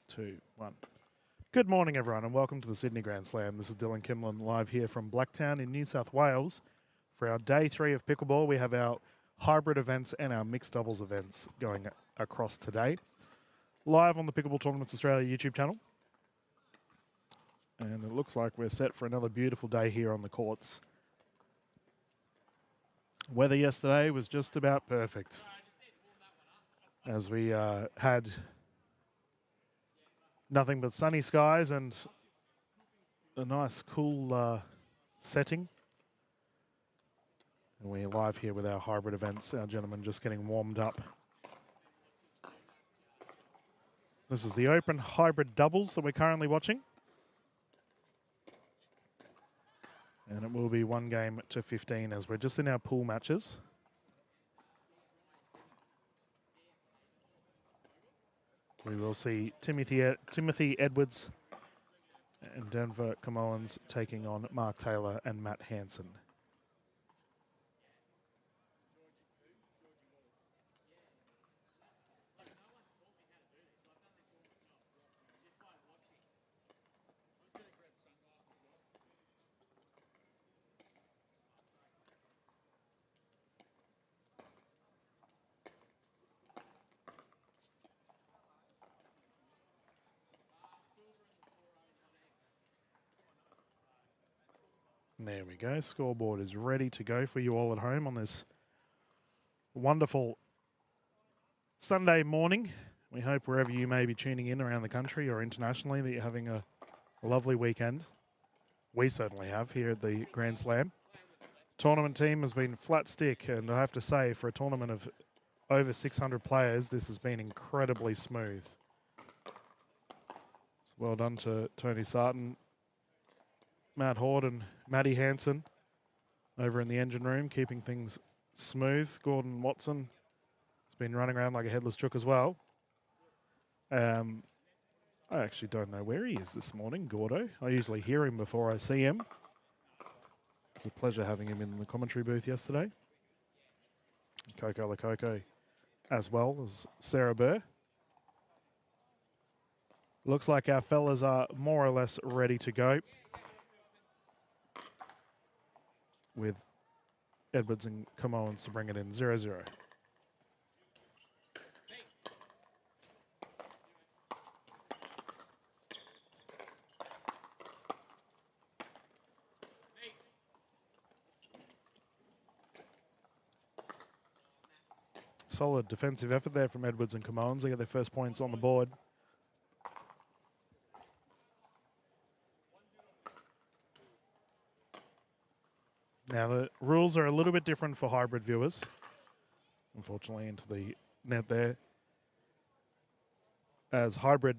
2, 1. Good morning, everyone, and welcome to the Sydney Grand Slam. This is Dylan Kimlin live here from Blacktown in New South Wales. For our day 3 of pickleball, we have our hybrid events and our mixed doubles events going across today. Live on the Pickleball Tournaments Australia YouTube channel. And it looks like we're set for another beautiful day here on the courts. Weather yesterday was just about perfect, as we had nothing but sunny skies and a nice cool setting. And we're live here with our hybrid events. Our gentlemen just getting warmed up. This is the open hybrid doubles that we're currently watching. And it will be 1 game to 15 as we're just in our pool matches. We will see Timothy Edwards and Denver Camoans taking on Mark Taylor and Matt Hansen. There we go. Scoreboard is ready to go for you all at home on this wonderful Sunday morning. We hope wherever you may be tuning in around the country or internationally that you're having a lovely weekend. We certainly have here at the Grand Slam. Tournament team has been flat stick, and I have to say, for a tournament of over 600 players, this has been incredibly smooth. So well done to Tony Sarton, Matt Horde and Matty Hansen over in the engine room, keeping things smooth. Gordon Watson has been running around like a headless chook as well. I actually don't know where he is this morning, Gordo. I usually hear him before I see him. It's a pleasure having him in the commentary booth yesterday. Coco Lococo as well as Sarah Burr. Looks like our fellas are more or less ready to go, with Edwards and Camoans to bring it in 0-0. Solid defensive effort there from Edwards and Camoans. They get their first points on the board. Now, the rules are a little bit different for hybrid viewers. Unfortunately, into the net there. As hybrid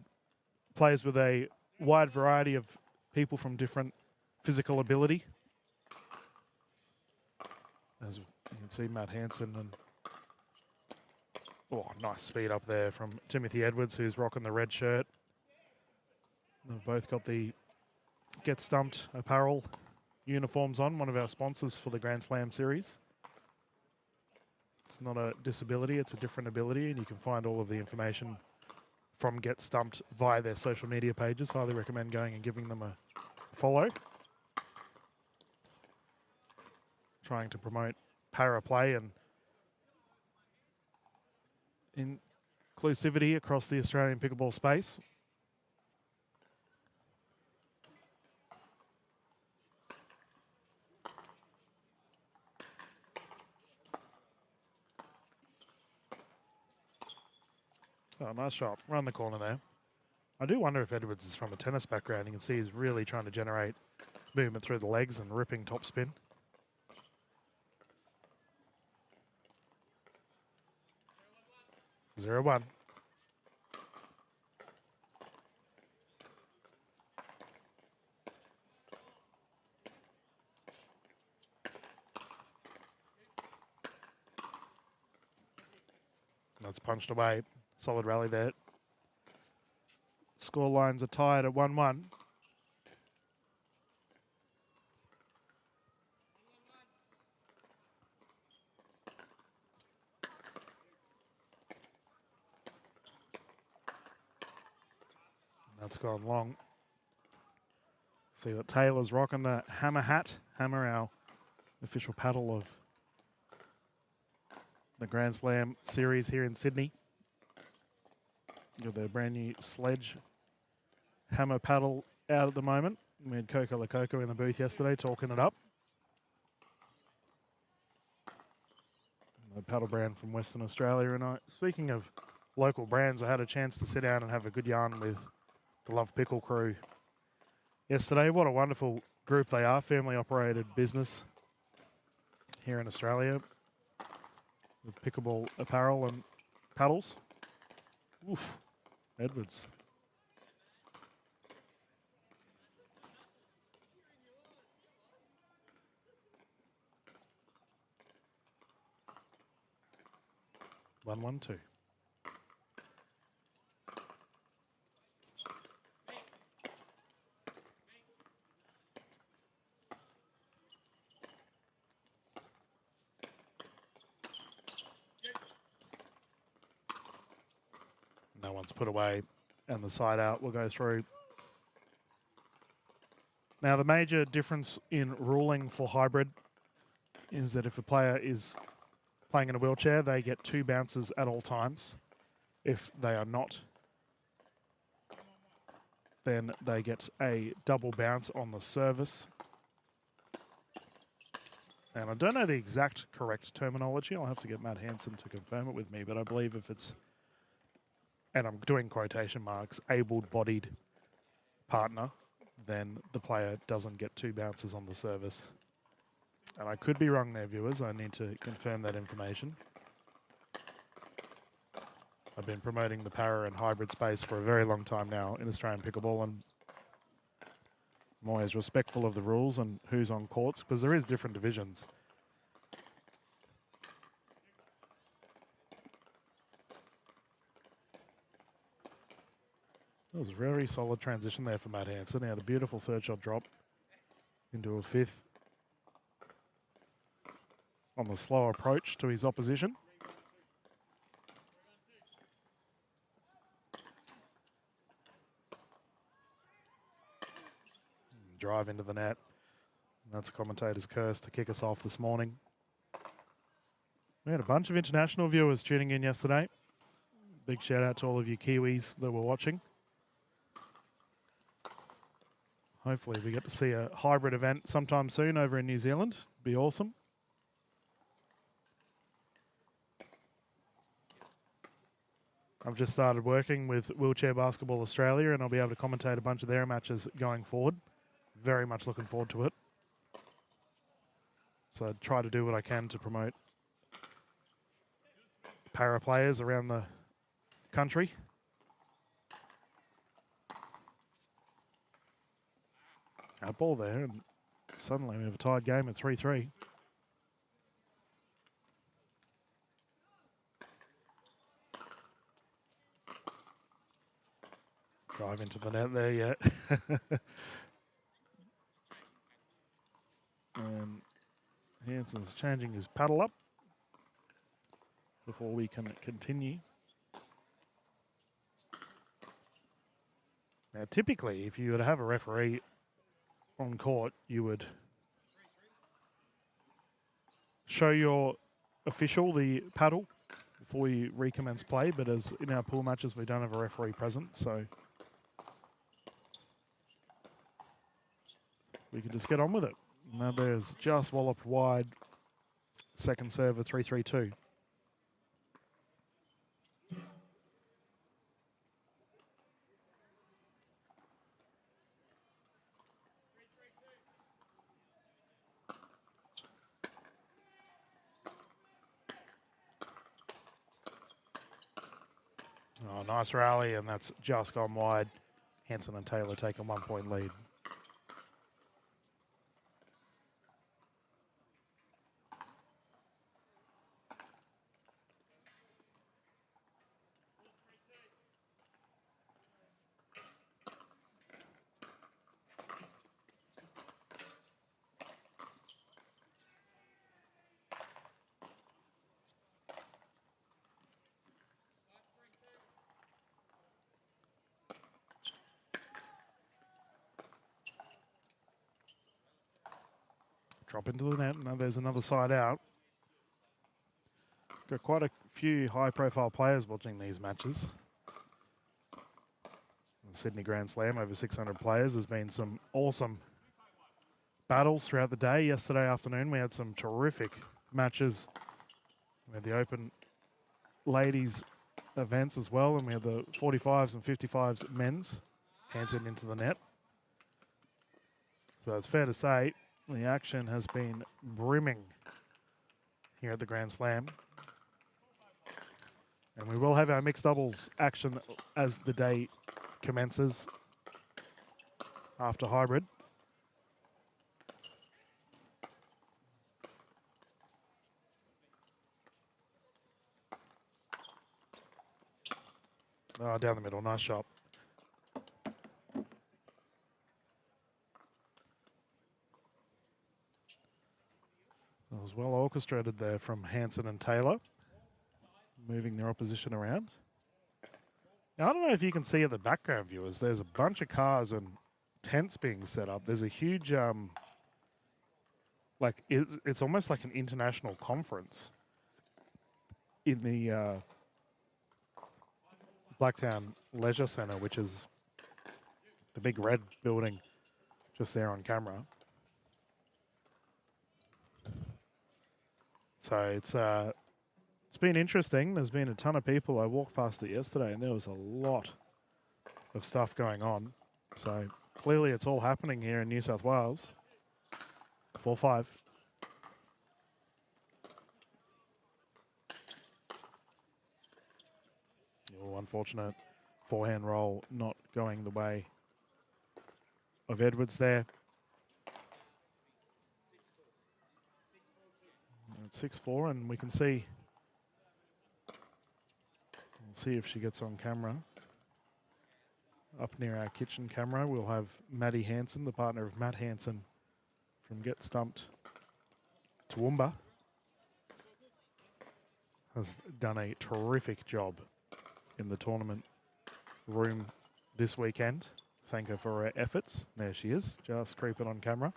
plays with a wide variety of people from different physical ability. As you can see, Matt Hansen and nice speed up there from Timothy Edwards, who's rocking the red shirt. They've both got the Get Stumped apparel uniforms on, one of our sponsors for the Grand Slam series. It's not a disability, it's a different ability, and you can find all of the information from Get Stumped via their social media pages. Highly recommend going and giving them a follow. Trying to promote para play and inclusivity across the Australian pickleball space. Oh, nice shot. Around the corner there. I do wonder if Edwards is from a tennis background. You can see he's really trying to generate movement through the legs and ripping topspin. 0-1. That's punched away. Solid rally there. Score lines are tied at 1-1. That's gone long. See that Taylor's rocking the hammer hat. Hammer, our official paddle of the Grand Slam series here in Sydney. Got their brand new Sledge hammer paddle out at the moment. We had Coco Lococo in the booth yesterday talking it up. The paddle brand from Western Australia. And speaking of local brands, I had a chance to sit down and have a good yarn with the Love Pickle crew yesterday. What a wonderful group they are. Family operated business here in Australia with pickable apparel and paddles. Oof, Edwards. One, 1, 2. That one's put away, and the side out will go through. Now, the major difference in ruling for hybrid is that if a player is playing in a wheelchair, they get 2 bounces at all times. If they are not, then they get a double bounce on the service. And I don't know the exact correct terminology. I'll have to get Matt Hanson to confirm it with me, but I believe if it's, and I'm doing quotation marks, able-bodied partner, then the player doesn't get 2 bounces on the service. And I could be wrong there, viewers. I need to confirm that information. I've been promoting the para and hybrid space for a very long time now in Australian pickleball, and I'm always respectful of the rules and who's on courts, because there is different divisions. That was a very solid transition there for Matt Hanson. He had a beautiful third shot drop into a fifth on the slow approach to his opposition. Drive into the net. That's a commentator's curse to kick us off this morning. We had a bunch of international viewers tuning in yesterday. Big shout out to all of you Kiwis that were watching. Hopefully we get to see a hybrid event sometime soon over in New Zealand. Be awesome. I've just started working with Wheelchair Basketball Australia, and I'll be able to commentate a bunch of their matches going forward. Very much looking forward to it. So I try to do what I can to promote para players around the country. Our ball there, and suddenly we have a tied game at 3-3. Drive into the net there, yeah. And Hanson's changing his paddle up before we can continue. Now, typically, if you were to have a referee on court, you would show your official the paddle before you recommence play, but as in our pool matches, we don't have a referee present, so we can just get on with it. Now there's just walloped wide, second serve, 3-3-2. Oh, nice rally, and that's just gone wide. Hanson and Taylor take a 1-point lead. Drop into the net. Now there's another side out. Got quite a few high-profile players watching these matches. The Sydney Grand Slam, over 600 players. There's been some awesome battles throughout the day. Yesterday afternoon, we had some terrific matches. We had the Open ladies events as well, and we had the 45s and 55s men's. Hansen into the net. So it's fair to say the action has been brimming here at the Grand Slam. And we will have our mixed doubles action as the day commences after hybrid. Oh, down the middle, nice shot. It was well orchestrated there from Hansen and Taylor, moving their opposition around. Now, I don't know if you can see at the background, viewers, there's a bunch of cars and tents being set up. There's a huge, it's almost like an international conference in the Blacktown Leisure Centre, which is the big red building just there on camera. So it's been interesting. There's been a ton of people. I walked past it yesterday and there was a lot of stuff going on. So clearly it's all happening here in New South Wales. 4-5. Unfortunate forehand roll not going the way of Edwards there. It's 6-4, and we can see. We'll see if she gets on camera. Up near our kitchen camera, we'll have Maddie Hansen, the partner of Matt Hansen from Get Stumped Toowoomba. Has done a terrific job in the tournament room this weekend. Thank her for her efforts. There she is, just creeping on camera.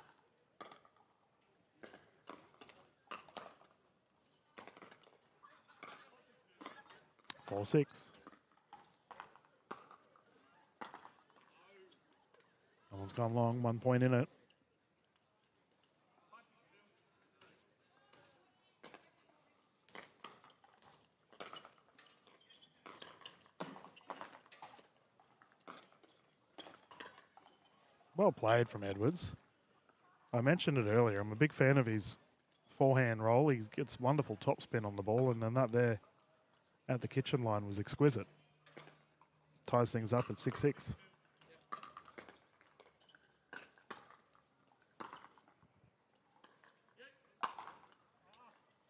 Four, 6. That one's gone long, 1 point in it. Well played from Edwards. I mentioned it earlier. I'm a big fan of his forehand roll. He gets wonderful topspin on the ball, and then that there at the kitchen line was exquisite. Ties things up at 6-6.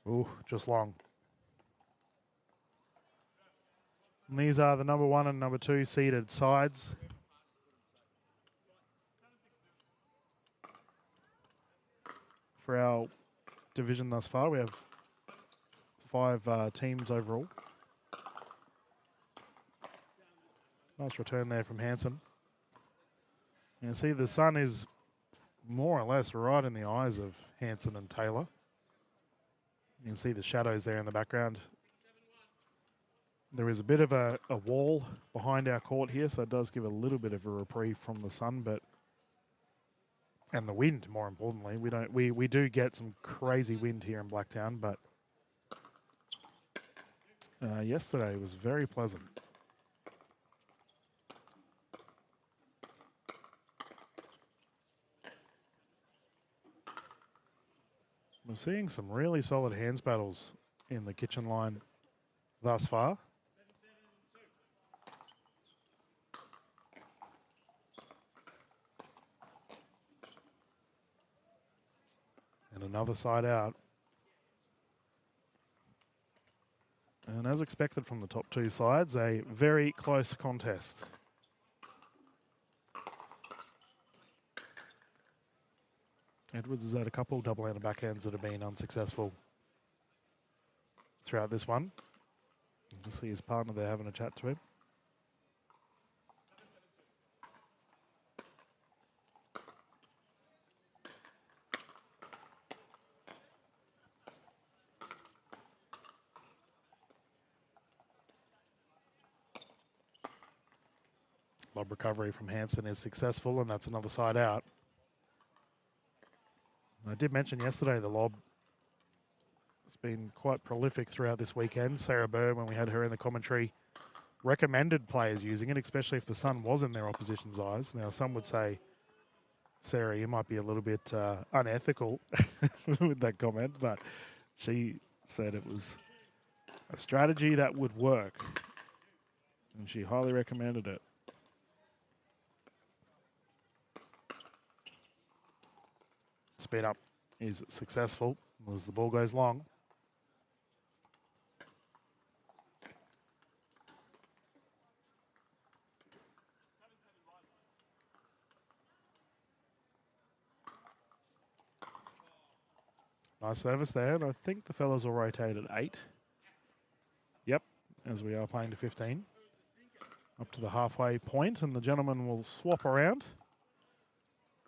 Ooh, just long. And these are the number 1 and number 2 seeded sides. For our division thus far, we have 5 teams overall. Nice return there from Hansen. You see the sun is more or less right in the eyes of Hansen and Taylor. You can see the shadows there in the background. There is a bit of a wall behind our court here, so it does give a little bit of a reprieve from the sun, but and the wind, more importantly. We do get some crazy wind here in Blacktown, but yesterday was very pleasant. We're seeing some really solid hands battles in the kitchen line thus far. And another side out. And as expected from the top 2 sides, a very close contest. Edwards has had a couple double-handed backhands that have been unsuccessful throughout this one. You can see his partner there having a chat to him. Lob recovery from Hansen is successful, and that's another side out. I did mention yesterday the lob has been quite prolific throughout this weekend. Sarah Burr, when we had her in the commentary, recommended players using it, especially if the sun was in their opposition's eyes. Now, some would say, Sarah, you might be a little bit unethical with that comment, but she said it was a strategy that would work, and she highly recommended it. Speed up is successful as the ball goes long. Nice service there, and I think the fellas will rotate at 8. Yep, as we are playing to 15. Up to the halfway point, and the gentlemen will swap around.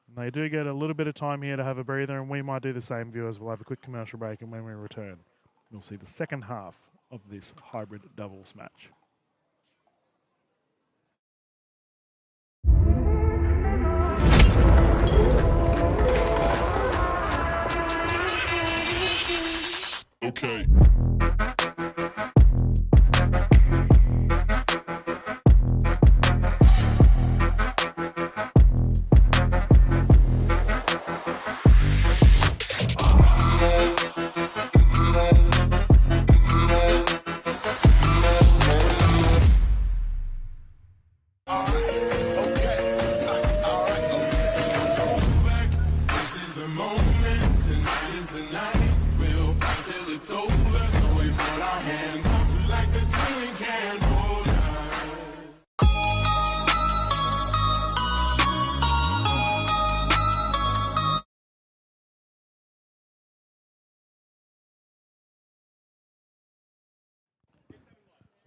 And they do get a little bit of time here to have a breather, and we might do the same, viewers. We'll have a quick commercial break, and when we return, you'll see the second half of this hybrid doubles match. Okay.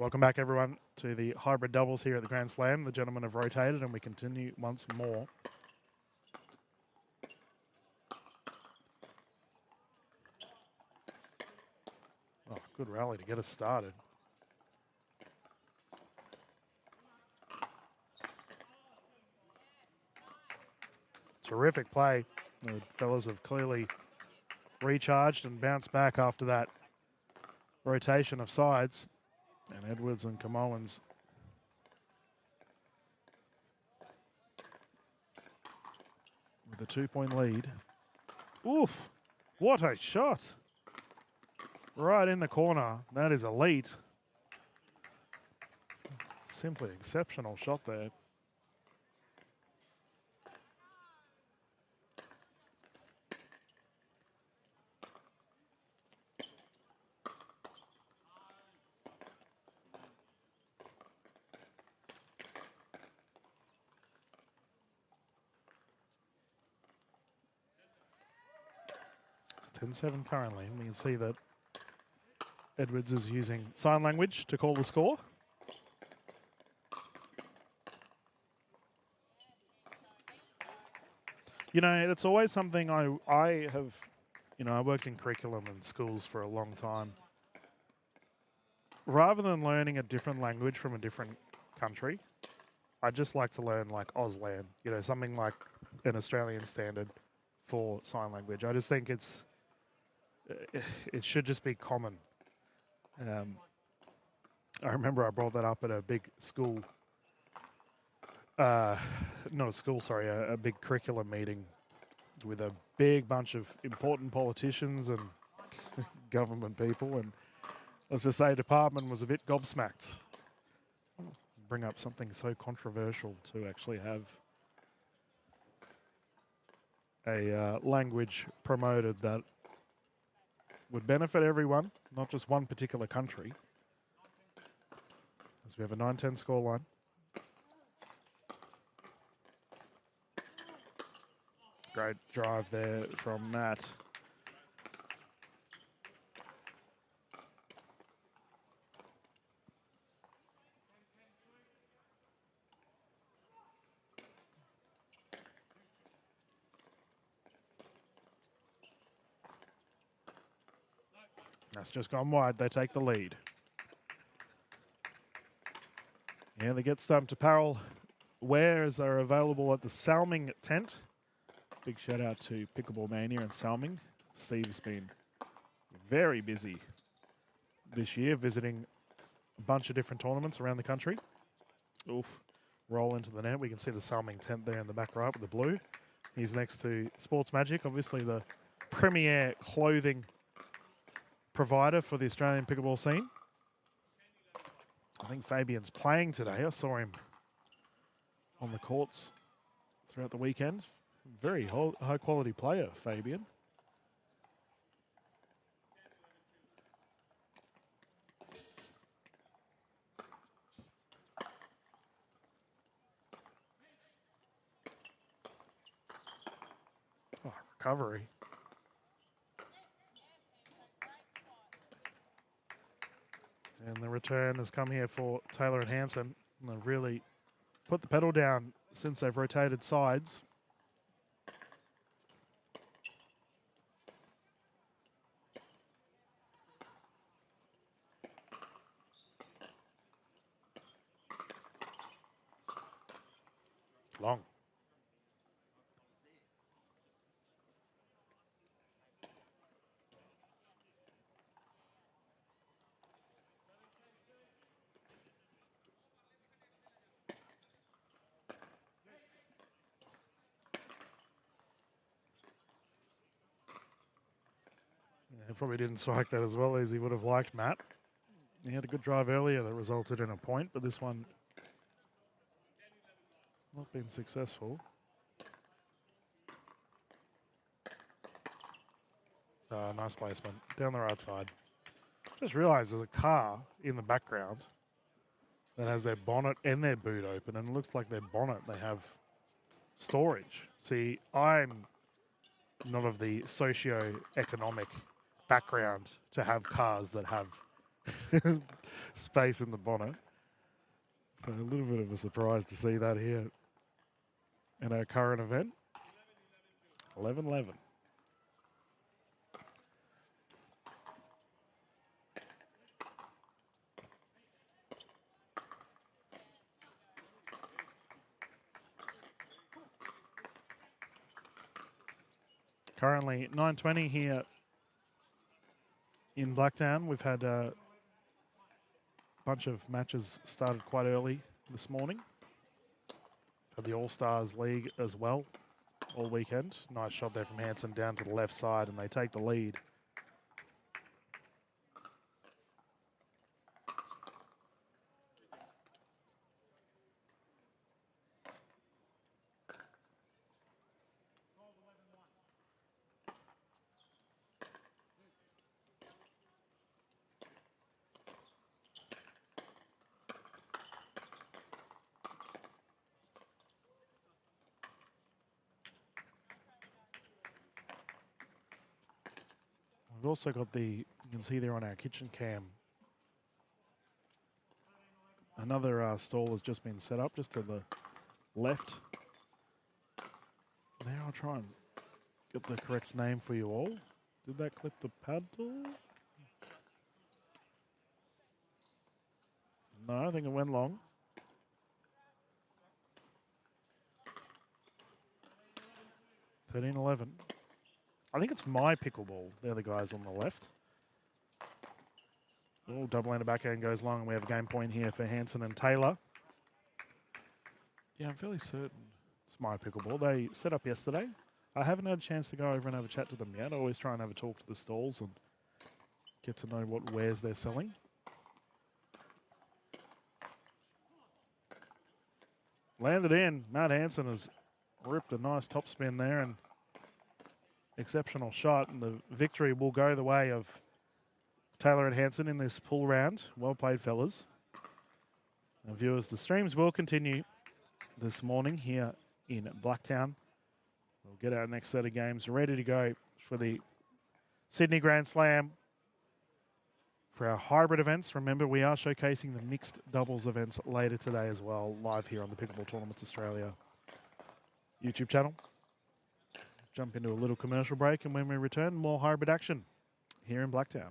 Welcome back, everyone, to the hybrid doubles here at the Grand Slam. The gentlemen have rotated, and we continue once more. Oh, good rally to get us started. Terrific play. The fellas have clearly recharged and bounced back after that rotation of sides. And Edwards and Camoans with a 2-point lead. Oof, what a shot. Right in the corner. That is elite. Simply exceptional shot there. It's 10-7 currently, and we can see that Edwards is using sign language to call the score. You know, it's always something I have, you know, I worked in curriculum and schools for a long time. Rather than learning a different language from a different country, I just like to learn like Auslan, you know, something like an Australian standard for sign language. I just think it should just be common. I remember I brought that up at a big school, not a school, sorry, a big curriculum meeting with a big bunch of important politicians and government people, and let's just say department was a bit gobsmacked. Bring up something so controversial to actually have a language promoted that would benefit everyone, not just one particular country. As we have a 9-10 scoreline. Great drive there from Matt. That's just gone wide. They take the lead. And they get stumped to Parrell wares are available at the Salming tent. Big shout out to Pickleball Mania and Salming. Steve's been very busy this year visiting a bunch of different tournaments around the country. Oof. Roll into the net. We can see the Salming tent there in the back right with the blue. He's next to Sports Magic, obviously the premier clothing provider for the Australian pickleball scene. I think Fabian's playing today. I saw him on the courts throughout the weekend. Very high quality player, Fabian. Oh, recovery. And the return has come here for Taylor and Hansen. And they've really put the pedal down since they've rotated sides. It's long. He probably didn't strike that as well as he would have liked, Matt. He had a good drive earlier that resulted in a point, but this one not been successful. Nice placement down the right side. Just realised there's a car in the background that has their bonnet and their boot open, and it looks like their bonnet, they have storage. See, I'm not of the socio-economic background to have cars that have space in the bonnet. So a little bit of a surprise to see that here in our current event. 11-11. Currently 9:20 here in Blacktown. We've had a bunch of matches started quite early this morning. For the All-Stars League as well all weekend. Nice shot there from Hansen down to the left side, and they take the lead. We've also got you can see there on our kitchen cam, another stall has just been set up just to the left. There, I'll try and get the correct name for you all. Did that clip the paddle? No, I think it went long. $13-11. I think it's My Pickleball. They're the guys on the left. Oh, double handed backhand goes long, and we have a game point here for Hansen and Taylor. Yeah, I'm fairly certain it's My Pickleball. They set up yesterday. I haven't had a chance to go over and have a chat to them yet. I always try and have a talk to the stalls and get to know what wares they're selling. Landed in. Matt Hansen has ripped a nice top spin there, and exceptional shot, and the victory will go the way of Taylor and Hansen in this pool round. Well played, fellas. And viewers, the streams will continue this morning here in Blacktown. We'll get our next set of games ready to go for the Sydney Grand Slam. For our hybrid events, remember we are showcasing the mixed doubles events later today as well, live here on the Pickleball Tournaments Australia YouTube channel. Jump into a little commercial break, and when we return, more hybrid action here in Blacktown.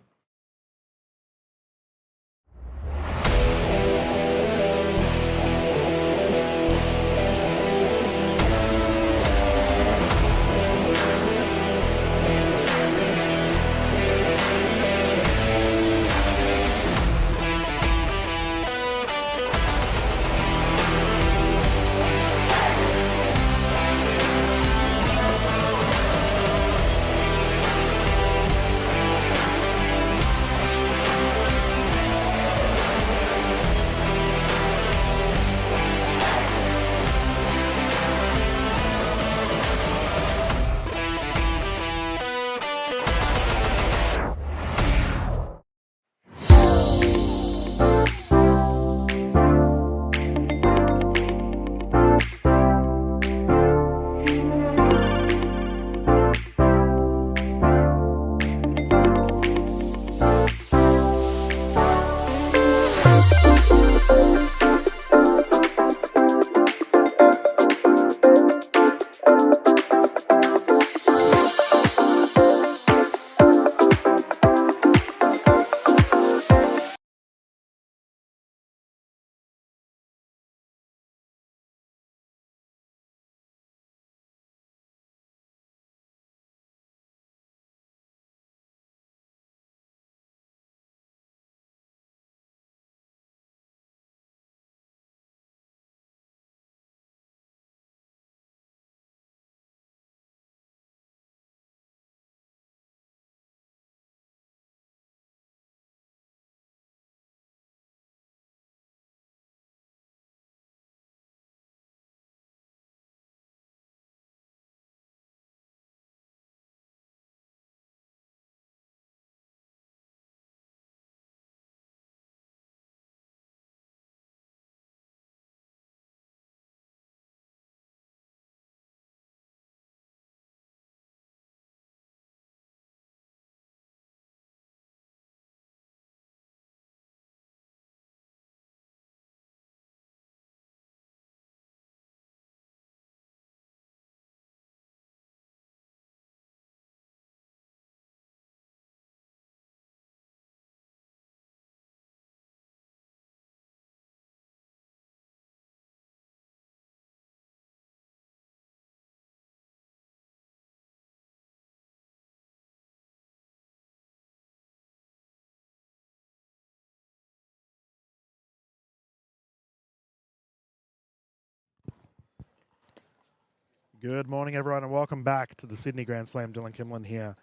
Good morning, everyone, and welcome back to the Sydney Grand Slam. Dylan Kimlin here.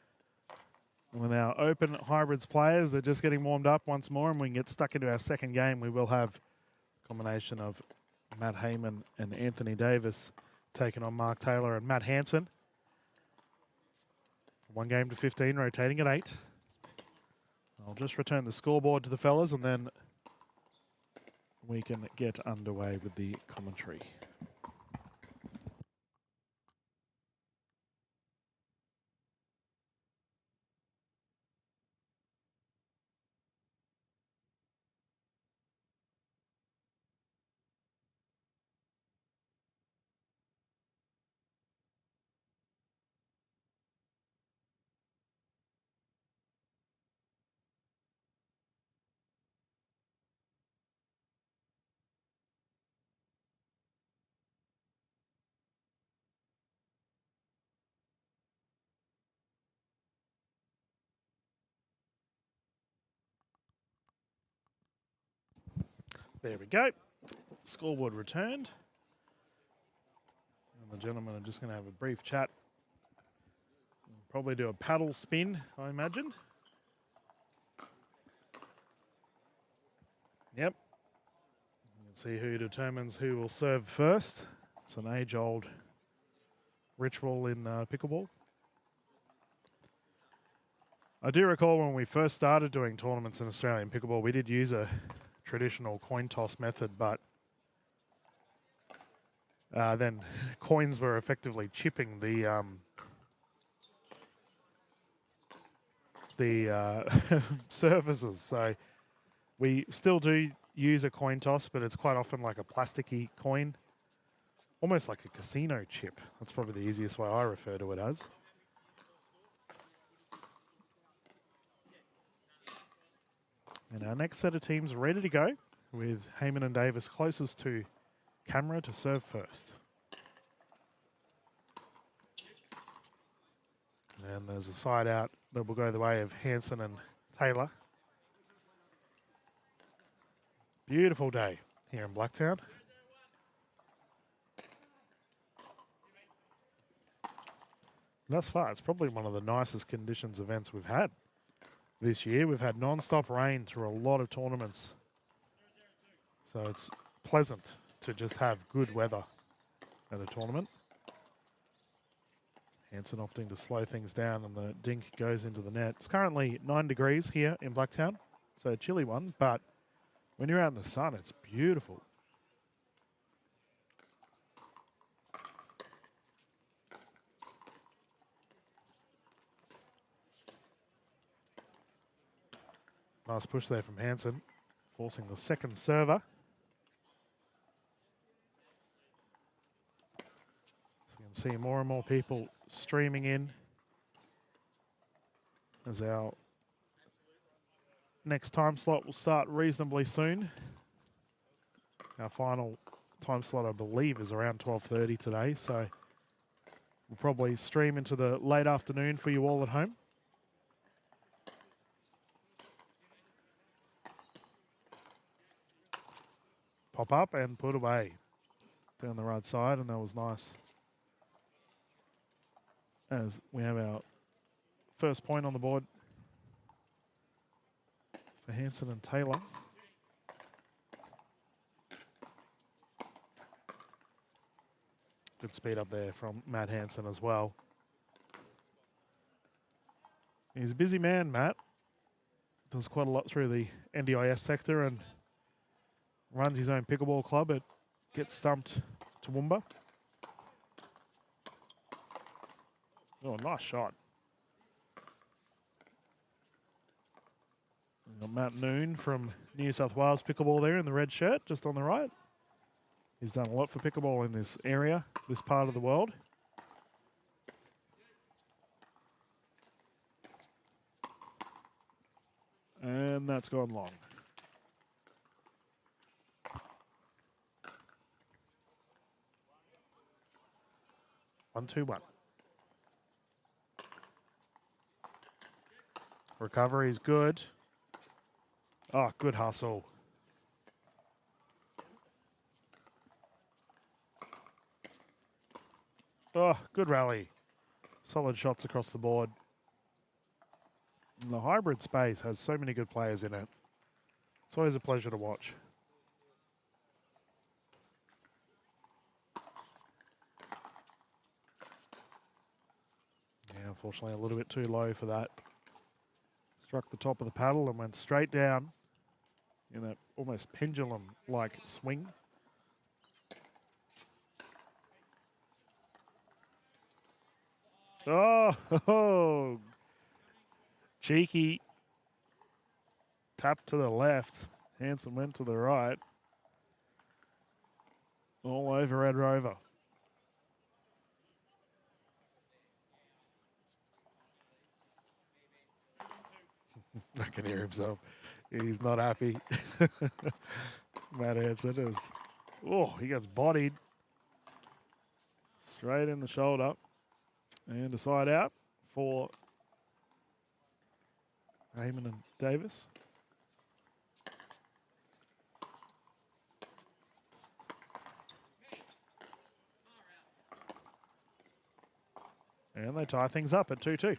With our open hybrids players, they're just getting warmed up once more, and we can get stuck into our second game. We will have a combination of Matt Heyman and Anthony Davis taking on Mark Taylor and Matt Hansen. 1 game to 15, rotating at 8. I'll just return the scoreboard to the fellas, and then we can get underway with the commentary. There we go. Scoreboard returned. And the gentlemen are just going to have a brief chat. Probably do a paddle spin, I imagine. Yep. You can see who determines who will serve first. It's an age-old ritual in pickleball. I do recall when we first started doing tournaments in Australian pickleball, we did use a traditional coin toss method, but then coins were effectively chipping the surfaces. So we still do use a coin toss, but it's quite often like a plasticky coin, almost like a casino chip. That's probably the easiest way I refer to it as. And our next set of teams are ready to go, with Heyman and Davis closest to camera to serve first. And there's a side out that will go the way of Hansen and Taylor. Beautiful day here in Blacktown. Thus far, it's probably one of the nicest conditions events we've had this year. We've had non-stop rain through a lot of tournaments. So it's pleasant to just have good weather at a tournament. Hansen opting to slow things down, and the dink goes into the net. It's currently 9 degrees here in Blacktown, so a chilly one, but when you're out in the sun, it's beautiful. Nice push there from Hansen, forcing the second server. So you can see more and more people streaming in as our next time slot will start reasonably soon. Our final time slot, I believe, is around 12:30 today, so we'll probably stream into the late afternoon for you all at home. Pop up and put away down the right side, and that was nice. As we have our first point on the board for Hansen and Taylor. Good speed up there from Matt Hansen as well. He's a busy man, Matt. Does quite a lot through the NDIS sector and runs his own pickleball club at Get Stumped Toowoomba. Oh, nice shot. We've got Matt Noon from New South Wales Pickleball there in the red shirt, just on the right. He's done a lot for pickleball in this area, this part of the world. And that's gone long. 1-2-1. Recovery is good. Oh, good hustle. Oh, good rally. Solid shots across the board. And the hybrid space has so many good players in it. It's always a pleasure to watch. Yeah, unfortunately a little bit too low for that. Struck the top of the paddle and went straight down in that almost pendulum-like swing. Oh, cheeky. Tap to the left. Hanson went to the right. All over Red Rover. I can hear himself. He's not happy. Matt Hanson is. Oh, he gets bodied. Straight in the shoulder. And a side out for Heyman and Davis. And they tie things up at 2-2.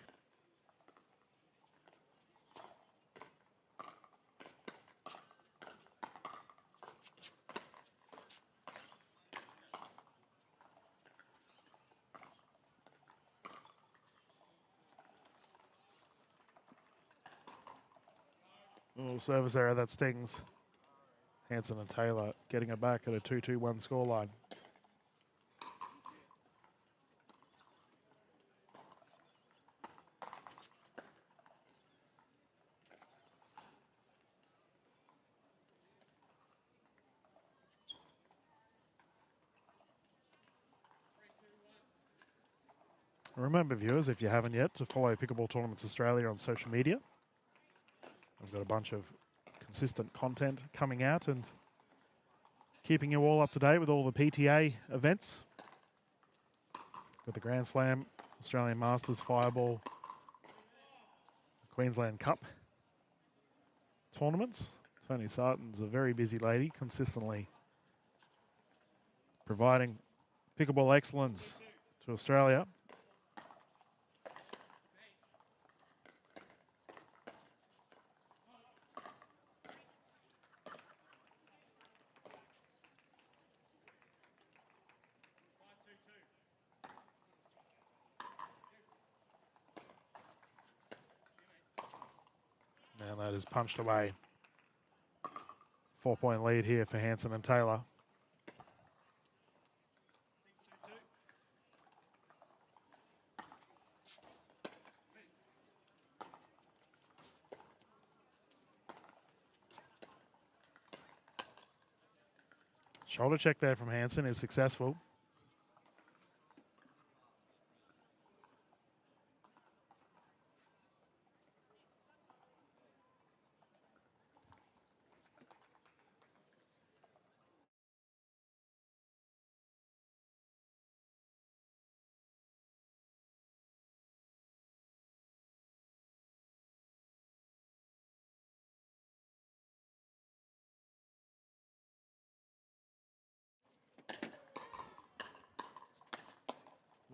Oh, service error that stings. Hanson and Taylor getting it back at a 2-2-1 scoreline. Remember, viewers, if you haven't yet, to follow Pickleball Tournaments Australia on social media. I've got a bunch of consistent content coming out and keeping you all up to date with all the PTA events. Got the Grand Slam, Australian Masters, Fireball, Queensland Cup tournaments. Tony Sarton's a very busy lady, consistently providing pickleball excellence to Australia. And that is punched away. 4-point lead here for Hanson and Taylor. Shoulder check there from Hanson is successful.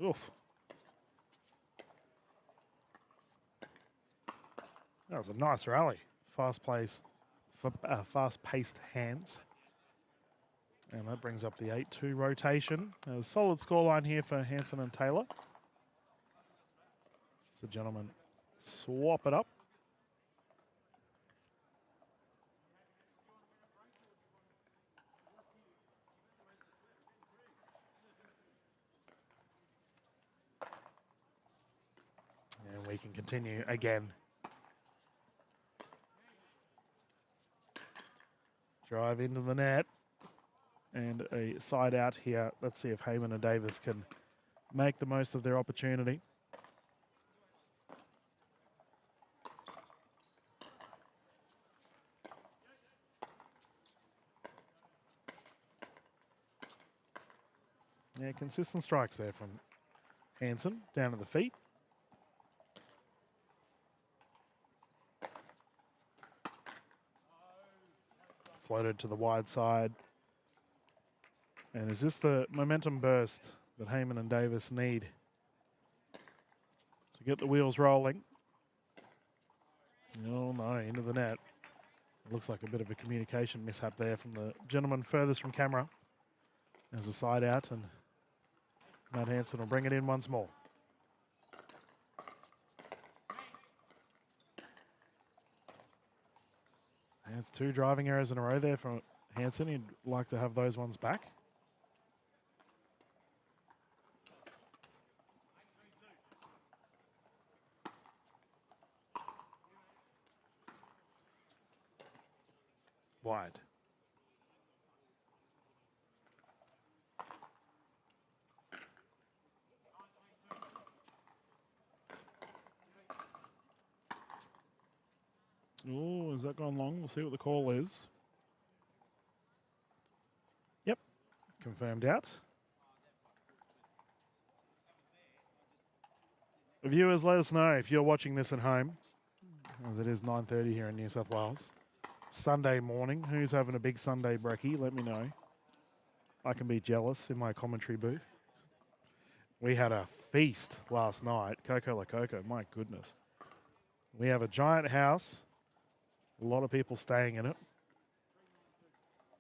Oof. That was a nice rally. Fast-paced hands. And that brings up the 8-2 rotation. A solid scoreline here for Hanson and Taylor. As the gentlemen swap it up. And we can continue again. Drive into the net. And a side out here. Let's see if Heyman and Davis can make the most of their opportunity. Yeah, consistent strikes there from Hanson down to the feet. Floated to the wide side. And is this the momentum burst that Heyman and Davis need to get the wheels rolling. Oh no, into the net. It looks like a bit of a communication mishap there from the gentleman furthest from camera. There's a side out, and Matt Hanson will bring it in once more. And it's 2 driving errors in a row there from Hanson. He'd like to have those ones back. Wide. Oh, has that gone long? We'll see what the call is. Yep, confirmed out. Viewers, let us know if you're watching this at home, as it is 9:30 here in New South Wales. Sunday morning. Who's having a big Sunday brekkie? Let me know. I can be jealous in my commentary booth. We had a feast last night. Coco La Coco, my goodness. We have a giant house. A lot of people staying in it,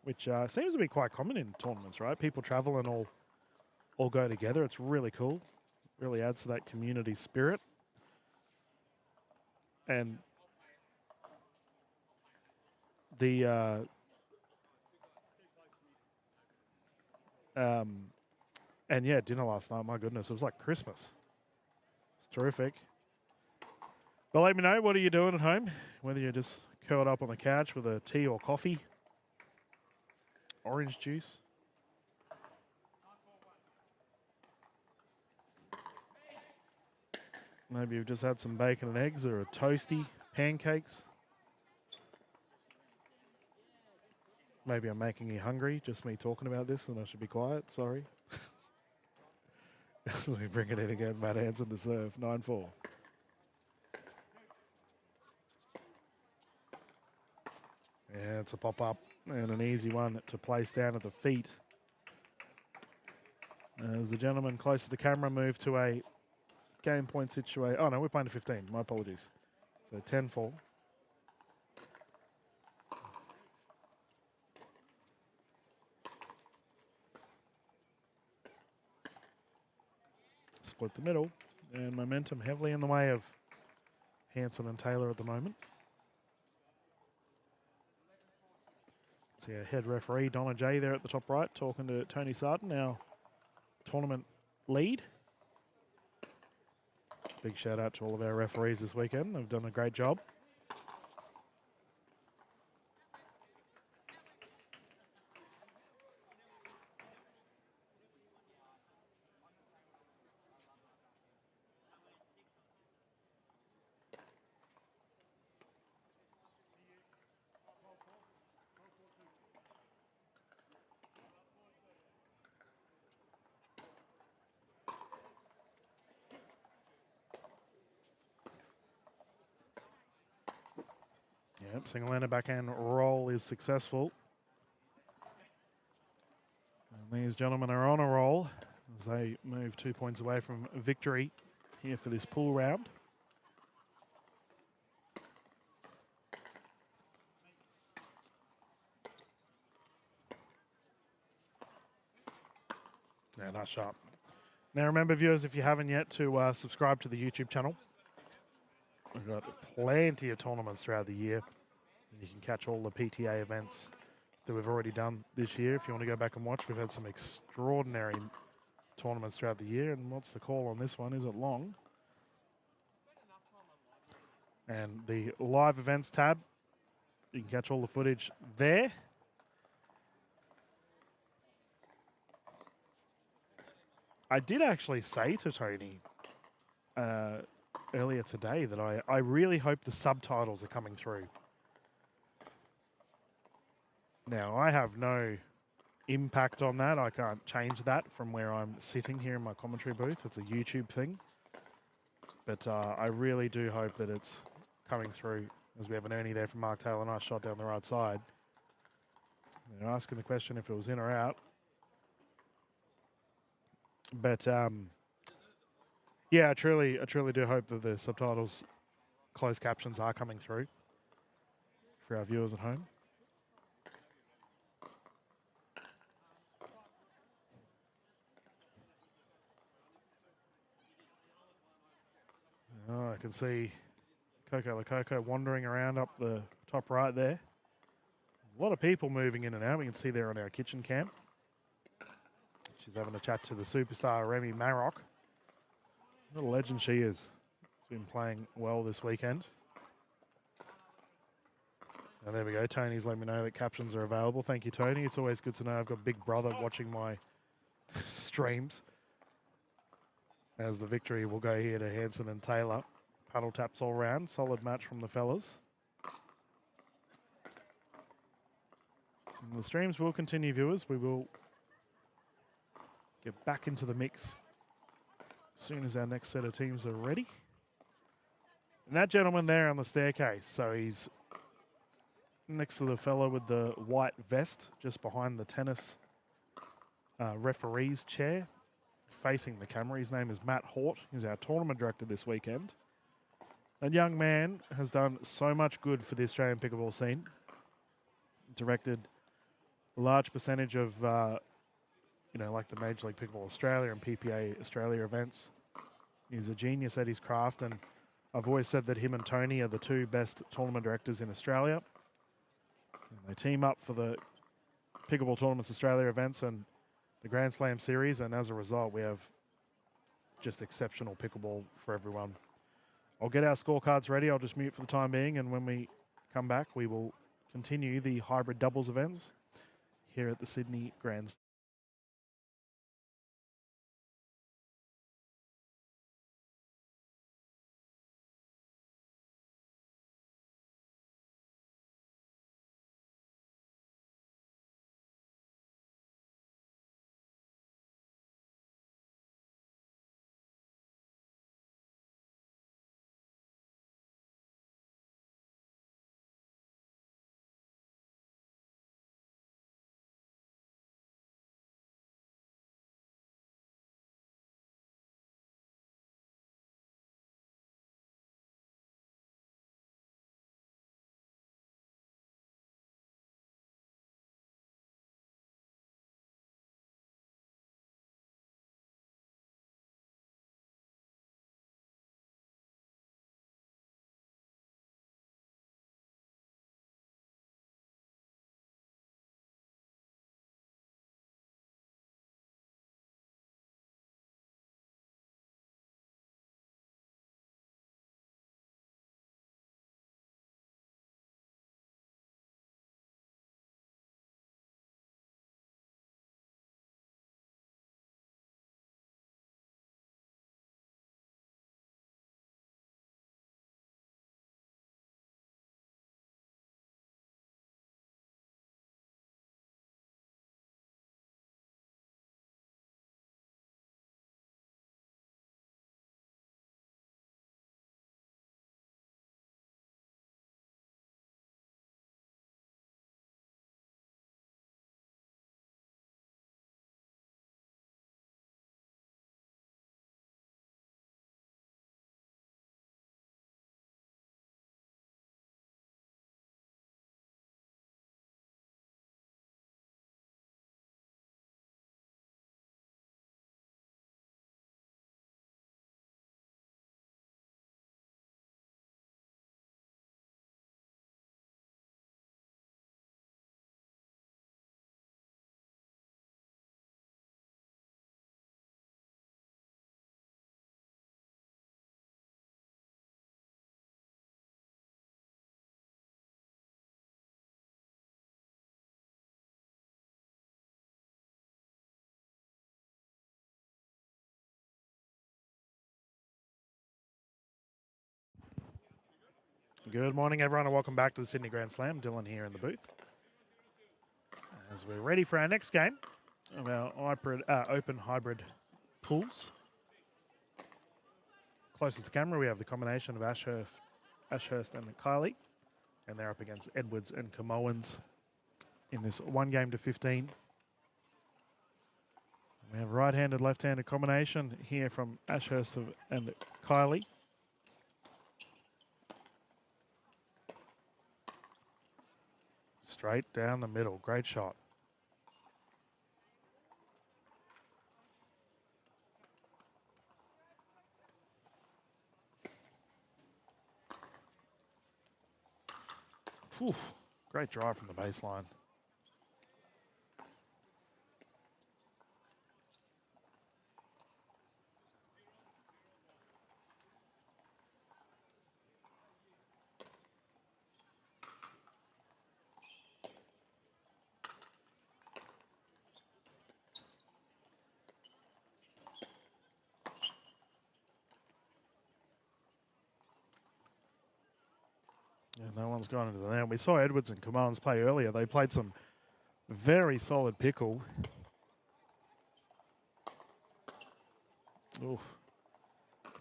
which seems to be quite common in tournaments, right? People travel and all go together. It's really cool. Really adds to that community spirit. And and yeah, dinner last night, my goodness, it was like Christmas. It's terrific. But let me know, what are you doing at home? Whether you're just curled up on the couch with a tea or coffee, orange juice. Maybe you've just had some bacon and eggs or a toasty, pancakes. Maybe I'm making you hungry, just me talking about this, and I should be quiet. Sorry. As we bring it in again, Matt Hanson to serve, 9-4. Yeah, it's a pop-up and an easy one to place down at the feet. As the gentleman close to the camera move to a game point situation. Oh, no, we're playing to 15. My apologies. So 10-4. Split the middle, and momentum heavily in the way of Hanson and Taylor at the moment. See our head referee, Donna J, there at the top right, talking to Tony Sarton, our tournament lead. Big shout out to all of our referees this weekend. They've done a great job. Yep, single-handed backhand roll is successful. And these gentlemen are on a roll as they move 2 points away from victory here for this pool round. Yeah, nice shot. Now remember, viewers, if you haven't yet, to subscribe to the YouTube channel. We've got plenty of tournaments throughout the year. You can catch all the PTA events that we've already done this year. If you want to go back and watch, we've had some extraordinary tournaments throughout the year. And what's the call on this one? Is it long? And the live events tab, you can catch all the footage there. I did actually say to Tony earlier today that I really hope the subtitles are coming through. Now, I have no impact on that. I can't change that from where I'm sitting here in my commentary booth. It's a YouTube thing. But I really do hope that it's coming through, as we have an Ernie there from Mark Taylor. Nice shot down the right side. They're asking the question if it was in or out. But yeah, I truly do hope that the subtitles, closed captions are coming through for our viewers at home. Oh, I can see Coco Lococo wandering around up the top right there. A lot of people moving in and out. We can see there on our kitchen cam. She's having a chat to the superstar Remy Marok. What a legend she is. She's been playing well this weekend. And there we go. Tony's let me know that captions are available. Thank you, Tony. It's always good to know I've got Big Brother watching my streams. As the victory will go here to Hanson and Taylor. Paddle taps all round. Solid match from the fellas. And the streams will continue, viewers. We will get back into the mix as soon as our next set of teams are ready. And that gentleman there on the staircase, so he's next to the fellow with the white vest, just behind the tennis referee's chair, facing the camera. His name is Matt Hort. He's our tournament director this weekend. That young man has done so much good for the Australian pickleball scene. Directed a large percentage of, like the Major League Pickleball Australia and PPA Australia events. He's a genius at his craft, and I've always said that him and Tony are the two best tournament directors in Australia. And they team up for the Pickleball Tournaments Australia events and the Grand Slam series, and as a result, we have just exceptional pickleball for everyone. I'll get our scorecards ready. I'll just mute for the time being, and when we come back, we will continue the hybrid doubles events here at the Sydney Grand Slam. Good morning, everyone, and welcome back to the Sydney Grand Slam. Dylan here in the booth. As we're ready for our next game of our open hybrid pools. Closest to camera, we have the combination of Ashurst and Kylie, and they're up against Edwards and Camoans in this 1 game to 15 We have right-handed, left-handed combination here from Ashurst and Kylie. Straight down the middle. Great shot. Oof. Great drive from the baseline. Yeah, no one's gone into the net. We saw Edwards and Commands play earlier. They played some very solid pickle. Oof.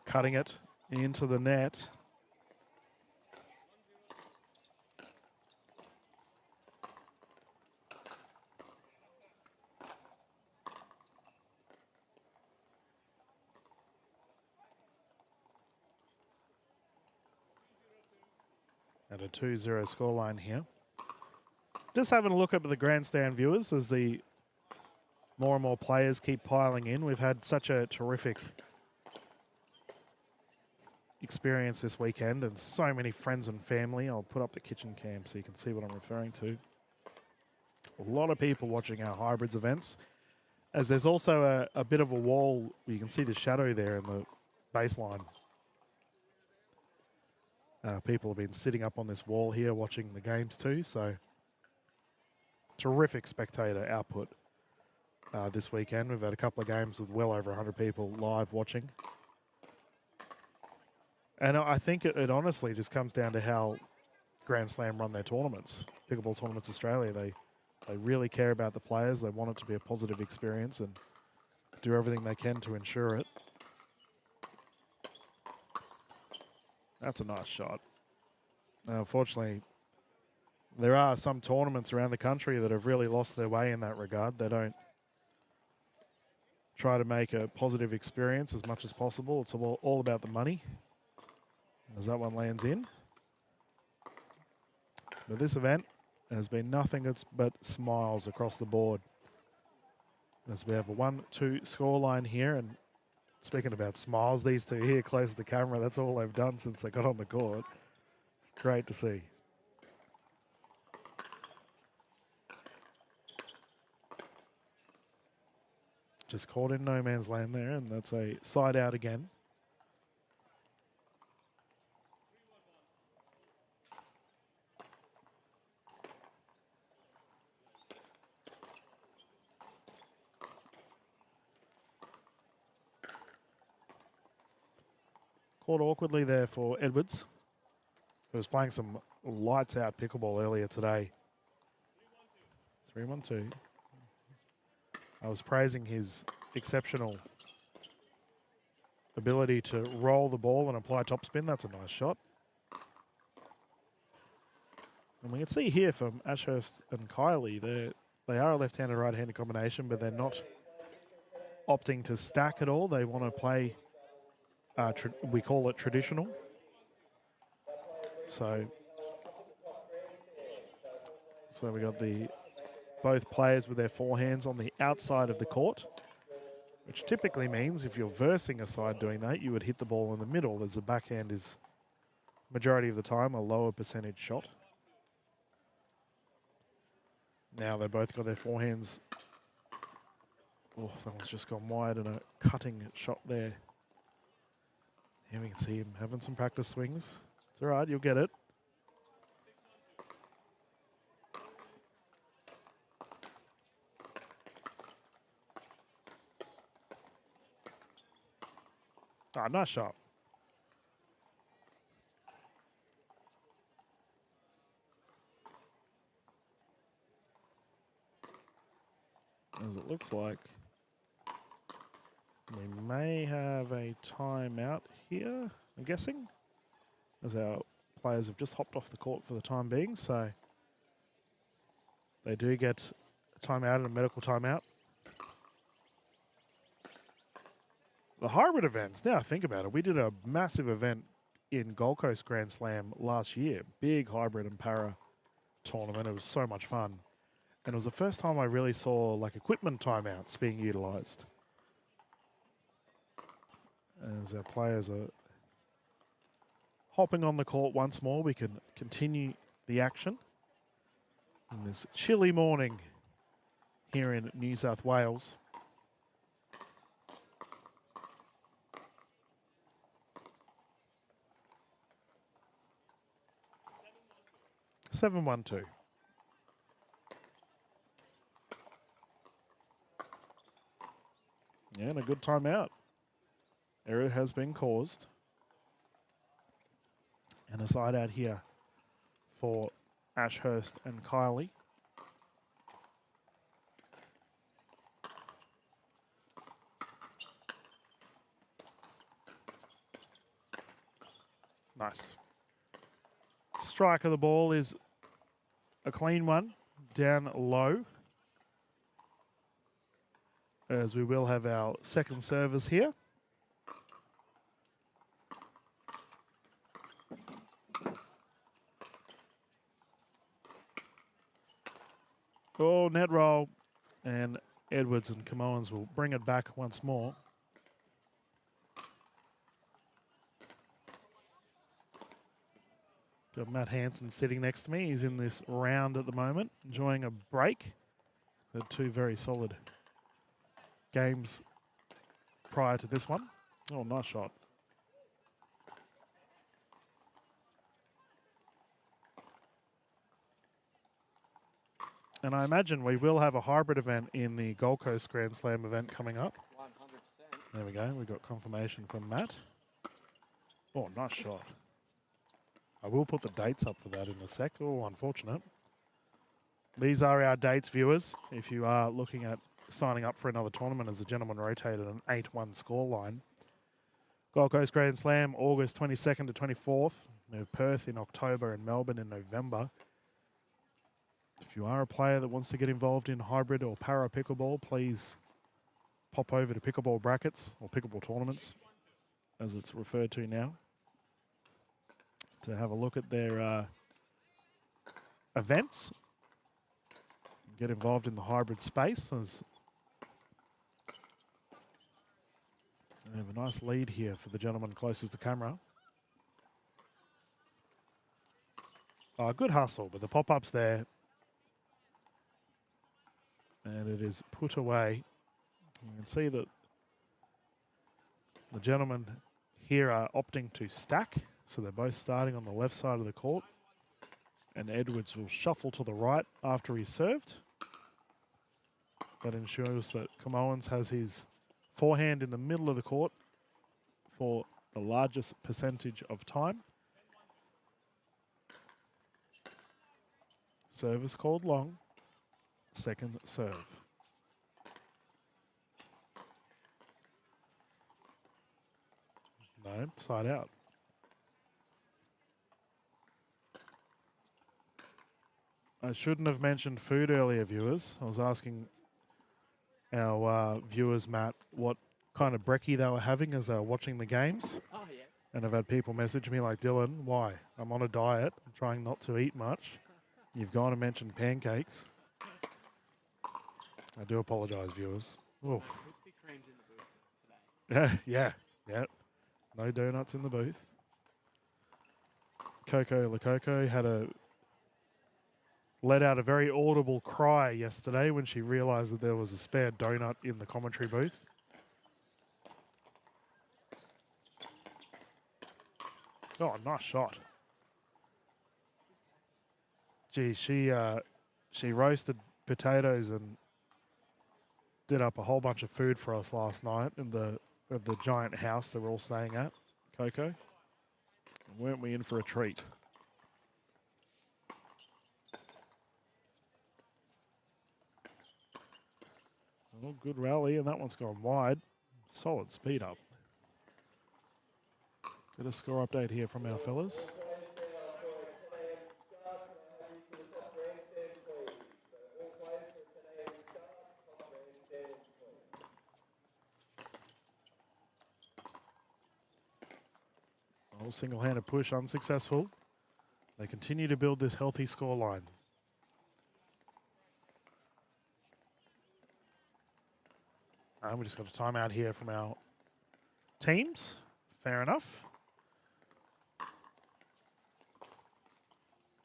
Cutting it into the net. At a 2-0 scoreline here. Just having a look at the grandstand viewers as the more and more players keep piling in. We've had such a terrific experience this weekend and so many friends and family. I'll put up the kitchen cam so you can see what I'm referring to. A lot of people watching our hybrids events, as there's also a bit of a wall. You can see the shadow there in the baseline. People have been sitting up on this wall here watching the games too, so terrific spectator output this weekend. We've had a couple of games with well over 100 people live watching. And I think it honestly just comes down to how Grand Slam run their tournaments. Pickleball Tournaments Australia, they really care about the players. They want it to be a positive experience and do everything they can to ensure it. That's a nice shot. Unfortunately, there are some tournaments around the country that have really lost their way in that regard. They don't try to make a positive experience as much as possible. It's all about the money. As that one lands in. But this event has been nothing but smiles across the board. As we have a 1-2 scoreline here. And speaking about smiles, these two here close to the camera, that's all they've done since they got on the court. It's great to see. Just caught in no man's land there, and that's a side out again. Caught awkwardly there for Edwards, who was playing some lights out pickleball earlier today. 3-1-2. I was praising his exceptional ability to roll the ball and apply topspin. That's a nice shot. And we can see here from Ashurst and Kylie, they are a left-handed, right-handed combination, but they're not opting to stack at all. They want to play, we call it traditional. So we got both players with their forehands on the outside of the court, which typically means if you're versing a side doing that, you would hit the ball in the middle, as the backhand is, majority of the time, a lower percentage shot. Now they both got their forehands. Oh, that one's just gone wide, and a cutting shot there. Here we can see him having some practice swings. It's all right, you'll get it. Ah, nice shot. As it looks like we may have a timeout here, I'm guessing, as our players have just hopped off the court for the time being, so they do get a timeout and a medical timeout. The hybrid events, now I think about it, we did a massive event in Gold Coast Grand Slam last year. Big hybrid and para tournament. It was so much fun. And it was the first time I really saw like equipment timeouts being utilised. As our players are hopping on the court once more, we can continue the action in this chilly morning here in New South Wales. Seven, 1-2. Yeah, and a good timeout. Error has been caused. And a side out here for Ashurst and Kylie. Nice. Strike of the ball is a clean one, down low. As we will have our second service here. Oh, net roll. And Edwards and Camoans will bring it back once more. Got Matt Hansen sitting next to me. He's in this round at the moment, enjoying a break. The two very solid games prior to this one. Oh, nice shot. And I imagine we will have a hybrid event in the Gold Coast Grand Slam event coming up. 100%. There we go. We got confirmation from Matt. Oh, nice shot. I will put the dates up for that in a sec. Oh, unfortunate. These are our dates, viewers. If you are looking at signing up for another tournament, as the gentleman rotated an 8-1 scoreline. Gold Coast Grand Slam, August 22nd to 24th. Perth in October and Melbourne in November. If you are a player that wants to get involved in hybrid or para pickleball, please pop over to Pickleball Brackets, or Pickleball Tournaments, as it's referred to now, to have a look at their events. Get involved in the hybrid space. As we have a nice lead here for the gentleman closest to camera. Good hustle, but the pop-ups there. And it is put away. You can see that the gentlemen here are opting to stack. So they're both starting on the left side of the court. And Edwards will shuffle to the right after he's served. That ensures that Camoans has his forehand in the middle of the court for the largest percentage of time. Service called long. Second serve. No, side out. I shouldn't have mentioned food earlier, viewers. I was asking our viewers, Matt, what kind of brekkie they were having as they were watching the games. Oh, yes. And I've had people message me like, Dylan, why? I'm on a diet. I'm trying not to eat much. You've gone and mentioned pancakes. I do apologise, viewers. Oof. Krispy Kreme's in the booth today. Yeah. No donuts in the booth. Coco Lococo let out a very audible cry yesterday when she realised that there was a spare donut in the commentary booth. Oh, nice shot. Gee, she roasted potatoes and did up a whole bunch of food for us last night in the giant house that we're all staying at, Coco. Weren't we in for a treat? Oh, good rally, and that one's gone wide. Solid speed up. Get a score update here from our fellas. Little single-handed push unsuccessful. They continue to build this healthy scoreline. And we just got a timeout here from our teams. Fair enough.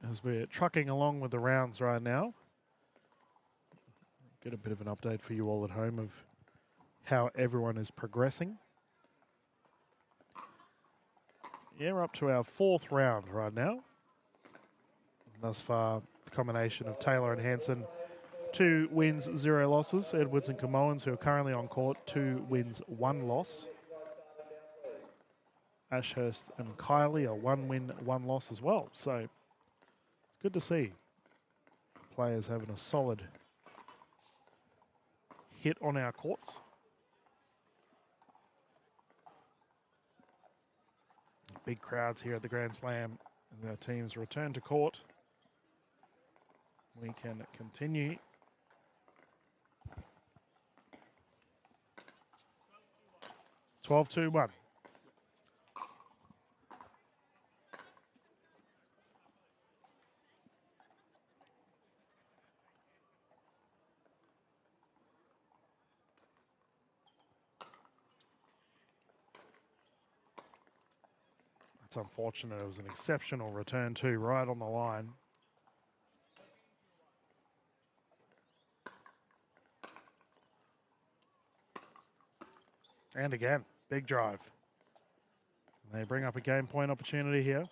As we're trucking along with the rounds right now. Get a bit of an update for you all at home of how everyone is progressing. Yeah, we're up to our 4th round right now. Thus far, the combination of Taylor and Hanson, 2 wins, 0 losses. Edwards and Camoans, who are currently on court, 2 wins, 1 loss. Ashurst and Kylie are 1 win, 1 loss as well. So it's good to see players having a solid hit on our courts. Big crowds here at the Grand Slam as our teams return to court. We can continue. Twelve, 2, 1. That's unfortunate. It was an exceptional return too, right on the line. And again, big drive. They bring up a game point opportunity here.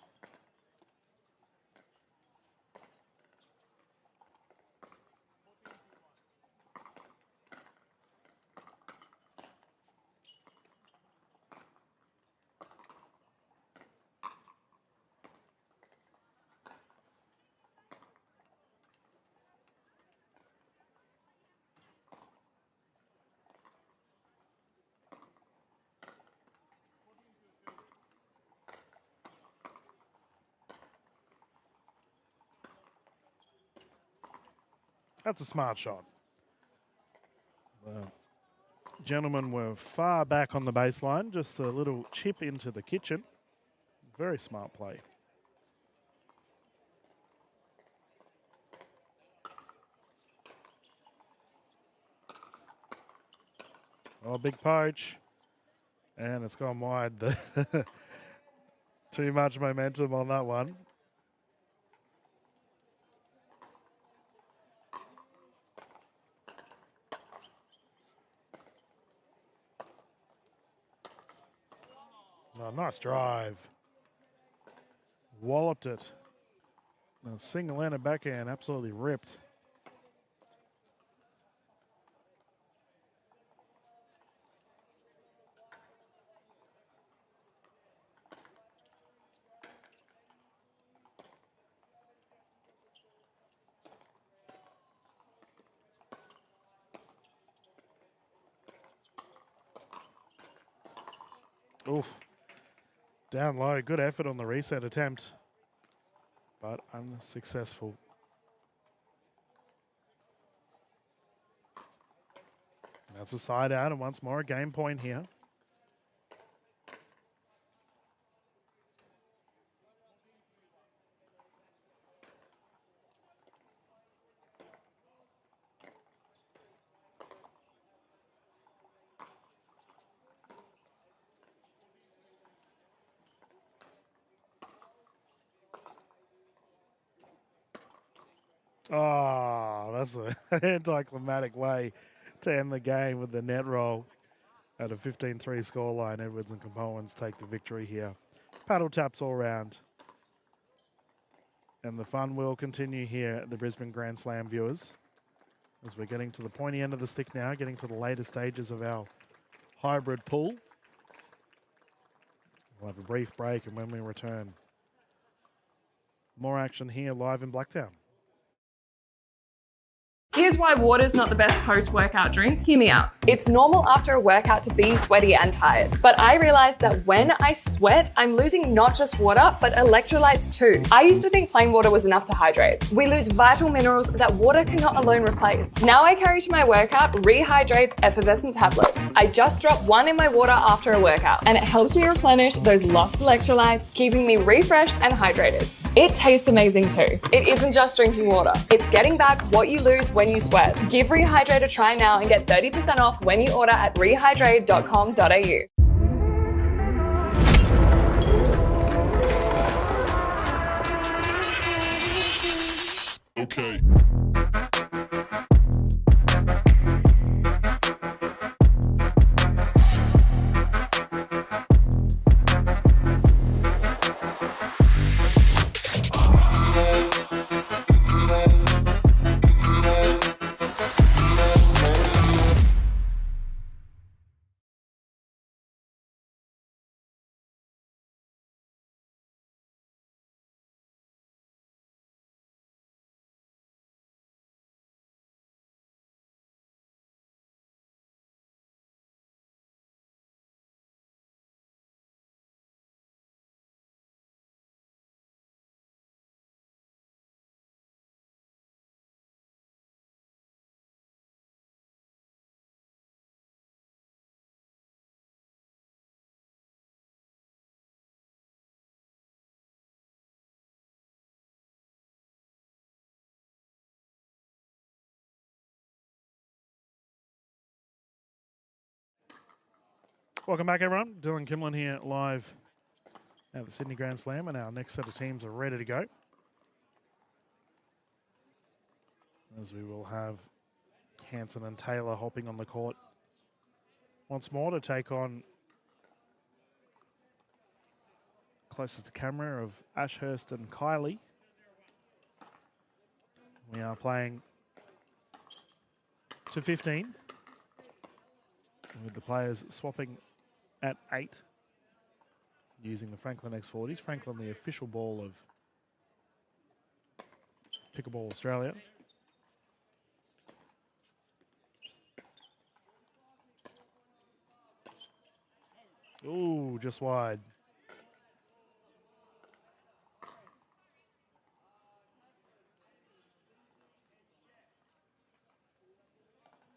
That's a smart shot. The gentlemen were far back on the baseline, just a little chip into the kitchen. Very smart play. Oh, big poach. And it's gone wide. Too much momentum on that one. Oh, nice drive. Walloped it. A single-handed backhand, absolutely ripped. Oof. Down low, good effort on the reset attempt, but unsuccessful. That's a side out, and once more a game point here. Oh, that's an anticlimactic way to end the game with the net roll at a 15-3 scoreline. Edwards and Camoans take the victory here. Paddle taps all round. And the fun will continue here at the Brisbane Grand Slam, viewers, as we're getting to the pointy end of the stick now, getting to the later stages of our hybrid pool. We'll have a brief break, and when we return, more action here live in Blacktown. Here's why water's not the best post-workout drink. Hear me out. It's normal after a workout to be sweaty and tired. But I realized that when I sweat, I'm losing not just water, but electrolytes too. I used to think plain water was enough to hydrate. We lose vital minerals that water cannot alone replace. Now I carry to my workout Rehydrate effervescent tablets. I just drop one in my water after a workout, and it helps me replenish those lost electrolytes, keeping me refreshed and hydrated. It tastes amazing too. It isn't just drinking water. It's getting back what you lose when you sweat. Give Rehydrate a try now and get 30% off when you order at rehydrate.com.au. Okay. Welcome back, everyone. Dylan Kimlin here live at the Sydney Grand Slam, and our next set of teams are ready to go. As we will have Hanson and Taylor hopping on the court once more to take on closest to camera of Ashurst and Kylie. We are playing to 15 with the players swapping at 8 using the Franklin X40s. Franklin, the official ball of Pickleball Australia. Ooh, just wide.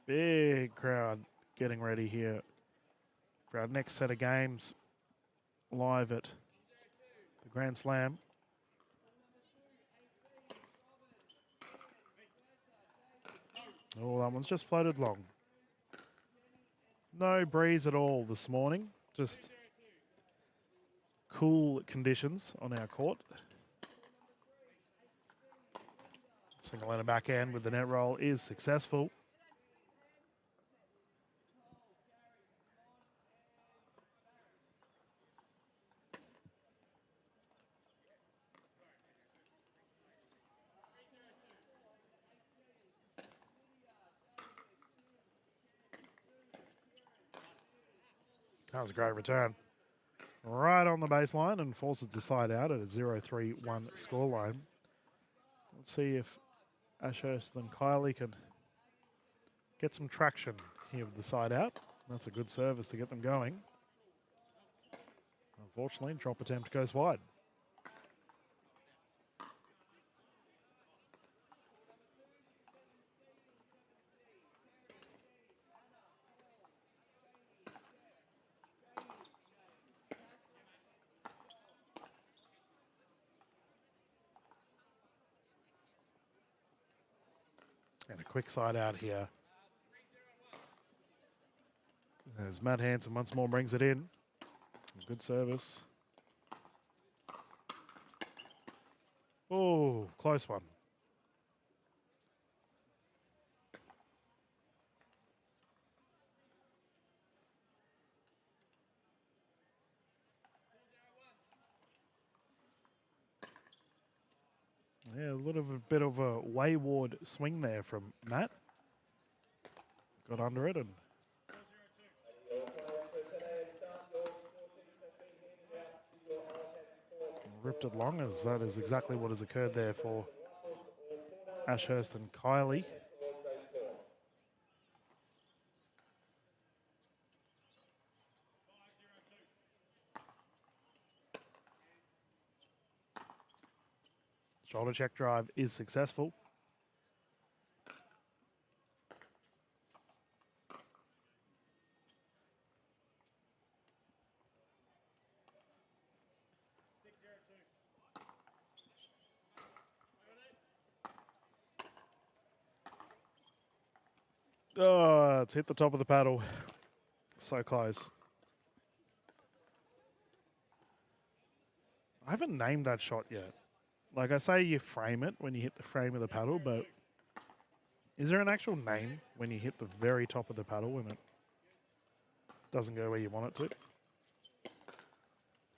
Big crowd getting ready here for our next set of games live at the Grand Slam. Oh, that one's just floated long. No breeze at all this morning. Just cool conditions on our court. Single and a backhand with the net roll is successful. That was a great return. Right on the baseline and forces the side out at a 0-3-1 scoreline. Let's see if Ashurst and Kylie can get some traction here with the side out. That's a good service to get them going. Unfortunately, drop attempt goes wide. And a quick side out here. As Matt Hanson once more brings it in. Good service. Oh, close one. Yeah, a bit of a wayward swing there from Matt. Got under it and ripped it long, as that is exactly what has occurred there for Ashurst and Kylie. Shoulder check drive is successful. Oh, it's hit the top of the paddle. So close. I haven't named that shot yet. Like I say, you frame it when you hit the frame of the paddle, but is there an actual name when you hit the very top of the paddle and it doesn't go where you want it to?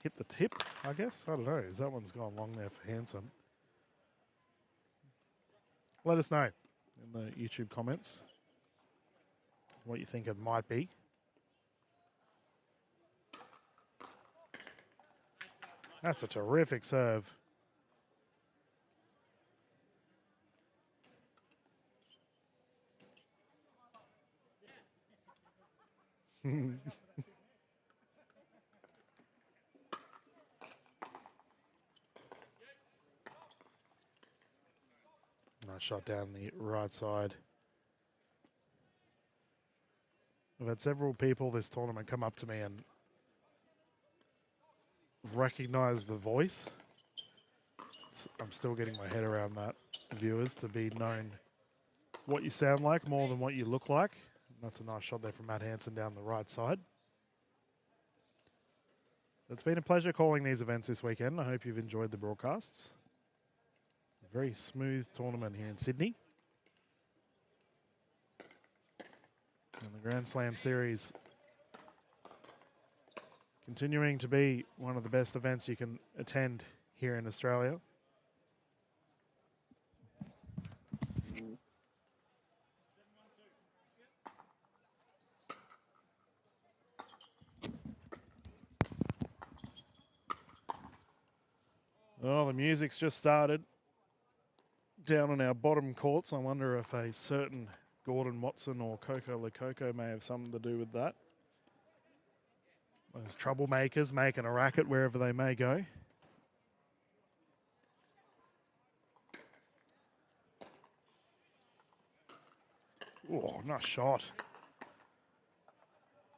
Hit the tip, I guess? I don't know. That one's gone long there for Hanson. Let us know in the YouTube comments what you think it might be. That's a terrific serve. Nice shot down the right side. I've had several people this tournament come up to me and recognize the voice. I'm still getting my head around that, viewers, to be known what you sound like more than what you look like. And that's a nice shot there from Matt Hanson down the right side. It's been a pleasure calling these events this weekend. I hope you've enjoyed the broadcasts. A very smooth tournament here in Sydney. And the Grand Slam Series continuing to be one of the best events you can attend here in Australia. Oh, the music's just started down on our bottom courts. I wonder if a certain Gordon Watson or Coco Lococo may have something to do with that. Those troublemakers making a racket wherever they may go. Oh, nice shot.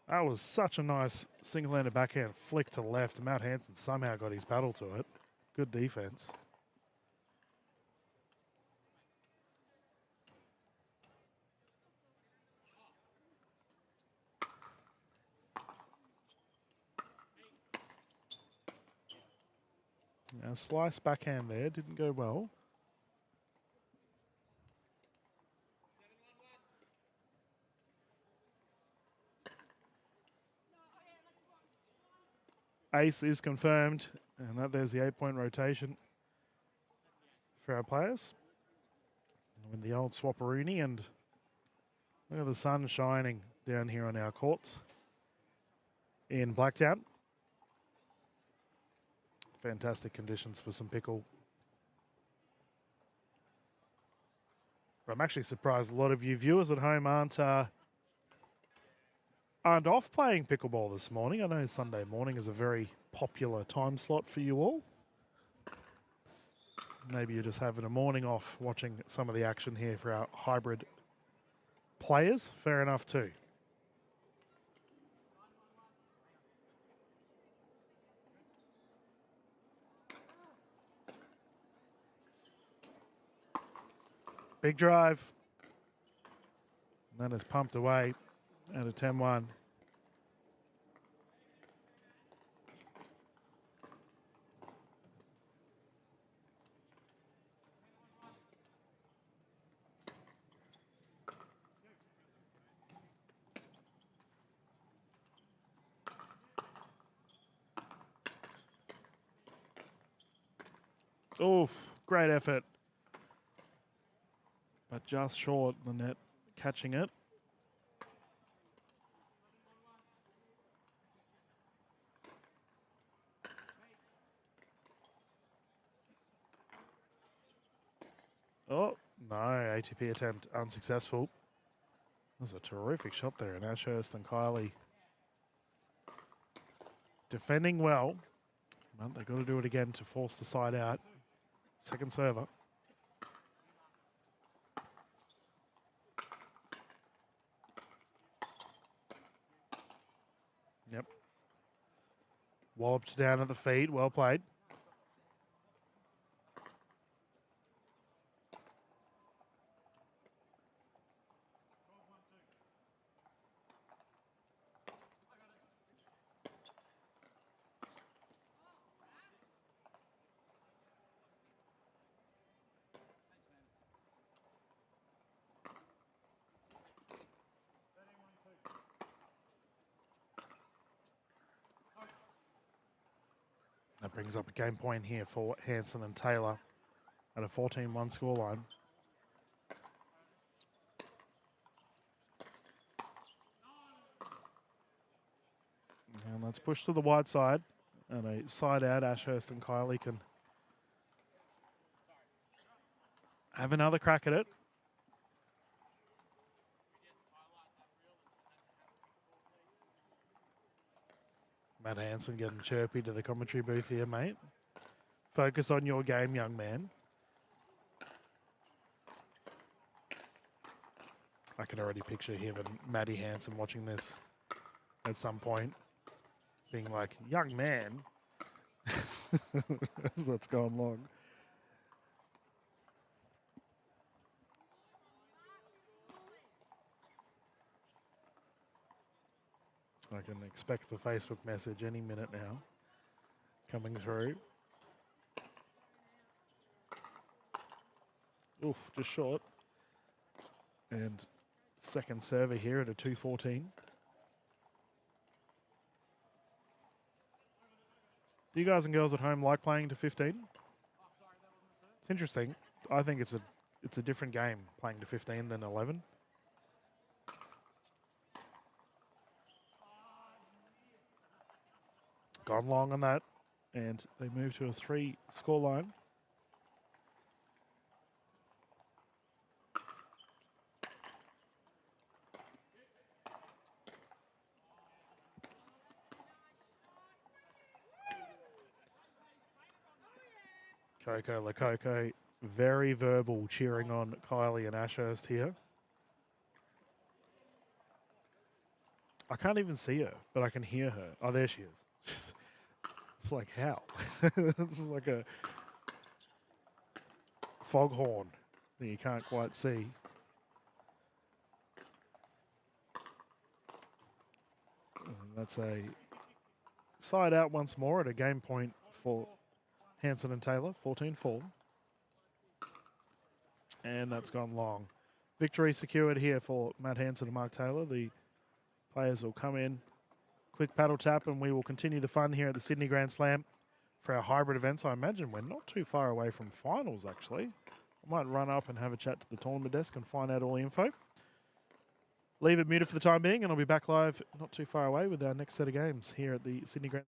That was such a nice single-handed backhand flick to the left. Matt Hanson somehow got his paddle to it. Good defense. Now, slice backhand there didn't go well. Ace is confirmed, and there's the 8-point rotation for our players. With the old Swapperoonie, and look at the sun shining down here on our courts in Blacktown. Fantastic conditions for some pickle. But I'm actually surprised a lot of you viewers at home aren't off playing pickleball this morning. I know Sunday morning is a very popular time slot for you all. Maybe you're just having a morning off watching some of the action here for our hybrid players. Fair enough too. Big drive. And that is pumped away at a 10-1. Oof, great effort. But just short the net catching it. Oh, no, ATP attempt unsuccessful. That was a terrific shot there, and Ashurst and Kylie defending well. But they've got to do it again to force the side out. second server. Yep. Walloped down at the feet. Well played. That brings up a game point here for Hanson and Taylor at a 14-1 scoreline. And let's push to the wide side. And a side out, Ashurst and Kylie can have another crack at it. Matt Hanson getting chirpy to the commentary booth here, mate. Focus on your game, young man. I can already picture him and Matty Hanson watching this at some point, being like, young man. As that's gone long. I can expect the Facebook message any minute now coming through. Oof, just short. And second server here at a 2-14. Do you guys and girls at home like playing to 15? It's interesting. I think it's a different game playing to 15 than 11. Gone long on that, and they move to a 3 scoreline. Coco Lococo, very verbal, cheering on Kylie and Ashurst here. I can't even see her, but I can hear her. Oh, there she is. It's like, how? This is like a foghorn that you can't quite see. And that's a side out once more at a game point for Hanson and Taylor, 14-4. And that's gone long. Victory secured here for Matt Hanson and Mark Taylor. The players will come in, quick paddle tap, and we will continue the fun here at the Sydney Grand Slam for our hybrid events. I imagine we're not too far away from finals, actually. I might run up and have a chat to the tournament desk and find out all the info. Leave it muted for the time being, and I'll be back live not too far away with our next set of games here at the Sydney Grand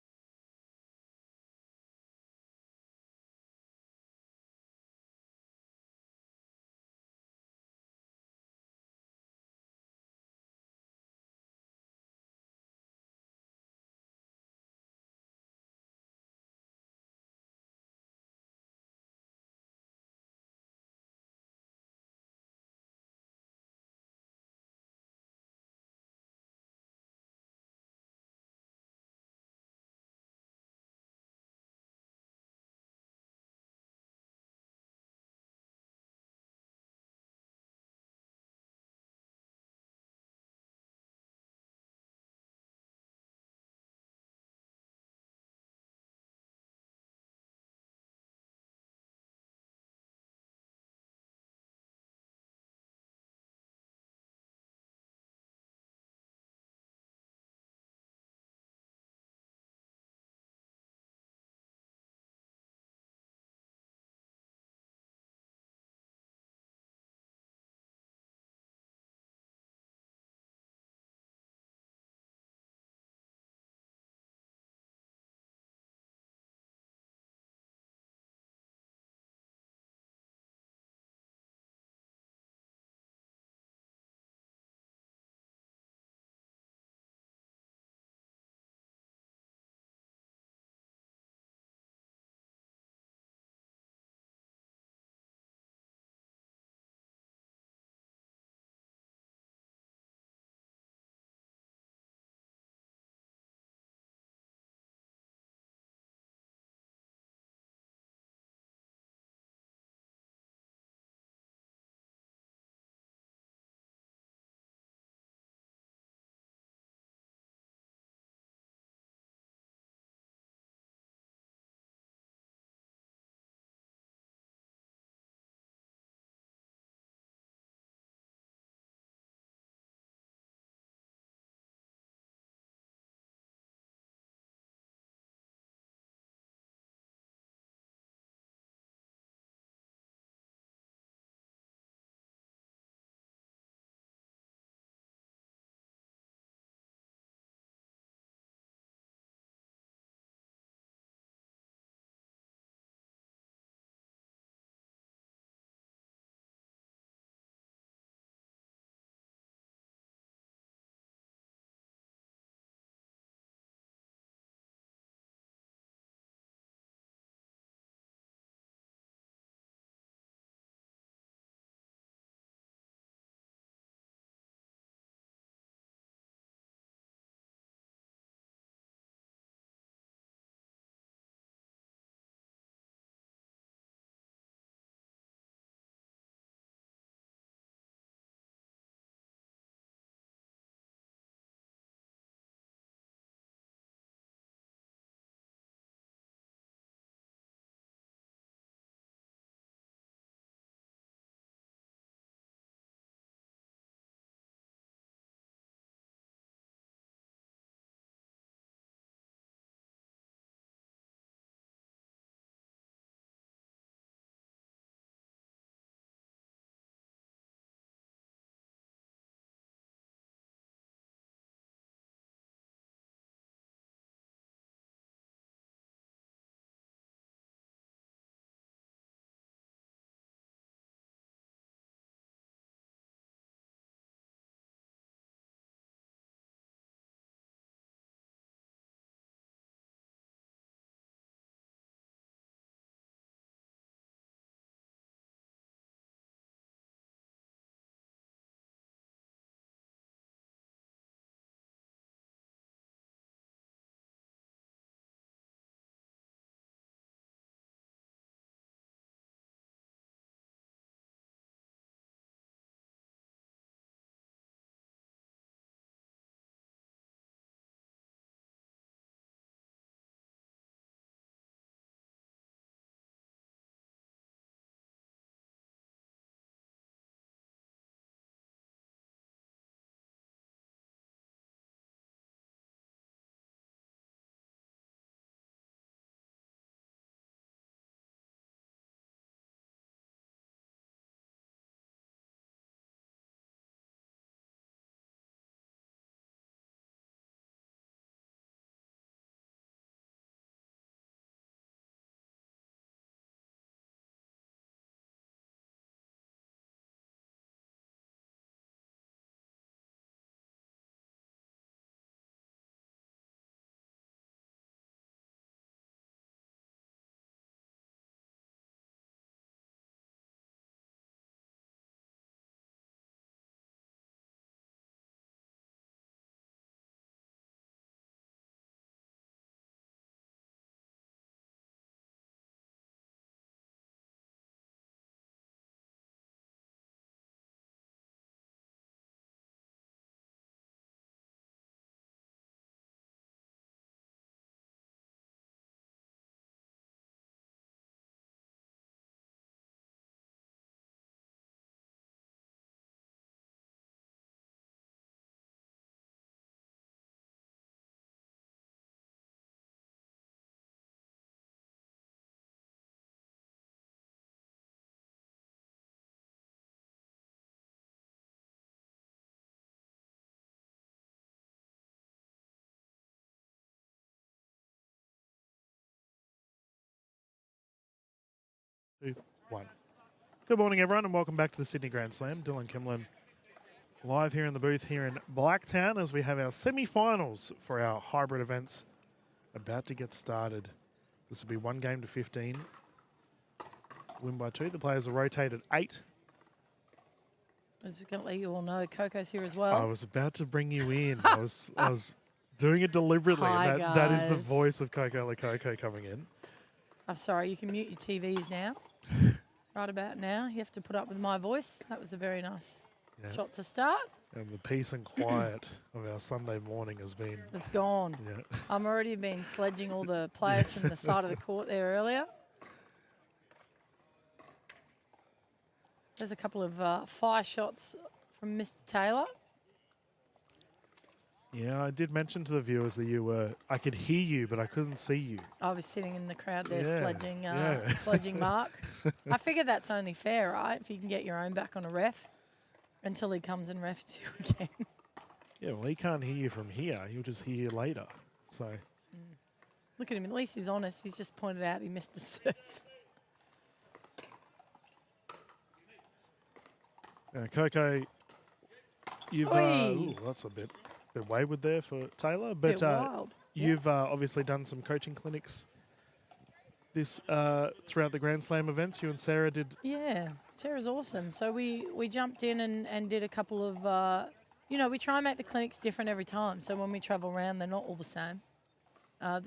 2, 1. Good morning, everyone, and welcome back to the Sydney Grand Slam. Dylan Kimlin live here in the booth here in Blacktown as we have our semi-finals for our hybrid events about to get started. This will be 1 game to 15. Win by 2. The players are rotated 8. I was just going to let you all know Coco's here as well. I was about to bring you in. I was doing it deliberately. Hi, and that is the guys. voice of Coco Lococo coming in. I'm sorry, you can mute your TVs now. Right about now. You have to put up with my voice. That was a very nice Yeah. shot to start. And the peace and quiet of our Sunday morning has been. It's gone. Yeah. I'm already been sledging all the players from the side of the court there earlier. There's a couple of fire shots from Mr. Taylor. Yeah, I did mention to the viewers that I could hear you, but I couldn't see you. I was sitting in the crowd there Yeah, sledging, yeah. sledging Mark. I figure that's only fair, right? If you can get your own back on a ref until he comes and refs you again. Yeah, well, he can't hear you from here. He'll just hear you later. So, Look at him. At least he's honest. He's just pointed out he missed a serve. Coco, you've Oi. ooh, that's a bit wayward there for Taylor, Bit but wild. Yeah. you've obviously done some coaching clinics this throughout the Grand Slam events. You and Sarah did. Yeah, Sarah's awesome. So we jumped in and did a couple of, we try and make the clinics different every time. So when we travel around, they're not all the same.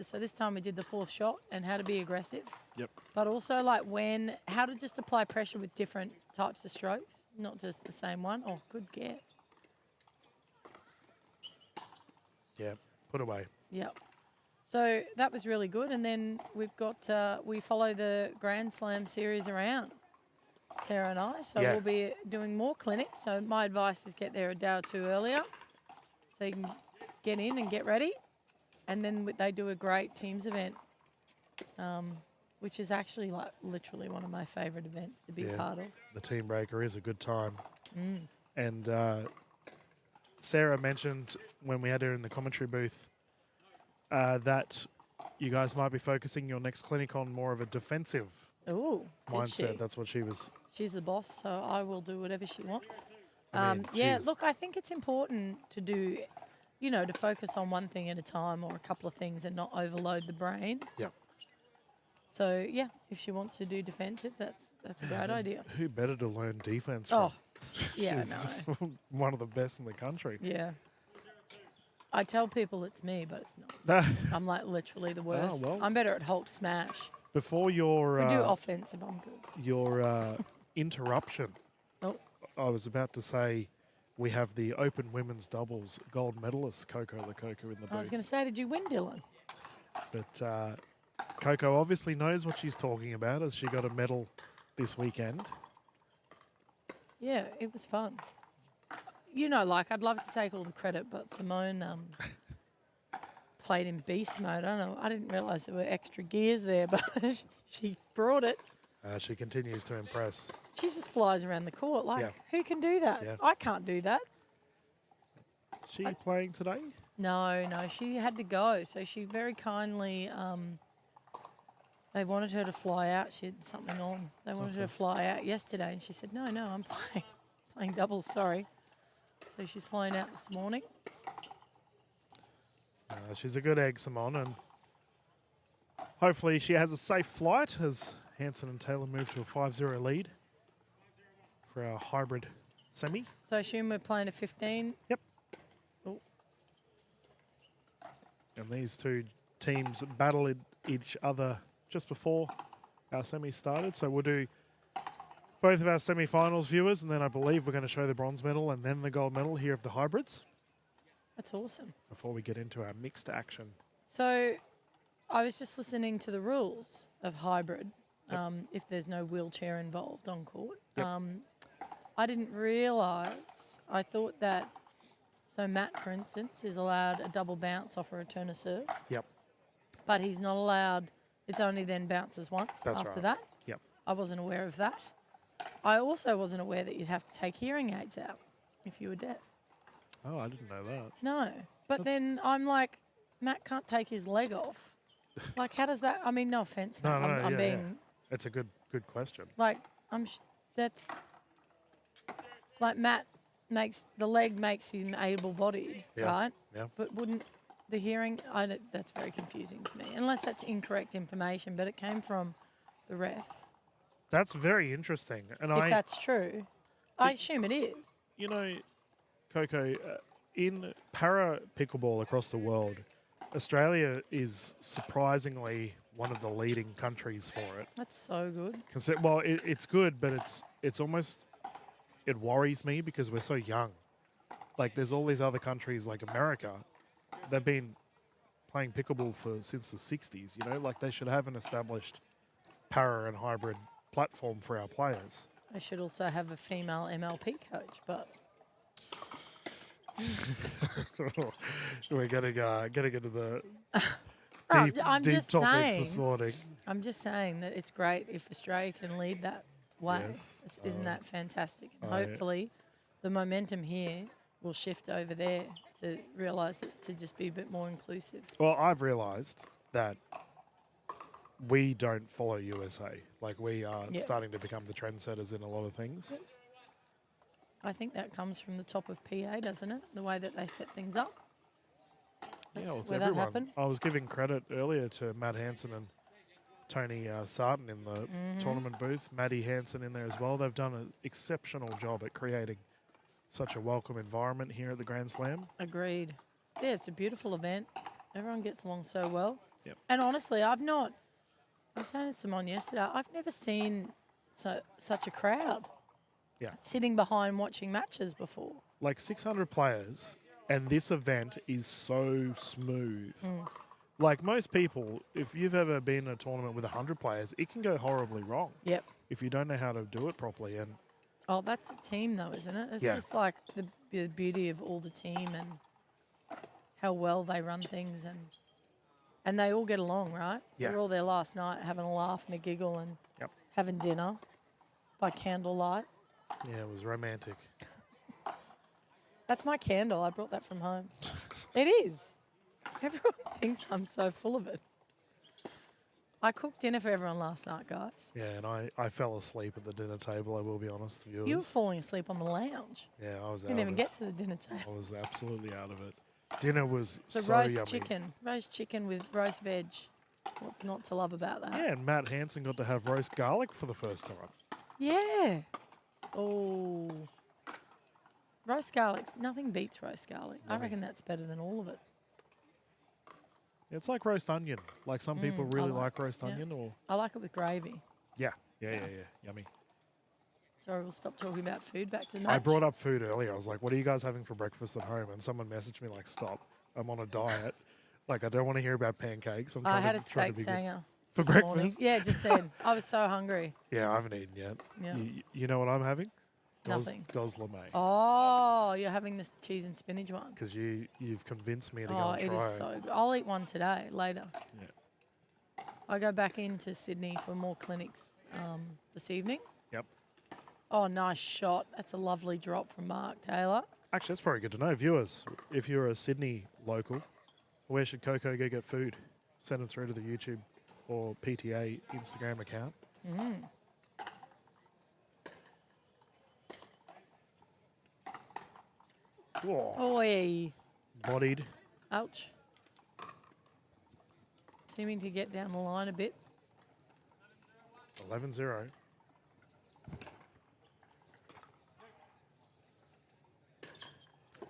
So this time we did the 4th shot and how to be aggressive. Yep. But also how to just apply pressure with different types of strokes, not just the same one. Oh, good get. Yeah, put away. Yep. So that was really good. And then we've got, we follow the Grand Slam series around, Sarah and I. So Yeah. we'll be doing more clinics. So my advice is get there a day or 2 earlier so you can get in and get ready. And then they do a great teams event, which is actually literally one of my favourite events to be Yeah. part of. The team breaker is a good time. And Sarah mentioned when we had her in the commentary booth that you guys might be focusing your next clinic on more of a defensive Ooh, did mindset. she? That's what she was. She's the boss, so I will do whatever she wants. I mean, Yeah, she's- look, I think it's important to do, to focus on one thing at a time or a couple of things and not overload the brain. Yeah. So, yeah, if she wants to do defensive, that's a great idea. Who better to learn defense Oh, from? yeah, She's no. one of the best in the country. Yeah. I tell people it's me, but it's not. I'm literally the worst. well. I'm better at Hulk smash. Before your I do offensive, I'm good. your interruption, Oh, I was about to say we have the Open Women's Doubles gold medalist Coco Lococo in the I was booth. going to say, did you win, Dylan? But Coco obviously knows what she's talking about as she got a medal this weekend. Yeah, it was fun. I'd love to take all the credit, but Simone played in beast mode. I don't know. I didn't realise there were extra gears there, but she brought it. She continues to impress. She just flies around the court. Yeah. Who can do that? Yeah. I can't do that. She playing today? No, she had to go. So she very kindly, they wanted her to fly out. She had something on. They wanted her to fly out yesterday, and she said, no, I'm playing doubles, sorry. So she's flying out this morning. She's a good egg, Simone, and hopefully she has a safe flight as Hanson and Taylor move to a 5-0 lead for our hybrid semi. So I assume we're playing a 15. Yep. Oh. And these two teams battled each other just before our semi started. So we'll do both of our semi-finals viewers, and then I believe we're going to show the bronze medal and then the gold medal here of the hybrids That's awesome. before we get into our mixed action. So I was just listening to the rules of hybrid, if there's no wheelchair involved on court. Yep. I didn't realise, I thought that, so Matt, for instance, is allowed a double bounce off a return of serve, Yep. but he's not allowed, it's only then bounces once That's after right. that. Yep. I wasn't aware of that. I also wasn't aware that you'd have to take hearing aids out if you were deaf. Oh, I didn't know that. No. But then I'm like, Matt can't take his leg off. How does that? I mean, no offense, Matt. I'm yeah, being. It's a good good question. Like that's like Matt makes the leg makes him able-bodied, Yeah, right? yeah. But wouldn't the hearing? That's very confusing to me. Unless that's incorrect information, but it came from the ref. That's very interesting. And If that's true, I assume it is. you know, Coco, in para pickleball across the world, Australia is surprisingly one of the leading countries for it. That's so good. Well, it's good, but it's almost, it worries me because we're so young. Like, there's all these other countries like America, they've been playing pickleball since the 60s, you know? Like, they should have an established para and hybrid platform for our players. I should also have a female MLP coach, but We're getting into the Oh, deep, I'm deep just topics saying. this morning. I'm just saying that it's great if Australia can lead that way. Yes. Isn't that fantastic? And I- hopefully the momentum here will shift over there to realise it to just be a bit more inclusive. Well, I've realised that we don't follow USA. Like, we are Yeah. starting to become the trendsetters in a lot of things. I think that comes from the top of PA, doesn't it? The way that they set things up. That's Yeah, it's where everyone. that happened. I was giving credit earlier to Matt Hansen and Tony Sarton in the Mm-hmm. tournament booth. Maddie Hansen in there as well. They've done an exceptional job at creating such a welcome environment here at the Grand Slam. Agreed. Yeah, it's a beautiful event. Everyone gets along so well. Yep. And honestly, I was saying to Simone yesterday, I've never seen such a crowd. Yeah. Sitting behind watching matches before. Like 600 players, and this event is so smooth. Like, most people, if you've ever been in a tournament with 100 players, it can go horribly wrong Yep. if you don't know how to do it properly. And Oh, that's a team though, isn't it? It's Yeah. just like the beauty of all the team and how well they run things and they all get along, right? So Yeah. we're all there last night having a laugh and a giggle and Yep. having dinner by candlelight. yeah, it was romantic. That's my candle. I brought that from home. It is. Everyone thinks I'm so full of it. I cooked dinner for everyone last night, guys. Yeah, and I fell asleep at the dinner table, I will be honest, viewers. You were falling asleep on the lounge. Yeah, I was You out didn't of even it. get to the dinner table. I was absolutely out of it. Dinner was So so roast yummy. chicken with roast veg. What's not to love about that? Yeah, and Matt Hansen got to have roast garlic for the first time. Yeah. Oh. Roast garlic. Nothing beats roast garlic. I reckon that's better than all of it. It's like roast onion. Like, some people I really like like roast yeah. onion, or I like it with gravy. yeah, yummy. Sorry, we'll stop talking about food. Back to the match. I brought up food earlier. I was like, "What are you guys having for breakfast at home?" And someone messaged me like, "Stop! I'm on a diet. Like, I don't want to hear about pancakes. I'm I trying had a to try to steak be good." sanger For this morning. breakfast? Yeah, just then. I was so hungry. Yeah, I haven't eaten yet. Yeah. You know what I'm having? Nothing. Gos Lame. Oh, you're having this cheese and spinach one. Because you've convinced me to go Oh, and it try is so good. I'll eat one today, later. Yeah. I go back into Sydney for more clinics this evening. Yep. Oh, nice shot. That's a lovely drop from Mark Taylor. Actually, that's probably good to know. Viewers, if you're a Sydney local, where should Coco go get food? Send them through to the YouTube or PTA Instagram account. Whoa. Oi. Bodied. Ouch. Seeming to get down the line a bit. 11-0.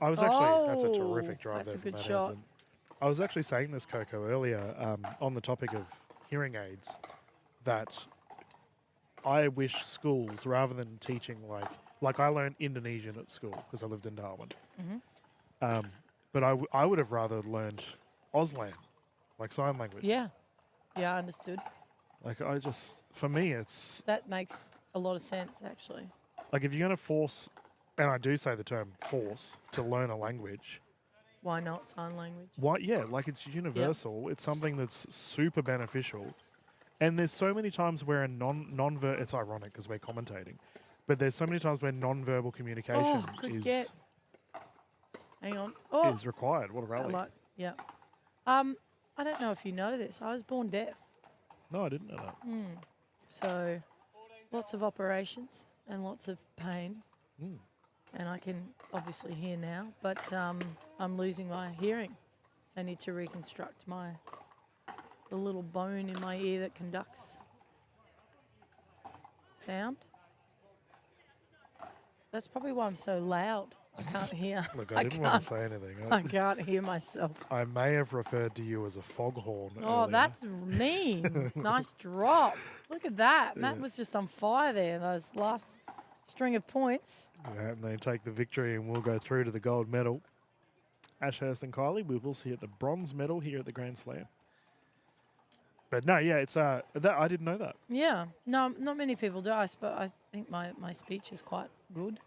I was actually, that's a terrific drive that's there a from good Matt shot. Hansen. I was actually saying this, Coco, earlier on the topic of hearing aids, that I wish schools, rather than teaching like I learned Indonesian at school because I lived in Darwin, but I would have rather learned Auslan, like sign language. Yeah. Yeah, I understood. Like, for me, it's That makes a lot of sense, actually. like, if you're going to force, and I do say the term force, to learn a language, Why not sign language? why? Yeah, like, it's universal. It's something that's super beneficial. And there's so many times where it's ironic because we're commentating, but there's so many times where non-verbal communication Oh, good get. Hang on. is required. What a rally. Yeah. I don't know if you know this. I was born deaf. No, I didn't know that. So lots of operations and lots of pain. And I can obviously hear now, but I'm losing my hearing. I need to reconstruct the little bone in my ear that conducts sound. That's probably why I'm so loud. I can't hear. Look, I didn't want to say anything. I can't hear myself. I may have referred to you as a foghorn. Oh, earlier. that's mean. Nice drop. Look at that. Matt was just on fire there. Those last string of points. Yeah, and they take the victory and we'll go through to the gold medal. Ashurst and Kylie, we will see at the bronze medal here at the Grand Slam. But no, yeah, it's that I didn't know that. Yeah. No, not many people do. But I think my speech is quite good.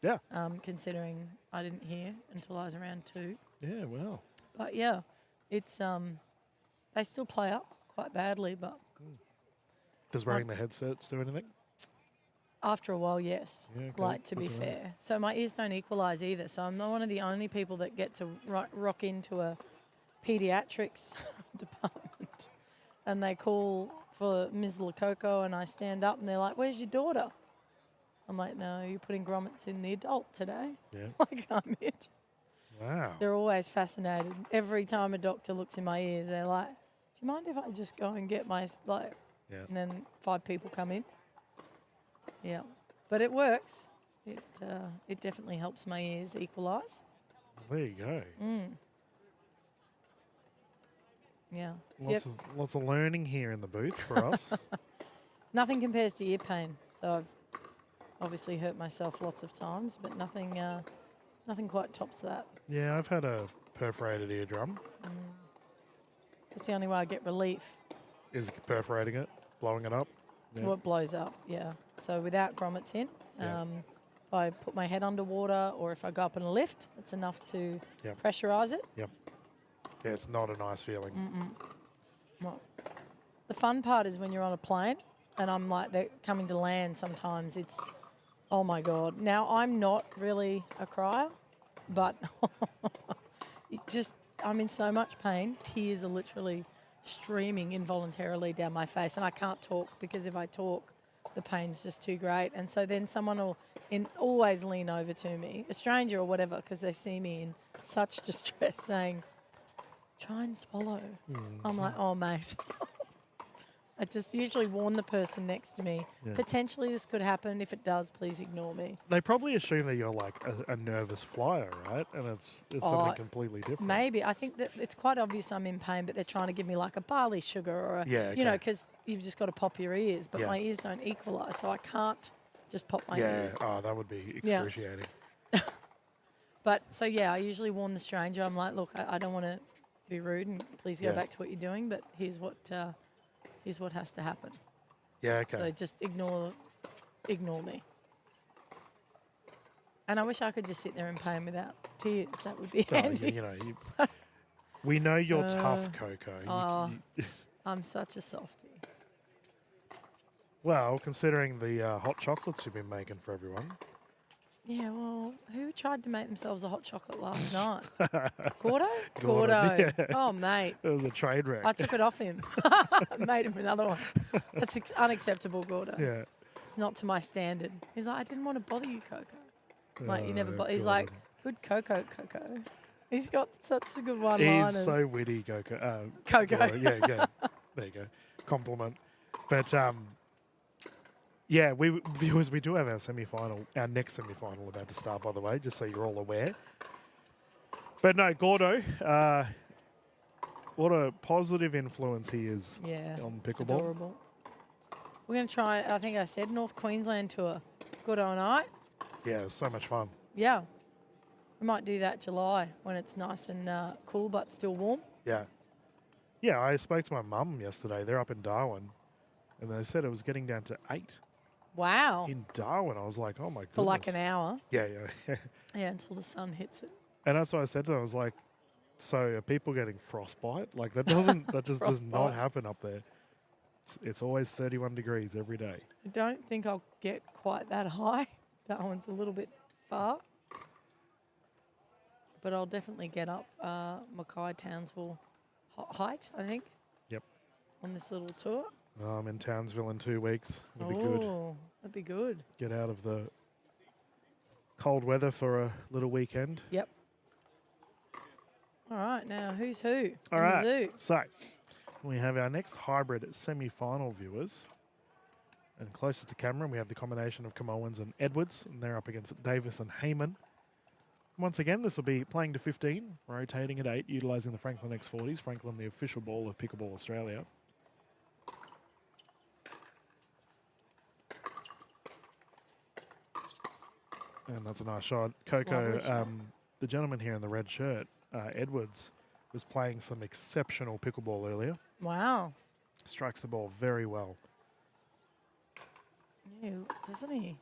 Yeah. Considering I didn't hear until I was around 2. Yeah, well. But yeah, it's they still play up quite badly, but Does wearing the headsets do anything? after a while, yes. Yeah, okay. Like, to be Good to know. fair. So my ears don't equalise either. So I'm not one of the only people that get to rock into a paediatrics department. And they call for Ms. Lococo and I stand up and they're like, "Where's your daughter?" I'm like, "No, you're putting grommets in the adult today." Yeah. Like, I'm it. Wow. They're always fascinated. Every time a doctor looks in my ears, they're like, "Do you mind if I just go and get my," like, Yeah. and then 5 people come in. Yeah. But it works. It definitely helps my ears equalise. There you go. Yeah. Lots of learning here in the booth for us. Nothing compares to ear pain. So I've obviously hurt myself lots of times, but nothing quite tops that. Yeah, I've had a perforated eardrum. It's the only way I get relief. Is perforating it, blowing it up. Yeah. Well, it blows up, yeah. So without grommets in, Yeah. if I put my head underwater or if I go up in a lift, it's enough to Yep. pressurise it. Yep. Yeah, it's not a nice feeling. Well, the fun part is when you're on a plane and I'm like, they're coming to land sometimes, it's, oh my God. Now, I'm not really a crier, but I'm in so much pain. Tears are literally streaming involuntarily down my face and I can't talk because if I talk, the pain's just too great. And so then someone will always lean over to me, a stranger or whatever, because they see me in such distress saying, "Try and swallow." I'm like, "Oh, mate." I just usually warn the person next to me. Yeah. Potentially this could happen. If it does, please ignore me. They probably assume that you're like a nervous flyer, right? And it's something completely different. Maybe. I think that it's quite obvious I'm in pain, but they're trying to give me like a barley sugar or a, Yeah, you know, okay. because you've just got to pop your ears, but Yeah. my ears don't equalise, so I can't just pop my Yeah. ears. Oh, that would be excruciating. But so yeah, I usually warn the stranger. I'm like, "Look, I don't want to be rude, and please go Yeah. back to what you're doing, but here's what has to happen." Yeah. Okay. So just ignore me. And I wish I could just sit there in pain without tears. That would be Oh, handy. We know you're tough, Coco. I'm such a softie. Well, considering the hot chocolates you've been making for everyone. Yeah, well, who tried to make themselves a hot chocolate last night? Gordo? Gordon, yeah. Oh, mate. It was a trade wreck. I took it off him. Made him another one. That's unacceptable, Gordo. Yeah. It's not to my standard. He's like, "I didn't want to bother you, Coco." Like, you never Oh, He's like, Gordon. "Good Coco." He's got such a good He's one-liners. so witty, Coco. Coco. Gordon, yeah. There you go. Compliment. But yeah, viewers, we do have our next semi-final about to start, by the way, just so you're all aware. But no, Gordo, what a positive influence he is Yeah. on pickleball. Adorable. We're going to try, I think I said, North Queensland tour. Gordo and I. Yeah, it's so much fun. Yeah. We might do that July when it's nice and cool but still warm. Yeah. Yeah, I spoke to my mum yesterday. They're up in Darwin, and they said it was getting down to 8 Wow. in Darwin. I was like, oh my goodness. For like an hour. Yeah. Yeah, until the sun hits it. And that's what I said to them. I was like, so are people getting frostbite? Like that just does not Frostbite. happen up there. It's always 31 degrees every day. I don't think I'll get quite that high. Darwin's a little bit far. But I'll definitely get up Mackay, Townsville height, I think. Yep. On this little tour. I'm in Townsville in 2 weeks. It'll be good. Oh, That'd be good. Get out of the cold weather for a little weekend. Yep. All right, now who's who? All in right. The zoo? So we have our next hybrid semi-final viewers. And closest to camera, we have the combination of Camoans and Edwards, and they're up against Davis and Heyman. Once again, this will be playing to 15, rotating at 8, utilising the Franklin X40s. Franklin, the official ball of Pickleball Australia. And that's a nice shot. Coco, Lovely shot. the gentleman here in the red shirt, Edwards, was playing some exceptional pickleball earlier. Wow. Strikes the ball very well. Yeah, doesn't he?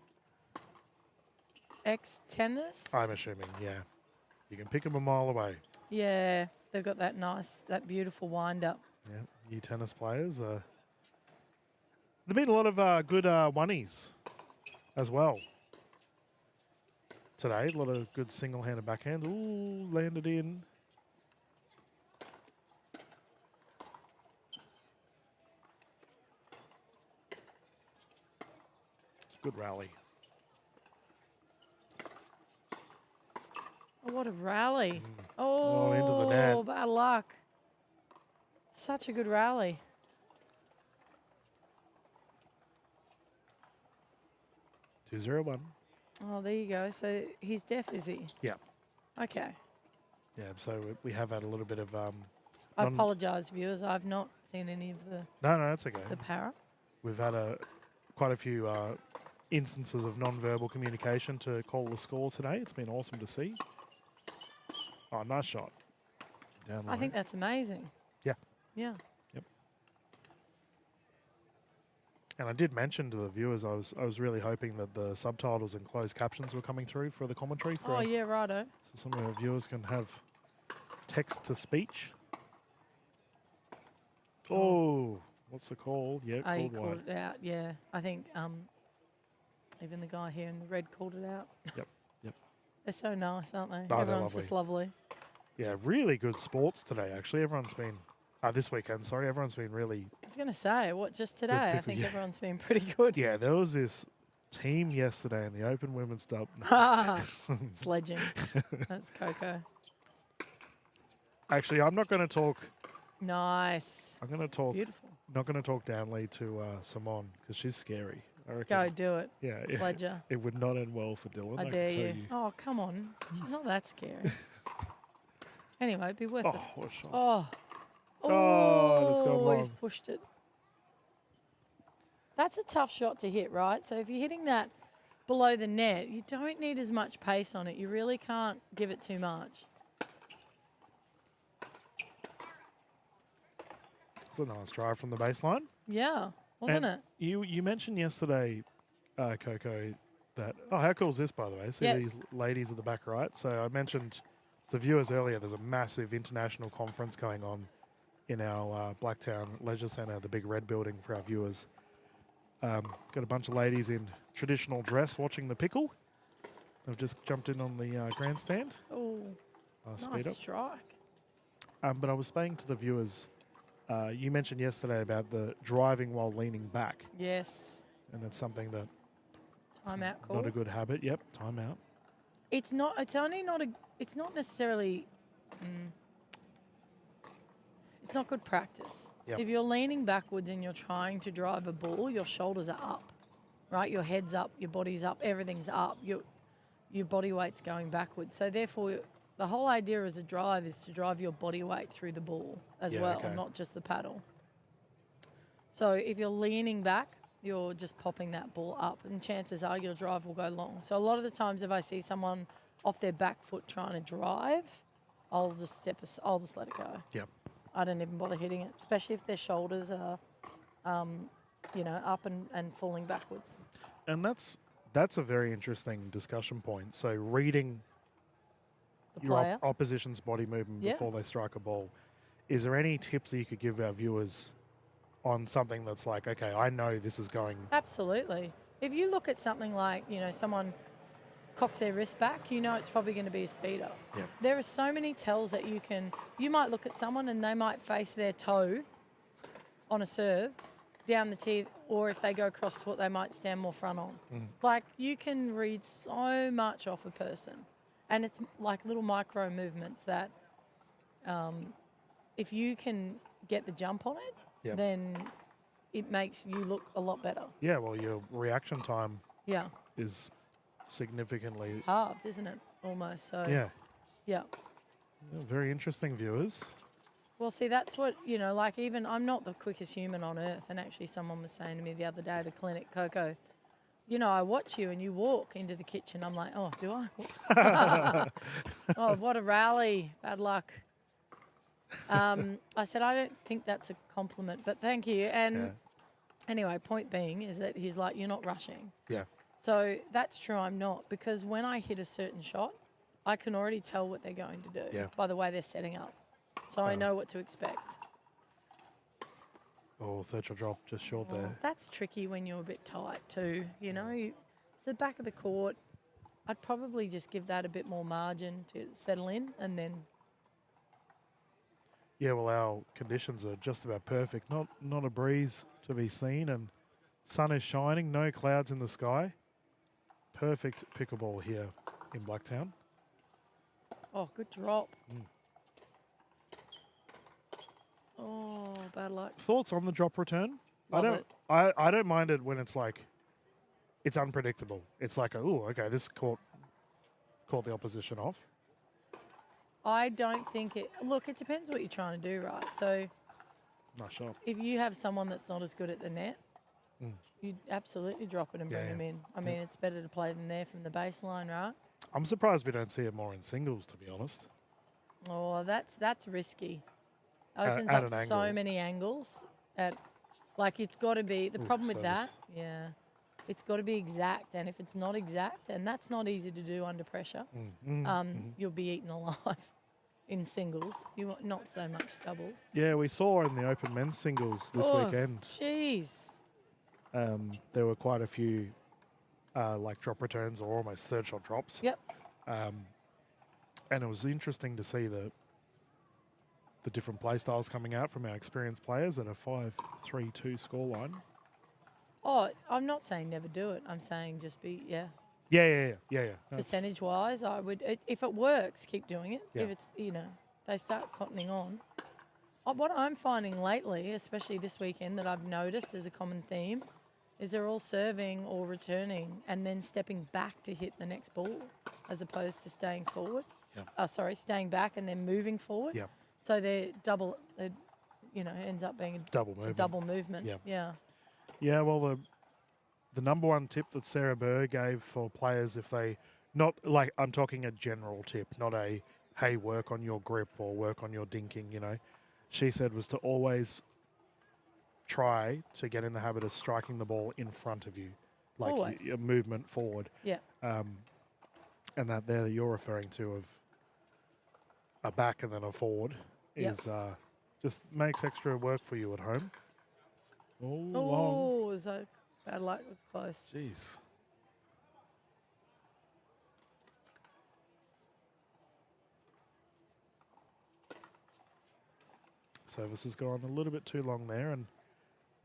Ex-tennis? I'm assuming, yeah. You can pick him a mile away. Yeah, they've got that beautiful wind-up. Yeah, you tennis players. There've been a lot of good oneies as well today. A lot of good single-handed backhand. Ooh, landed in. Good rally. Oh, what a rally. Oh, into the net. Oh, bad luck. Such a good rally. 2-0-1. Oh, there you go. So he's deaf, is he? Yeah. Okay. Yeah, so we have had a little bit of... I non- apologise, viewers. I've not seen any of the No, that's okay. para. We've had quite a few instances of non-verbal communication to call the score today. It's been awesome to see. Oh, nice shot. Down the I think lane. that's amazing. Yeah. Yeah. Yep. And I did mention to the viewers, I was really hoping that the subtitles and closed captions were coming through for the commentary. Oh, yeah, righto. So some of our viewers can have text to speech. Oh, what's the call? Yeah, Oh, he called called wide. it out, yeah. I think even the guy here in the red called it out. Yep, yep. They're so nice, aren't they? they're Everyone's just lovely. Yeah, really good sports today, actually. Everyone's been, this weekend, sorry, everyone's been really, I was going to say, just today? I pickle, think yeah. everyone's been pretty good. yeah, there was this team yesterday in the Open Women's Dub. Sledging. That's Coco. Actually, I'm not going to talk, Nice. I'm going to talk, Beautiful. not going to talk Downley to Simone, because she's scary. I reckon. Go do it. Yeah, Sledger. it would not end well for Dylan. I can dare tell you. Oh, come on. She's not that scary. Anyway, it'd be worth Oh, it. what a shot. Oh. Oh, that's gone He's long. pushed it. That's a tough shot to hit, right? So if you're hitting that below the net, you don't need as much pace on it. You really can't give it too much. It's a nice drive from the baseline. Yeah, wasn't And it? You mentioned yesterday, Coco, that, how cool is this, by the way? See Yes. these ladies at the back right? So I mentioned to the viewers earlier, there's a massive international conference going on in our Blacktown Leisure Centre, the big red building for our viewers. Got a bunch of ladies in traditional dress watching the pickle. They've just jumped in on the grandstand. Oh, Speed nice up. strike. But I was saying to the viewers, you mentioned yesterday about the driving while leaning back, Yes. and that's something that Timeout call. not a good habit. Yep, timeout. It's not. It's only not a. It's not necessarily. It's not good practice. Yep. If you're leaning backwards and you're trying to drive a ball, your shoulders are up, right? Your head's up, your body's up, everything's up. Your body weight's going backwards. So therefore, the whole idea as a drive is to drive your body weight through the ball as Yeah, well, okay. not just the paddle. So if you're leaning back, you're just popping that ball up, and chances are your drive will go long. So a lot of the times, if I see someone off their back foot trying to drive, I'll just I'll just let it go. Yep. I don't even bother hitting it, especially if their shoulders are, up and falling backwards. And that's a very interesting discussion point. So reading The your player. opposition's body movement Yeah. before they strike a ball. Is there any tips that you could give our viewers on something that's like, okay, I know this is going... Absolutely. If you look at something like, someone cocks their wrist back, it's probably going to be a speeder. Yeah. There are so many tells that you might look at someone and they might face their toe on a serve down the tee or if they go cross court, they might stand more front on. Like, you can read so much off a person, and it's like little micro movements that if you can get the jump on it, Yep. then it makes you look a lot better. Yeah, well, your reaction time Yeah, is significantly. it's halved, isn't it? Almost. So Yeah. yeah. Very interesting, viewers. Well, see, that's what, like, even I'm not the quickest human on earth. And actually, someone was saying to me the other day at a clinic, Coco, I watch you and you walk into the kitchen. I'm like, oh, do I? Whoops. Oh, what a rally. Bad luck. I said, I don't think that's a compliment, but thank you. And Yeah. anyway, point being is that he's like, you're not rushing. Yeah. So that's true, I'm not. Because when I hit a certain shot, I can already tell what they're going to do Yeah. by the way they're setting up. So I know what to expect. Oh, third shot drop just short Well, there. that's tricky when you're a bit tight too. It's the back of the court. I'd probably just give that a bit more margin to settle in, and then Yeah, well, our conditions are just about perfect. Not a breeze to be seen, and sun is shining. No clouds in the sky. Perfect pickleball here in Blacktown. oh, good drop. Oh, bad luck. Thoughts on the drop return? Love I don't. it. I don't mind it when it's like, it's unpredictable. It's like, oh, okay, this caught the opposition off. I don't think it. Look, it depends what you're trying to do, right? So Nice shot. if you have someone that's not as good at the net, you'd absolutely drop it and bring Yeah, them yeah. in. I mean, it's better to play them there from the baseline, right? I'm surprised we don't see it more in singles, to be honest. Oh, that's risky. At- Opens at up an so angle. many angles. It's got to be the Ooh, problem with service. that. Yeah, it's got to be exact, and if it's not exact, and that's not easy to do under pressure, you'll be eaten alive in singles. Not so much doubles. Yeah, we saw in the open men's singles this Oh, weekend. Jeez. There were quite a few like drop returns or almost third shot drops. Yep. And it was interesting to see the different play styles coming out from our experienced players at a 5-3-2 scoreline. Oh, I'm not saying never do it. I'm saying just be Yeah. That's- percentage wise. I would if it works, keep doing it. Yeah. If it's they start cottoning on. What I'm finding lately, especially this weekend, that I've noticed as a common theme, is they're all serving or returning and then stepping back to hit the next ball, as opposed to staying forward. Yeah. Staying back and then moving forward. Yeah. So they're double. Ends up being Double a movement. double movement. Yeah. Yeah. Yeah, well, the number one tip that Sarah Burr gave for players, if they not like, I'm talking a general tip, not a hey, work on your grip or work on your dinking. She said was to always try to get in the habit of striking the ball in front of you, like Always. a movement forward. Yeah. And that there that you're referring to of a back and then a forward Yep. is just makes extra work for you at home. Oh, long. Oh, it was bad luck. It was close. Jeez. Service has gone a little bit too long there, and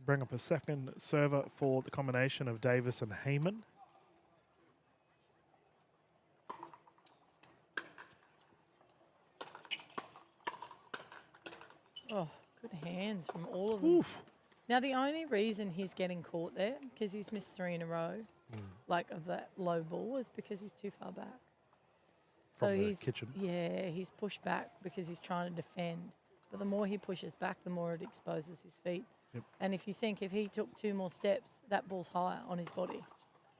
bring up a second server for the combination of Davis and Heyman. Oh, good hands from all of them. Oof. Now, the only reason he's getting caught there, because he's missed 3 in a row, like of that low ball, is because he's too far back. From the he's kitchen. Yeah, he's pushed back because he's trying to defend. But the more he pushes back, the more it exposes his feet. Yep. And if you think if he took 2 more steps, that ball's higher on his body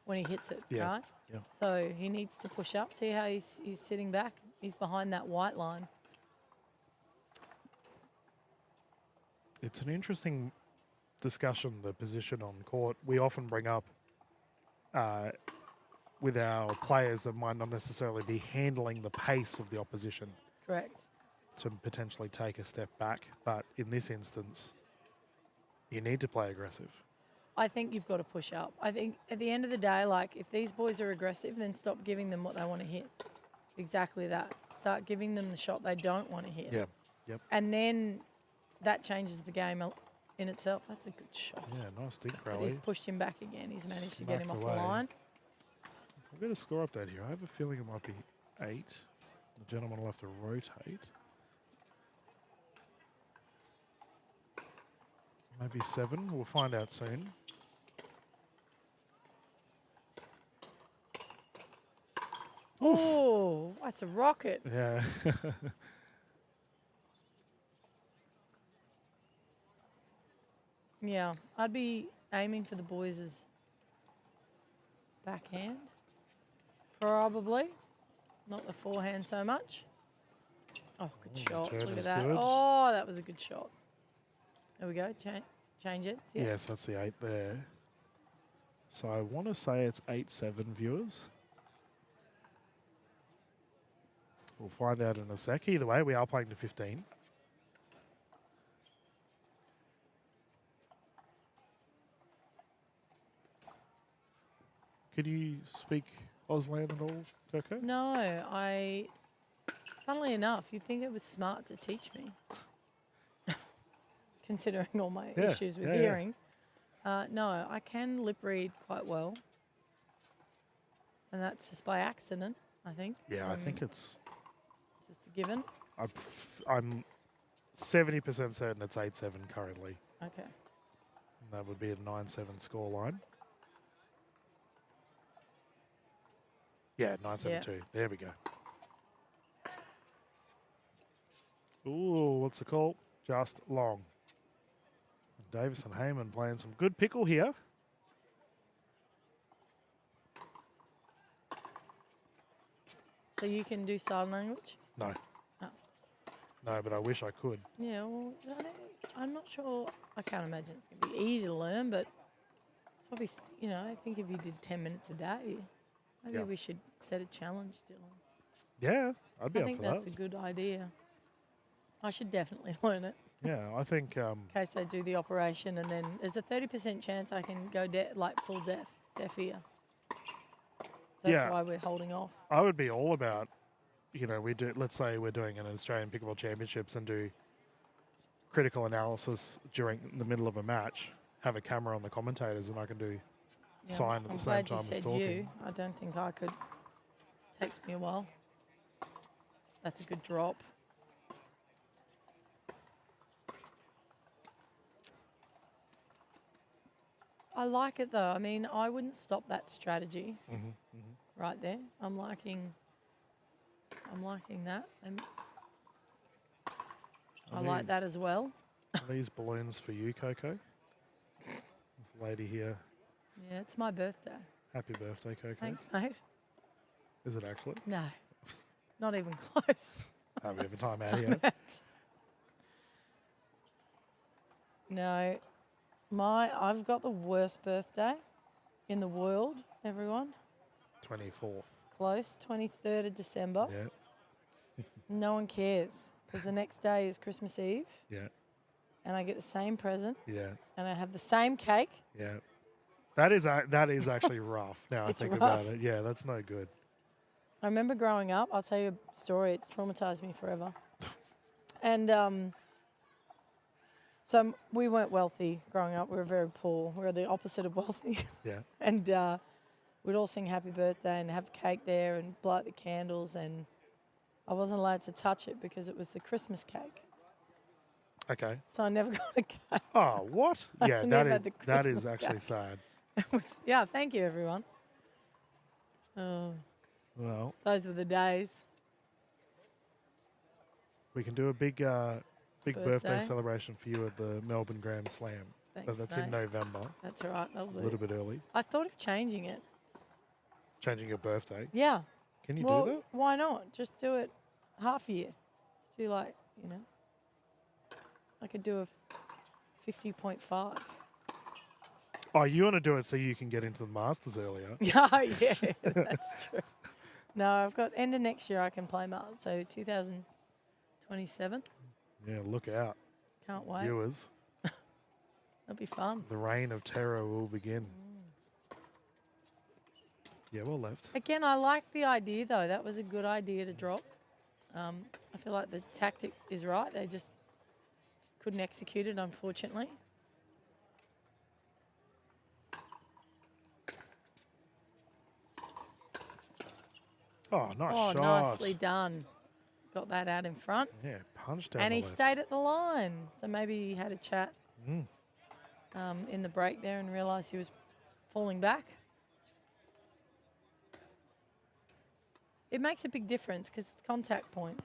when he hits it, Yeah, right? yeah. So he needs to push up. See how he's sitting back? He's behind that white line. It's an interesting discussion, the position on court. We often bring up with our players that might not necessarily be handling the pace of the opposition Correct. to potentially take a step back. But in this instance, you need to play aggressive. I think you've got to push up. I think at the end of the day, like if these boys are aggressive, then stop giving them what they want to hit. Exactly that. Start giving them the shot they don't want to hit. Yeah. Yep. And then that changes the game in itself. That's a good shot. Yeah, nice dink But rally. he's pushed him back again. He's managed to get him Smacked off the away. line. I've got a score update here. I have a feeling it might be 8. The gentleman will have to rotate. Maybe 7. We'll find out soon. Oh, that's a rocket. Yeah. Yeah, I'd be aiming for the boys' backhand. Probably. Not the forehand so much. Oh, good shot. turn Look at is that. good. Oh, that was a good shot. There we go. Change it. Yeah. Yes, that's the 8 there. So I want to say it's 8-7 viewers. We'll find out in a sec. Either way, we are playing to 15. Could you speak Auslan at all, Coco? No, funnily enough, you'd think it was smart to teach me, considering all my Yeah, issues with yeah, yeah. hearing. No, I can lip read quite well. And that's just by accident, I think. Yeah, I from- think it's. It's just a given. I'm 70% certain it's 8-7 currently. Okay. And that would be a 9-7 scoreline. Yeah, 9-7-2. There we go. Ooh, what's the call? Just long. Davis and Heyman playing some good pickle here. So you can do sign language? No. Oh. No, but I wish I could. Yeah, well, I'm not sure. I can't imagine it's going to be easy to learn, but it's probably, I think if you did 10 minutes a day, maybe Yeah. we should set a challenge, Dylan. Yeah, I'd be I up think for that's that. a good idea. I should definitely learn it Yeah, I think in case I do the operation, and then there's a 30% chance I can go full deaf ear. So that's Yeah. why we're holding off. I would be all about, we do. Let's say we're doing an Australian Pickleball Championships and do critical analysis during the middle of a match. Have a camera on the commentators, and I can do Yeah, sign at I'm the same glad time you as said talking. you. I don't think I could. Takes me a while. That's a good drop. I like it though. I mean, I wouldn't stop that strategy right there. I'm liking that, and I like mean- that as well. These balloons for you, Coco. This lady here. Yeah, it's my birthday. Happy birthday, Coco. Thanks, mate. Is it actually? No, not even close. Have we have a time out here? No, I've got the worst birthday in the world, everyone. 24th. Close, 23rd of December. Yeah, No one cares because the next day is Christmas Eve yeah, and I get the same present yeah, and I have the same cake. yeah. That is actually rough. Now It's I think about rough. it. Yeah, that's no good. I remember growing up, I'll tell you a story, it's traumatized me forever. And so we weren't wealthy growing up, we were very poor. We were the opposite of wealthy. Yeah, And we'd all sing happy birthday and have cake there and blow out the candles, and I wasn't allowed to touch it because it was the Christmas cake. okay. So I never got a cake. Oh, what? Yeah, never had the that is Christmas actually cake. sad. Yeah, thank you, everyone. Oh, Well, those were the days. we can do a big birthday Birthday. celebration for you at the Melbourne Grand Slam. Thanks, That's mate. in November. That's all right. That'll A do. little bit early. I thought of changing it. Changing your birthday. Yeah. Can you well, do that? why not? Just do it half year. Just do I could do a 50.5. Oh, you want to do it so you can get into the Masters earlier? Yeah, that's true. No, I've got end of next year I can play Masters, so 2027. Yeah, look out, Can't wait. viewers. That'll be fun. The reign of terror will begin. Yeah, well left. Again, I like the idea though. That was a good idea to drop. I feel like the tactic is right. They just couldn't execute it, unfortunately. Oh, nice Oh, shot. nicely done. Got that out in front. Yeah, punched down And the he left. stayed at the line. So maybe he had a chat Mm. in the break there and realised he was falling back. It makes a big difference because it's contact point.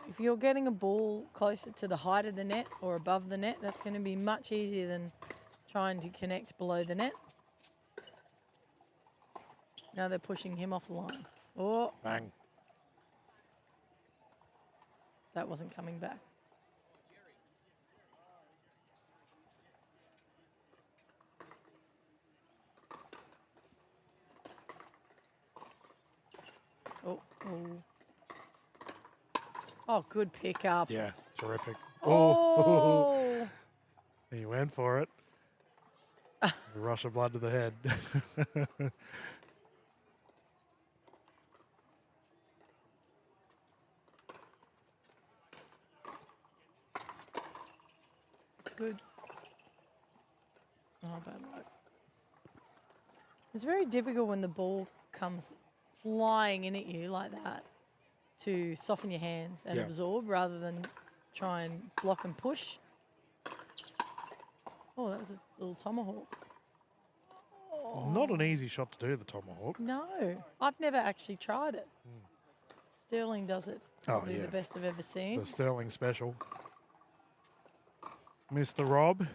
If you're getting a ball closer to the height of the net or above the net, that's going to be much easier than trying to connect below the net. Now they're pushing him off the line. Oh, Bang. that wasn't coming back. Oh, oh. Oh, good pickup. Yeah, terrific. Oh. He went for it. A rush of blood to the head. It's good. Oh, bad luck. It's very difficult when the ball comes flying in at you like that to soften your hands and Yeah. absorb rather than try and block and push. Oh, that was a little tomahawk. Not an easy shot to do, the tomahawk. No, I've never actually tried it. Sterling does it. Probably yeah. the best I've ever seen. The Sterling special. Mr. Rob.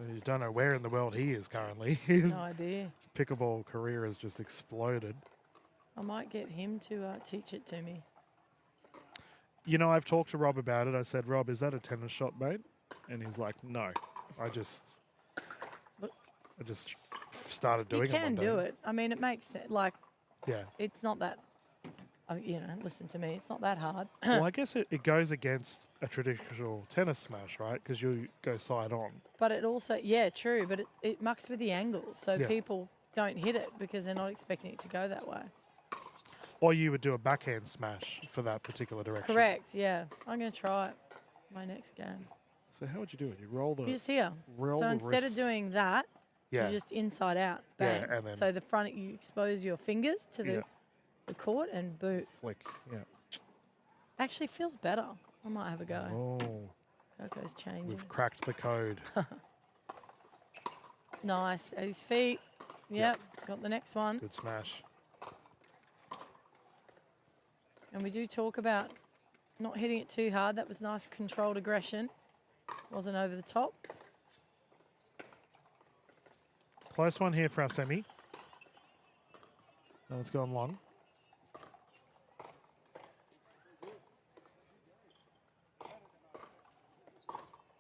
You don't know where in the world he is currently. His No idea. pickleball career has just exploded. I might get him to teach it to me. You know, I've talked to Rob about it. I said, Rob, is that a tennis shot, mate? And he's like, no. I just started doing You it one can day. do it. I mean, it makes sense. Like, Yeah. it's not that, listen to me, it's not that hard. Well, I guess it goes against a traditional tennis smash, right? Because you go side on. But it also, yeah, true, but it mucks with the angles. So Yeah. people don't hit it because they're not expecting it to go that way. Or you would do a backhand smash for that particular direction. Correct, yeah. I'm going to try it my next game. So how would you do it? You roll the You just here. roll So the instead of wrists. doing that, Yeah. you just inside out, Yeah, bang. and then- So the front, you expose your fingers to Yeah. the court and boot. Flick. Yeah. Actually feels better. I might have a go. Oh, Coco's changing. we've cracked the code. Nice. At his feet. Yep. Got the next one. Good smash. And we do talk about not hitting it too hard. That was nice controlled aggression. Wasn't over the top. Close one here for our semi. No, it's gone long.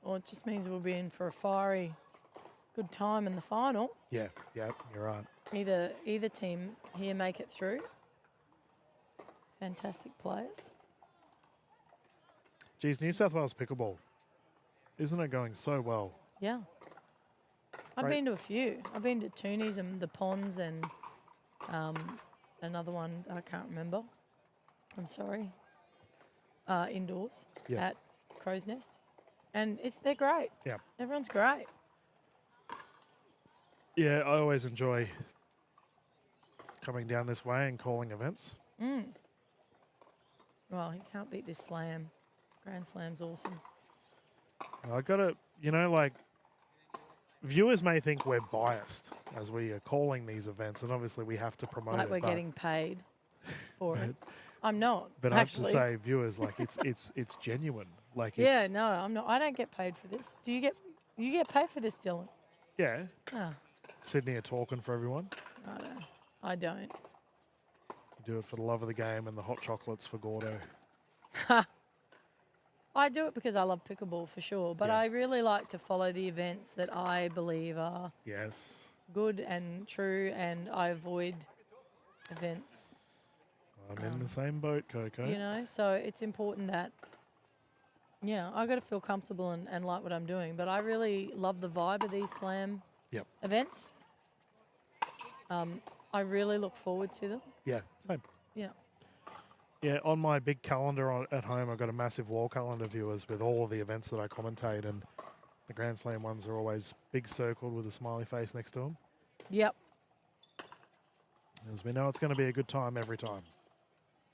Or it just means we'll be in for a fiery good time in the final. Yeah, you're right. Either team here make it through. Fantastic players. Geez, New South Wales pickleball. Isn't it going so well? Yeah. I've Right. been to a few. I've been to Toonies and the Ponds and another one I can't remember. I'm sorry. Indoors Yeah. at Crow's Nest. And they're great. Yeah. Everyone's great. Yeah, I always enjoy coming down this way and calling events. Well, you can't beat this slam. Grand Slam's awesome. I gotta, like, viewers may think we're biased as we are calling these events, and obviously we have to promote Like it. we're but- getting paid for it. I'm not. But I have to actually. say, viewers, like it's genuine. Like Yeah, it's, no, I'm not. I don't get paid for this. Do you get paid for this, Dylan? yeah. Oh, Sydney are talking for everyone. I don't. You do it for the love of the game and the hot chocolates for Gordo. I do it because I love pickleball for sure, but Yeah. I really like to follow the events that I believe are Yes. good and true, and I avoid events, I'm in the same boat, Coco. you know? So it's important that, I got to feel comfortable and like what I'm doing, but I really love the vibe of these slam Yep. events. I really look forward to them. Yeah, same. Yeah. Yeah, on my big calendar at home, I've got a massive wall calendar, viewers, with all of the events that I commentate, and the Grand Slam ones are always big circled with a smiley face next to them. Yep. As we know, it's going to be a good time every time.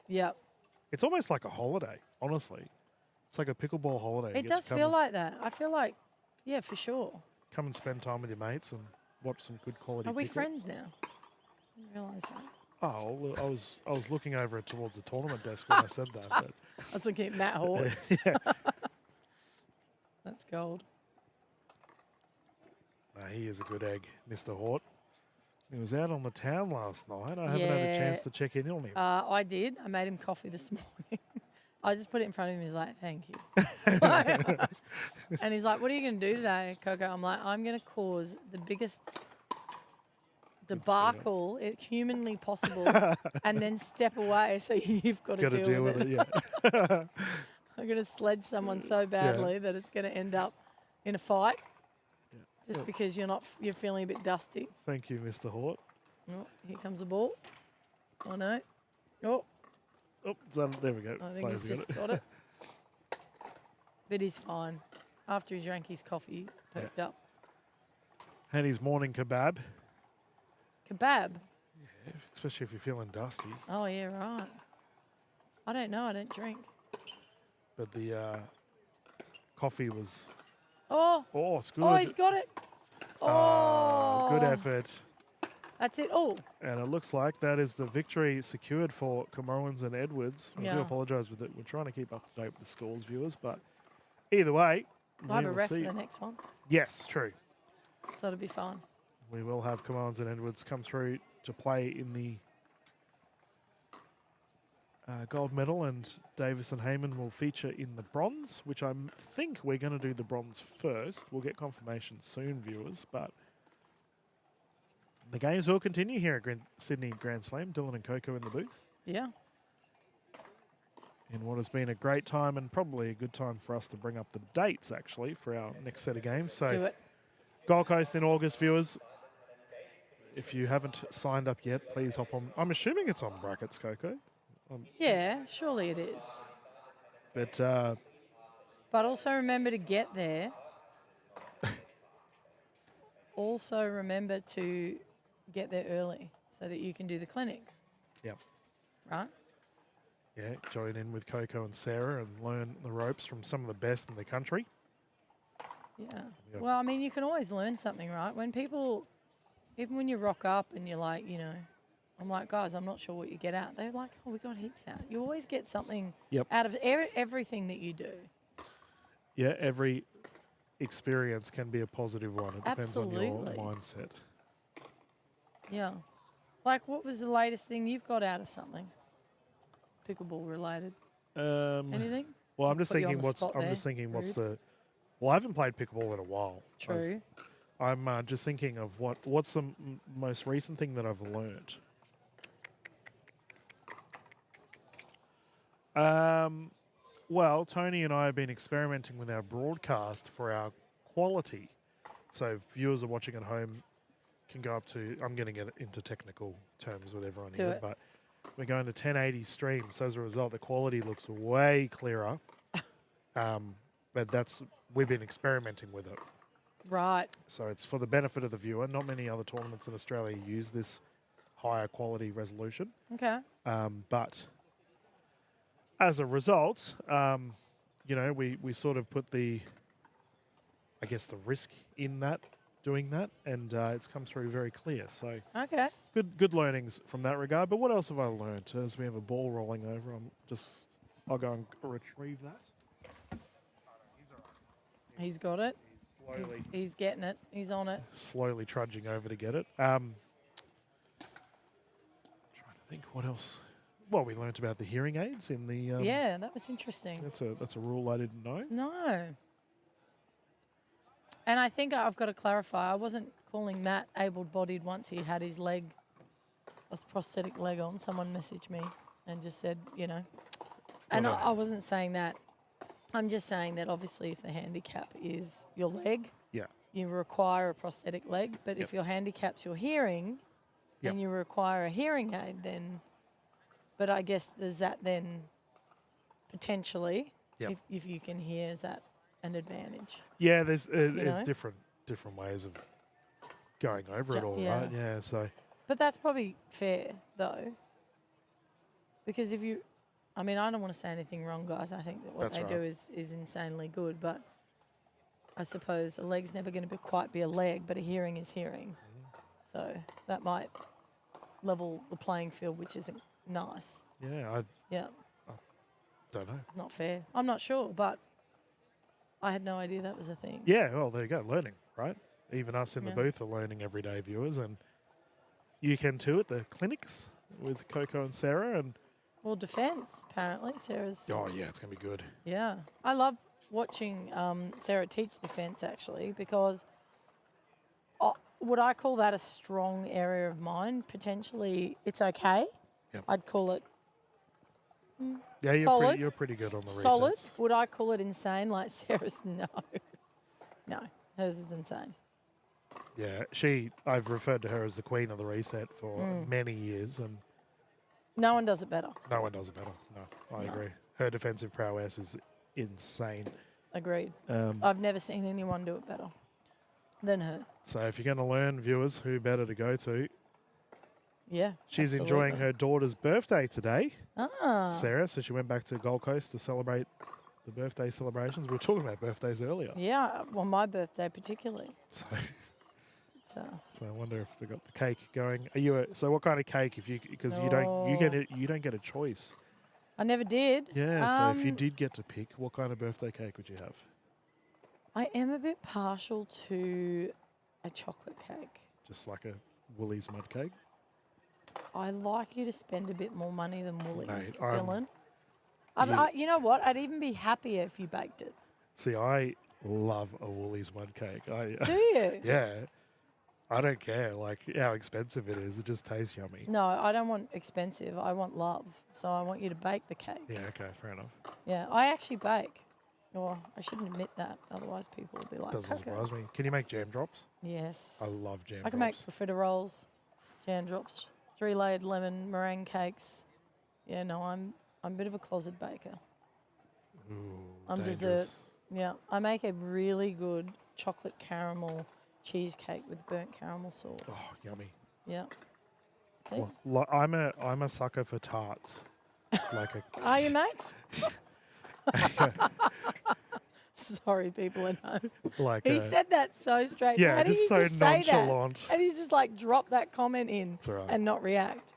Yep. It's almost like a holiday, honestly. It's like a pickleball holiday. You It get to does come feel and like that. I feel like, yeah, for sure. Come and spend time with your mates and watch some good quality Are we pickle. friends now? I didn't realise that. Oh, well, I was looking over towards the tournament desk when I said that. But I was looking at Matt Hort. yeah. That's gold. He is a good egg, Mr. Hort. He was out on the town last night. I haven't had a chance Yeah. to check in on him. I did. I made him coffee this morning. I just put it in front of him. He's like, thank you. And he's like, what are you going to do today, Coco? I'm like, I'm going to cause the biggest debacle humanly possible and then step away so you've got to deal with it. Yeah. I'm going to sledge someone so badly that it's going to end up in a fight just because you're feeling a bit dusty. Thank you, Mr. Hort. Oh, here comes the ball. Oh, no. Oh, Oh, there we go. I think Players he's just got it. But he's fine. After he drank his coffee, perked up. And his morning kebab, Kebab. especially if you're feeling dusty. Oh, yeah, right. I don't know. I don't drink. But the coffee was, Oh, it's good. oh, he's got it. Good Oh, effort. That's it. Oh, And it looks like that is the victory secured for Camoens and Edwards. I do Yeah. apologise with it. We're trying to keep up to date with the scores, viewers. But either way, I have we a will ref for see. the next one, Yes, true. so it'll be fun. We will have Camoens and Edwards come through to play in the gold medal, and Davis and Heyman will feature in the bronze, which I think we're going to do the bronze first. We'll get confirmation soon, viewers, but the games will continue here at Sydney Grand Slam. Dylan and Coco in the booth Yeah. in what has been a great time and probably a good time for us to bring up the dates, actually, for our next set of games. So Do it. Gold Coast in August, viewers. If you haven't signed up yet, please hop on. I'm assuming it's on brackets, Coco. Yeah, surely it is. But But also remember to get there. Also remember to get there early so that you can do the clinics, yeah, right? yeah, join in with Coco and Sarah and learn the ropes from some of the best in the country. Yeah. Yeah. Well, I mean, you can always learn something, right? When people, even when you rock up and you're like, you know, I'm like, guys, I'm not sure what you get out. They're like, oh, we got heaps out. You always get something Yep. out of everything that you do. Yeah, every experience can be a positive one. It depends on your Absolutely. mindset. Yeah. Like, what was the latest thing you've got out of something? Pickleball related. Anything? Well, I'm just Put you on thinking the what's. spot I'm there. just thinking what's Rude. the. Well, I haven't played pickleball in a while. True. I'm just thinking of what's the most recent thing that I've learned. Well, Tony and I have been experimenting with our broadcast for our quality. So viewers are watching at home can go up to, I'm going to get into technical terms with everyone Do here, it. but we're going to 1080 stream. So as a result, the quality looks way clearer. But we've been experimenting with it. Right. So it's for the benefit of the viewer. Not many other tournaments in Australia use this higher quality resolution. Okay. But as a result, we sort of put the risk in that, doing that, and it's come through very clear. So Okay. good learnings from that regard. But what else have I learned? As we have a ball rolling over, I'll go and retrieve that. He's got it. Slowly. He's getting it. He's on it. Slowly trudging over to get it. Trying to think what else. Well, we learnt about the hearing aids in the. Yeah, that was interesting. That's a rule I didn't know. No. And I think I've got to clarify. I wasn't calling Matt able-bodied once he had his prosthetic leg on. Someone messaged me and just said, and Gotta- I wasn't saying that. I'm just saying that obviously if the handicap is your leg, Yeah. you require a prosthetic leg. But Yep. if your handicap's your hearing, then Yep. you require a hearing aid then. But I guess there's that then potentially, Yep. if you can hear, is that an advantage? Yeah, there's know? different ways of going over it all, yeah. right? Yeah. So But that's probably fair though, because if you I mean, I don't want to say anything wrong, guys. I think that what That's they right. do is insanely good, but I suppose a leg's never going to quite be a leg, but a hearing is hearing. So that might level the playing field, which isn't nice. Yeah, I Yeah, don't know. it's not fair. I'm not sure, but I had no idea that was a thing. Yeah, well, there you go. Learning, right? Even us in the Yeah. booth are learning everyday viewers, and you can too at the clinics with Coco and Sarah. And Well, defence, apparently. Sarah's. oh yeah, it's gonna be good. Yeah. I love watching Sarah teach defence, actually, because would I call that a strong area of mine? Potentially, it's okay. Yep. I'd call it Yeah, Solid. you're pretty good on the solid. resets. Would I call it insane like Sarah's? No. No, hers is insane. Yeah, I've referred to her as the queen of the reset for many years, and No one does it better. no one does it better. No, I agree. Her defensive prowess is insane. Agreed. Um, I've never seen anyone do it better than her. so if you're going to learn, viewers, who better to go to? Yeah. She's enjoying absolutely. her daughter's birthday today, Ah. Sarah. So she went back to Gold Coast to celebrate the birthday celebrations. We were talking about birthdays earlier. Yeah. Well, my birthday particularly. So, So, so I wonder if they got the cake going. Are you so what kind of cake? If you because you don't get a choice. I never did. Yeah. So if you Um, did get to pick, what kind of birthday cake would you have? I am a bit partial to a chocolate cake. Just like a Woolies mud cake. I like you to spend a bit more money than Woolies, Mate, Dylan. you- You know what? I'd even be happier if you baked it. See, I love a Woolies mud cake. Do you? Yeah. I don't care like how expensive it is. It just tastes yummy. No, I don't want expensive. I want love. So I want you to bake the cake. Yeah. Okay. Fair enough. Yeah, I actually bake. Well, I shouldn't admit that. Otherwise, people will be like, Doesn't "Coco." surprise me. Can you make jam drops? Yes. I love jam I can drops. make profiteroles, jam drops, 3-layered lemon meringue cakes. Yeah, no, I'm a bit of a closet baker. Ooh, I'm dangerous. dessert. Yeah, I make a really good chocolate caramel cheesecake with burnt caramel sauce. Oh, yummy. Yeah. See? Well, I'm a sucker for tarts. Like a Are you, mates? Sorry, people at home. like He a, said that so straight. yeah, How did just he so just say that? nonchalant. And he's just like drop that comment in It's all right. and not react.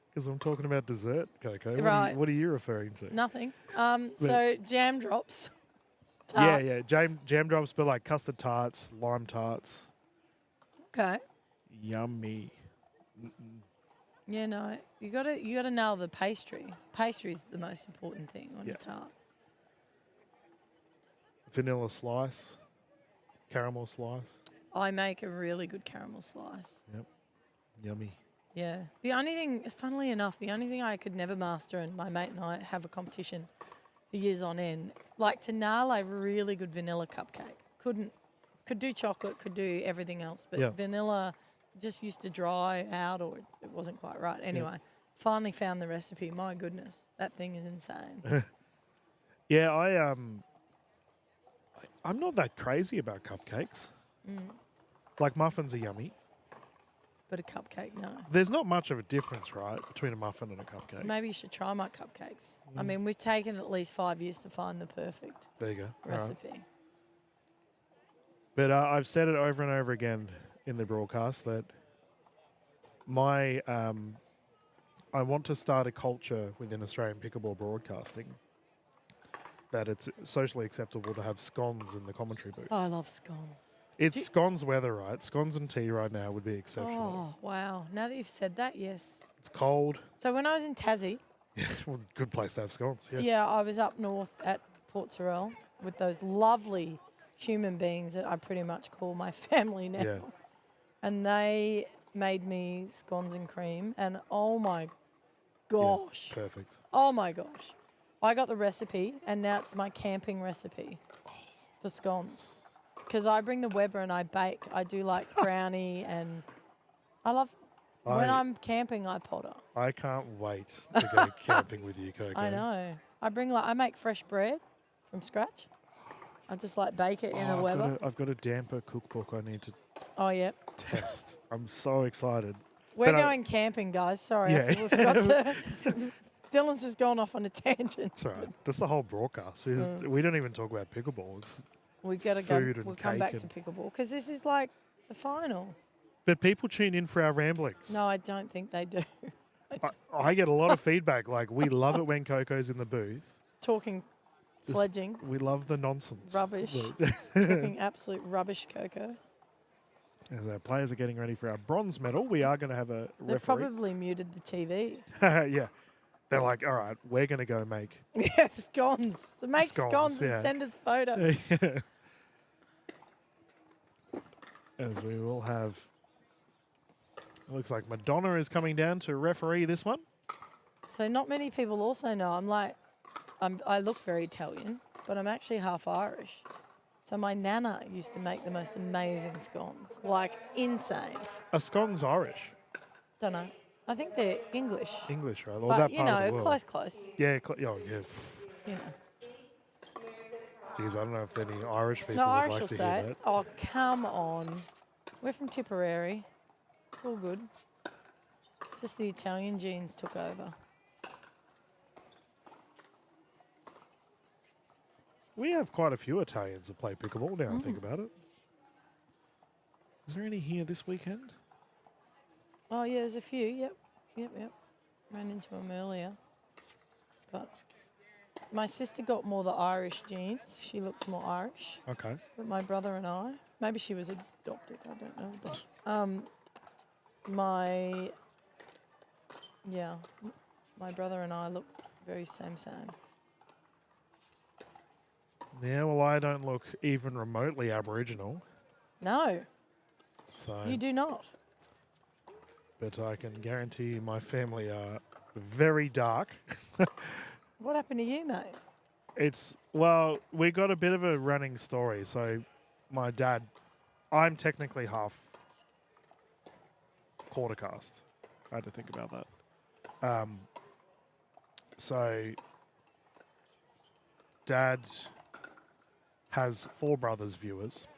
Because I'm talking about dessert, Coco. Right. What are you referring to? Nothing. So jam drops. Yeah, Tarts. yeah. Jam drops, but like custard tarts, lime tarts. Okay. Yummy. Yeah, no, you gotta nail the pastry. Pastry is the most important thing on Yeah. a tart. Vanilla slice. Caramel slice. I make a really good caramel slice. Yummy. Yeah. The only thing, funnily enough, the only thing I could never master, and my mate and I have a competition for years on end, like to nail a really good vanilla cupcake. Could do chocolate, could do everything else, but Yeah. vanilla just used to dry out or it wasn't quite right. Anyway, finally found the recipe. My goodness, that thing is insane. Yeah, I'm not that crazy about cupcakes. Like muffins are yummy. But a cupcake, no. There's not much of a difference, right, between a muffin and a cupcake. Maybe you should try my cupcakes. I mean, we've taken at least 5 years to find the perfect There you go. All right. recipe. But I've said it over and over again in the broadcast that I want to start a culture within Australian pickleball broadcasting that it's socially acceptable to have scones in the commentary booth. Oh, I love scones. It's scones weather, right? Scones and tea right now would be exceptional. Oh, wow. Now that you've said that, yes. It's cold. So when I was in Tassie, Well, good place to have scones. Yeah. yeah, I was up north at Port Sorell with those lovely human beings that I pretty much call my family now. Yeah. And they made me scones and cream. And oh my gosh. Perfect. Oh my gosh. I got the recipe and now it's my camping recipe for scones. Because I bring the Weber and I bake. I do like brownie and I love, when I'm camping, I potter. I can't wait to go camping with you, Coco. I know. I make fresh bread from scratch. I just like bake it in a Weber. I've got a damper cookbook I need to Oh, yeah. test. I'm so excited. We're But I- going camping, guys. Sorry, Yeah. I forgot to. Dylan's just gone off on a tangent. That's all right. That's the whole broadcast. We don't even talk about pickleball. It's, We gotta Food go. and We'll come back cake to and- pickleball because this is like the final. but people tune in for our ramblings. No, I don't think they do. I get a lot of feedback. Like, we love it when Coco's in the booth. Talking, Just- sledging, We love the nonsense. Rubbish. The- talking absolute rubbish, Coco. As our players are getting ready for our bronze medal, we are going to have a They referee. probably muted the TV. Yeah. They're like, all right, we're going to go make. Yeah, scones. So make Scones, scones yeah. and send us photos. As we will have. It looks like Madonna is coming down to referee this one. So not many people also know I look very Italian, but I'm actually half Irish. So my nana used to make the most amazing scones, like insane. A scone's Irish. Don't know. I think they're English, English, right? Or but that you part of know, the world. close. Yeah, oh, yeah. You know. Jeez, I don't know if any Irish people No, would Irish like will to say hear it. that. Oh, come on. We're from Tipperary. It's all good. It's just the Italian genes took over. We have quite a few Italians that play pickleball now I Mm. think about it. Is there any here this weekend? Oh, yeah, there's a few. Yep. Ran into them earlier. But my sister got more the Irish genes. She looks more Irish. Okay. But my brother and I, maybe she was adopted, I don't know. But my brother and I look very same. Yeah, well, I don't look even remotely Aboriginal, No, so. you do not. But I can guarantee my family are very dark. What happened to you, mate? Well, we got a bit of a running story. So, my dad, I'm technically half quarter caste. I had to think about that. So, Dad has 4 brothers, viewers,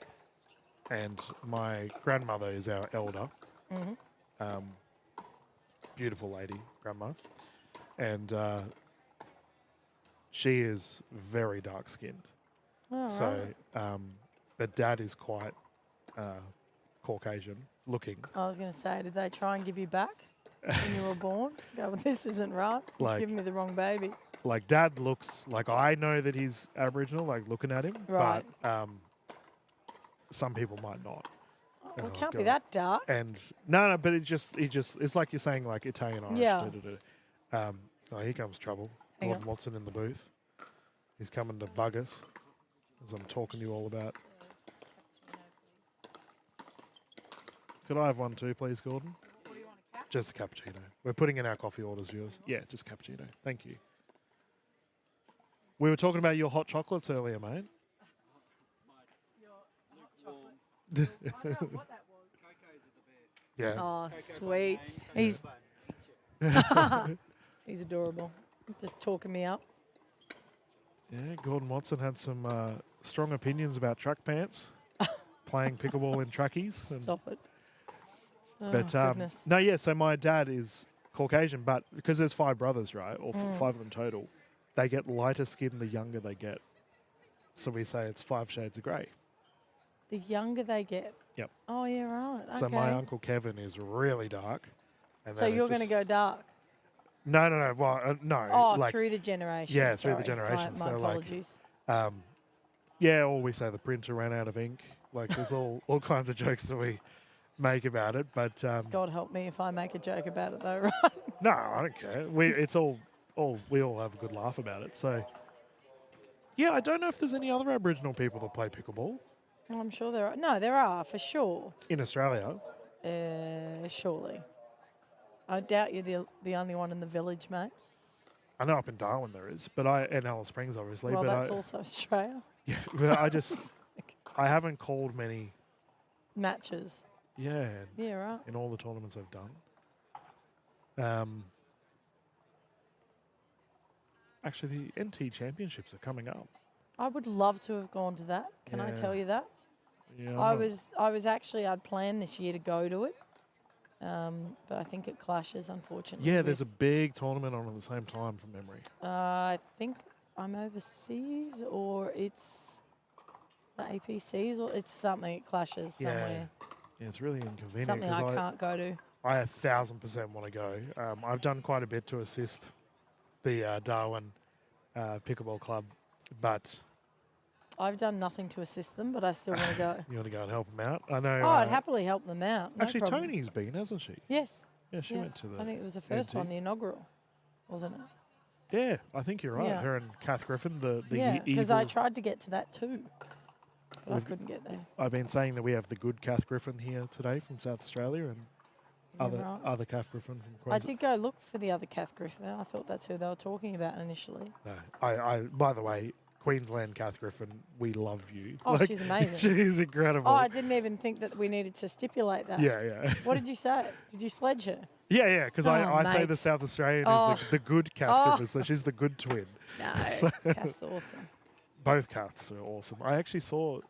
and my grandmother is our elder. Beautiful lady, grandma, and she is very dark skinned. Oh, So, right. but Dad is quite Caucasian looking. I was going to say, did they try and give you back when you were born? Go, well, this isn't right. You've Like- given me the wrong baby. Like, Dad looks like, I know that he's Aboriginal, like looking at him, Right. but some people might not. Well, Oh, it can't be God. that dark. And no, but it's like you're saying, like Italian Irish. Yeah. Oh, here comes trouble. Hang Gordon on. Watson in the booth. He's coming to bug us, as I'm talking to you all about. Could I have one too, please, Gordon? Just a cappuccino. We're putting in our coffee orders, viewers. Yeah, just cappuccino. Thank you. We were talking about your hot chocolates earlier, mate. Yeah. Oh, sweet. He's he's adorable. Just talking me up. Yeah, Gordon Watson had some strong opinions about track pants, playing pickleball in trackies. And, Stop it. Oh, but goodness. no, yeah. So my dad is Caucasian, but because there's 5 brothers, right, or Mm. 5 of them total, they get lighter skin the younger they get. So we say it's 5 shades of grey. The younger they get. Yep. Oh, yeah, right. Okay. So my uncle Kevin is really dark. And So then it you're going to just- go dark. No. Well, no. Oh, like, through the generations. yeah, through the sorry. generations. My So, like, apologies. yeah, or we say the printer ran out of ink. Like, there's all kinds of jokes that we make about it. But God help me if I make a joke about it, though, right? no, I don't care. We all have a good laugh about it. So, yeah, I don't know if there's any other Aboriginal people that play pickleball Well, I'm sure there are. No, there are, for sure. in Australia. Surely. I doubt you're the only one in the village, mate. I know up in Darwin there is, and Alice Springs obviously. Well, but that's also Australia. yeah, but I haven't called many. Matches. Yeah, Yeah, right. in all the tournaments I've done. Actually, the NT Championships are coming up. I would love to have gone to that. Can I Yeah. tell you that? Yeah, I was actually, I'd planned this year to go to it. But I think it clashes, unfortunately. Yeah, there's a with- big tournament on at the same time from memory. I think I'm overseas, or it's the APCs, or it's something. It clashes somewhere. Yeah, it's really inconvenient. Something 'cause I can't go to. I 1,000% want to go. I've done quite a bit to assist the Darwin Pickleball Club, but I've done nothing to assist them, but I still want to go. you want to go and help them out? I know. Oh, I'd happily help them out. No actually, problem. Tony's been, hasn't she? Yes. Yeah, she Yeah. went to the. I think it was the first NT. one, the inaugural, wasn't it? Yeah, I think you're right. Yeah. Her and Kath Griffin, the Yeah, because I evil- tried to get to that too, but I We've- couldn't get there. I've been saying that we have the good Kath Griffin here today from South Australia and Yeah, other right. other Kath Griffin from I Queensland. did go look for the other Kath Griffin. I thought that's who they were talking about initially. No, I by the way, Queensland Kath Griffin, we love you. Oh, she's amazing. She's incredible. Oh, I didn't even think that we needed to stipulate that. yeah. What did you say? Did you sledge her? Yeah, because Oh, I say the mate. South Australian Oh. is the good Kath Oh. Griffin, so she's the good twin. No, Kath's awesome. Both Kaths are awesome. I actually saw.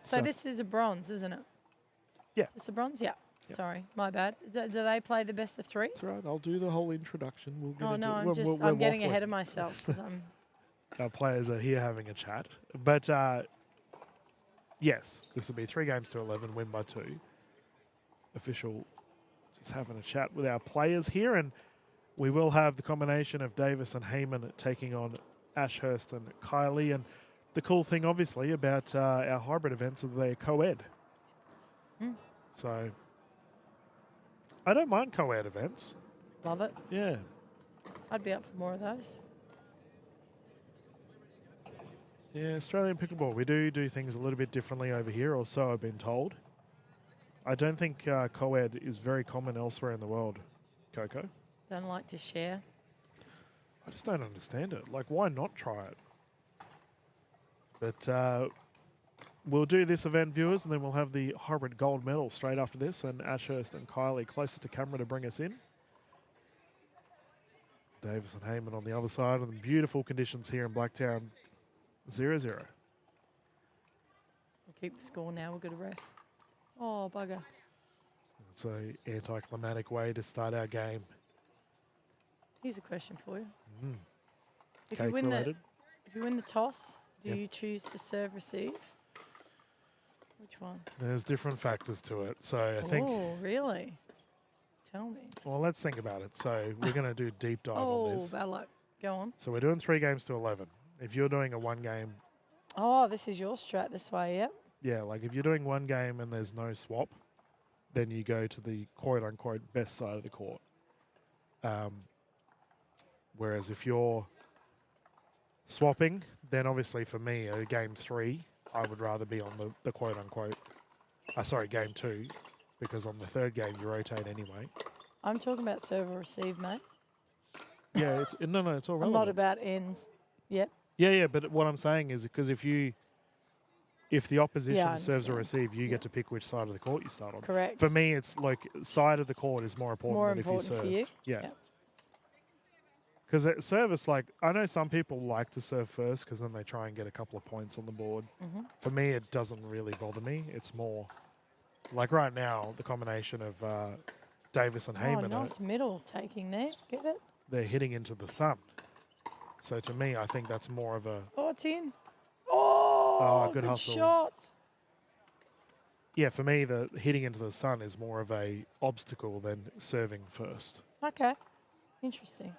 So this is a bronze, isn't it? Yeah. Is this a bronze? Yeah. Yeah. Sorry, my bad. Do they play the best of three? That's right. I'll do the whole introduction. We'll get Oh into no, it. I'm We're- just we're I'm getting waffling. ahead of myself because I'm. Our players are here having a chat. But yes, this will be 3 games to 11, win by 2. Official just having a chat with our players here. And we will have the combination of Davis and Heyman taking on Ashurst and Kylie. And the cool thing, obviously, about our hybrid events is they're co-ed. Mm. So I don't mind co-ed events. Love it. Yeah. I'd be up for more of those. Yeah, Australian pickleball. We do things a little bit differently over here, or so I've been told. I don't think co-ed is very common elsewhere in the world, Coco. Don't like to share. I just don't understand it. Like, why not try it? But we'll do this event, viewers, and then we'll have the hybrid gold medal straight after this, and Ashurst and Kylie closest to camera to bring us in. Davis and Heyman on the other side, and the beautiful conditions here in Blacktown. 0-0. We'll keep the score now. We've got a ref. Oh, bugger. It's a anticlimactic way to start our game. Here's a question for you. Mm. If you Cake win related. if you win the toss, do Yep. you choose to serve receive? Which one? There's different factors to it. So I think, Oh, really? Tell me. well, let's think about it. So we're going to do a deep dive Oh, on this. bad luck. Go on. So we're doing 3 games to 11. If you're doing a 1 game, Oh, this is your strat this way, yep. yeah, like if you're doing 1 game and there's no swap, then you go to the quote unquote best side of the court. Whereas if you're swapping, then obviously for me, a game 3, I would rather be on the quote unquote, game 2, because on the 3rd game you rotate anyway. I'm talking about serve or receive, mate. Yeah, it's it's all I'm relevant. not about ends. Yep. Yeah, but what I'm saying is because if the opposition I serves or understand. receive, you get to pick which side of the court you start on. Correct. For me, it's like side of the court is more important More than important if for you you? serve. Yeah. Yep. Because at service, like I know some people like to serve first because then they try and get a couple of points on the board. Mhm. For me, it doesn't really bother me. It's more like right now the combination of Davis and Oh, Heyman, nice middle taking there. Get it? they're hitting into the sun. So to me, I think that's more of a Oh, it's in. Oh, good good hustle. shot. yeah. For me, the hitting into the sun is more of a obstacle than serving first. Okay. Interesting.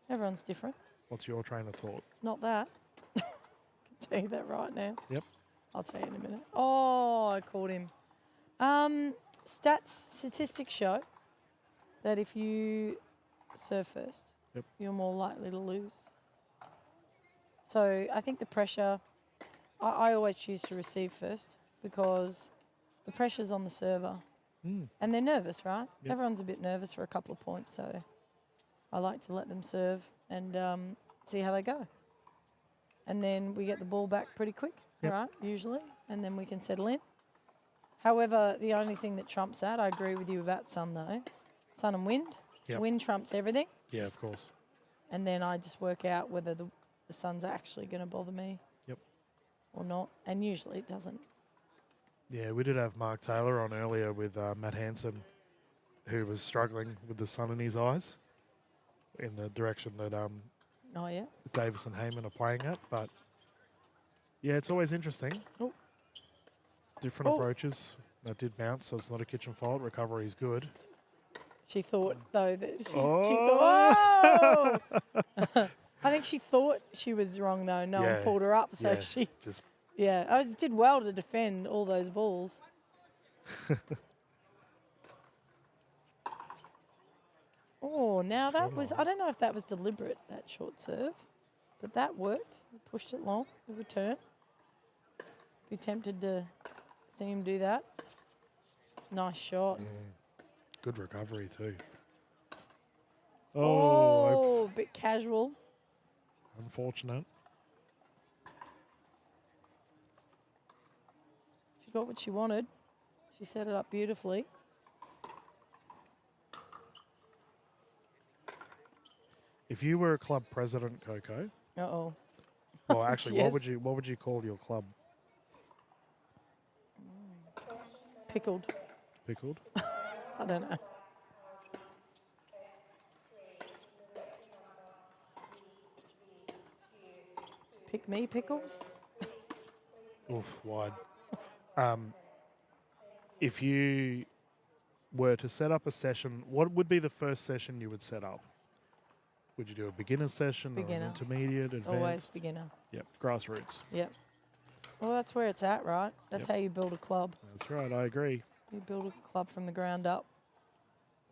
Everyone's different. What's your train of thought? Not that. I can tell you that right now. Yep. I'll tell you in a minute. Oh, I caught him. Statistics show that if you serve first, Yep. you're more likely to lose. So I think the pressure, I always choose to receive first because the pressure's on the server. And they're nervous, right? Yep. Everyone's a bit nervous for a couple of points, so I like to let them serve and see how they go. And then we get the ball back pretty quick, Yep. right, usually, and then we can settle in. However, the only thing that trumps that, I agree with you about sun, though. Sun and wind. Yep. Wind trumps everything. Yeah, of course. And then I just work out whether the sun's actually going to bother me Yep. or not. And usually it doesn't. Yeah, we did have Mark Taylor on earlier with Matt Hansen, who was struggling with the sun in his eyes in the direction that Oh, yeah. Davis and Heyman are playing at. But yeah, it's always interesting. Oh. Different Oh. approaches. That did bounce, so it's not a kitchen fault. Recovery is good. She thought, though, that she Oh. thought, I think she thought she was wrong, though. No one Yeah, pulled her up, so yeah, she, just yeah, I did well to defend all those balls. Oh, now that was, I don't know if that was deliberate, that short serve, but that worked. Pushed it long, the return. Be tempted to see him do that. Nice shot. good recovery too. Oh, a bit casual. Unfortunate. She got what she wanted. She set it up beautifully. If you were a club president, Coco, Uh-oh. well, actually, Yes. what would you call your club? Pickled. Pickled. I don't know. Pick me, pickle? Oof, wide. If you were to set up a session, what would be the first session you would set up? Would you do a beginner session or Beginner. an intermediate, advanced? Always beginner. Yep, grassroots. Yep. Well, that's where it's at, right? That's Yep. how you build a club. That's right, I agree. You build a club from the ground up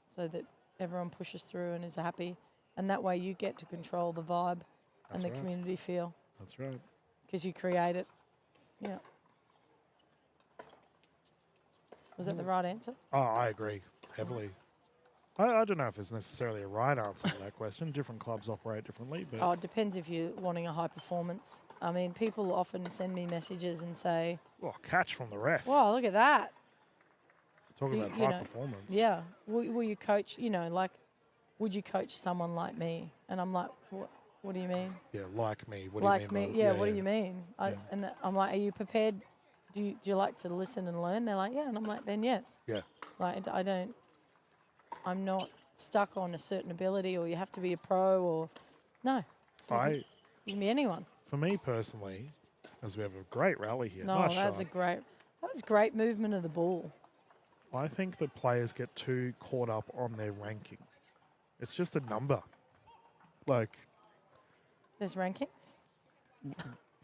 so that everyone pushes through and is happy. And that way you get to control the vibe That's and the right. community feel That's right. because you create it. Yeah. Was that the right answer? Oh, I agree heavily. I don't know if there's necessarily a right answer to that question. Different clubs operate differently, but Oh, it depends if you're wanting a high performance. I mean, people often send me messages and say, oh, catch from the ref. wow, look at that. Talking you- about you high know, performance. Yeah. Will you coach, like, would you coach someone like me? And I'm like, what do you mean? Yeah, like me. What Like do you mean? me? by- Yeah, what do you mean? Yeah. I'm like, are you prepared? Do you like to listen and learn? They're like, yeah. And I'm like, then yes. Yeah. Like, I'm not stuck on a certain ability or you have to be a pro or, no. You can be anyone. For me personally, as we have a great rally here, No, nice that shot. was great movement of the ball. I think that players get too caught up on their ranking. It's just a number. Like, There's rankings.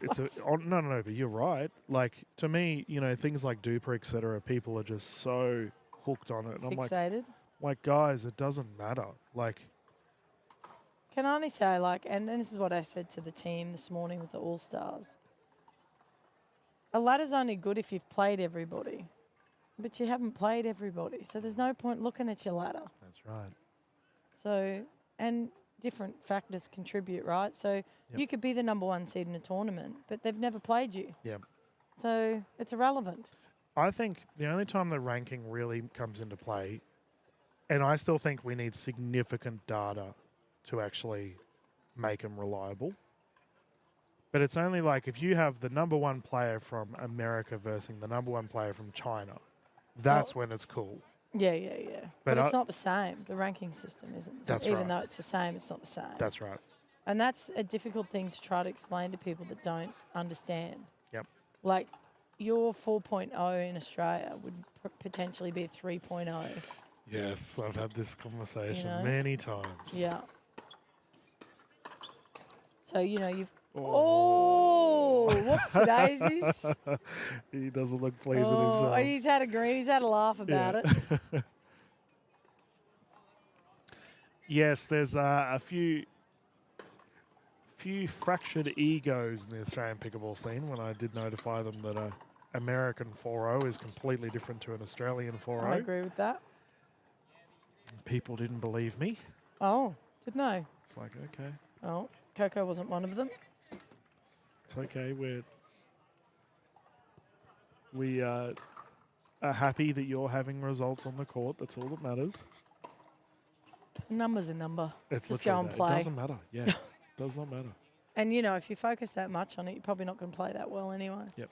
it's no, but you're right. Like, to me, things like Duper, et cetera, people are just so hooked on it. And I'm Fixated. like, guys, it doesn't matter. Like, Can I only say, and this is what I said to the team this morning with the All-Stars. A ladder's only good if you've played everybody, but you haven't played everybody. So there's no point looking at your ladder. that's right. So, and different factors contribute, right? So you could be the number one seed in a tournament, but they've never played you. Yeah. So it's irrelevant. I think the only time the ranking really comes into play, and I still think we need significant data to actually make them reliable. But it's only like if you have the number one player from America versus the number one player from China, that's when it's cool. Yeah. But But it's I- not the same. The ranking system isn't. That's Even right. though it's the same, it's not the same. That's right. And that's a difficult thing to try to explain to people that don't understand. Yep. Like your 4.0 in Australia would potentially be a 3.0. Yes, I've had this conversation know? many times. Yeah. So, you've. Oh. Oh, whoopsie daisies. He doesn't look pleased with Oh, himself. he's had a grin. He's had a laugh about it. Yes, there's a few fractured egos in the Australian pickleball scene when I did notify them that a American 4.0 is completely different to an Australian 4.0. I agree with that. People didn't believe me. Oh, didn't I? It's like, okay, Oh, Coco wasn't one of them. it's okay. We are happy that you're having results on the court. That's all that matters. A number's a number. It's Just go literally and that. play. It doesn't matter. Yeah, it does not matter. And, if you focus that much on it, you're probably not going to play that well anyway. Yep.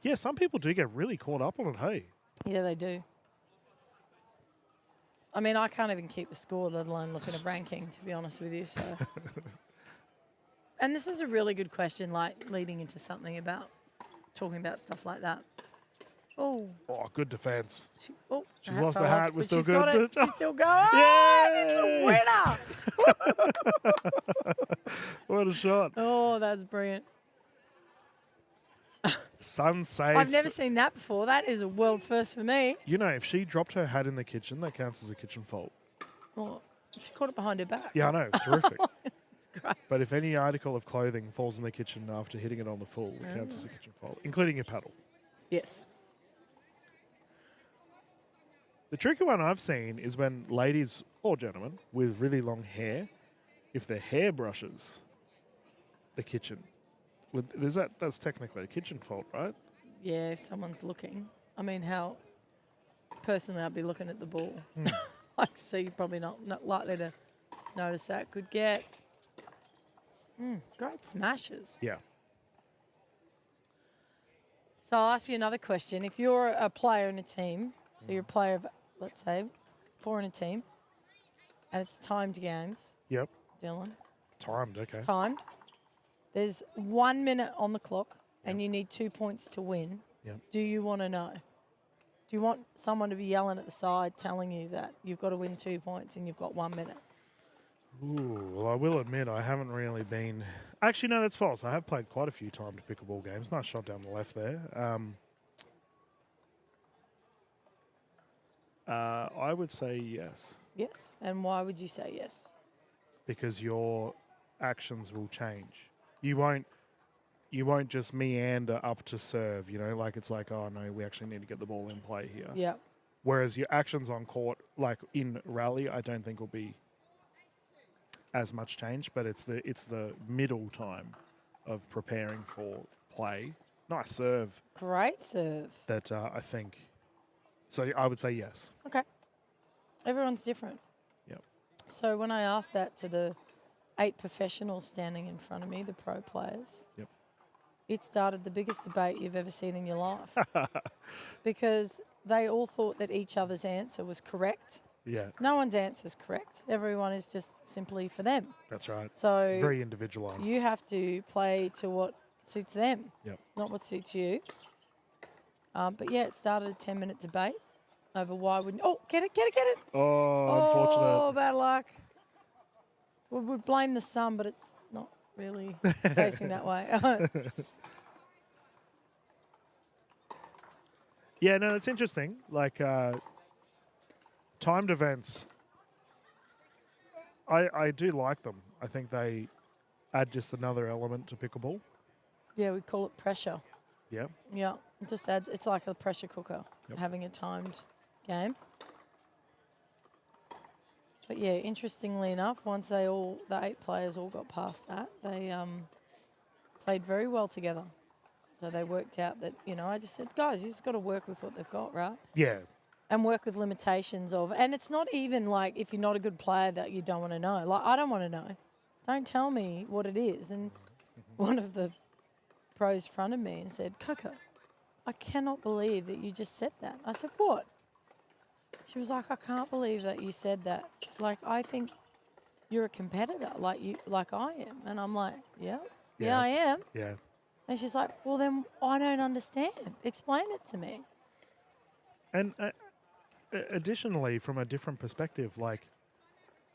Yeah, some people do get really caught up on it, hey? Yeah, they do. I mean, I can't even keep the score, let alone look at a ranking, to be honest with you. So, and this is a really good question, like leading into something about talking about stuff like that. Oh, Oh, good defence. she's She's lost the hat. We're still she's good. Got it. She's still going. Oh, it's a winner. What a shot. Oh, that's brilliant. Sun safe. I've never seen that before. That is a world first for me. You know, if she dropped her hat in the kitchen, that counts as a kitchen fault. Well, she caught it behind her back. Yeah, I know. Terrific. It's great. But if any article of clothing falls in the kitchen after hitting it on the full, it counts as a kitchen fault, including your paddle. Yes. The tricky one I've seen is when ladies or gentlemen with really long hair, if their hair brushes the kitchen, that's technically a kitchen fault, right? Yeah, if someone's looking. I mean, how personally I'd be looking at the ball. So you're probably not likely to notice that. Good get. Great smashes. Yeah. So I'll ask you another question. If you're a player in a team, so you're a player of, let's say, 4 in a team, and it's timed games, Yep. Dylan, Timed, okay. timed. There's 1 minute on the clock, and you need 2 points to win. Yep. Do you want to know? Do you want someone to be yelling at the side telling you that you've got to win 2 points and you've got 1 minute? Ooh, well, I will admit I haven't really been... Actually, no, that's false. I have played quite a few timed pickleball games. Nice shot down the left there. I would say yes, Yes. And why would you say yes? because your actions will change. You won't just meander up to serve, like it's like, oh no, we actually need to get the ball in play here. Yeah. Whereas your actions on court, like in rally, I don't think will be as much change, but it's the middle time of preparing for play. Nice serve Great serve. that I think. So I would say yes. Okay. Everyone's different. Yep. So when I asked that to the 8 professionals standing in front of me, the pro players, Yep. it started the biggest debate you've ever seen in your life. Because they all thought that each other's answer was correct. Yeah, No one's answer is correct. Everyone is just simply for them. that's right. So Very individualized. you have to play to what suits them, Yep. not what suits you. But yeah, it started a 10-minute debate over why wouldn't... Oh, get it. Oh, unfortunate. Oh, bad luck. We would blame the sun, but it's not really facing that way. Yeah, no, it's interesting. Like timed events, I do like them. I think they add just another element to pickleball. Yeah, we call it pressure. Yeah, Yeah, it just adds... It's like a pressure cooker, Yep. having a timed game. But yeah, interestingly enough, once the 8 players all got past that, they played very well together. So they worked out that, I just said, guys, you just got to work with what they've got, right? yeah, And work with limitations of, and it's not even like if you're not a good player that you don't want to know. Like, I don't want to know. Don't tell me what it is. And one of the pros fronted me and said, Coco, I cannot believe that you just said that. I said, what? She was like, I can't believe that you said that. Like, I think you're a competitor, like I am. And I'm like, yeah, I am. yeah. And she's like, well, then I don't understand. Explain it to me. And additionally, from a different perspective, like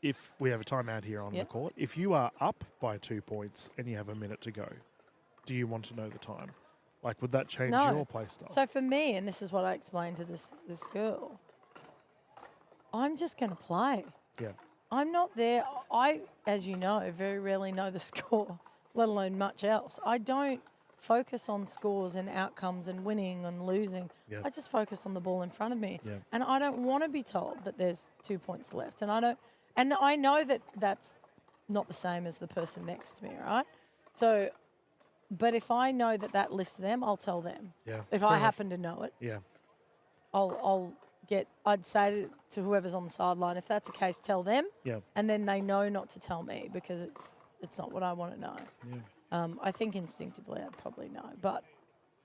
if we have a timeout here on Yep. the court, if you are up by 2 points and you have a minute to go, do you want to know the time? Like, would that change No. your play style? So for me, and this is what I explained to this girl, I'm just going to play. yeah, I'm not there. I, as you know, very rarely know the score, let alone much else. I don't focus on scores and outcomes and winning and losing. Yeah. I just focus on the ball in front of me. Yeah. And I don't want to be told that there's 2 points left. And I know that that's not the same as the person next to me, right? So, but if I know that that lifts them, I'll tell them. yeah. If fair I enough. happen to know it, Yeah, I'd say to whoever's on the sideline, if that's the case, tell them. yeah, And then they know not to tell me because it's not what I want to know. yeah. I think instinctively I'd probably know, but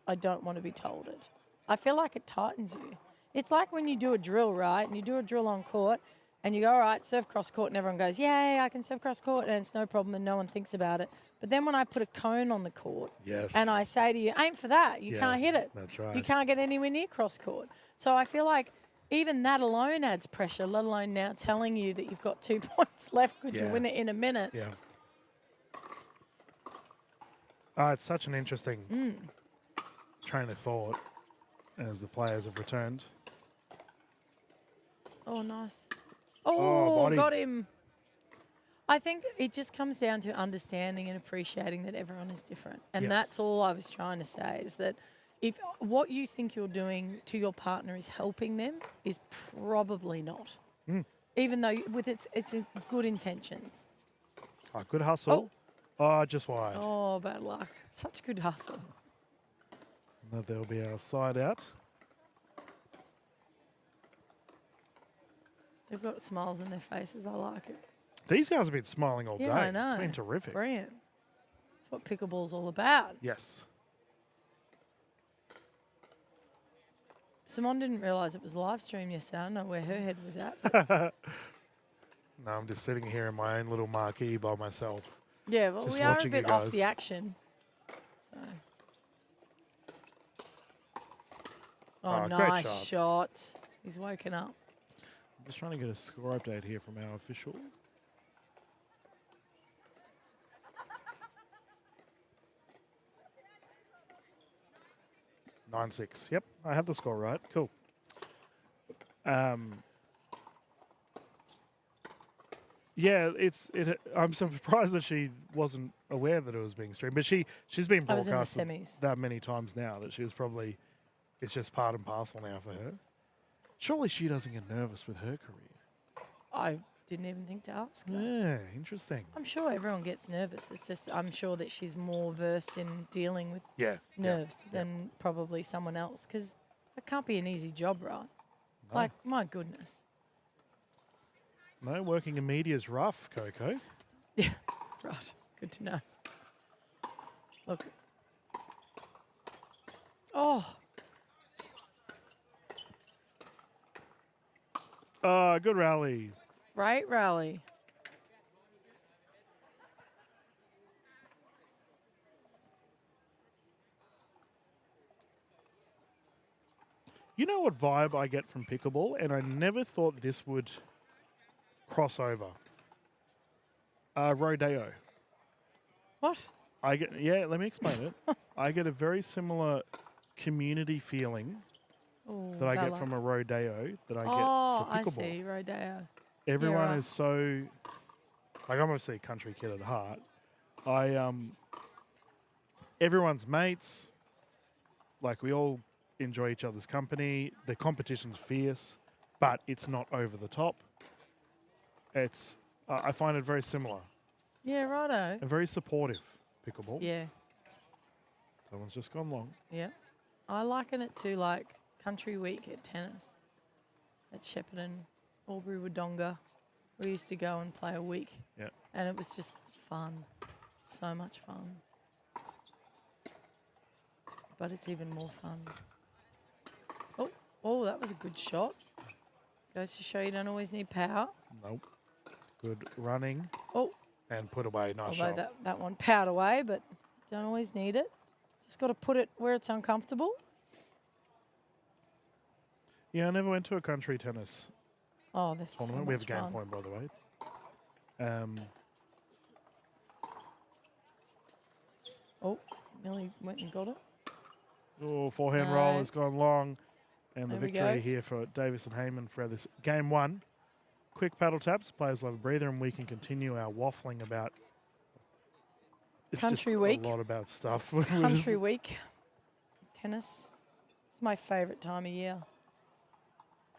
I don't want to be told it. I feel like it tightens you. It's like when you do a drill, right? And you do a drill on court and you go, all right, serve cross court, and everyone goes, yay, I can serve cross court, and it's no problem and no one thinks about it. But then when I put a cone on the court Yes. and I say to you, aim for that, you Yeah, can't hit it. that's right. You can't get anywhere near cross court. So I feel like even that alone adds pressure, let alone now telling you that you've got 2 points left. Could you Yeah. win it in a minute? Yeah. It's such an interesting train of thought as the players have returned. Oh, nice. Oh, Oh, body. got him. I think it just comes down to understanding and appreciating that everyone is different. And Yes. that's all I was trying to say is that if what you think you're doing to your partner is helping them, is probably not. Even though with it's good intentions. Good hustle. Oh, just wide. Oh, bad luck. Such good hustle. And there'll be our side out. They've got smiles in their faces. I like it. These guys have been smiling all Yeah, day. I know. It's been terrific. Brilliant. That's what pickleball's all about. Yes. Simone didn't realise it was live stream yesterday. I don't know where her head was at. No, I'm just sitting here in my own little marquee by myself. Yeah, well, Just we are a watching bit you off guys. the action. So. Oh, Great nice shot. He's woken up. I'm just trying to get a score update here from our official. Nine six. Yep, I have the score right. Cool. Yeah, I'm surprised that she wasn't aware that it was being streamed, but she's been I was in the broadcasted semis. that many times now that she was probably, it's just part and parcel now for her. Surely she doesn't get nervous with her career. I didn't even think to ask her. Yeah, interesting. I'm sure everyone gets nervous. It's just I'm sure that she's more versed in dealing with Yeah. nerves than probably someone else because it can't be an easy job, right? No. Like, my goodness. No, working in media is rough, Coco. Yeah, right. Good to know. Look. Oh, Good rally. great rally. You know what vibe I get from pickleball, and I never thought this would cross over. Rodeo. What? Let me explain it. I get a very similar community feeling Ooh, that I get Bella. from a rodeo that I Oh, get I for pickleball. see. Rodeo. Everyone right. is so, like, I'm obviously a country kid at heart. Everyone's mates. Like, we all enjoy each other's company. The competition's fierce, but it's not over the top. It's, I find it very similar Yeah, righto. and very supportive, pickleball. Yeah, Someone's just gone long. yeah. I liken it to like country week at tennis at Shepparton, Albury Wodonga. We used to go and play a week. Yeah. And it was just fun. So much fun. But it's even more fun. Oh, that was a good shot. Goes to show you don't always need power. Nope. Good running Oh, and put away. Nice although shot. that one powered away, but don't always need it. Just got to put it where it's uncomfortable. Yeah, I never went to a country tennis Oh, that's so tournament. We have a much game fun. point, by the way. Oh, nearly went and got it. Oh, forehand roll No. has gone long. And the There we victory go. here for Davis and Heyman for this game one. Quick paddle taps, players love a breather, and we can continue our waffling about it's Country just week. A lot about stuff. We're just- Country week. Tennis. It's my favourite time of year.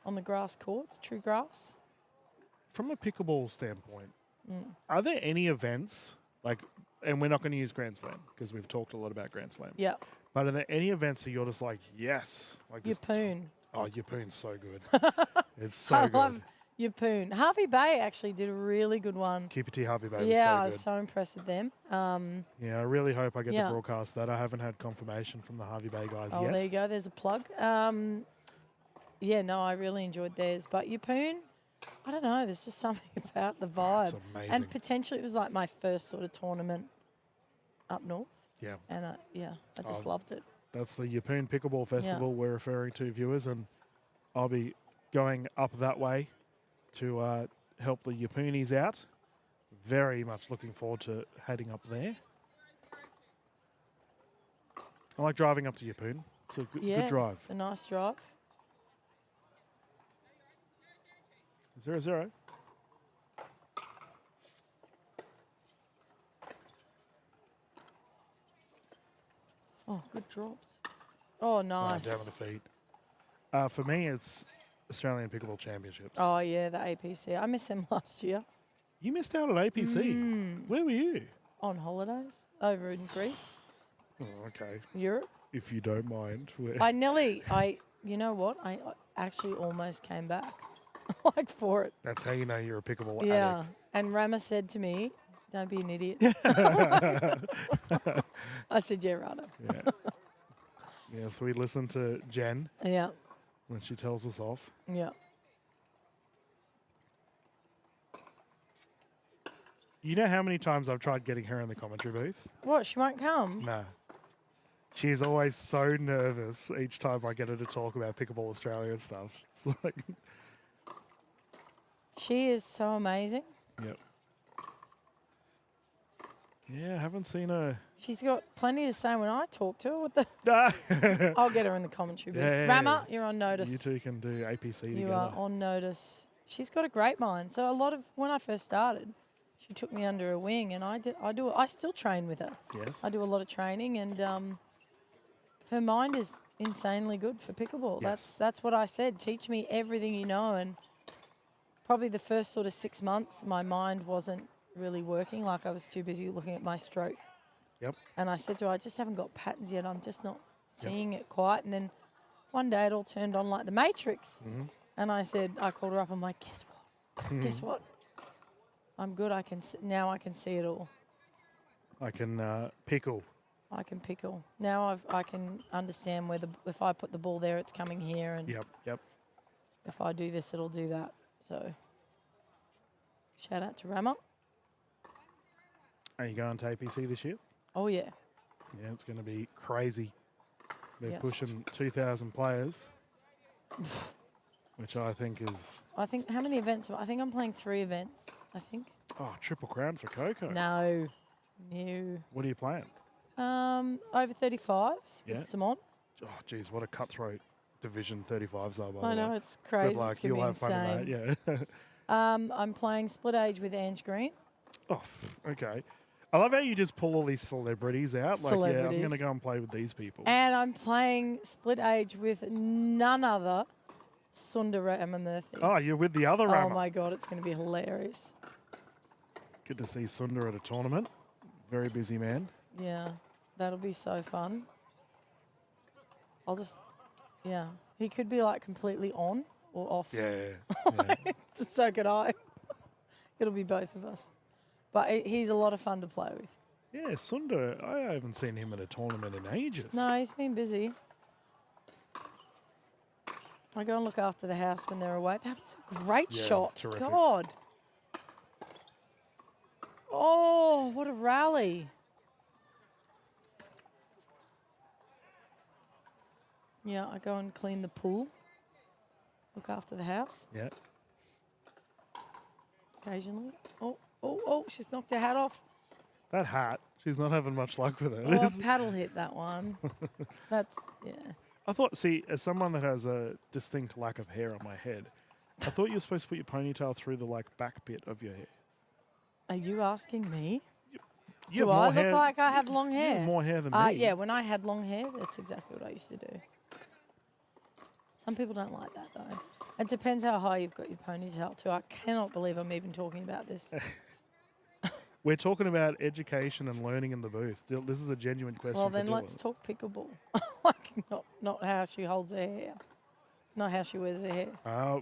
On the grass courts, true grass. from a pickleball standpoint, Mm. are there any events like, and we're not going to use Grand Slam because we've talked a lot about Grand Slam. Yeah. But are there any events that you're just like, yes, like this? Yeppoon. Oh, Yeppoon's so good. It's so I good. love Yeppoon. Harvey Bay actually did a really good one. QPT Harvey Bay Yeah, I was was so so impressed with them. good. Yeah, I really hope I get Yeah. to broadcast that. I haven't had confirmation from the Harvey Bay guys Oh, yet. there you go. There's a plug. Yeah, no, I really enjoyed theirs. But Yeppoon, I don't know. There's just something about the vibe. It's amazing. And potentially it was like my first sort of tournament up north. Yeah. And yeah, I just Oh, loved it. That's the Yeppoon Pickleball Festival we're referring to, viewers, and I'll be going up that way to help the Yeppoonies out. Very much looking forward to heading up there. I like driving up to Yeppoon. It's a Yeah, good drive. It's a nice drive. 0-0. Oh, good drops. Oh, nice. Down on the feet. For me, it's Australian Pickleball Championships. Oh, yeah, the APC. I missed them last year You missed out on APC. Where were you? on holidays over in Greece, Oh, okay. Europe. If you don't mind. You know what? I actually almost came back like for it. That's how you know you're a pickleball Yeah. addict. And Rama said to me, don't be an idiot. I said, yeah, right. Yeah. Yeah, so we listen to Jen Yeah. when she tells us off. Yeah. You know how many times I've tried getting her in the commentary booth? What? She won't come? Nah. She's always so nervous each time I get her to talk about Pickleball Australia and stuff. It's like, She is so amazing. yep. Yeah, I haven't seen her. She's got plenty to say when I talk to her. What the? I'll get her in the commentary booth. Yeah. Rama, you're on notice. You two can do APC You together. are on notice. She's got a great mind. So when I first started, she took me under her wing, and I still train with her. Yes. I do a lot of training, and her mind is insanely good for pickleball. Yes. That's what I said. Teach me everything you know. And probably the first sort of 6 months, my mind wasn't really working. Like I was too busy looking at my stroke. Yep. And I said to her, I just haven't got patterns yet. I'm just not seeing it quite. And then one day it all turned on like the Matrix. Mm-hmm. And I called her up. I'm like, guess what? Guess what? I'm good. Now I can see it all. I can pickle. I can pickle. Now I can understand if I put the ball there, it's coming here. And Yep. if I do this, it'll do that. So shout out to Rama. Are you going to APC this year? Oh, yeah. Yeah, it's going to be crazy. They're Yeah. pushing 2,000 players, which I think is... I think, how many events? I think I'm playing 3 events, I think. Oh, Triple Crown for Coco. No. What are you playing? Over 35s Yeah. with Simon. Oh, geez, what a cutthroat division 35s are, by the I way. know, it's crazy. Good luck. It's going You'll to be have fun insane. with that, yeah. I'm playing split age with Ange Green. Oh, okay. I love how you just pull all these celebrities out. Like, yeah, I'm going to Celebrities. go and play with these people. And I'm playing split age with none other Sundar Ramamurthy. Oh, you're with the other Oh Rama. my God, it's going to be hilarious. Good to see Sundar at a tournament. Very busy man. Yeah, that'll be so fun. Yeah. He could be like completely on or off. Yeah. So could I. It'll be both of us. But he's a lot of fun to play with. Yeah, Sundar, I haven't seen him at a tournament in ages. No, he's been busy. I go and look after the house when they're away. That was a great Yeah, shot. terrific. God. Oh, what a rally. Yeah, I go and clean the pool. Look after the house Yeah. occasionally. Oh, she's knocked her hat off. That hat, she's not having much luck with it. Oh, paddle hit that one. Yeah. I thought, see, as someone that has a distinct lack of hair on my head, I thought you were supposed to put your ponytail through the back bit of your hair. Are you asking me? You Do have I more look hair- like I have long you have hair? more hair than me. Yeah, when I had long hair, that's exactly what I used to do. Some people don't like that, though. It depends how high you've got your ponytail, too. I cannot believe I'm even talking about this. We're talking about education and learning in the booth. This is a genuine question Well, for then Dylan. let's talk pickleball. Like, not how she holds her hair. not how she wears her hair.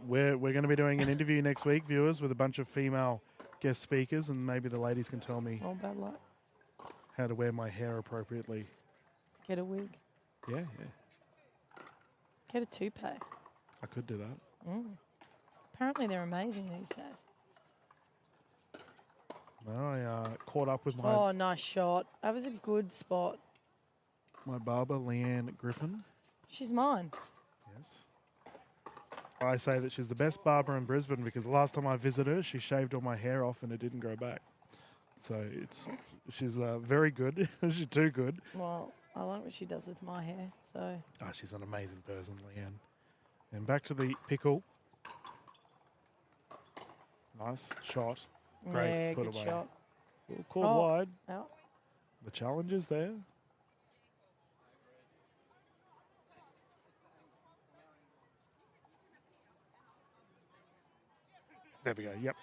We're going to be doing an interview next week, viewers, with a bunch of female guest speakers, and maybe the ladies can tell me Oh, bad luck. how to wear my hair appropriately. Get a wig. Yeah. Get a toupee. I could do that. Apparently they're amazing these days. I caught up with my Oh, nice shot. That was a good spot. barber, Leanne Griffin. She's mine. Yes. I say that she's the best barber in Brisbane because the last time I visited her, she shaved all my hair off and it didn't grow back. So she's very good. She's too good. Well, I like what she does with my hair. So She's an amazing person, Leanne. And back to the pickle. Nice shot. Great. yeah, put good away. shot. Called Oh. wide. Out. The challenge is there. There we go. Yep.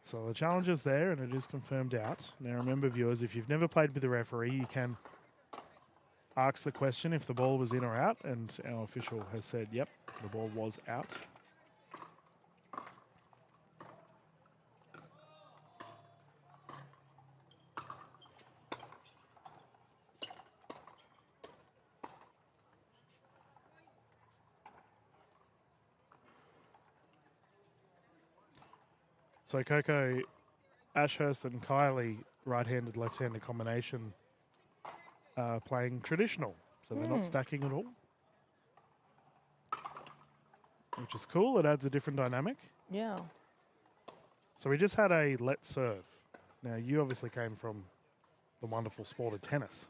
So the challenge is there and it is confirmed out. Now remember, viewers, if you've never played with the referee, you can ask the question if the ball was in or out, and our official has said, yep, the ball was out. So Coco, Ashurst and Kylie, right-handed, left-handed combination, playing traditional. So they're not stacking at all, which is cool. It adds a different dynamic. Yeah. So we just had a let serve. Now, you obviously came from the wonderful sport of tennis.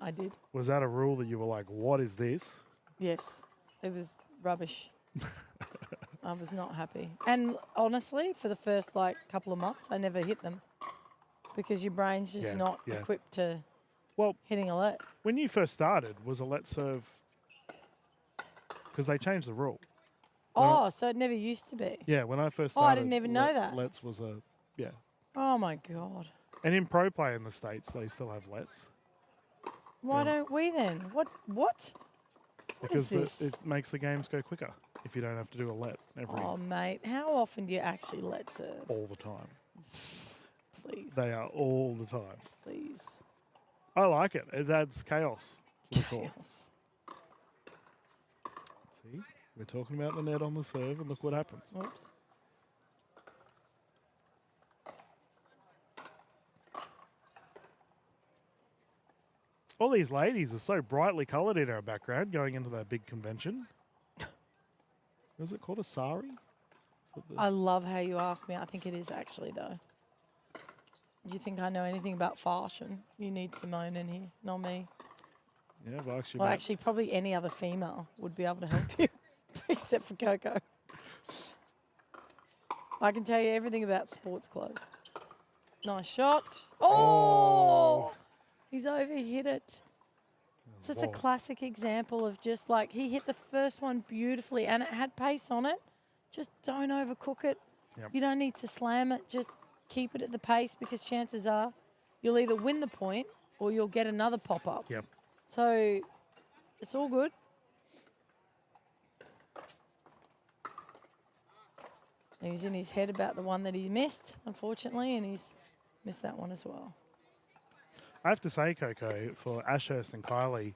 I did. Was that a rule that you were like, what is this? Yes. It was rubbish. I was not happy. And honestly, for the first couple of months, I never hit them because your brain's just not equipped to Well, hitting a let. when you first started, was a let serve, because they changed the rule. Oh, so it never used to be. Yeah, when I first Oh, I started. didn't even know that. Lets was yeah. Oh my God. And in pro play in the States, they still have lets. Why don't we then? What? Because this? it makes the games go quicker if you don't have to do a let Oh, mate. How often do you actually let serve? all the time. Please. They are all the time. Please. I like it. It adds chaos to the court. Chaos. See, we're talking about the net on the serve, and look what happens. Oops. All these ladies are so brightly coloured in our background going into that big convention. Was it called a sari? Is it the- I love how you asked me. I think it is actually, though. You think I know anything about fashion? You need Simone in here, not me. yeah, well, actually, Well, mate, actually, probably any other female would be able to help you, except for Coco. I can tell you everything about sports clothes. Nice shot. Oh! He's overhit it. So it's a Ball. classic example of just he hit the first one beautifully and it had pace on it. Just don't overcook it. Yep. You don't need to slam it. Just keep it at the pace because chances are you'll either win the point or you'll get another pop up. Yep. So it's all good. He's in his head about the one that he missed, unfortunately, and he's missed that one as well. I have to say, Coco, for Ashurst and Kylie,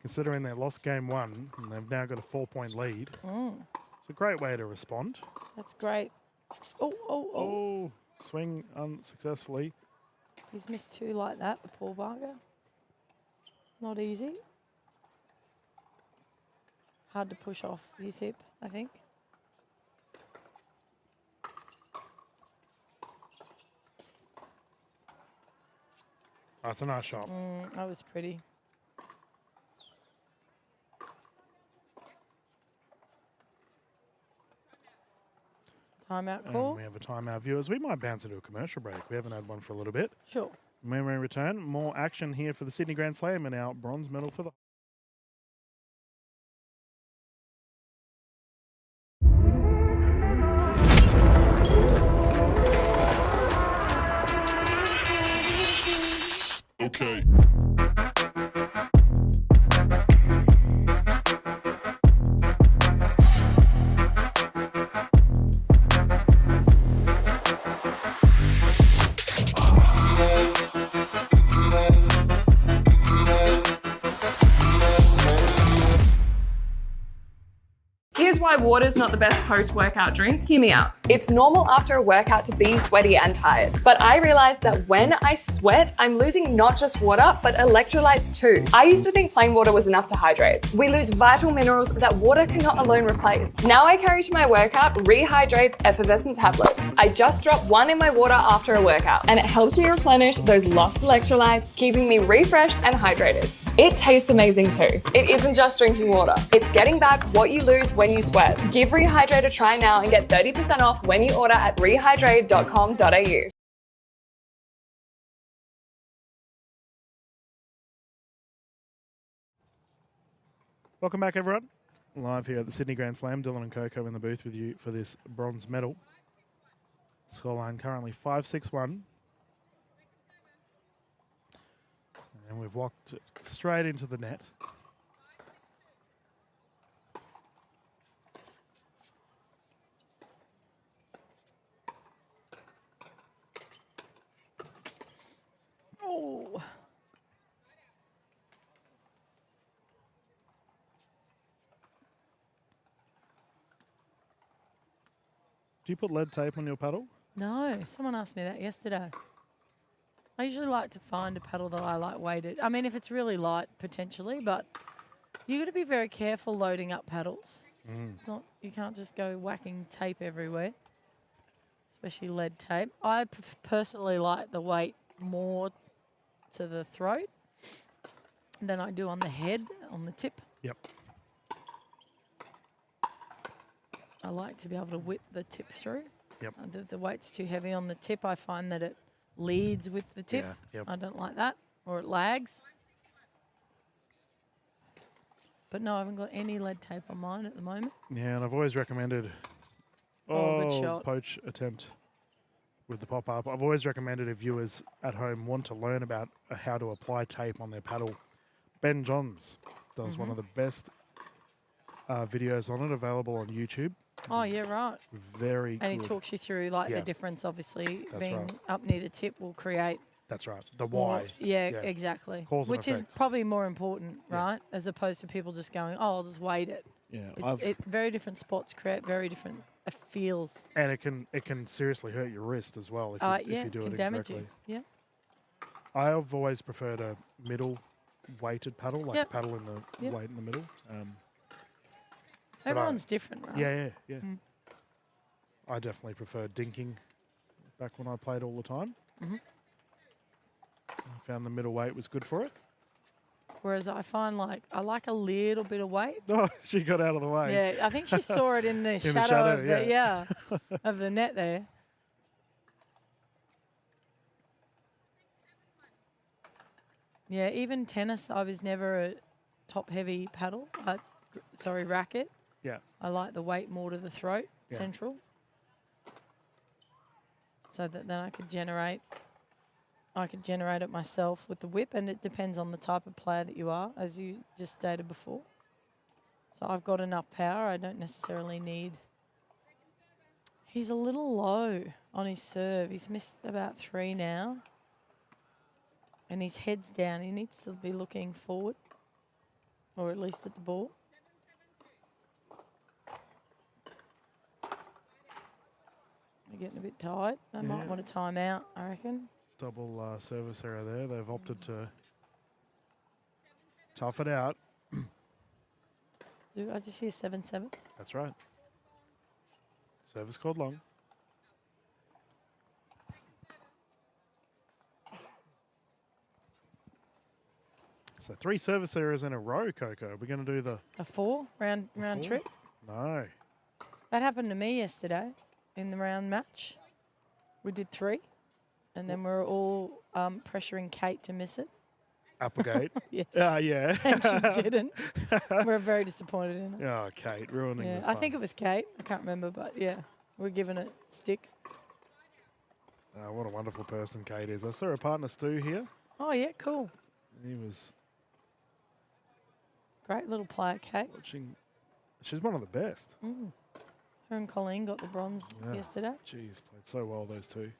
considering they lost game one and they've now got a 4-point lead, it's a great way to respond. That's great. Oh. Oh, swing unsuccessfully. He's missed two like that, the poor bugger. Not easy. Hard to push off his hip, I think. That's a nice shot. That was pretty. Timeout And call? we have a timeout, viewers. We might bounce into a commercial break. We haven't had one for a little bit. Sure. When we return, more action here for the Sydney Grand Slam and our bronze medal for the... Okay. why water's not the best post-workout drink? Hear me out. It's normal after a workout to be sweaty and tired, but I realized that when I sweat, I'm losing not just water, but electrolytes too. I used to think plain water was enough to hydrate. We lose vital minerals that water cannot alone replace. Now I carry to my workout Rehydrate's effervescent tablets. I just drop one in my water after a workout, and it helps me replenish those lost electrolytes, keeping me refreshed and hydrated. It tastes amazing too. It isn't just drinking water. It's getting back what you lose when you sweat. Give Rehydrate a try now and get 30% off when you order at rehydrate.com.au. Welcome back, everyone. Live here at the Sydney Grand Slam. Dylan and Coco in the booth with you for this bronze medal. Scoreline currently 5-6-1. And we've walked straight into the net. Oh. Do you put lead tape on your paddle? No, someone asked me that yesterday. I usually like to find a paddle that I like weighted. I mean, if it's really light, potentially, but you got to be very careful loading up paddles. It's not, you can't just go whacking tape everywhere, especially lead tape. I personally like the weight more to the throat than I do on the head, on the tip. Yep. I like to be able to whip the tip through. Yep. The weight's too heavy on the tip. I find that it leads with the tip. Yeah, yep. I don't like that, or it lags. But no, I haven't got any lead tape on mine at the moment. Yeah, and I've always recommended Good shot. poach attempt with the pop-up. I've always recommended if viewers at home want to learn about how to apply tape on their paddle, Ben Johns does one of the best videos on it, available on YouTube. Oh, yeah, right. Very And he good. talks you through, like, Yeah. the difference, obviously, That's being right. up near the tip will create That's right. The more- why. Yeah, Yeah. exactly. Cause and Which is effect. probably more important, Yeah. right? As opposed to people just going, oh, I'll just weight it. Yeah, Very different spots create very different feels. and it can seriously hurt your wrist as well if Yeah, you do can it damage incorrectly. you. Yeah. I've always preferred a middle weighted paddle, like Yep. a paddle in the Yep. weight in the middle. Everyone's different, right? Yeah. I definitely prefer dinking back when I played all the time. I found the middle weight was good for it. Whereas I find, like, I like a little bit of weight. Oh, she got out of the way. Yeah, I think she saw it in the the shadow shadow, of the of the net there. Yeah, even tennis, I was never a top-heavy paddle. Racket. Yeah. I like the weight more to the throat, Yeah. central, so that then I could generate it myself with the whip, and it depends on the type of player that you are, as you just stated before. So I've got enough power. I don't necessarily need. He's a little low on his serve. He's missed about 3 now. And his head's down. He needs to be looking forward, or at least at the ball. They're getting a bit tired. They might Yeah. want a timeout, I reckon. Double service error there. They've opted to tough it out. Do I just see a 7-7? That's right. Service called long. So 3 service errors in a row, Coco. We're going to do the... A 4 round four? trip. No. That happened to me yesterday in the round match. We did 3, and then we were all pressuring Kate to miss it. Applegate. Yes. Yeah. And she didn't. We're very disappointed in it. Oh, Kate, ruining Yeah, the I fun. think it was Kate. I can't remember, but yeah, we're giving it stick. Oh, what a wonderful person Kate is. I saw her partner Stu here. Oh yeah, cool. He was Great little player, Kate. watching. She's one of the best. Her and Colleen got the bronze Yeah. yesterday. Jeez, played so well, those two.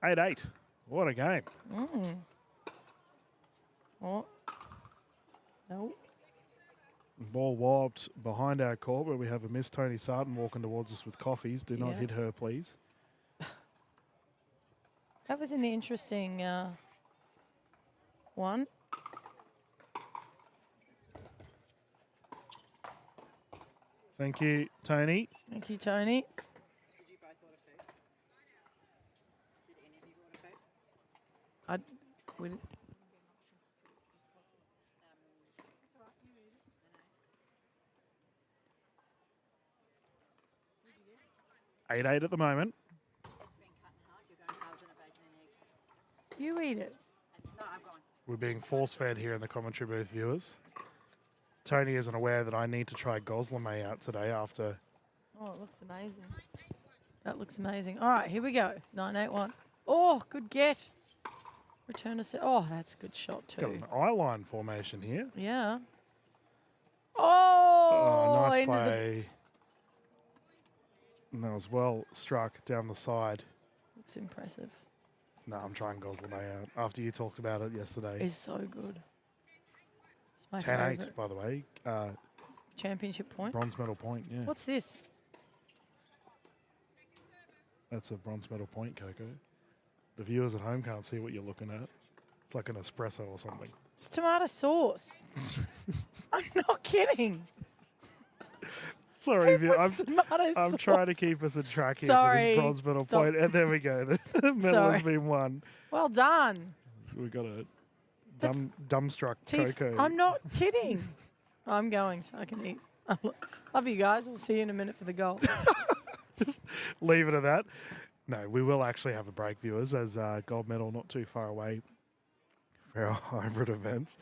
Eight. What a game. Oh, No. Ball walloped behind our court, where we have a Miss Tony Sarton walking towards us with coffees. Do not Yeah. hit her, please. That was an interesting one. Thank you, Tony. Thank you, Tony. Did you both order food? Did any of you order food? We, 8-8 at the moment. It's been cut in half. You're going halves and a bacon and egg. you eat it. No, I'm going. We're being force-fed here in the commentary booth, viewers. Tony isn't aware that I need to try Goslamay out today after... Oh, it looks amazing. That looks amazing. All right, here we go. 981. Oh, good get. Return a set. Oh, that's a good shot Got too. an eye-line formation here. Yeah. Oh, Oh, nice into the play. And that was well struck down the side. looks impressive. No, I'm trying Goslamay out after you talked about it yesterday. It's so good. It's my 10-8, favourite. by the way. Championship point. Bronze medal point, yeah. What's this? That's a bronze medal point, Coco. The viewers at home can't see what you're looking at. It's like an espresso or something. It's tomato sauce. I'm not kidding. Sorry, What's tomato I'm sauce? trying to keep us in track here for Sorry, this bronze medal stop. point. And there we go. The medal has Sorry. been won. Well done. So we've got a That's- dumbstruck Tiff, Coco. I'm not kidding. I'm going so I can eat. Love you guys. We'll see you in a minute for the goal. Just leave it at that. No, we will actually have a break, viewers, as gold medal not too far away for our hybrid events.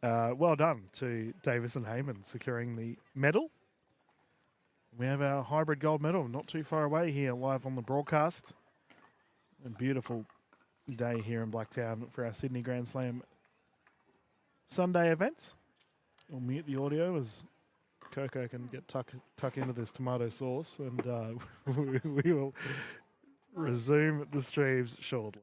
Well done to Davis and Heyman securing the medal. We have our hybrid gold medal not too far away here live on the broadcast. A beautiful day here in Blacktown for our Sydney Grand Slam Sunday events. We'll mute the audio as Coco can get tuck into this tomato sauce, and we will resume the streams shortly.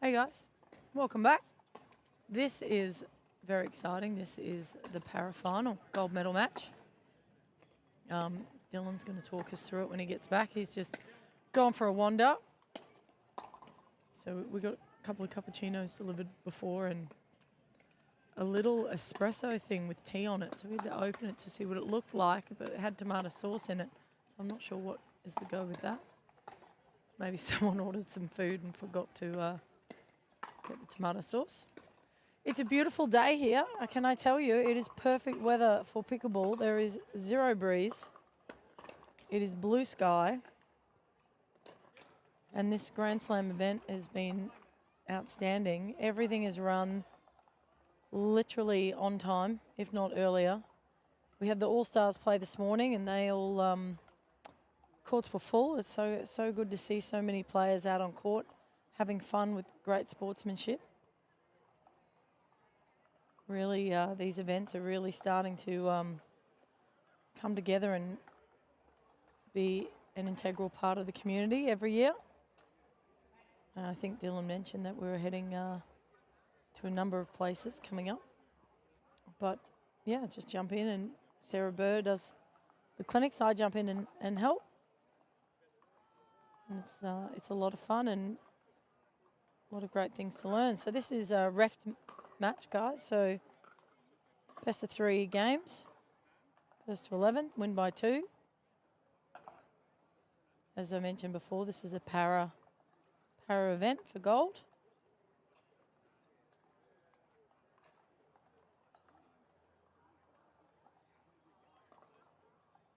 Hey guys, welcome back. This is very exciting. This is the para final gold medal match. Dylan's going to talk us through it when he gets back. He's just gone for a wander. So we got a couple of cappuccinos delivered before and a little espresso thing with tea on it. So we had to open it to see what it looked like, but it had tomato sauce in it. So I'm not sure what is the go with that. Maybe someone ordered some food and forgot to get the tomato sauce. It's a beautiful day here. Can I tell you, it is perfect weather for pickleball. There is zero breeze. It is blue sky. And this Grand Slam event has been outstanding. Everything is run literally on time, if not earlier. We had the All-Stars play this morning and they all, courts were full. It's so good to see so many players out on court having fun with great sportsmanship. Really, these events are really starting to come together and be an integral part of the community every year. I think Dylan mentioned that we're heading to a number of places coming up. But, yeah, just jump in and Sarah Burr does the clinics. I jump in and help. And it's a lot of fun and a lot of great things to learn. So this is a ref match, guys. So best of 3 games. First to 11, win by 2. As I mentioned before, this is a para event for gold.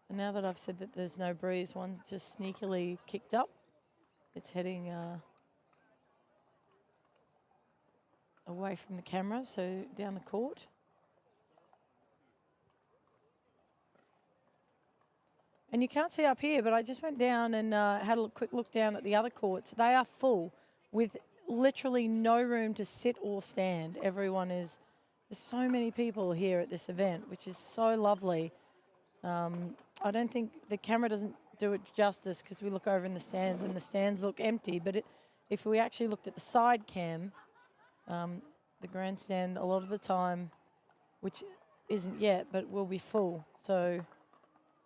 And now that I've said that there's no breeze, one's just sneakily kicked up. It's heading away from the camera, so down the court. And you can't see up here, but I just went down and had a quick look down at the other courts. They are full with literally no room to sit or stand. There's so many people here at this event, which is so lovely. I don't think the camera doesn't do it justice because we look over in the stands and the stands look empty. But if we actually looked at the side cam, the grandstand a lot of the time, which isn't yet, but will be full. So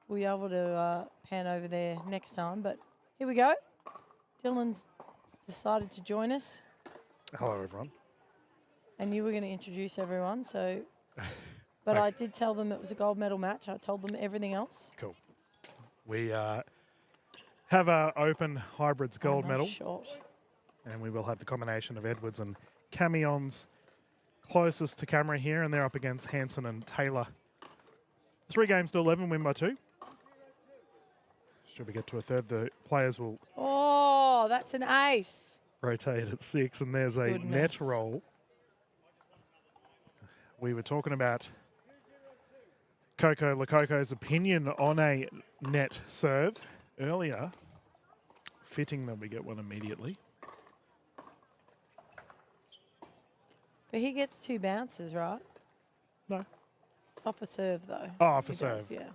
we'll be able to pan over there next time. But here we go. Dylan's decided to join us. Hello, everyone. And you were going to introduce everyone, so... But I did tell them it was a gold medal match. I told them everything else. Cool. We have our Open Hybrids gold medal. Shot. And we will have the combination of Edwards and Camions closest to camera here, and they're up against Hansen and Taylor. 3 games to 11, win by 2. Should we get to a third, the players will... Oh, that's an ace. Rotate at 6, and there's a net roll. We were talking about Coco Lococo's opinion on a net serve earlier. Fitting that we get one immediately. But he gets 2 bounces, right? No. Off a serve, though. Oh, off a He serve. does, yeah.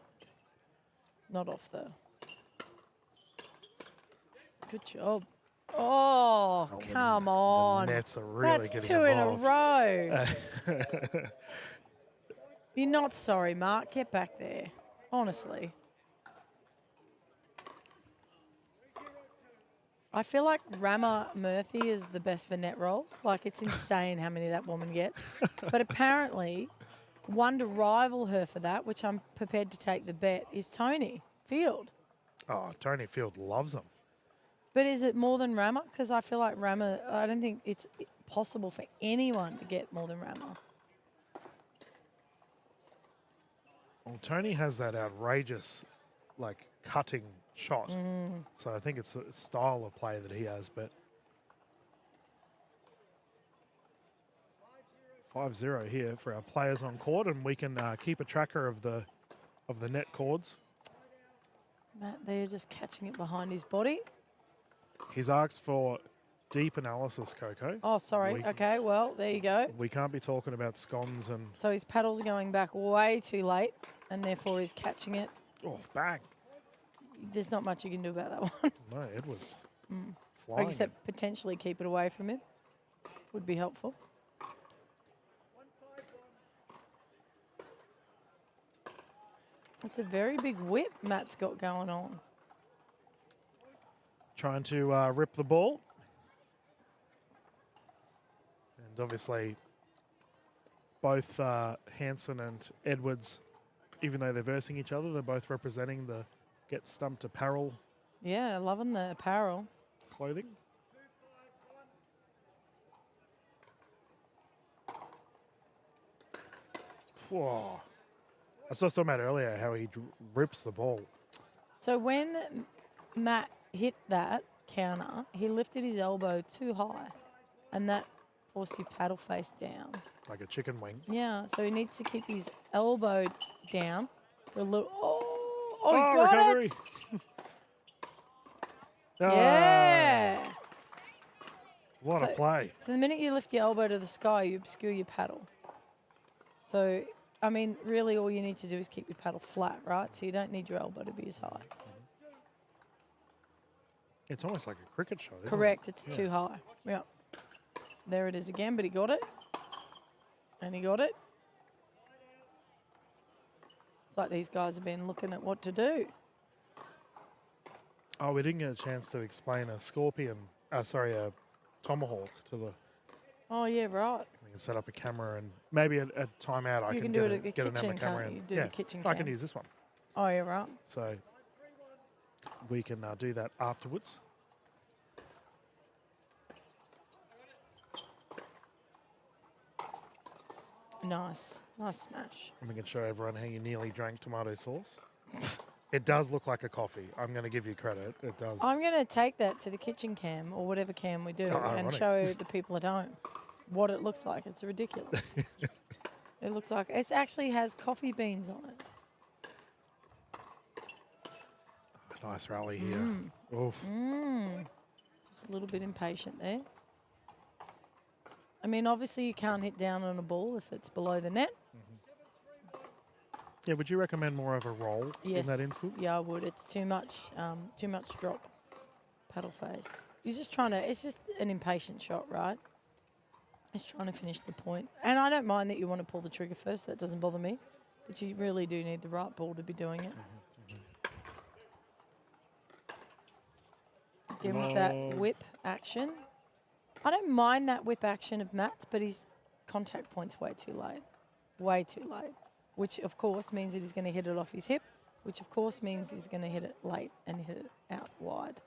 Not off the... Good job. Oh, come on. The nets are really That's getting 2 involved. in a row. You're not sorry, Mark. Get back there. Honestly. I feel like Rama Murthy is the best for net rolls. Like, it's insane how many that woman gets. But apparently, one to rival her for that, which I'm prepared to take the bet, is Tony Field. Oh, Tony Field loves them. But is it more than Rama? Because I feel like Rama, I don't think it's possible for anyone to get more than Rama. Well, Tony has that outrageous, like, cutting shot. So I think it's a style of play that he has, but 5-0 here for our players on court, and we can keep a tracker of the net chords. Matt there just catching it behind his body. He's asked for deep analysis, Coco. Oh, sorry. Okay, well, there you go. We can't be talking about scones and... So his paddle's going back way too late, and therefore he's catching it. Oh, bang. There's not much you can do about that one. No, Edwards. Flying. Except potentially keep it away from him. would be helpful. It's a very big whip Matt's got going on. Trying to rip the ball. And obviously, both Hansen and Edwards, even though they're versing each other, they're both representing the Get Stumped apparel Yeah, loving the apparel. clothing. Whoa. I was talking about earlier how he rips the ball. So when Matt hit that counter, he lifted his elbow too high, and that forced his paddle face down. Like a chicken wing. Yeah, so he needs to keep his elbow down for a little. Oh, he Oh, got recovery. it! Ah, Yeah. What a So- play. So the minute you lift your elbow to the sky, you obscure your paddle. So, I mean, really all you need to do is keep your paddle flat, right? So you don't need your elbow to be as high. It's almost like a cricket shot, isn't Correct, it? it's too high. Yep. There it is again, but he got it. And he got it. It's like these guys have been looking at what to do. Oh, we didn't get a chance to explain a a tomahawk to the. Oh, yeah, right. We can set up a camera and maybe at timeout I You can can do get, it at the get an kitchen, Emma camera can't in. you? Do yeah, the kitchen I can cam. use this one. Oh, yeah, right. So we can do that afterwards. Nice. Nice smash. And we can show everyone how you nearly drank tomato sauce. It does look like a coffee. I'm going to give you credit. It does. I'm going to take that to the kitchen cam or whatever cam we do and ironic. show the people at home what it looks like. It's ridiculous. It looks like it actually has coffee beans on it. Nice rally here. Oof. Just a little bit impatient there. I mean, obviously you can't hit down on a ball if it's below the net. Yeah, would you recommend more of a roll Yes. in that instance? Yeah, I would. It's too much drop paddle face. He's just trying to, it's just an impatient shot, right? He's trying to finish the point. And I don't mind that you want to pull the trigger first. That doesn't bother me. But you really do need the right ball to be doing it. Again with that whip action. I don't mind that whip action of Matt's, but his contact point's way too late. Way too late. Which, of course, means that he's going to hit it off his hip, which, of course, means he's going to hit it late and hit it out wide.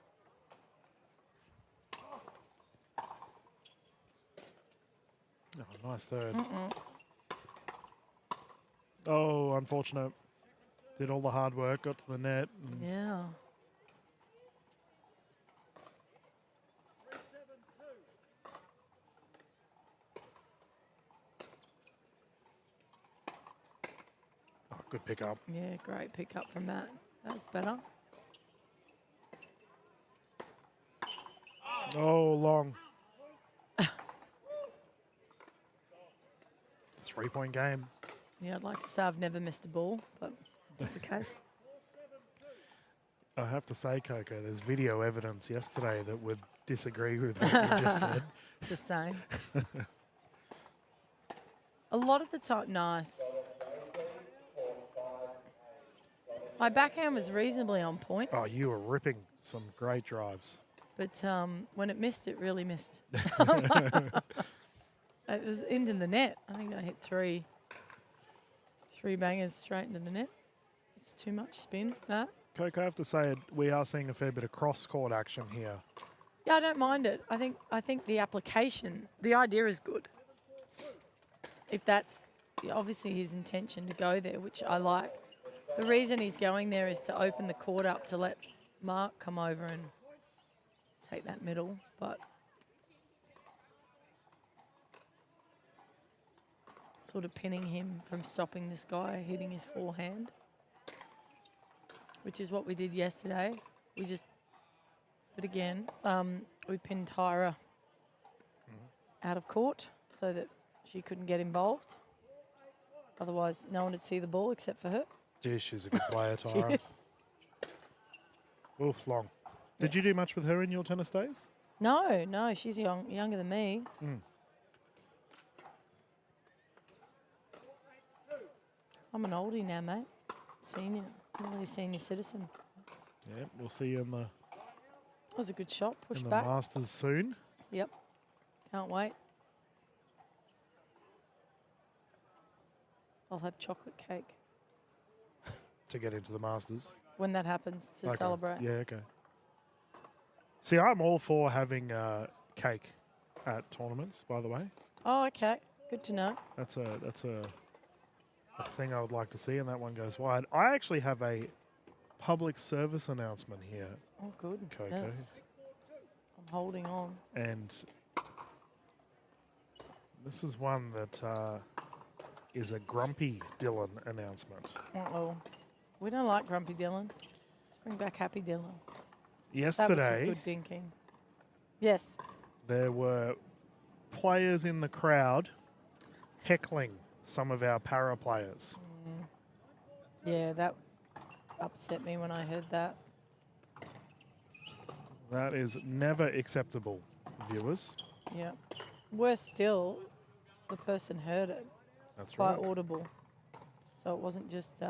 Oh, nice third. Oh, unfortunate. Did all the hard work, got to the net. And Yeah. Oh, good pickup. Yeah, great pick up from Matt. That was better. Oh, long. 3-point game. Yeah, I'd like to say I've never missed a ball, but not the case. I have to say, Coco, there's video evidence yesterday that would disagree with what you just said. Just saying. A lot of the time, nice. My backhand was reasonably on point, Oh, you were ripping some great drives. but when it missed, it really missed. It was into the net. I think I hit three bangers straight into the net. It's too much spin, that. Coco, I have to say, we are seeing a fair bit of cross-court action here. Yeah, I don't mind it. I think the application, the idea is good. If that's obviously his intention to go there, which I like. The reason he's going there is to open the court up to let Mark come over and take that middle, but sort of pinning him from stopping this guy hitting his forehand, which is what we did yesterday. But again, we pinned Tyra out of court so that she couldn't get involved. Otherwise, no one would see the ball except for her. Geez, she's a good player, Tyra. Yes. Oof, long. Did you do much with her in your tennis days? No, she's younger than me. I'm an oldie now, mate. Senior. Really a senior citizen. Yeah, we'll see you in the That was a good shot. Push in the back. Masters soon. Yep. Can't wait. I'll have chocolate cake To get into the Masters. when that happens to Okay. celebrate. Yeah, okay. See, I'm all for having cake at tournaments, by the way. Oh, okay. Good to know. That's a thing I would like to see, and that one goes wide. I actually have a public service announcement here, Oh, good. Coco. Yes. I'm holding on. and this is one that is a grumpy Dylan announcement. Uh-oh. We don't like Grumpy Dylan. Let's bring back Happy Dylan. That was Yesterday, some good dinking. Yes. there were players in the crowd heckling some of our para players. Yeah, that upset me when I heard that. That is never acceptable, viewers. Yeah. Worse still, the person heard it. That's Quite right. audible. So it wasn't just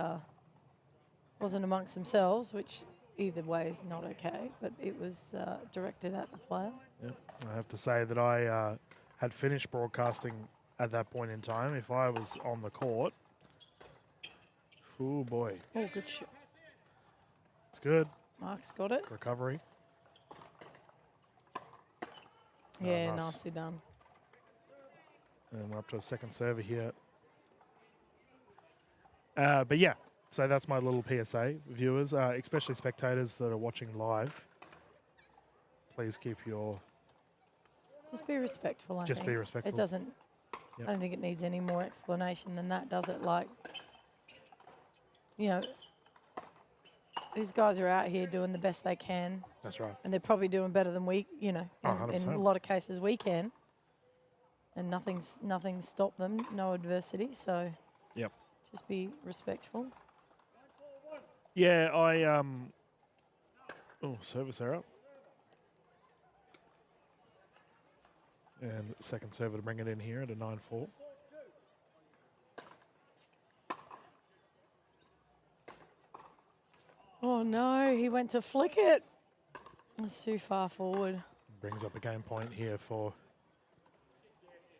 wasn't amongst themselves, which either way is not okay, but it was directed at the player. Yep. I have to say that I had finished broadcasting at that point in time. If I was on the court, oh boy, Oh, good shot. it's good. Mark's got it. Recovery. Yeah, nice. nicely done. And we're up to a second server here. But yeah, so that's my little PSA, viewers, especially spectators that are watching live. Please keep your... Just be respectful, I Just think. be respectful. It doesn't, Yep. I don't think it needs any more explanation than that, does it? Like, you know, these guys are out here doing the best they can, That's right. and they're probably doing better than we, you know, Oh, in 100%. a lot of cases we can. And nothing's stopped them, no adversity, so Yep. just be respectful. Yeah, oh, service error. And second server to bring it in here at a 9-4. Oh no, he went to flick it. That's too far forward. Brings up a game point here for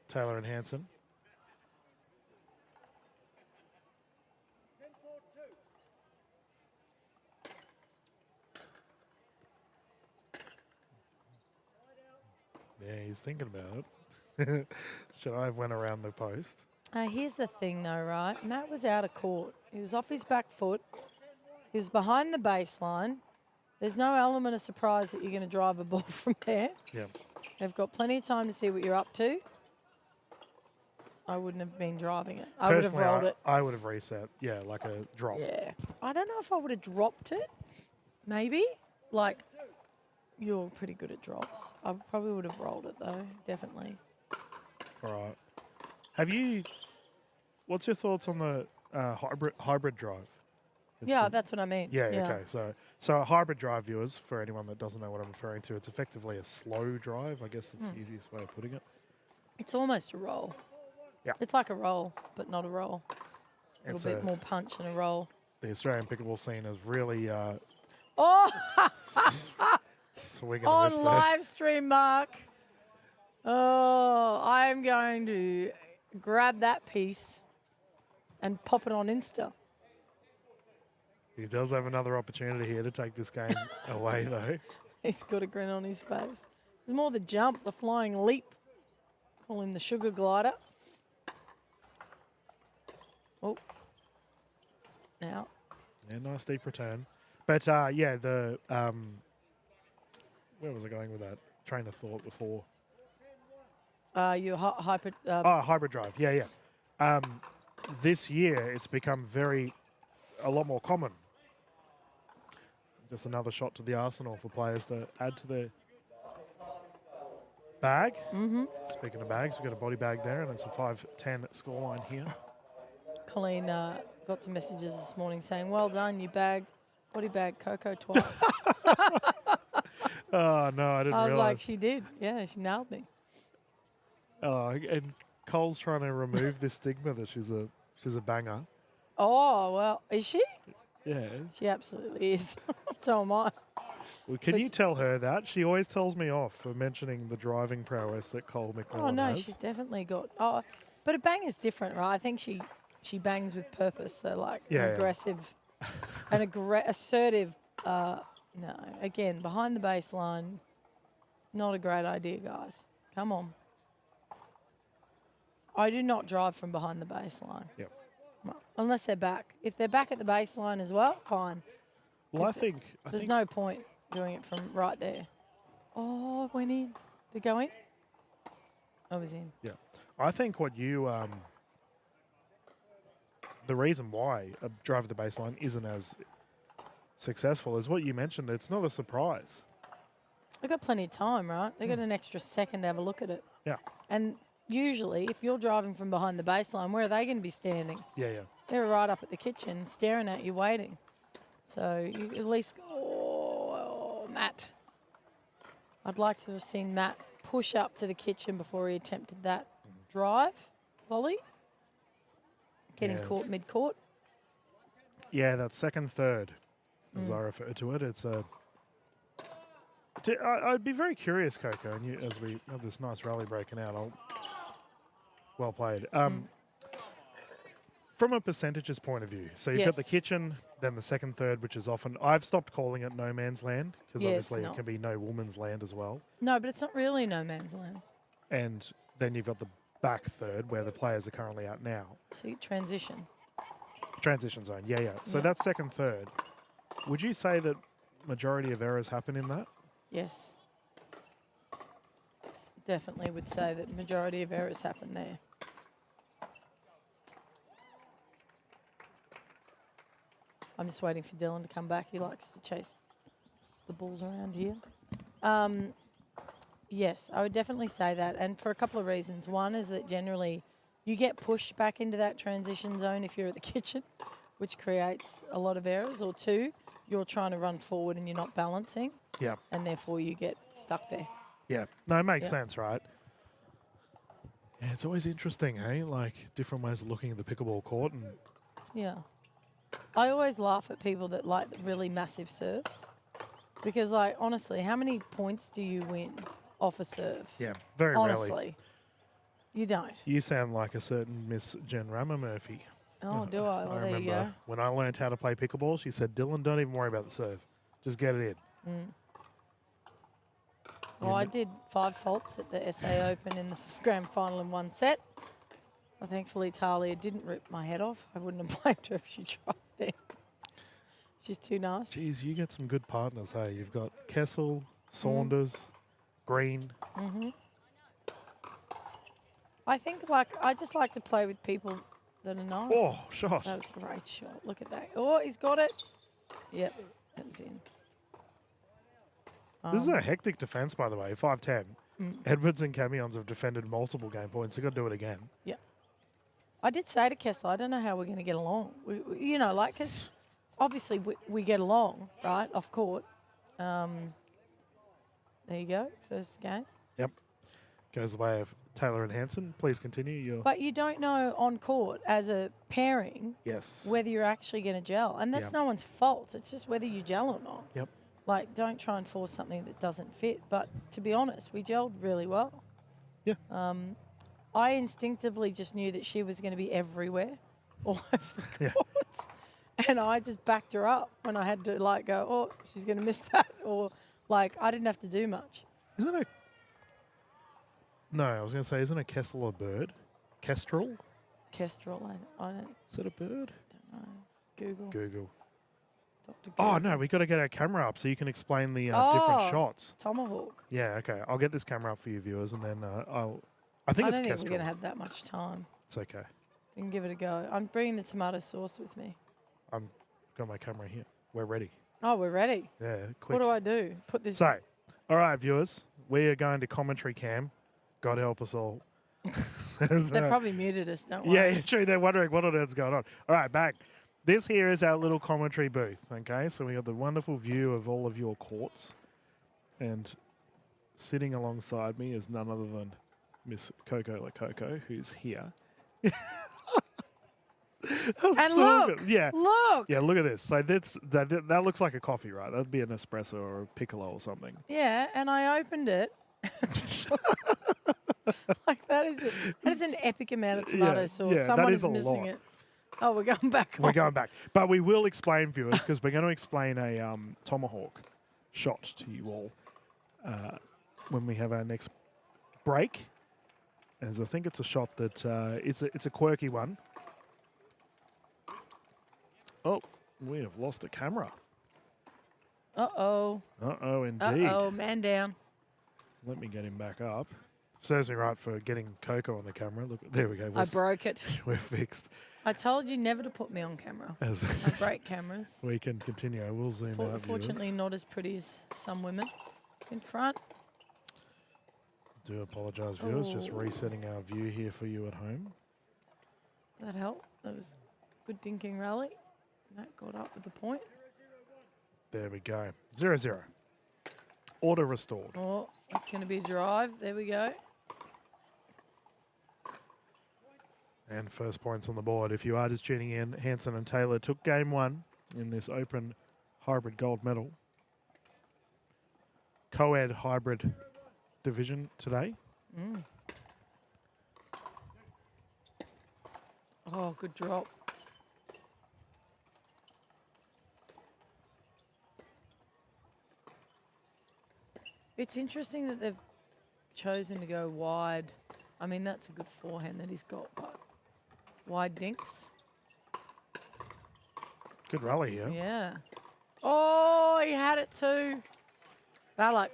Taylor and Hanson. Yeah, he's thinking about it. Should I have went around the post? Here's the thing though, right? Matt was out of court. He was off his back foot. He was behind the baseline. There's no element of surprise that you're going to drive a ball from there. Yeah. They've got plenty of time to see what you're up to. I wouldn't have been driving it. I would have Personally, rolled it. I would have reset. Yeah, like a drop. Yeah. I don't know if I would have dropped it. Maybe. Like, you're pretty good at drops. I probably would have rolled it though, definitely. All right. Have you? What's your thoughts on the hybrid drive? It's Yeah, the- that's what I mean. Yeah, okay. So a hybrid drive, viewers, for anyone that doesn't know what I'm referring to, it's effectively a slow drive. I guess that's the easiest way of putting it. It's almost a roll. Yeah. It's like a roll, but not a roll. A It's little bit more punch than a roll. the Australian pickleball scene is really Oh, swinging and on miss there. live stream, Mark. Oh, I'm going to grab that piece and pop it on Insta. He does have another opportunity here to take this game away, though. He's got a grin on his face. It's more the jump, the flying leap. Call him the sugar glider. Oh. Now. Yeah, nice deep return. But yeah, the where was I going with that train of thought before? Your hyper. Hybrid drive. Yeah, yeah. This year, it's become a lot more common. Just another shot to the arsenal for players to add to their bag. Mm-hmm. Speaking of bags, we've got a body bag there, and it's a 5-10 scoreline here. Colleen got some messages this morning saying, "Well done, you body bagged Coco twice." Oh, no, I didn't I was like, realize. she did. Yeah, she nailed me. And Cole's trying to remove this stigma that she's a banger. Oh, well, is she? Yeah. She absolutely is. So am I. Well, can But- you tell her that? She always tells me off for mentioning the driving prowess that Cole McMillan Oh, no, has. she's definitely got. Oh, but a bang is different, right? I think she bangs with purpose. So, like, Yeah, an yeah. aggressive, an assertive. No, again, behind the baseline, not a great idea, guys. Come on. I do not drive from behind the baseline. Yep. Unless they're back. If they're back at the baseline as well, fine. Well, I If think There's no point doing it from right there. Oh, it went in. Did it go in? Oh, it was in. yeah. I think what you the reason why a drive at the baseline isn't as successful is what you mentioned. It's not a surprise. They've got plenty of time, right? They got an extra second to have a look at it. Yeah. And usually, if you're driving from behind the baseline, where are they going to be standing? Yeah, yeah. They're right up at the kitchen, staring at you, waiting. So you at least, oh, Matt. I'd like to have seen Matt push up to the kitchen before he attempted that drive volley. Getting Yeah. caught mid-court. Yeah, that second third, as I refer to it, it's a. I'd be very curious, Coco, and you, as we have this nice rally breaking out. Well played. From a percentages point of view, so you've got the Yes. kitchen, then the second third, which is often I've stopped calling it no man's land because Yeah, obviously it's it not. can be no woman's land as well. No, but it's not really no man's land. And then you've got the back third where the players are currently out now. See, transition. Transition zone, yeah, yeah. So Yeah. that second third, would you say that majority of errors happen in that? Yes. Definitely would say that majority of errors happen there. I'm just waiting for Dylan to come back. He likes to chase the balls around here. Yes, I would definitely say that, and for a couple of reasons. One is that generally you get pushed back into that transition zone if you're at the kitchen, which creates a lot of errors. Or two, you're trying to run forward and you're not balancing, Yeah. and therefore you get stuck there. Yeah. No, it makes Yeah. sense, right? Yeah, it's always interesting, hey? Like different ways of looking at the pickleball court and Yeah. I always laugh at people that like really massive serves because, like, honestly, how many points do you win off a serve? yeah, very Honestly, rarely. you don't. You sound like a certain Miss Jen Rama Murphy. Oh, do I? Well, there you go. when I learned how to play pickleball, she said, Dylan, don't even worry about the serve. Just get it in. Well, I did 5 faults at the SA Open in the grand final in one set. Well, thankfully, Talia didn't rip my head off. I wouldn't have blamed her if she tried then. She's too nice. Geez, you get some good partners, hey? You've got Kessel, Saunders, Green. I think, like, I just like to play with people that are nice. Oh, shot. That was a great shot. Look at that. Oh, he's got it. Yep, that was in. This is a hectic defence, by the way, 5-10. Edwards and Camions have defended multiple game points. They've got to do it again. Yeah. I did say to Kessel, I don't know how we're going to get along. You know, like, because obviously we get along, right, off court. There you go, first game. Yep. Goes the way of Taylor and Hanson. Please continue. Your But you don't know on court as a pairing yes. whether you're actually going to gel. And that's Yep. no one's fault. It's just whether you gel or not. Yep. Like, don't try and force something that doesn't fit. But to be honest, we gelled really well. Yeah. I instinctively just knew that she was going to be everywhere, all over the Yeah. court. And I just backed her up when I had to, like, go, oh, she's going to miss that. Or, like, I didn't have to do much. Isn't it? No, I was going to say, isn't a Kessel a bird? Kestrel? Kestrel, I don't Is it a bird? know. Google. Google. Dr. Oh, Google. no, we got to get our camera up so you can explain the different Oh. shots. Tomahawk. Yeah, okay. I'll get this camera up for you viewers and then I think I it's don't think Kestrel. we're going to have that much time. It's okay. We can give it a go. I'm bringing the tomato sauce with me. I've got my camera here. We're ready. Oh, we're ready. Yeah, quick. What do I do? Put this. So, all right, viewers, we are going to commentary cam. God help us all. Says, They probably muted us, don't yeah, worry. yeah, true. They're wondering what on earth's going on. All right, back. This here is our little commentary booth, okay? So we got the wonderful view of all of your courts. And sitting alongside me is none other than Miss Coco Lococo, who's here. That's And so look, good. Yeah. look. Yeah, look at this. So that looks like a coffee, right? That'd be an espresso or a piccolo or something. Yeah, and I opened it. Like that is an epic amount of tomato Yeah, sauce. yeah, that Someone is is a missing lot. it. Oh, we're going back. We're on. going back. But we will explain, viewers, because we're going to explain a tomahawk shot to you all when we have our next break. As I think it's a shot that it's a quirky one. Oh, we have lost a camera. Uh-oh. Uh-oh, indeed. Uh-oh, man down. Let me get him back up. Serves me right for getting Coco on the camera. Look, there we go. I broke it. We're fixed. I told you never to put me on camera. As I break cameras. we can continue. We'll zoom out. Fortunately, viewers. not as pretty as some women in front. Do apologise, viewers. Just Oh. resetting our view here for you at home. That helped. That was good dinking rally. Matt got up with the point. There we go. 0-0. Order restored. Oh, it's going to be a drive. There we go. And first points on the board. If you are just tuning in, Hanson and Taylor took game one in this open hybrid gold medal. Co-ed hybrid division today. Oh, good drop. It's interesting that they've chosen to go wide. I mean, that's a good forehand that he's got, but wide dinks. Good rally here. Yeah. Oh, he had it too. Balak.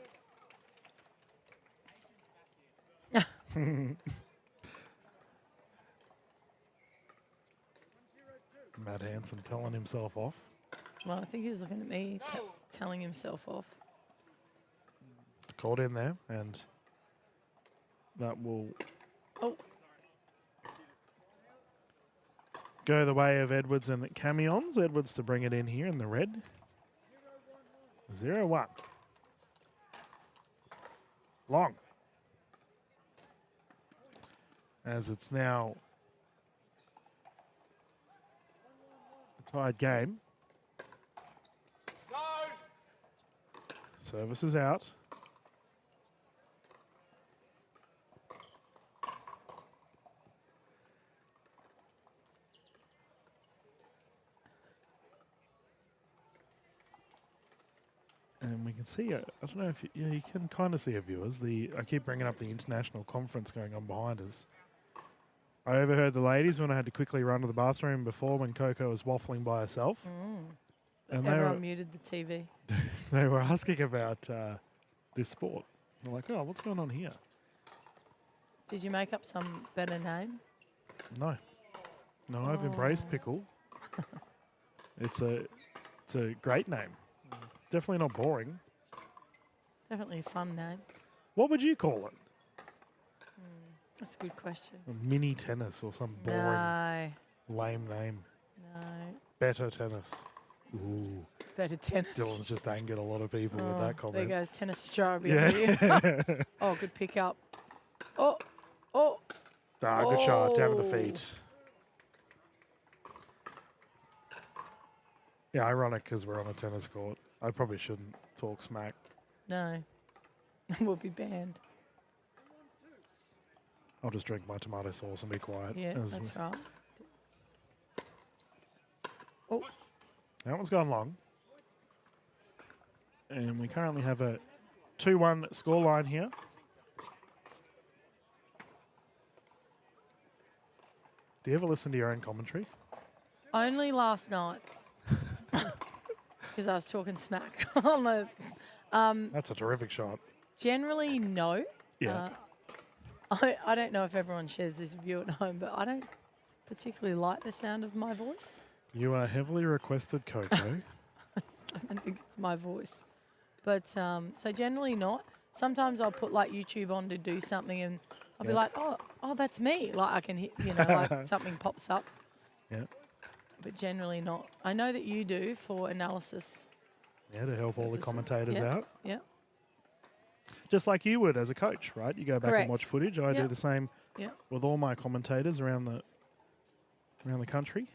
Matt Hanson telling himself off. Well, I think he's looking at me, telling himself off. It's called in there, and that will Oh, go the way of Edwards and Camions. Edwards to bring it in here in the red. 0-1. Long. As it's now a tied game. Service is out. And we can see, I don't know if you can kind of see it, viewers. I keep bringing up the international conference going on behind us. I overheard the ladies when I had to quickly run to the bathroom before when Coco was waffling by herself. And everyone muted the TV. they were asking about this sport. They're like, oh, what's going on here? Did you make up some better name? No. No, I've embraced pickle. It's a great name. Definitely not boring. Definitely a fun name. What would you call it? That's a good question. Mini tennis or some boring, No, lame name. no. Better tennis. Ooh. Better tennis. Dylan's just angered a lot of people with that There comment. goes Tennis Australia. Yeah. Oh, good pick up. Oh, oh. Good shot. Down to the Oh. feet. Yeah, ironic because we're on a tennis court. I probably shouldn't talk smack. No. We'll be banned. I'll just drink my tomato sauce and be quiet. Yeah, as that's we- right. Oh, That one's gone long. And we currently have a 2-1 scoreline here. Do you ever listen to your own commentary? only last night. Because I was talking smack on the. That's a terrific shot. Generally, no. Yeah. I don't know if everyone shares this view at home, but I don't particularly like the sound of my voice. You are heavily requested, Coco. I don't think it's my voice. But so generally not. Sometimes I'll put like YouTube on to do something and I'll be Yeah. like, oh, that's me. Like I can hit, like something pops up. Yeah. But generally not. I know that you do for analysis. Yeah, to help all the purposes. commentators Yeah. out. Yeah. Just like you would as a coach, right? You go back Correct. and watch footage. I Yeah. do the same Yeah. with all my commentators around the country.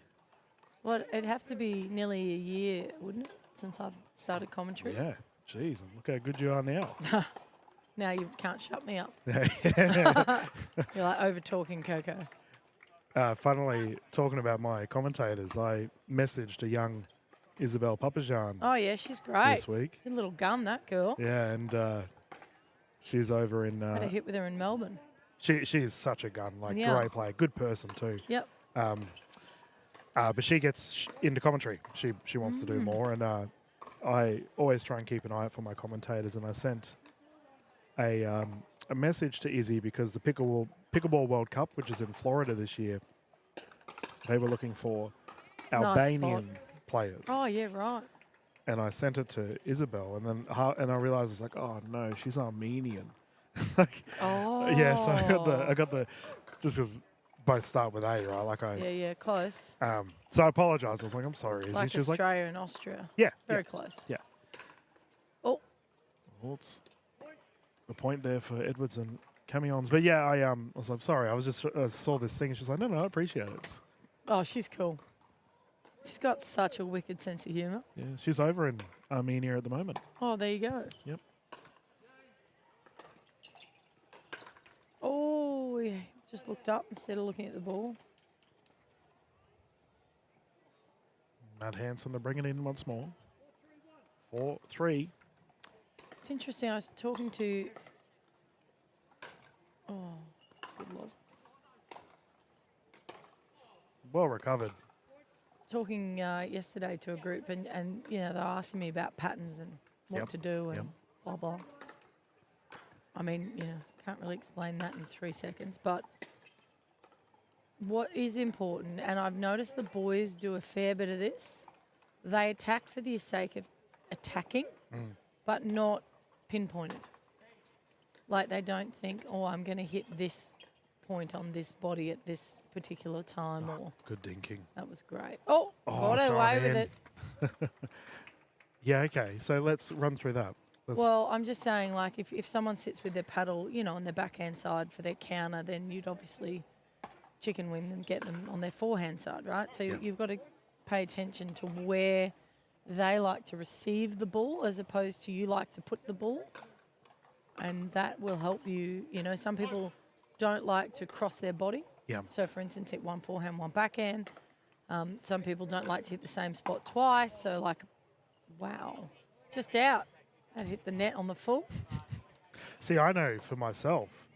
What, it'd have to be nearly a year, wouldn't it, since I've started commentary? Yeah. Jeez, and look how good you are now. Now you can't shut me up. Yeah. You're like over-talking, Coco. Funnily, talking about my commentators, I messaged a young Isabel Papajan Oh, yeah, she's great. this week. She's a little gun, that girl. Yeah, and she's over in. Had a hit with her in Melbourne. She's such a gun, like Yeah. great player, good person too. Yep. But she gets into commentary. She wants to do more, and I always try and keep an eye out for my commentators. And I sent a message to Izzy because the Pickleball World Cup, which is in Florida this year, they were looking for Nice Albanian players. Oh, yeah, right. And I sent it to Isabel, and then I realized it's like, oh no, she's Armenian. Like, Oh. yeah, so I got the just because both start with A, right? Like Yeah, close. so I apologise. I was like, I'm sorry, Izzy. Like She was like, Australia and Austria. yeah, Very close. yeah. Oh, Well, it's a point there for Edwards and Camions. But yeah, I was like, sorry, I was just saw this thing, and she was like, no, I appreciate it. oh, she's cool. She's got such a wicked sense of humour. Yeah, she's over in Armenia at the moment. Oh, there you go. Yep. Oh, yeah. Just looked up instead of looking at the ball. Matt Hansen to bring it in once more. 4-3. It's interesting. I was talking to. Oh, it's good lob. Well recovered. Talking yesterday to a group, and you know, they're asking me about patterns and what Yep. to do and Yep. blah blah. I mean, you know, can't really explain that in 3 seconds, but what is important, and I've noticed the boys do a fair bit of this, they attack for the sake of attacking, but not pinpointed. Like they don't think, oh, I'm going to hit this point on this body at this particular time, or Good dinking. that was great. Oh, Oh, got it's away on with in. it. Yeah, okay. So let's run through that. Well, I'm just saying, like, if someone sits with their paddle, you know, on their backhand side for their counter, then you'd obviously chicken wing and get them on their forehand side, right? So you've got to pay attention to where they like to receive the ball as opposed to you like to put the ball. And that will help you. You know, some people don't like to cross their body. Yeah. So, for instance, hit one forehand, one backhand. Some people don't like to hit the same spot twice. So, like, wow, just out. And hit the net on the full. See, I know for myself,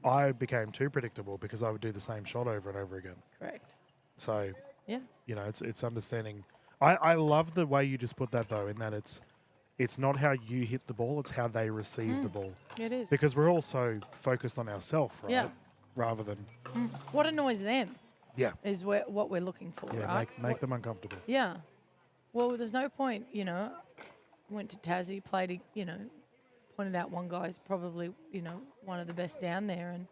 I became too predictable because I would do the same shot over and over again. Correct. So, Yeah. you know, it's understanding. I love the way you just put that though, in that it's not how you hit the ball, it's how they receive the ball. It is. Because we're all so focused on ourselves, right? Yeah. Rather than What annoys them yeah, is what we're looking for, yeah, right? make them uncomfortable. Yeah. Well, there's no point, you know. Went to Tassie, played, you know, pointed out one guy's probably, you know, one of the best down there, and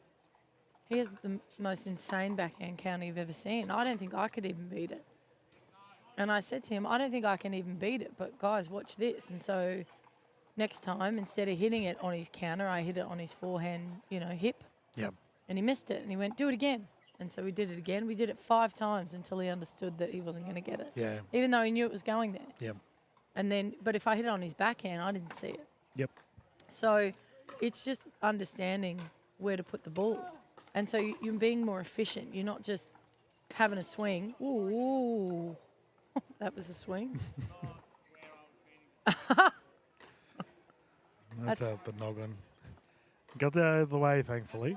he has the most insane backhand counter you've ever seen. I don't think I could even beat it. And I said to him, I don't think I can even beat it, but guys, watch this. And so next time, instead of hitting it on his counter, I hit it on his forehand, you know, hip. Yeah. And he missed it, and he went, do it again. And so we did it again. We did it 5 times until he understood that he wasn't going to get it. Yeah. Even though he knew it was going there. Yeah. And then, but if I hit it on his backhand, I didn't see it. Yep. So it's just understanding where to put the ball. And so you're being more efficient. You're not just having a swing. Ooh. That was a swing. That's out the noggin. Got that out of the way, thankfully.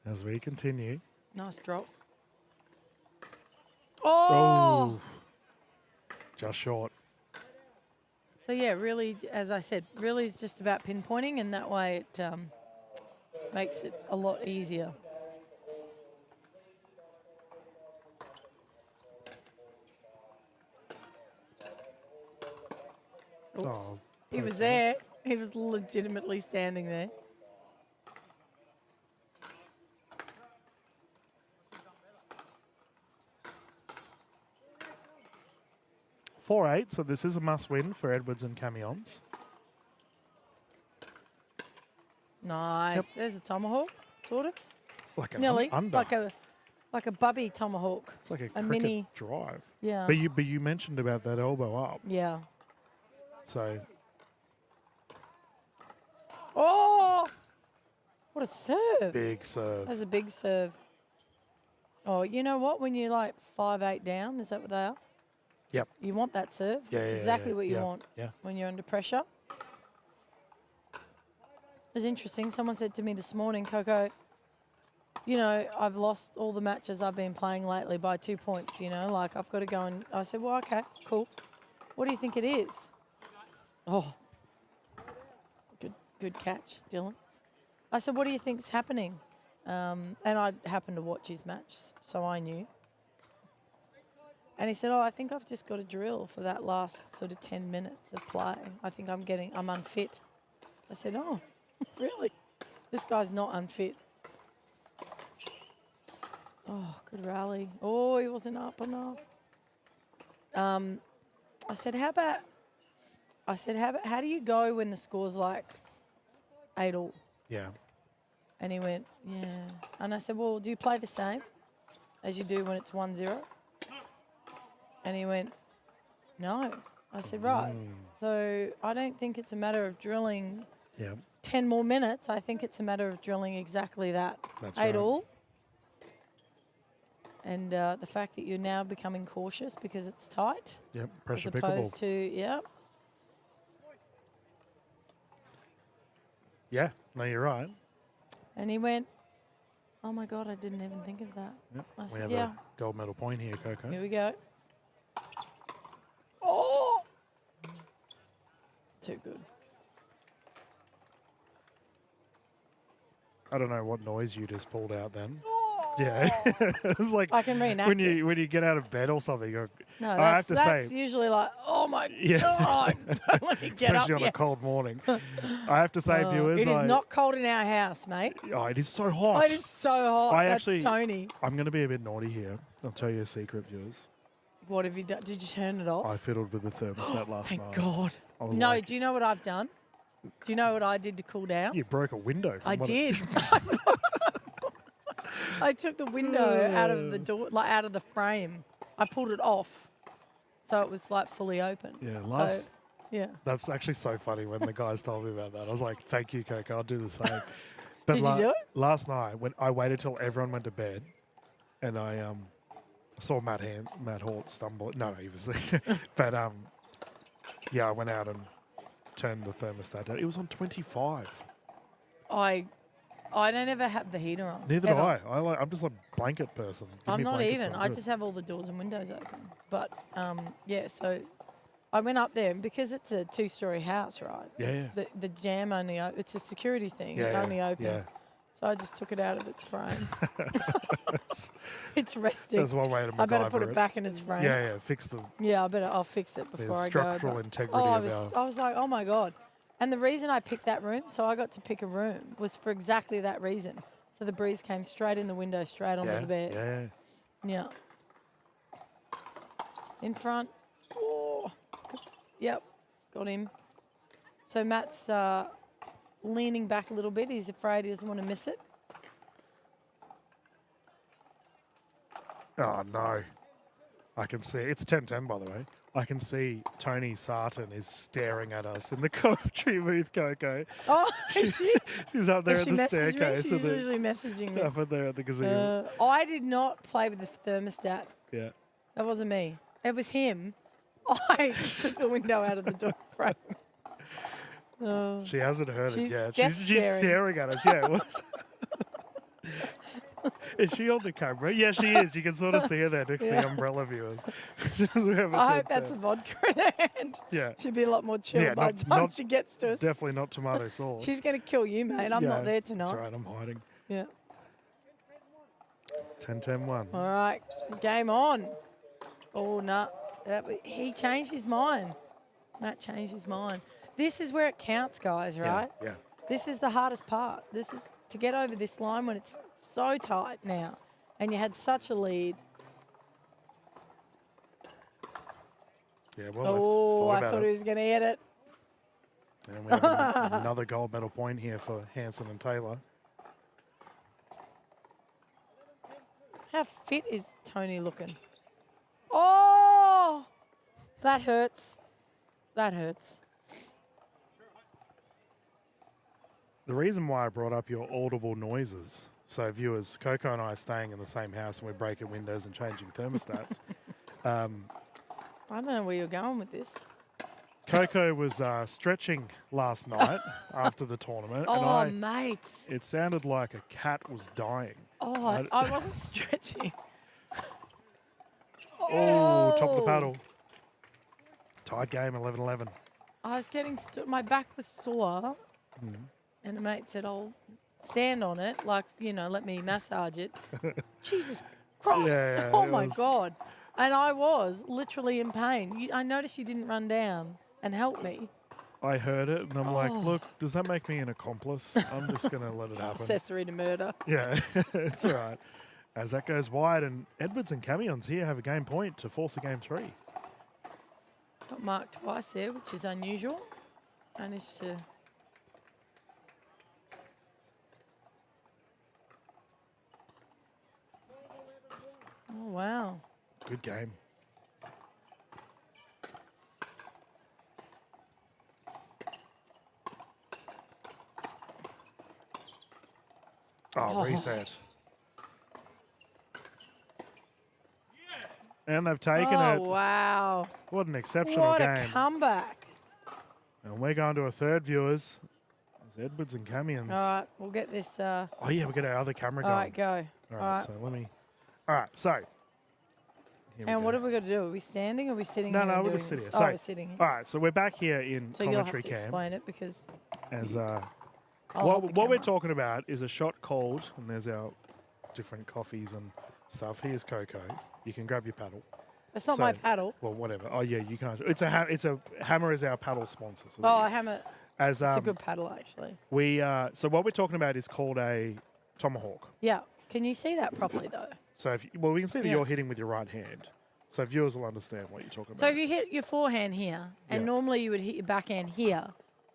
As we continue. Nice drop. Oh! Just short. So, yeah, really, as I said, really is just about pinpointing, and that way it makes it a lot easier. Oops. Oh, He was okay. there. He was legitimately standing there. Oh. 4-8, so this is a must-win for Edwards and Camions. Nice. There's a tomahawk, sort of. Like an Nearly. under. Like a bubby tomahawk. It's like a a cricket mini- drive. Yeah. But you mentioned about that elbow up. Yeah. So Oh! What a serve. big serve. That's a big serve. Oh, you know what? When you're like 5'8" down, is that what they are? Yep. You want that serve. Yeah, That's yeah, exactly yeah, what you yeah, want yeah. when you're under pressure. It was interesting. Someone said to me this morning, Coco, you know, I've lost all the matches I've been playing lately by 2 points, you know, like I've got to go and I said, well, okay, cool. What do you think it is? Oh, good catch, Dylan. I said, what do you think's happening? And I happened to watch his match, so I knew. And he said, oh, I think I've just got a drill for that last sort of 10 minutes of play. I think I'm unfit. I said, oh, really? This guy's not unfit. Oh, good rally. Oh, he wasn't up enough. I said, how do you go when the score's like 8-all? Yeah. And he went, yeah. And I said, well, do you play the same as you do when it's 1-0? And he went, no. I said, right. So I don't think it's a matter of drilling Yeah. 10 more minutes. I think it's a matter of drilling exactly that. That's 8-all. And the fact that you're now becoming cautious because it's tight. Yep. Pressure as pickable. opposed to, yeah. Yeah. No, you're right. And he went, oh, my God, I didn't even think of that. Yep. I We said, have yeah. a gold medal point here, Coco. Here we go. Oh! Too good. I don't know what noise you just pulled out then. Yeah. It's like I can reenact when it. you get out of bed or something. You're, No, I have that's to say, usually like, oh, my Yeah. God. Don't let me get up especially on a yet. cold morning. I have to say, viewers, It is not cold in our house, mate. Oh, it is so Oh, hot. it is so hot. I That's actually- Tony. I'm going to be a bit naughty here. I'll tell you a secret, viewers. What have you done? Did you turn it off? I fiddled with the thermostat last Thank night. God. I was No, like, do you know what I've done? Do you know what I did to cool down? you broke a window. from I what it- did. I took the window out of the door, like out of the frame. I pulled it off, so it was like fully open. Yeah, So, yeah. that's actually so funny when the guys told me about that. I was like, thank you, Coco. I'll do the same. But Did you do it? Last night, when I waited till everyone went to bed, and I saw Matt Hort stumble. No, he was. But yeah, I went out and turned the thermostat down. It was on 25. I don't ever have the heater on. Neither ever. do I. I'm just a blanket person. Give I'm me not blankets, even. I'm I good. just have all the doors and windows open. But yeah, so I went up there and because it's a 2-story house, right? Yeah. The jam only it's a security thing. Yeah, it yeah, only opens. yeah. So I just took it out of its frame. It's resting. That's one way to MacGyver I better put it back in its frame. Yeah. Fix the Yeah, I'll fix it before I go. structural but- integrity Oh, of I was like, oh my God. And the reason I picked that room, so I got to pick a room, was for exactly that reason. So the breeze came straight in the window, straight onto the bed. Yeah. Yeah. In front. Oh. Yep. Got him. So Matt's leaning back a little bit. He's afraid he doesn't want to miss it. Oh, no. I can see. It's 10-10, by the way. I can see Tony Sarton is staring at us in the commentary booth, Coco. Oh, is she? She's up there Has at she the messaged me? staircase. She's and then usually messaging me. up there at the gazebo. I did not play with the thermostat. Yeah. That wasn't me. It was him. I took the window out of the door frame. She hasn't heard it She's yet. death She's staring. staring at us. Yeah. It was. Is she on the camera? Yeah, she is. You can sort of see her there next to the umbrella viewers. We have a I hope 10-10. that's a vodka in her hand. Yeah. She'd be a lot more chill Yeah, by not- the time not she gets to us. Definitely not tomato sauce. She's going to kill you, mate. I'm not Yeah, there tonight. That's right. I'm hiding. Yeah. 10-10-1. All right. Game on. Oh, no. He changed his mind. Matt changed his mind. This is where it counts, guys, right? Yeah. This is the hardest part. This is to get over this line when it's so tight now and you had such a lead. Yeah. Well, Oh, thought I about thought it. he was going to hit it. And we have another gold medal point here for Hanson and Taylor. How fit is Tony looking? Oh, that hurts. That hurts. The reason why I brought up your audible noises, so viewers, Coco and I are staying in the same house and we're breaking windows and changing thermostats. I don't know where you're going with this. Coco was stretching last night after the tournament, Oh, and mate. it sounded like a cat was dying. Oh, I wasn't stretching. Oh, top of the paddle. Tied game, 11-11. I was getting my back was sore, and the mate said, "I'll stand on it, like let me massage it." Jesus Christ! Yeah, oh it my was- God! And I was literally in pain. I noticed you didn't run down and help me. I heard it, and I'm like, look, does that make me an accomplice? I'm just going to let it happen. Accessory to murder. Yeah, it's all right. As that goes wide, and Edwards and Camions here have a game point to force a game 3. Got marked twice there, which is unusual. Managed to. Oh wow! Good game. Oh, reset. And they've taken Oh it. wow! What an exceptional What game. a comeback! And we're going to a third, viewers. There's Edwards and Camions. All right, we'll get this. Oh, yeah, we'll get our other camera All going. right, go. All All right, right. so let me. All right, so. here we And what go. have we got to do? Are we standing or are we sitting No, here? no, and we'll doing just sit this? here. Oh, So- we're sitting here. All right, so we're back here in So you'll have commentary to camp. explain it because As I'll what hold the we're camera. talking about is a shot called, and there's our different coffees and stuff. Here's Coco. You can grab your paddle. It's not my So- paddle. Well, whatever. Oh yeah, you can't. It's a Hammer is our paddle sponsor. So Oh, I hammer. as It's a good paddle, actually. we so what we're talking about is called a tomahawk. Yeah. Can you see that properly, though? So if well, we can see that Yeah. you're hitting with your right hand, so viewers will understand what you're talking So about. if you hit your forehand here, and Yeah. normally you would hit your backhand here,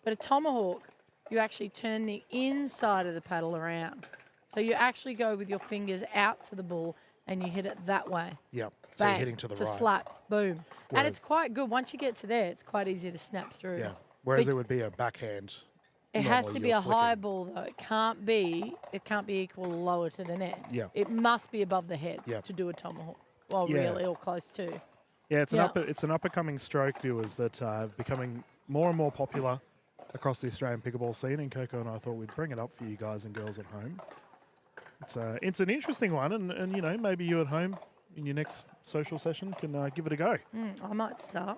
but a tomahawk, you actually turn the inside of the paddle around. So you actually go with your fingers out to the ball, and you hit it that way. Yeah. So Bang. you're hitting to the it's right. a slap. Boom. Whereas- And it's quite good. Once you get to there, it's quite easy to snap through. Yeah. Whereas But- it would be a backhand. It has normally to be you're a high flicking. ball though. It can't be equal lower to the net. Yeah. It must be above the head Yeah. to do a tomahawk. Well, Yeah. really, or close to. Yeah, it's Yeah. an up and coming stroke, viewers, that are becoming more and more popular across the Australian pickleball scene. And Coco and I thought we'd bring it up for you guys and girls at home. It's an interesting one, and maybe you at home in your next social session can give it a go. I might start.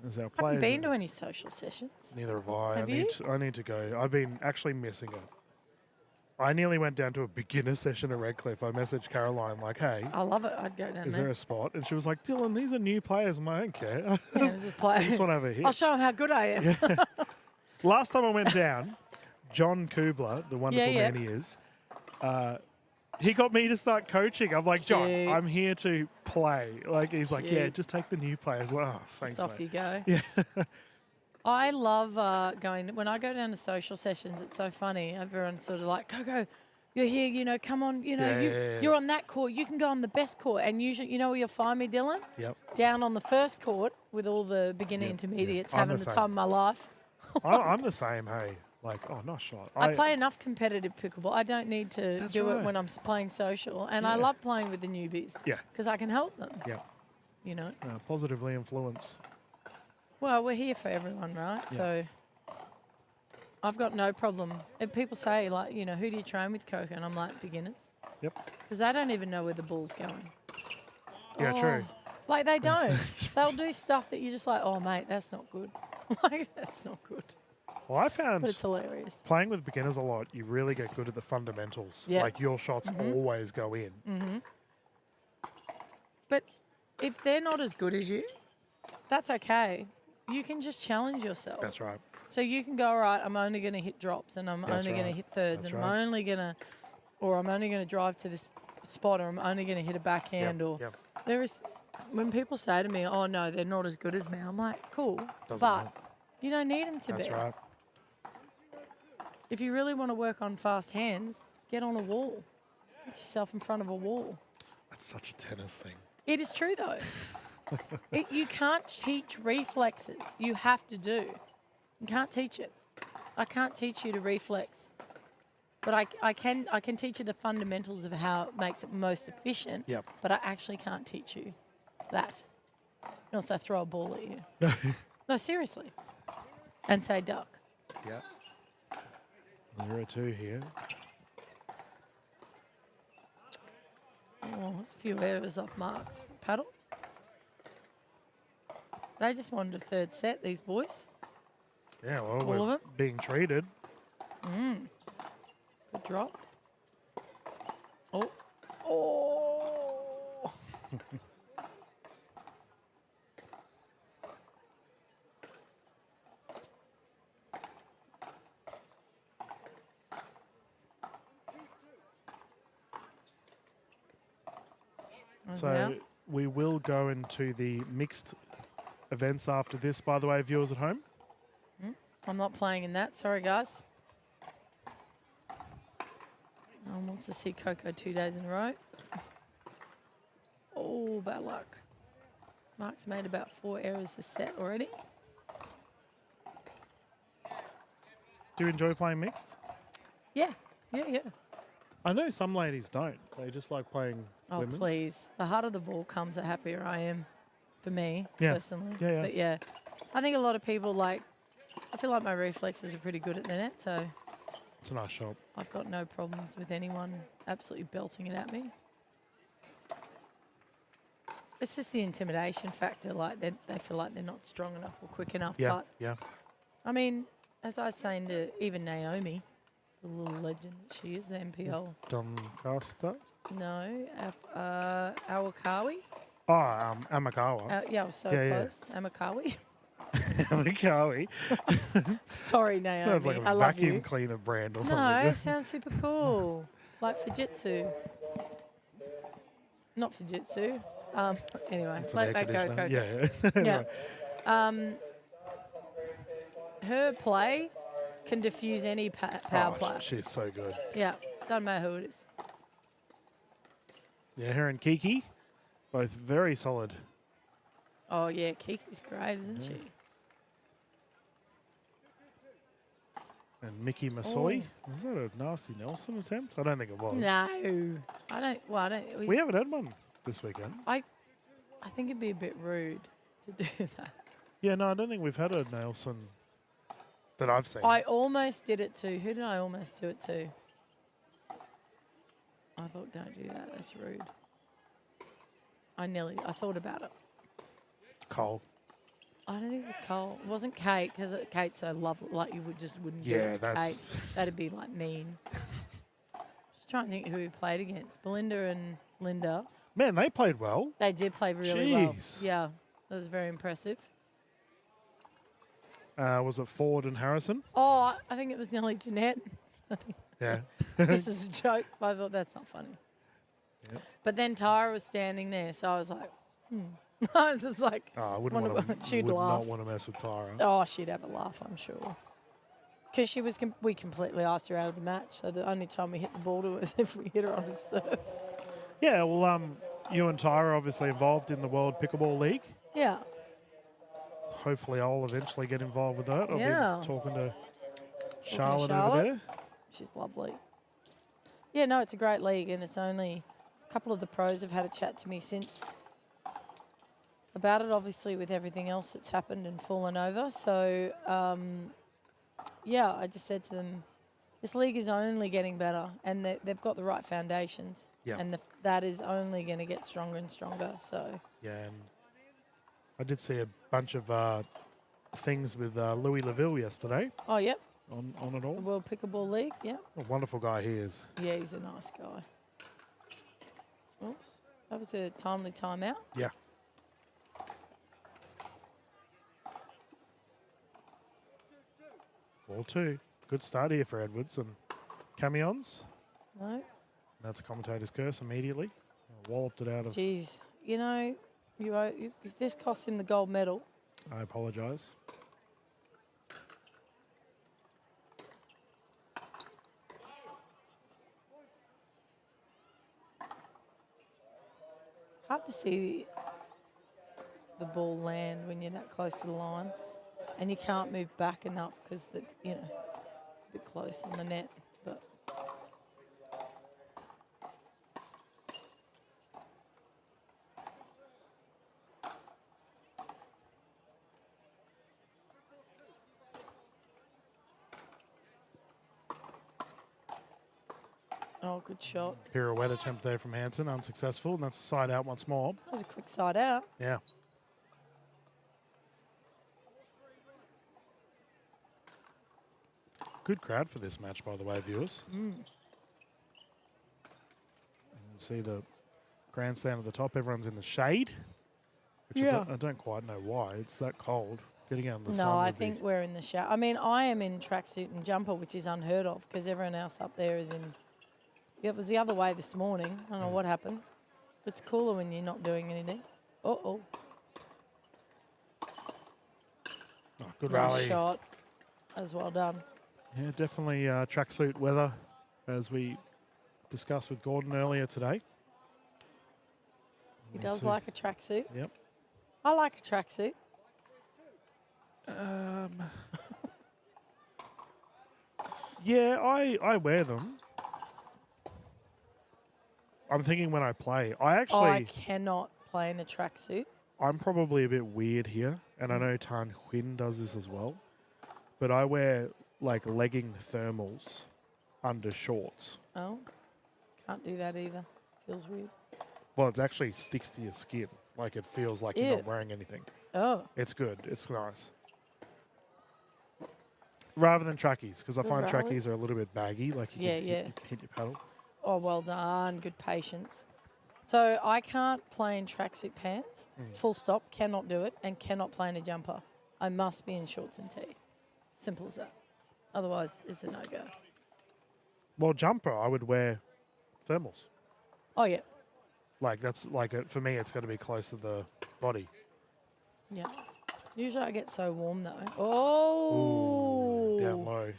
As our I haven't players, been to any social sessions. neither have I. Have I need to go. I've been actually missing it. I nearly went down to a beginner session at Redcliffe. I messaged Caroline like, "Hey, I love it. I'd go down is there. there a spot?" And she was like, "Dylan, these are new players." I'm like, "I don't care. I Yeah, just play. just want to have a hit." I'll show them how good I am. Last time I went down, John Kubler, the wonderful Yeah. man he is, he got me to start coaching. I'm like, John, Cute. I'm here to play. Like, he's like, yeah, Cute. just take the new players. Oh, thanks, Just off mate. you go. Yeah. I love going, when I go down to social sessions, it's so funny. Everyone's sort of like, Coco, you're here, come on, Yeah. you're on that court. You can go on the best court. And usually, you know where you'll find me, Dylan? Yep. Down on the first court with all the beginner Yep, intermediates I'm having the the same. time of my life. I'm the same, hey. Like, oh, nice shot. I play enough competitive pickleball. I don't need to That's do right. it when I'm playing social. And I Yeah. love playing with the newbies Yeah, because I can help them, yeah. you know. Positively influence. Well, we're here for everyone, right? Yeah. So I've got no problem. And people say, like, who do you train with, Coco? And I'm like, beginners. Yep. Because they don't even know where the ball's going. Yeah, true. Like, they don't. They'll do stuff that you're just like, oh, mate, that's not good. Like, that's not good. Well, I found But it's hilarious. playing with beginners a lot, you really get good at the fundamentals. Yeah. Like, your shots always go in. But if they're not as good as you, that's okay. You can just challenge yourself. That's right. So you can go, all right, I'm only going to hit drops and I'm That's only going right. to hit thirds That's and right. I'm only going to drive to this spot or I'm only going to hit a backhand or Yep. there is, when people say to me, oh no, they're not as good as me, I'm like, cool, Doesn't but matter. You don't need them to That's be. right. If you really want to work on fast hands, get on a wall. Get yourself in front of a wall. That's such a tennis thing. It is true, though. You can't teach reflexes. You have to do. You can't teach it. I can't teach you to reflex. But I can teach you the fundamentals of how it makes it most efficient. Yep. But I actually can't teach you that. Unless I throw a ball at you. No, seriously. And say duck. Yeah. 0-2 here. Oh, it's a few errors off Mark's paddle. They just wanted a third set, these boys. Yeah, well, All of we're it? being treated. Good drop. Oh. Oh. So we will go into the mixed events after this, by the way, viewers at home. I'm not playing in that. Sorry, guys. No one wants to see Coco 2 days in a row. Oh, bad luck. Mark's made about 4 errors this set already. Do you enjoy playing mixed? Yeah. I know some ladies don't. They just like playing Oh, women's. please. The harder the ball comes, the happier I am, for me, Yeah. personally. Yeah. But yeah, I think a lot of people I feel like my reflexes are pretty good at the net, so It's a nice shot. I've got no problems with anyone absolutely belting it at me. It's just the intimidation factor, like they feel like they're not strong enough or quick enough. Yeah, But, yeah. I mean, as I was saying to even Naomi, the little legend that she is, the MPL. Doncaster. No, Awakawi. Oh, Amakawa. Yeah, I was so Yeah, yeah. close. Amakawi. Amakawi. Sorry, Naomi. Sounds like I a love vacuum you. cleaner brand or No, something. it sounds super cool. Like Fujitsu. Not Fujitsu. Anyway, It's an let air that go, conditioner. Coco. Yeah. Yeah. Her play can diffuse any power play. She's so good. Yeah, doesn't matter who it is. Yeah, her and Kiki, both very solid. Oh, yeah, Kiki's great, isn't she? And Mickey Masoi. Was that a nasty Nelson attempt? I don't think it was. No. I don't. We haven't had one this weekend. I think it'd be a bit rude to do that. Yeah, no, I don't think we've had a Nelson that I've seen. I almost did it to. Who did I almost do it to? I thought, don't do that. That's rude. I thought about it. Cole. I don't think it was Cole. It wasn't Kate, because Kate's so lovely. Like, you wouldn't do Yeah, it to that's- Kate. That'd be, like, mean. Just trying to think who we played against. Belinda and Linda. Man, they played well. They did play really well. Jeez. Yeah, that was very impressive. Was it Ford and Harrison? Oh, I think it was nearly Jeanette. I think Yeah. this is a joke. But I thought that's not funny. Yep. But then Tyra was standing there, so I was like, I was just like, Oh, I wouldn't Wonder- want to. she'd would laugh. not want to mess with Tyra. oh, she'd have a laugh, I'm sure. Because she was, we completely asked her out of the match. So the only time we hit the ball to her was if we hit her on a serve. Yeah, well, you and Tyra are obviously involved in the World Pickleball League. Yeah. Hopefully, I'll eventually get involved with that. I'll Yeah. be talking to Charlotte, Charlotte. over there. She's lovely. Yeah, no, it's a great league, and it's only a couple of the pros have had a chat to me since about it, obviously, with everything else that's happened and fallen over. So, yeah, I just said to them, this league is only getting better, and they've got the right foundations, Yeah. and that is only going to get stronger and stronger. So, Yeah, and I did see a bunch of things with Louis Laville yesterday oh, yep, on it the all. World Pickleball League, yeah. What a wonderful guy he is. Yeah, he's a nice guy. Oops, that was a timely timeout. Yeah. Four 2. Good start here for Edwards and Camions. No. That's a commentator's curse immediately. Walloped it out of. Geez, you know, if this costs him the gold medal, I apologise. hard to see the ball land when you're that close to the line, and you can't move back enough because it's a bit close on the net. But oh, good shot. Pirouette attempt there from Hansen, unsuccessful, and that's a side out once more. That was a quick side out. Yeah. Good crowd for this match, by the way, viewers. You can see the grandstand at the top. Everyone's in the shade, which Yeah. I don't quite know why. It's that cold. Getting out in the sun. No, I would be- think we're in the shower. I mean, I am in tracksuit and jumper, which is unheard of because everyone else up there is in. It was the other way this morning. I don't know what happened. It's cooler when you're not doing anything. Oh. Oh, good Nice rally. shot. That was well done. Yeah, definitely tracksuit weather, as we discussed with Gordon earlier today. He Let's does see. like a tracksuit. Yep. I like a tracksuit. Yeah, I wear them. I'm thinking when I play. I I cannot play in a tracksuit. I'm probably a bit weird here, and I know Tan Huynh does this as well. But I wear like legging thermals under shorts. Oh, can't do that either. Feels weird. Well, it actually sticks to your skin. Like it feels like you're Ew. not wearing anything. Oh, It's good. It's nice. Rather than trackies, because I Good find rally. trackies are a little bit baggy. Like you Yeah, can yeah. hit your paddle. oh, well done. Good patience. So I can't play in tracksuit pants. Full stop. Cannot do it, and cannot play in a jumper. I must be in shorts and tee. Simple as that. Otherwise, it's a no-go. Well, jumper, I would wear thermals. Oh yeah, Like that's like for me, it's got to be close to the body. yeah. Usually I get so warm though. Oh, Down low.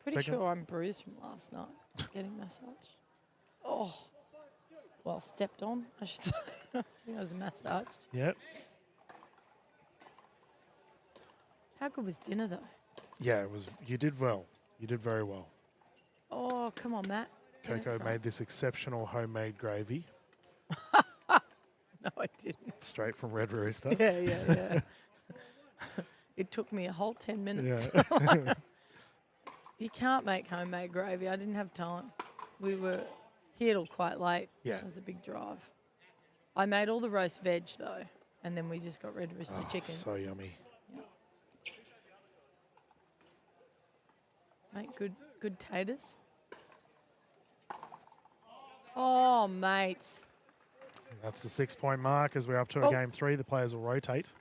pretty Second. sure I'm bruised from last night getting massage. Oh, well, stepped on. I should say. I think I was massaged. Yep. How good was dinner though? Yeah, it was. You did well. You did very well. Oh, come on, Matt. Get it Coco done. made this exceptional homemade gravy No, I didn't. straight from Red Rooster. Yeah. It took me a whole 10 minutes. Yeah. You can't make homemade gravy. I didn't have time. We were here till quite late. Yeah. It was a big drive. I made all the roast veg though, and then we just got Red Rooster Oh, chickens. so yummy. Make good taters. Oh, mate. That's the 6-point mark as we're up to Oh. a game 3. The players will rotate.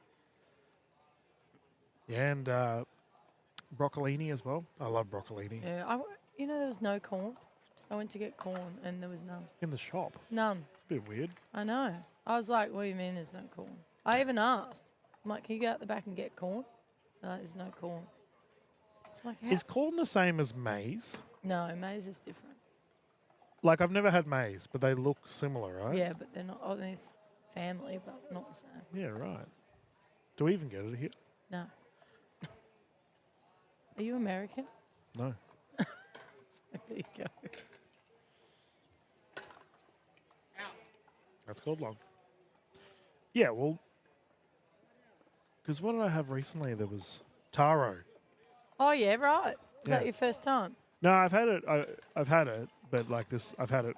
Yeah, and broccolini as well. I love broccolini. Yeah, there was no corn. I went to get corn and there was none. In the shop. None. It's a bit weird. I know. I was like, what do you mean there's no corn? I even asked. I'm like, can you go out the back and get corn? No, there's no corn. I'm like, Is corn the same as maize? no, maize is different. Like, I've never had maize, but they look similar, right? Yeah, but they're not. Oh, they're family, but not the same. Yeah, right. Do we even get it here? No. Are you American? No. There you go. That's called long. Yeah, well, because what did I have recently? There was taro. Oh yeah, right. Is Yeah. that your first time? No, I've had it. I've had it, but like this, I've had it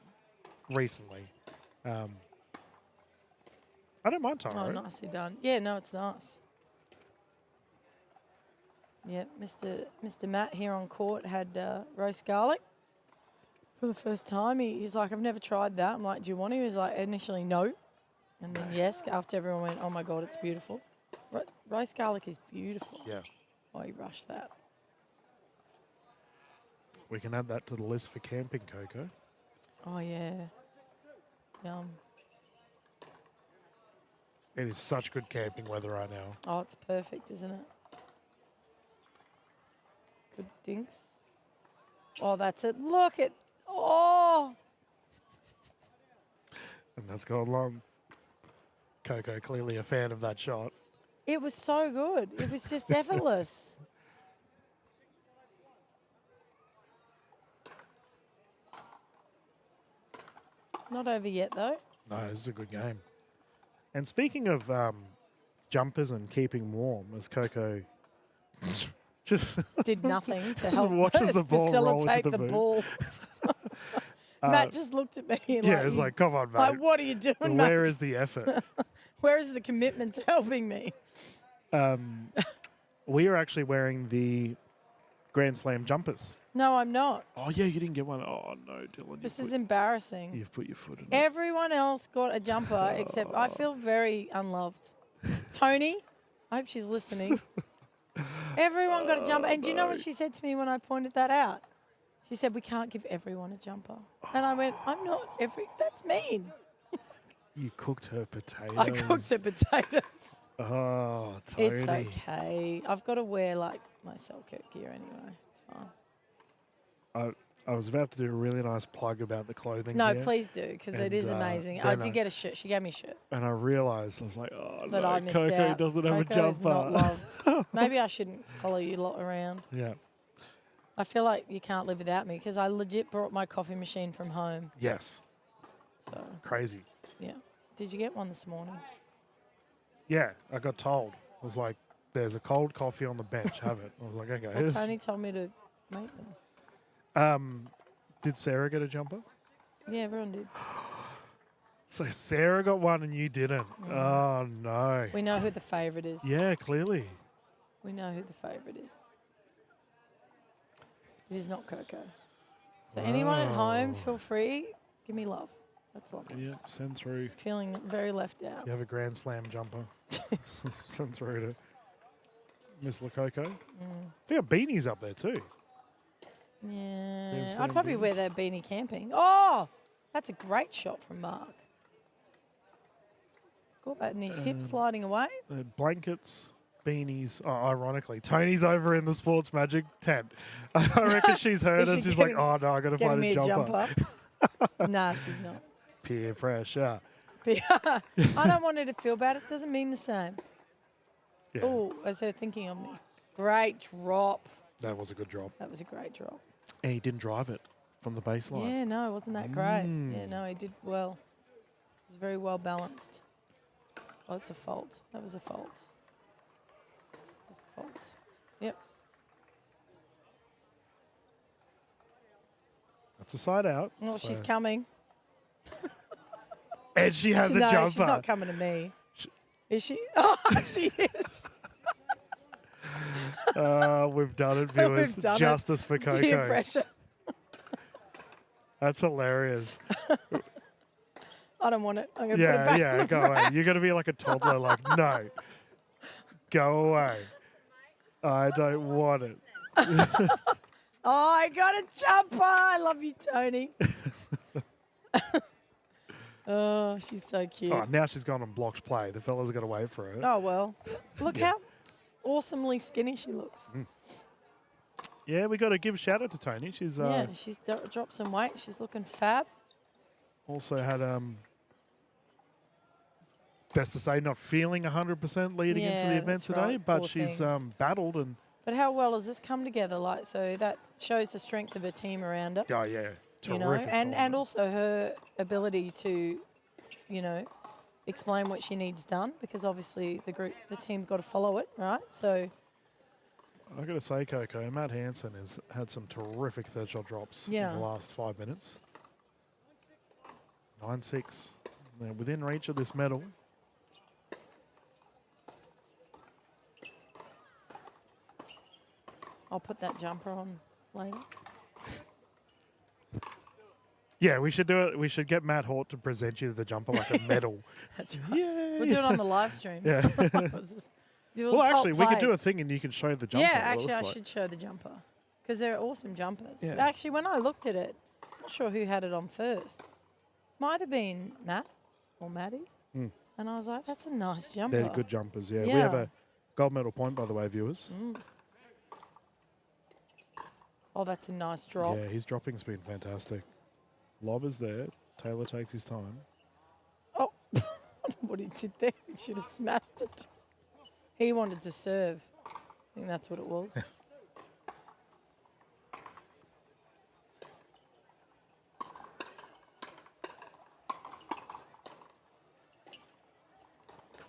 recently. I don't mind taro. Oh, nicely done. Yeah, no, it's nice. Yeah, Mr. Matt here on court had roast garlic for the first time. He's like, I've never tried that. I'm like, do you want to? He was like, initially no, and then yes. After everyone went, oh my god, it's beautiful. Roast garlic is beautiful. Yeah, Oh, you rushed that. we can add that to the list for camping, Coco. Oh yeah. Yum. It is such good camping weather right now. Oh, it's perfect, isn't it? Good dinks. Oh, that's it. Look at. Oh, And that's gone long. Coco clearly a fan of that shot. it was so good. It was just effortless. Not over yet, though. No, this is a good game. And speaking of jumpers and keeping warm, as Coco just Did nothing to Just help watches the ball roll into facilitate the the boot. ball. Matt just looked at me and yeah, it's like, come on, mate. like, what are you doing, Where mate? is the effort? Where is the commitment to helping me? We are actually wearing the Grand Slam jumpers. No, I'm not. Oh yeah, you didn't get one. Oh no, Dylan. This is embarrassing. You've put your foot in it. Everyone else got a jumper except I feel very unloved. Tony, I hope she's listening. Everyone got a jumper. And do you know what she said to me when I pointed that out? She said, we can't give everyone a jumper. And I went, I'm not that's mean. You cooked her potatoes. I cooked the potatoes. Oh, Tony. It's okay. I've got to wear like my Selkirk gear anyway. It's fine. I was about to do a really nice plug about the clothing. No, here, please do, because it And, is amazing. I then did get a shirt. She gave me a shirt. And I realised, I was like, oh But no, I missed Coco out. doesn't have a Coco is jumper. not loved. Maybe I shouldn't follow you lot around. Yeah. I feel like you can't live without me because I legit brought my coffee machine from home. Yes. So, Crazy. yeah. Did you get one this morning? Yeah, I got told. I was like, there's a cold coffee on the bench. Have it. I was like, okay. Well, here's- Tony told me to make them. Did Sarah get a jumper? Yeah, everyone did. So Sarah got one and you didn't. Oh no. We know who the favourite is. Yeah, clearly. We know who the favourite is. It is not Coco. So anyone at home, feel free. Give me love. That's lovely. Yep, send through. Feeling very left out. You have a Grand Slam jumper. Send through to Miss Lococo. They got beanies up there too. Yeah, Slam I'd probably wear beanies. that beanie camping. Oh, that's a great shot from Mark. Got that in his hip sliding away. Blankets, beanies. Oh, ironically, Tony's over in the Sports Magic tent. I reckon she's heard Is us. she She's like, getting- oh no, I got to Getting find me a a jumper. jumper. Nah, she's not. Peer pressure. But I don't want her to feel bad. It doesn't mean the same. Yeah, Oh, as her thinking of me. Great drop. that was a good drop. That was a great drop. And he didn't drive it from the baseline. Yeah, no, it wasn't that great. Yeah, no, he did well. It was very well balanced. Oh, it's a fault. That was a fault. That's a fault. Yep. That's a side out. Well, she's so- coming. And she has a No, jumper. she's not coming to me. Is she? Oh, she is. We've done it, viewers. We've done it. Justice for Peer Coco. pressure. That's hilarious. I don't want it. I'm going to put it Yeah, back. yeah, go away. You're going to be like a toddler, like, no. Go away. I don't want it. Oh, I got a jumper. I love you, Tony. Oh, she's so cute. Oh, now she's gone and blocked play. The fella's got to wait for it. Oh, well. Look how awesomely skinny she looks. Yeah, we got to give a shout out to Tony. She's Yeah, she's dropped some weight. She's looking fab. also had, best to say, not feeling 100% leading into the Yeah, event that's today, right. but Poor she's thing. battled and, But how well has this come together? Like, so that shows the strength of her team around her. oh, yeah, You terrific. know, and tournament. also her ability to, you know, explain what she needs done, because obviously the team got to follow it, right? So I've got to say, Coco, Matt Hansen has had some terrific third shot drops in Yeah. the last 5 minutes. 9-6. They're within reach of this medal. I'll put that jumper on later. Yeah, we should do it. We should get Matt Hort to present you the jumper like a medal. That's right. Yay! We'll do it on the live stream. Yeah. Well, actually, we could do a thing and you can show the jumper. Yeah, what it actually, I looks like. should show the jumper because they're awesome jumpers. Yeah. Actually, when I looked at it, I'm not sure who had it on first. Might have been Matt or Maddie. And I was like, that's a nice jumper. They're good jumpers, yeah. We Yeah. have a gold medal point, by the way, viewers. Oh, that's a nice drop. Yeah, his dropping's been fantastic. Lob is there. Taylor takes his time. Oh, I don't know what he did there. He should have smashed it. He wanted to serve. I think that's what it was.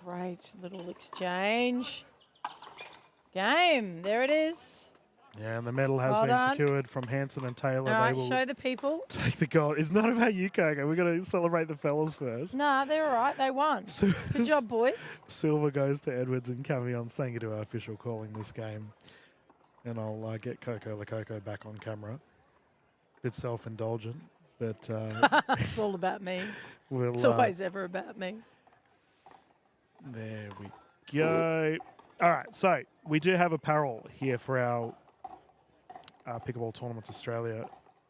Great little exchange. Game. There it is. Yeah, and the medal has Well been done. secured from Hanson and Taylor. All right, they will show the people. take the gold. It's not about you, Coco. We've got to celebrate the fellas first. Nah, they're all right. They won. Good job, boys. Silver goes to Edwards and Cavions. Thank you to our official calling this game. And I'll get Coco Lococo back on camera. Bit self-indulgent, but It's all about me. we'll... It's always ever about me. There we go. All right, so we do have apparel here for our Pickleball Tournaments Australia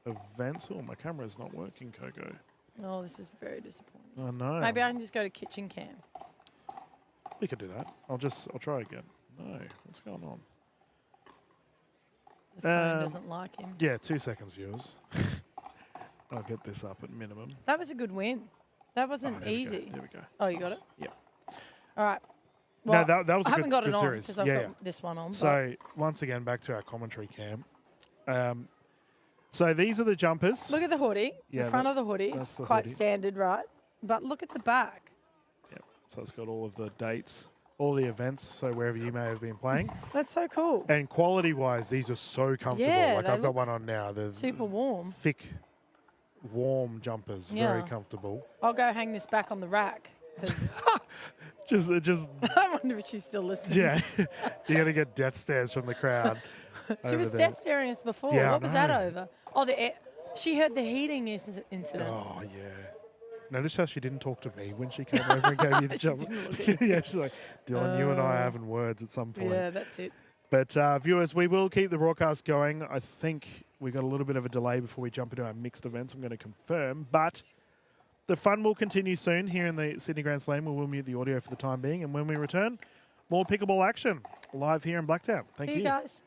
events. Oh, my camera's not working, Coco. Oh, this is very disappointing. Oh, no. Maybe I can just go to Kitchen Cam. We could do that. I'll try again. No, what's going on? The phone doesn't like him. Yeah, 2 seconds, viewers. I'll get this up at minimum. That was a good win. That wasn't there we go, easy. There we go. Oh, you got Nice. it? Yeah. All right. No, Well, that was a I haven't good, got good it on series. because I've Yeah, got yeah. this one on. So once again, back to our commentary cam. So these are the jumpers. look at the hoodie. Yeah, the front that- of the hoodie that's is the quite hoodie. standard, right? But look at the back. Yep. So it's got all of the dates, all the events. So wherever you may have been playing, That's so cool. and quality-wise, these are so comfortable. Yeah, like they I've got look one on now. There's Super warm. thick, warm jumpers. Very Yeah. comfortable. I'll go hang this back on the rack. 'Cause Just I wonder if she's still listening. yeah. You're gonna get death stares from the crowd. She over was there. death staring us before. Yeah, I what was that know. over? Oh, the air. She heard the heating incident. Oh yeah. Notice how she didn't talk to me when she came over and gave you the jump. didn't look at Yeah, she's like, Dylan, you and I are Oh. having words at some point. Yeah, that's it. But viewers, we will keep the broadcast going. I think we got a little bit of a delay before we jump into our mixed events. I'm going to confirm, but the fun will continue soon here in the Sydney Grand Slam. We will mute the audio for the time being, and when we return, more pickleball action live here in Blacktown. Thank See you guys.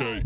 Okay.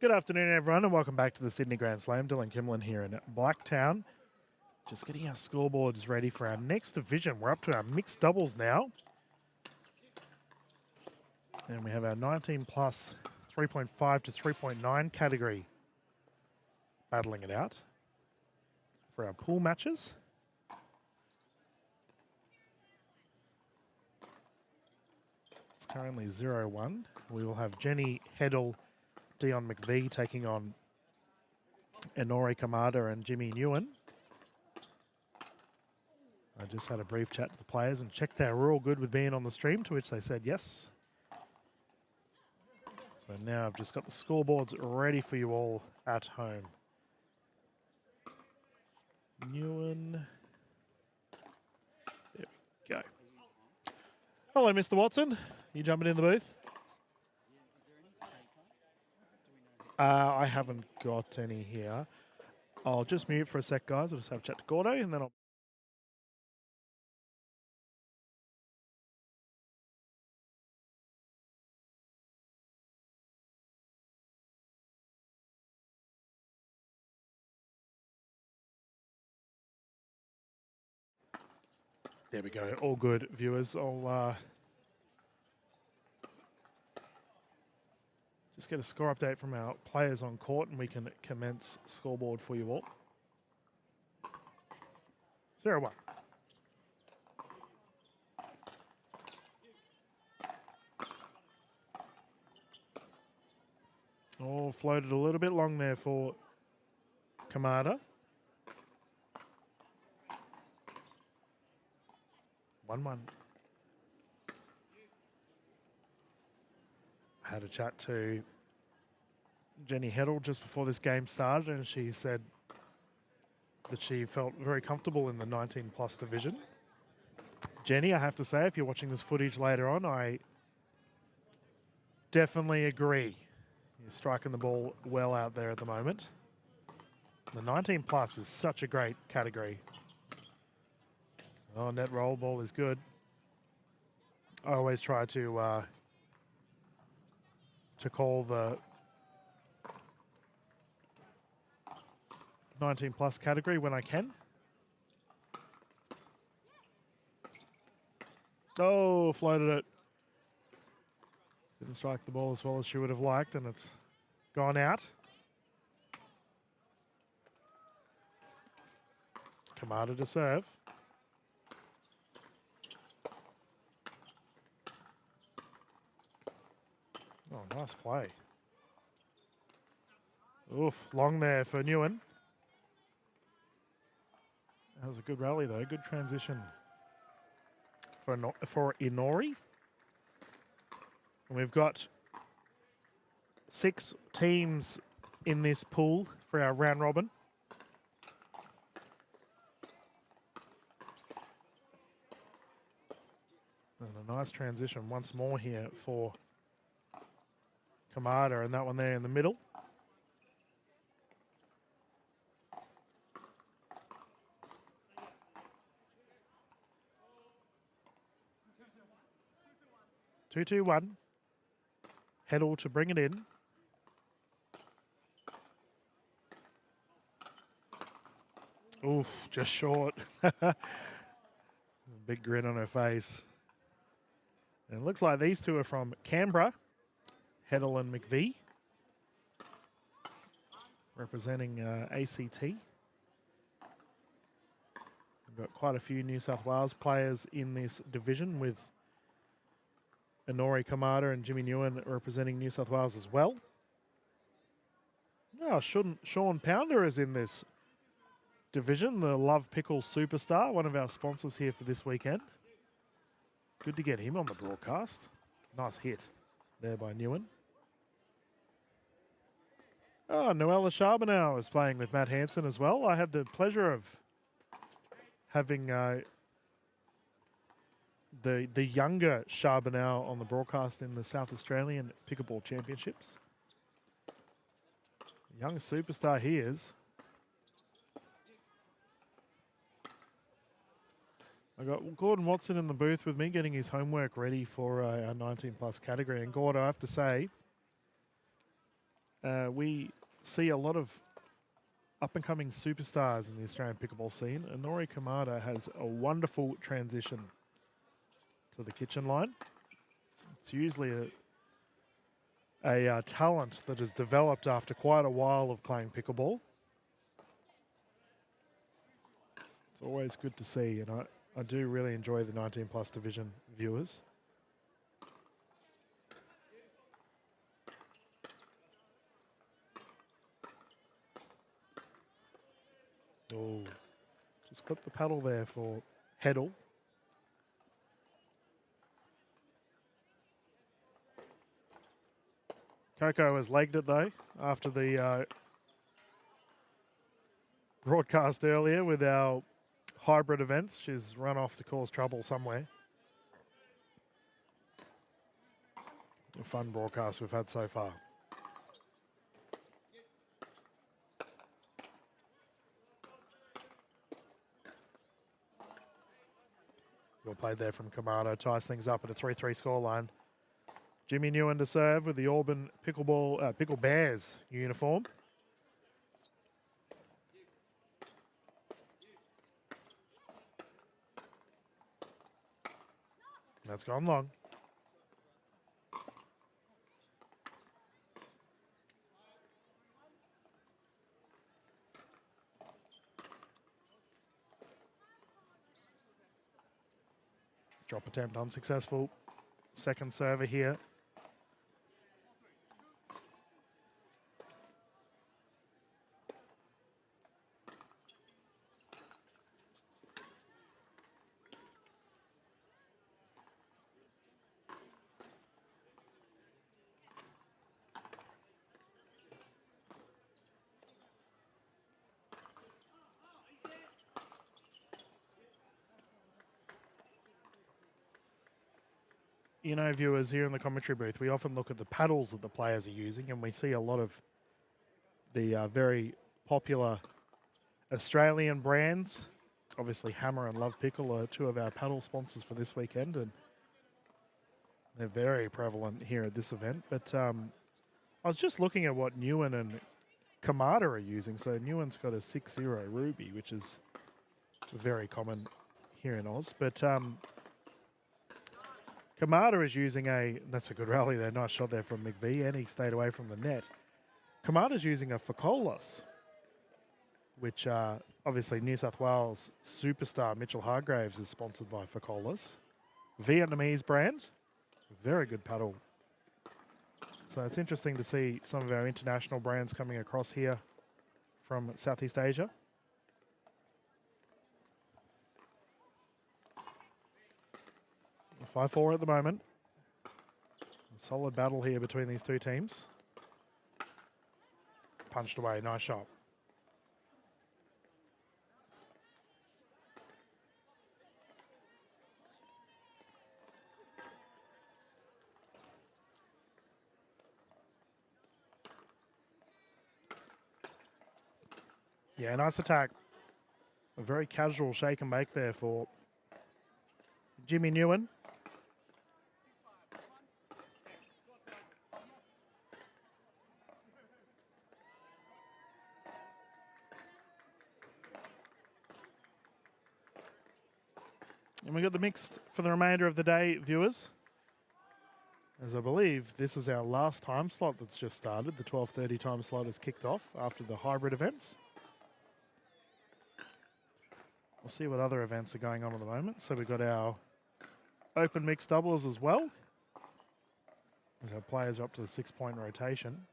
Good afternoon, everyone, and welcome back to the Sydney Grand Slam. Dylan Kimlin here in Blacktown. Just getting our scoreboards ready for our next division. We're up to our mixed doubles now. And we have our 19 plus 3.5 to 3.9 category battling it out for our pool matches. It's currently 0-1. We will have Jenny Heddle, Dion McVie taking on Enori Kamada and Jimmy Nguyen. I just had a brief chat to the players and checked they were all good with being on the stream, to which they said yes. So now I've just got the scoreboards ready for you all at home. Nguyen. There we go. Hello, Mr. Watson. You jumping in the booth? I haven't got any here. I'll just mute for a sec, guys. I'll just have a chat to Gordo, and then I'll... There we go. All good, viewers. I'll just get a score update from our players on court, and we can commence scoreboard for you all. 0-1. Oh, floated a little bit long there for Kamada. 1-1. I had a chat to Jenny Heddle just before this game started, and she said that she felt very comfortable in the 19 plus division. Jenny, I have to say, if you're watching this footage later on, I definitely agree. You're striking the ball well out there at the moment. The 19 plus is such a great category. Oh, net roll ball is good. I always try to call the 19 plus category when I can. Oh, floated it. Didn't strike the ball as well as she would have liked, and it's gone out. Kamada to serve. Oh, nice play. Oof, long there for Nguyen. That was a good rally though, good transition for Inori. And we've got 6 teams in this pool for our round robin. And a nice transition once more here for Kamada, and that one there in the middle. Two, 2-1. Heddle to bring it in. Oof, just short. Big grin on her face. And it looks like these two are from Canberra. Heddle and McVie. Representing ACT. We've got quite a few New South Wales players in this division, with Inori Kamada and Jimmy Nguyen representing New South Wales as well. Oh, Sean Pounder is in this division, the Love Pickle superstar, one of our sponsors here for this weekend. Good to get him on the broadcast. Nice hit there by Nguyen. Oh, Noella Charbonneau is playing with Matt Hanson as well. I had the pleasure of having the younger Charbonneau on the broadcast in the South Australian Pickleball Championships. Young superstar he is. I got Gordon Watson in the booth with me getting his homework ready for our 19 plus category. And Gordon, I have to say, we see a lot of up-and-coming superstars in the Australian pickleball scene. Inori Kamada has a wonderful transition to the kitchen line. It's usually a talent that is developed after quite a while of playing pickleball. It's always good to see, and I do really enjoy the 19 plus division viewers. Oh, just clip the paddle there for Heddle. Coco has legged it though after the broadcast earlier with our hybrid events. She's run off to cause trouble somewhere. A fun broadcast we've had so far. Well played there from Kamada. Ties things up at a 3-3 scoreline. Jimmy Nguyen to serve with the Auburn Pickle Bears uniform. That's gone long. Drop attempt unsuccessful. Second server here. You know, viewers, here in the commentary booth, we often look at the paddles that the players are using, and we see a lot of the very popular Australian brands. Obviously, Hammer and Love Pickle are two of our paddle sponsors for this weekend, and they're very prevalent here at this event. But I was just looking at what Nguyen and Kamada are using. So Nguyen's got a 6-0 Ruby, which is very common here in Oz. But Kamada is using that's a good rally there. Nice shot there from McVie, and he stayed away from the net. Kamada's using a Facolas, which obviously New South Wales superstar Mitchell Hargraves is sponsored by Facolas. Vietnamese brand. Very good paddle. So it's interesting to see some of our international brands coming across here from Southeast Asia. 5-4 at the moment. A solid battle here between these two teams. Punched away, nice shot. Yeah, nice attack. A very casual shake and bake there for Jimmy Newen. And we got the mixed for the remainder of the day, viewers. As I believe this is our last time slot that's just started. The 12:30 time slot has kicked off after the hybrid events. We'll see what other events are going on at the moment. So we've got our open mixed doubles as well, as our players are up to the 6-point rotation.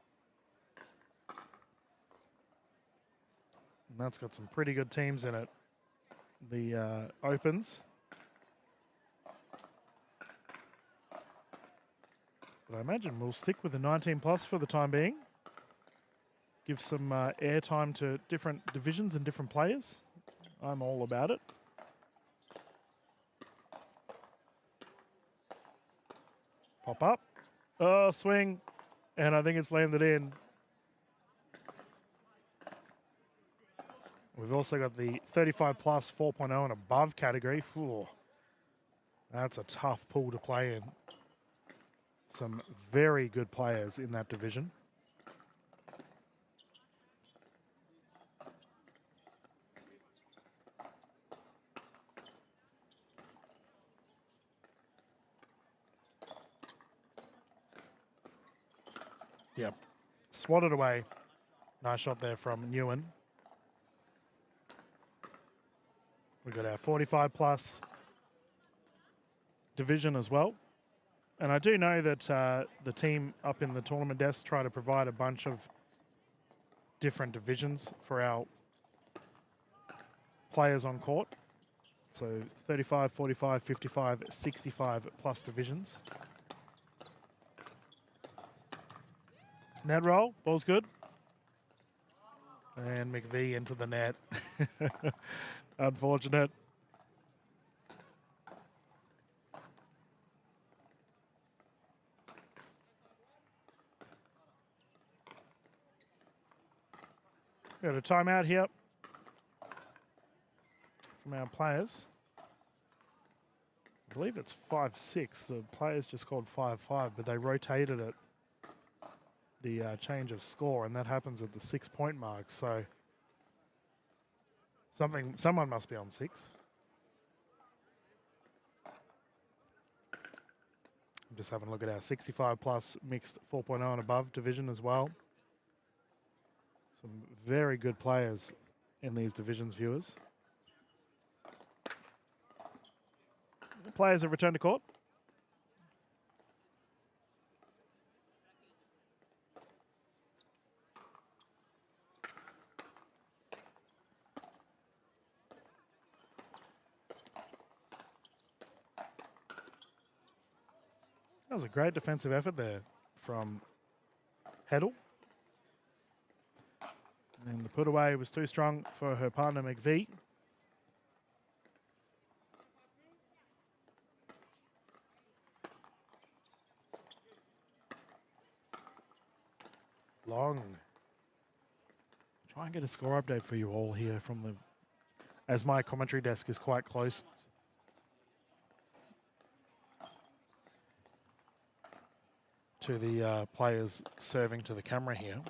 And that's got some pretty good teams in it. The opens. But I imagine we'll stick with the 19 plus for the time being. Give some airtime to different divisions and different players. I'm all about it. Pop up. Oh, swing. And I think it's landed in. We've also got the 35 plus 4.0 and above category. Ooh, that's a tough pool to play in. Some very good players in that division. Yep. Swatted away. Nice shot there from Newen. We've got our 45 plus division as well. And I do know that the team up in the tournament desk try to provide a bunch of different divisions for our players on court. So 35, 45, 55, 65 plus divisions. Net roll, ball's good. And McVie into the net. Unfortunate. Got a timeout here from our players. I believe it's 5-6. The players just called 5-5, but they rotated it. The change of score, and that happens at the 6-point mark. So someone must be on 6. I'm just having a look at our 65 plus mixed 4.0 and above division as well. Some very good players in these divisions, viewers. The players have returned to court. That was a great defensive effort there from Heddle. And the put away was too strong for her partner McVie. Long. Try and get a score update for you all here from the, as my commentary desk is quite close to the players serving to the camera here.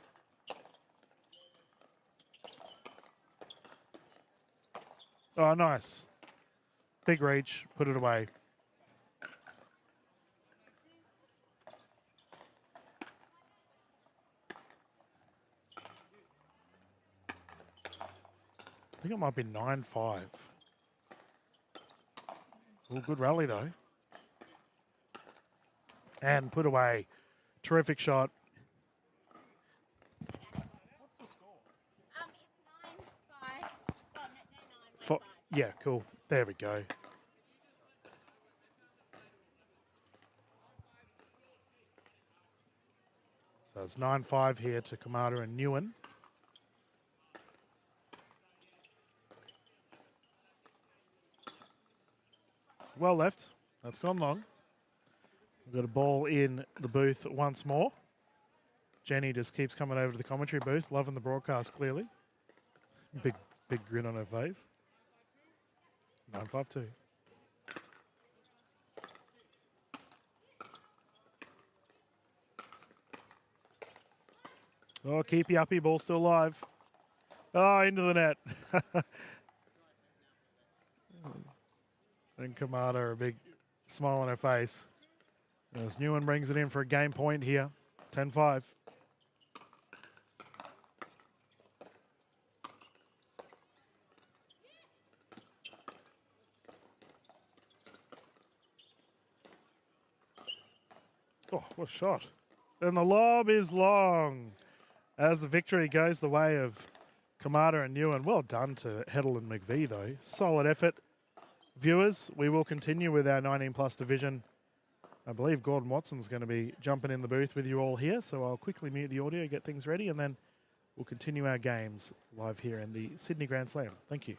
Oh, nice. Big reach, put it away. think it might be 9-5. Oh, good rally though. And put away. Terrific shot. It's 9-5. Oh, no, 9-5. Yeah, cool. There we go. So it's 9-5 here to Kamada and Newen. Well left. That's gone long. We've got a ball in the booth once more. Jenny just keeps coming over to the commentary booth, loving the broadcast clearly. Big grin on her face. 9-5-2. Oh, keepy uppy, ball still live. Oh, into the net. And Kamada, a big smile on her face. As Newen brings it in for a game point here. 10-5. Oh, what a shot. And the lob is long. As the victory goes the way of Kamada and Newen. Well done to Heddle and McVie, though. Solid effort. Viewers, we will continue with our 19-plus division. I believe Gordon Watson's going to be jumping in the booth with you all here, so I'll quickly mute the audio, get things ready, and then we'll continue our games live here in the Sydney Grand Slam. Thank you.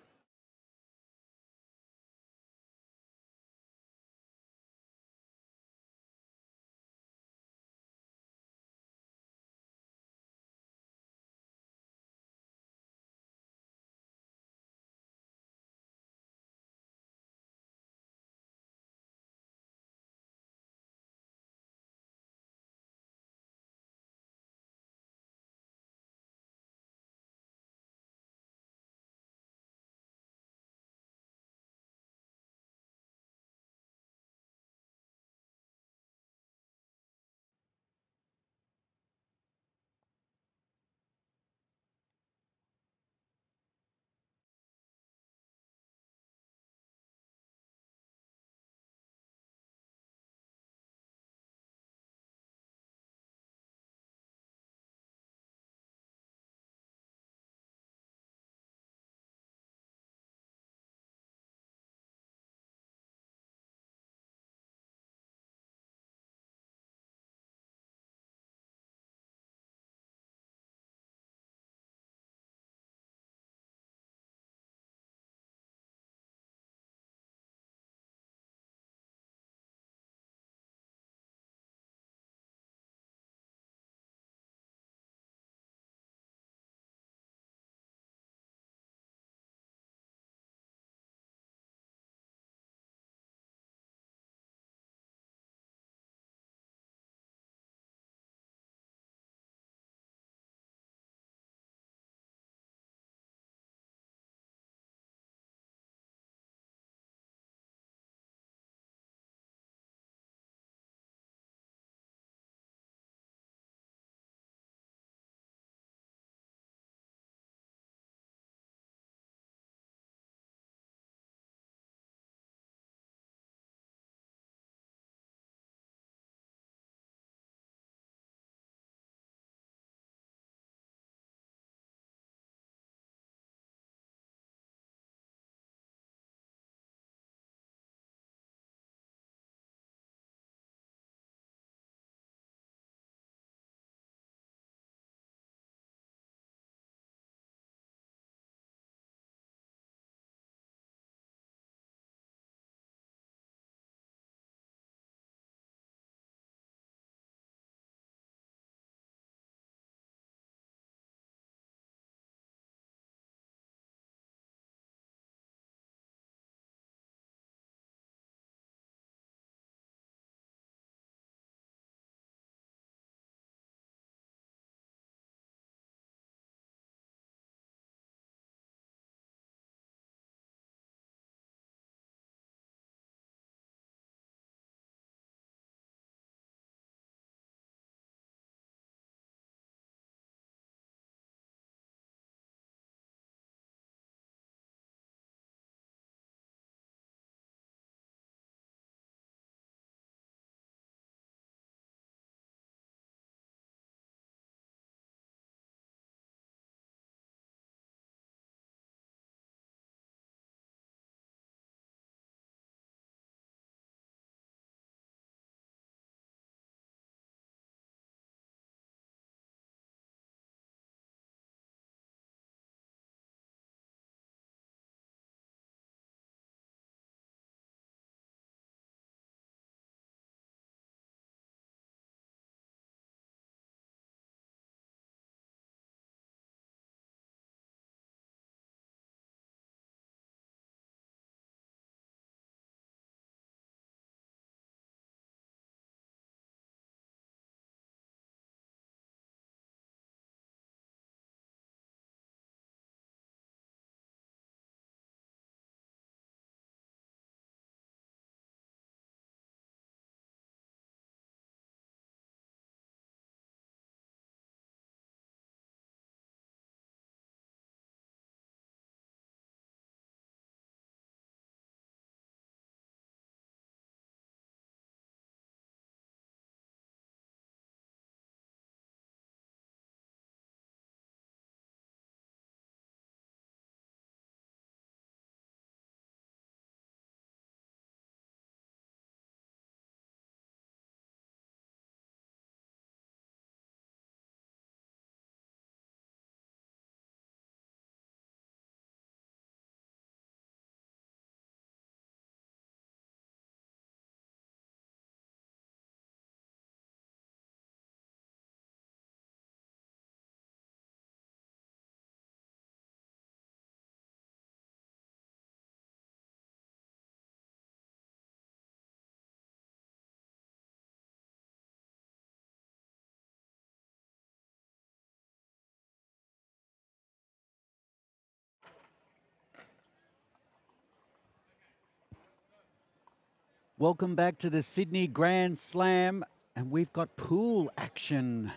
Welcome back to the Sydney Grand Slam, and we've got pool action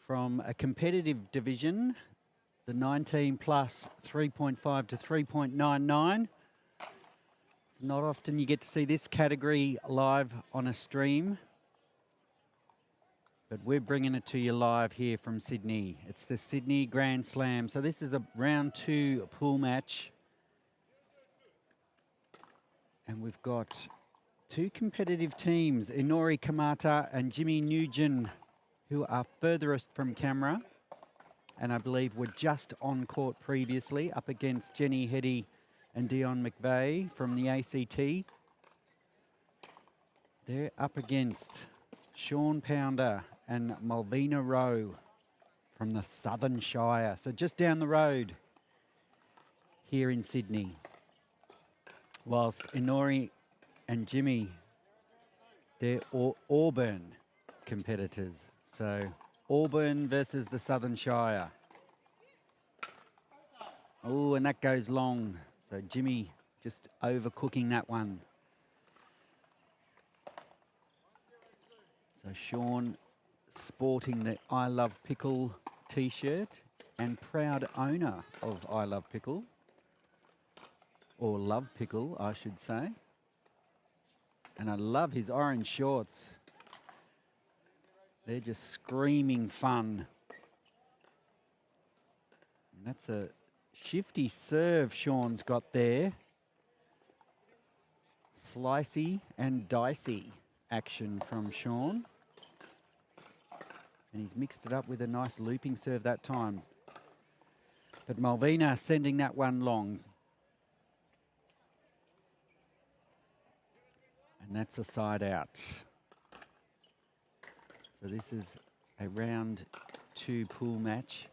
from a competitive division, the 19 plus 3.5 to 3.99. It's not often you get to see this category live on a stream, but we're bringing it to you live here from Sydney. It's the Sydney Grand Slam. So this is a round 2 pool match. And we've got 2 competitive teams, Inori Kamata and Jimmy Nugent, who are furthest from camera. And I believe were just on court previously, up against Jenny Heddy and Dion McVeigh from the ACT. They're up against Sean Pounder and Malvina Rowe from the Southern Shire. So just down the road here in Sydney. Whilst Inori and Jimmy, they're Auburn competitors. So Auburn versus the Southern Shire. Oh, and that goes long. So Jimmy just overcooking that one. So Sean sporting the I Love Pickle t-shirt and proud owner of I Love Pickle. Or Love Pickle, I should say. And I love his orange shorts. They're just screaming fun. And that's a shifty serve Sean's got there. Slicey and dicey action from Sean. And he's mixed it up with a nice looping serve that time. But Malvina sending that one long. And that's a side out. So this is a round 2 pool match.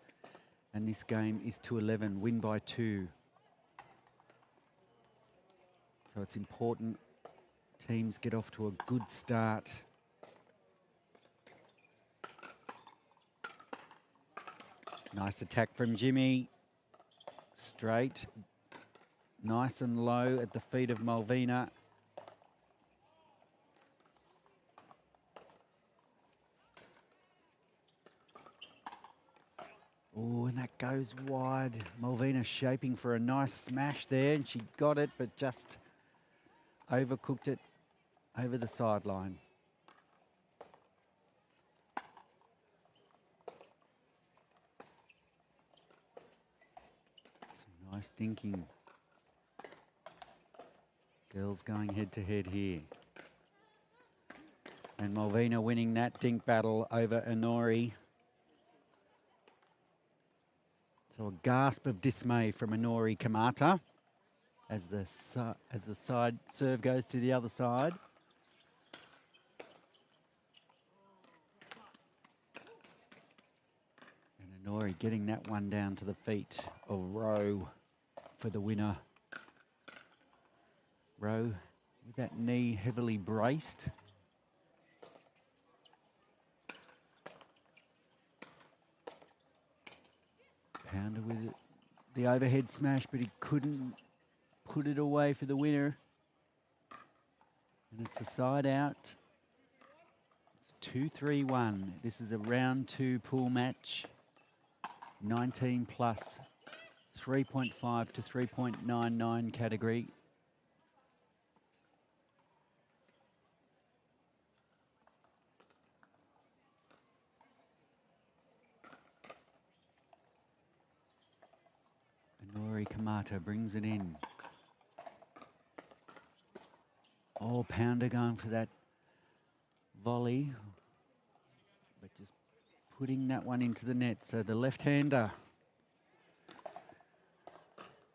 And this game is to 11, win by 2. So it's important teams get off to a good start. Nice attack from Jimmy. Straight. Nice and low at the feet of Malvina. Oh, and that goes wide. Malvina shaping for a nice smash there, and she got it, but just overcooked it over the sideline. Some nice dinking. Girls going head to head here. And Malvina winning that dink battle over Inori. So a gasp of dismay from Inori Kamata as the side serve goes to the other side. And Inori getting that one down to the feet of Rowe for the winner. Rowe with that knee heavily braced. Pounder with the overhead smash, but he couldn't put it away for the winner. And it's a side out. It's 2-3-1. This is a round 2 pool match. 19 plus 3.5 to 3.99 category. Inori Kamata brings it in. Oh, Pounder going for that volley, but just putting that one into the net. So the left-hander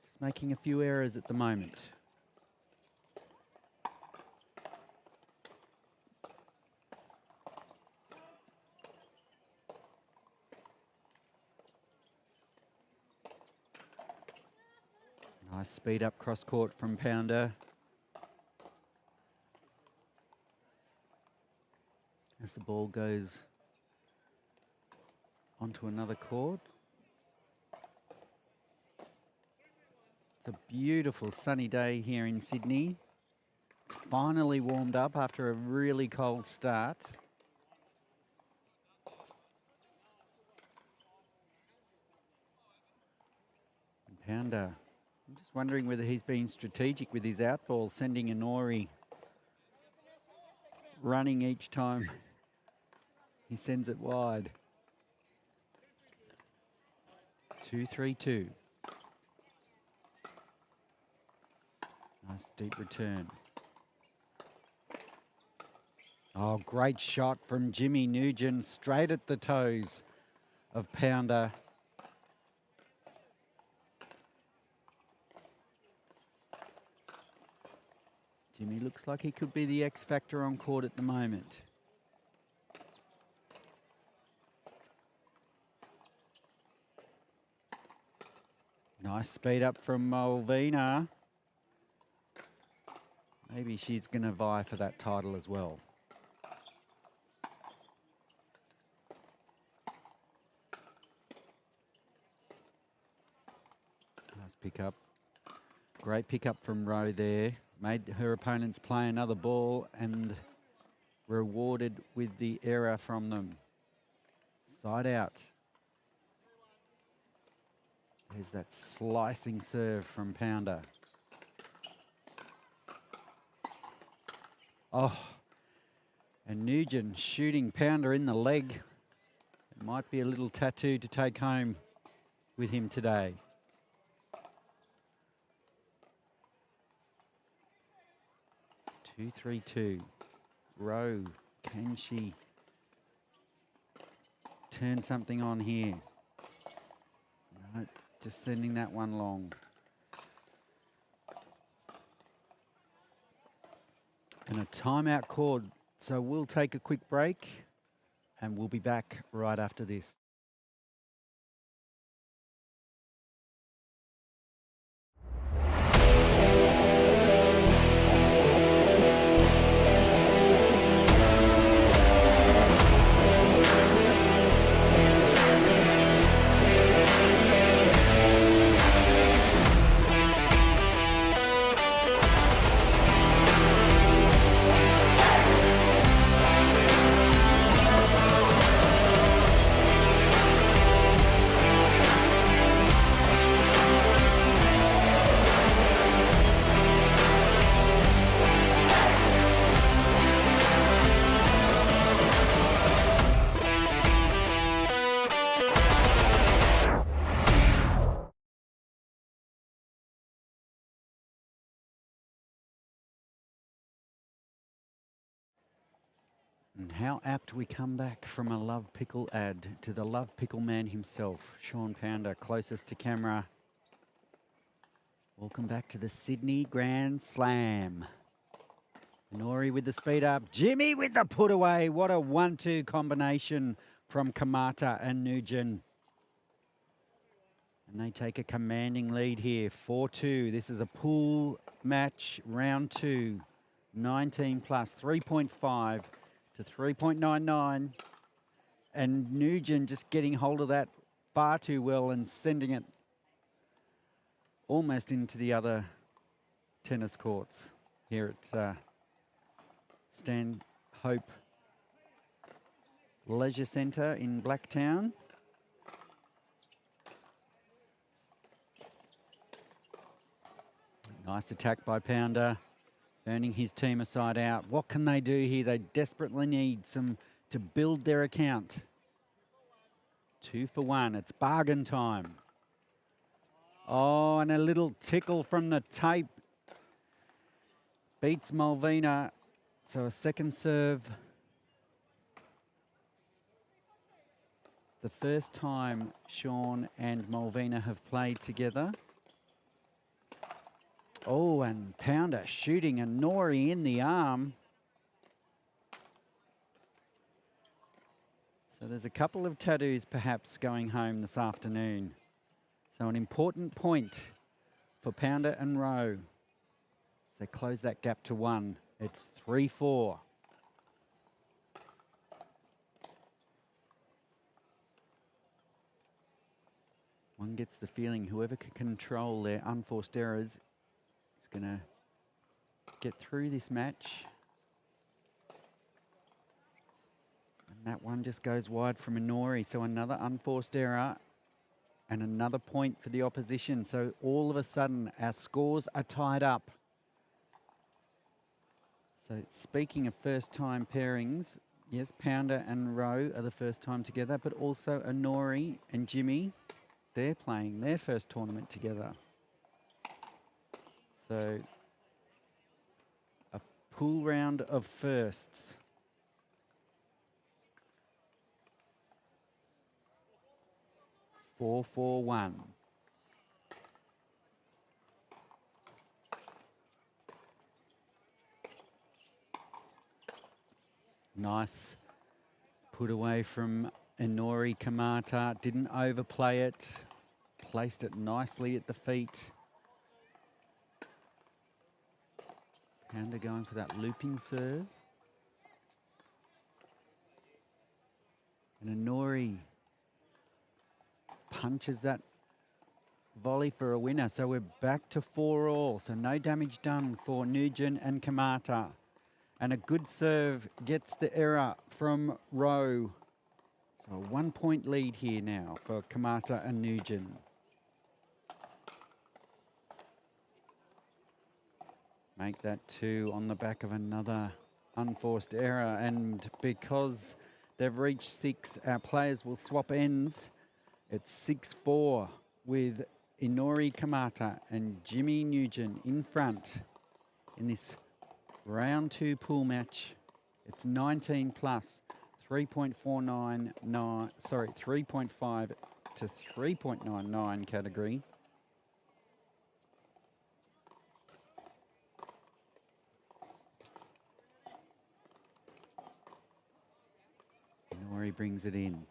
just making a few errors at the moment. Nice speed up cross court from Pounder. As the ball goes onto another court. It's a beautiful sunny day here in Sydney. finally warmed up after a really cold start. And Pounder, I'm just wondering whether he's been strategic with his outball, sending Inori running each time he sends it wide. 2-3-2. Nice deep return. Oh, great shot from Jimmy Nugent, straight at the toes of Pounder. Jimmy looks like he could be the X factor on court at the moment. Nice speed up from Malvina. Maybe she's going to vie for that title as well. Nice pick up. Great pick up from Rowe there. Made her opponents play another ball and rewarded with the error from them. Side out. There's that slicing serve from Pounder. Oh, and Nugent shooting Pounder in the leg. It might be a little tattoo to take home with him today. Two, 3-2. Rowe, can she turn something on here? No, just sending that one long. And a timeout called, so we'll take a quick break and we'll be back right after this. And how apt we come back from a Love Pickle ad to the Love Pickle man himself, Sean Pounder, closest to camera. Welcome back to the Sydney Grand Slam. Nori with the speed up, Jimmy with the put away. What a 1-2 combination from Kamata and Nugent. And they take a commanding lead here, 4-2. This is a pool match, round 2, 19 plus, 3.5 to 3.99. And Nugent just getting hold of that far too well and sending it almost into the other tennis courts here at Stanhope Leisure Centre in Blacktown. Nice attack by Pounder, earning his team a side out. What can they do here? They desperately need some to build their account. 2 for 1. It's bargain time. Oh, and a little tickle from the tape. Beats Malvina. So a second serve. It's the first time Sean and Malvina have played together. Oh, and Pounder shooting a Nori in the arm. So there's a couple of tattoos perhaps going home this afternoon. So an important point for Pounder and Rowe. So close that gap to 1. It's 3-4. One gets the feeling whoever can control their unforced errors is going to get through this match. And that one just goes wide from Inori. So another unforced error and another point for the opposition. So all of a sudden, our scores are tied up. So speaking of first-time pairings, yes, Pounder and Rowe are the first time together, but also Inori and Jimmy, they're playing their first tournament together. So a pool round of firsts. Four, 4-1. Nice put away from Inori Kamata. Didn't overplay it. Placed it nicely at the feet. Pounder going for that looping serve. And Inori punches that volley for a winner. So we're back to 4-all. So no damage done for Nugent and Kamata. And a good serve gets the error from Rowe. So a 1 point lead here now for Kamata and Nugent. Make that 2 on the back of another unforced error. And because they've reached 6, our players will swap ends. It's 6-4 with Inori Kamata and Jimmy Nugent in front in this round 2 pool match. It's 19 plus 3.5 to 3.99 category. Inori brings it in.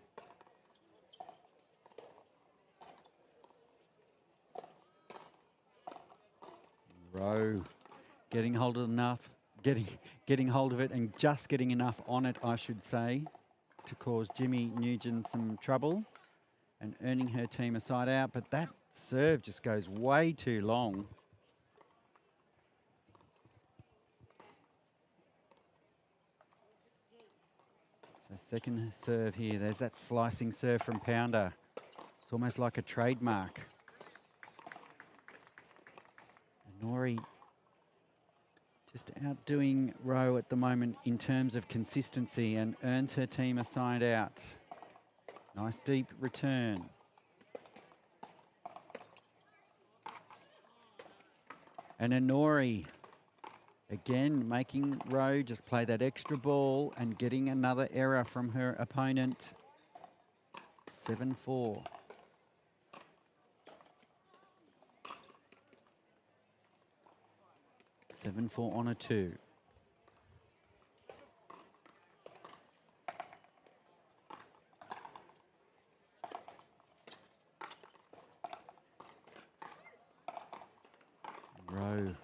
Rowe getting hold of getting hold of it and just getting enough on it, I should say, to cause Jimmy Nugent some trouble and earning her team a side out. But that serve just goes way too long. So second serve here. There's that slicing serve from Pounder. It's almost like a trademark. Inori just outdoing Rowe at the moment in terms of consistency and earns her team a side out. Nice deep return. And Inori again making Rowe just play that extra ball and getting another error from her opponent. 7-4. Seven-4 on a 2. Rowe.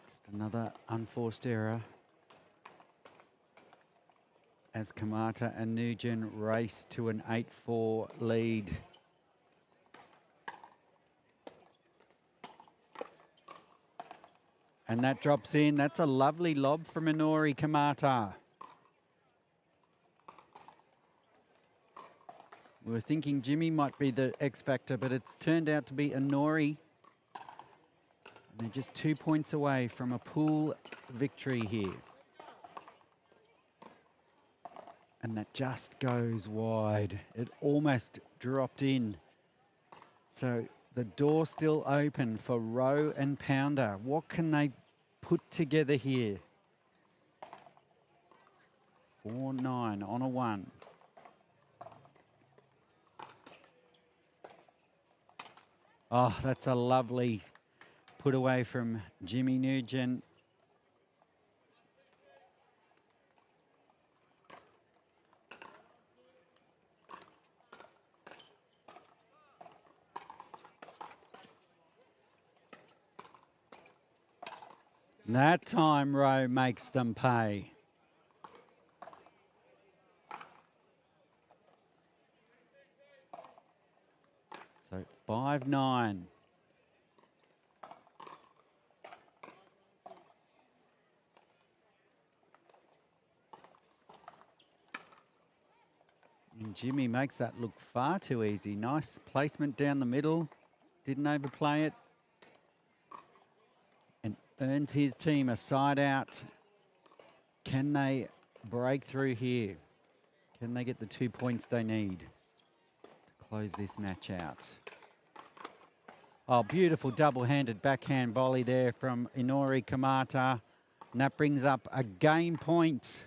Just another unforced error. As Kamata and Nugent race to an 8-4 lead. And that drops in. That's a lovely lob from Inori Kamata. We were thinking Jimmy might be the X factor, but it's turned out to be Inori. And they're just 2 points away from a pool victory here. And that just goes wide. It almost dropped in. So the door still open for Rowe and Pounder. What can they put together here? 4-9 on a 1. Oh, that's a lovely put away from Jimmy Nugent. That time Rowe makes them pay. So 5-9. And Jimmy makes that look far too easy. Nice placement down the middle. Didn't overplay it. And earns his team a side out. Can they break through here? Can they get the 2 points they need to close this match out? Oh, beautiful double-handed backhand volley there from Inori Kamata. And that brings up a game point.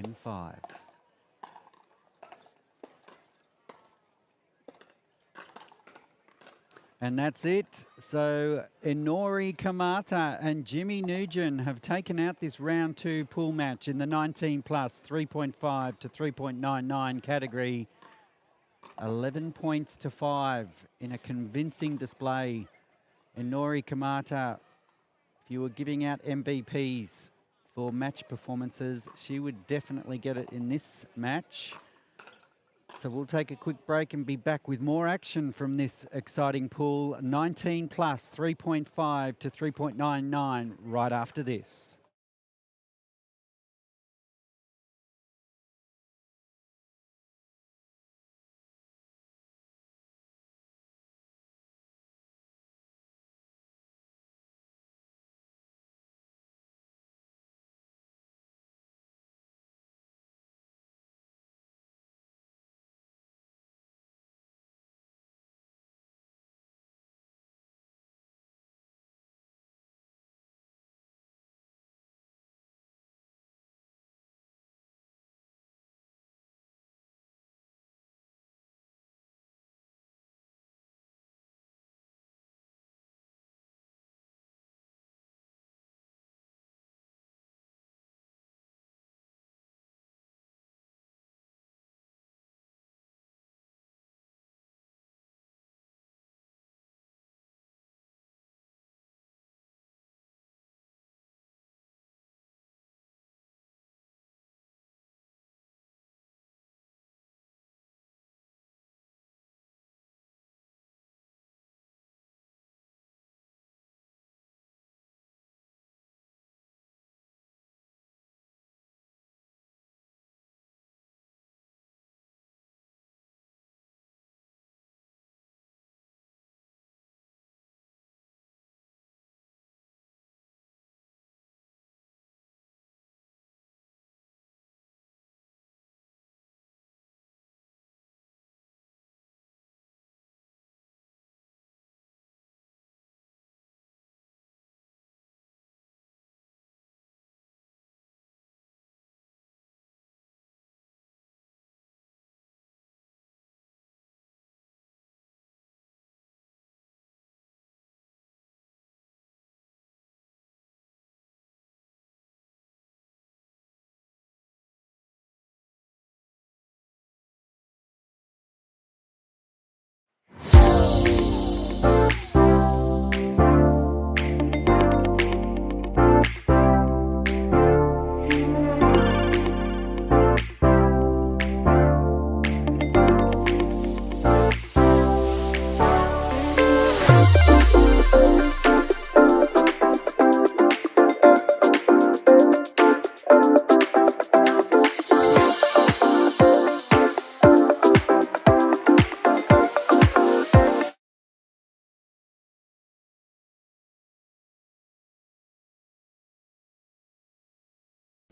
Ten 5. And that's it. So Inori Kamata and Jimmy Nugent have taken out this round 2 pool match in the 19 plus 3.5 to 3.99 category. 11 points to 5 in a convincing display. Inori Kamata, if you were giving out MVPs for match performances, she would definitely get it in this match. So we'll take a quick break and be back with more action from this exciting pool. 19 plus 3.5 to 3.99 right after this.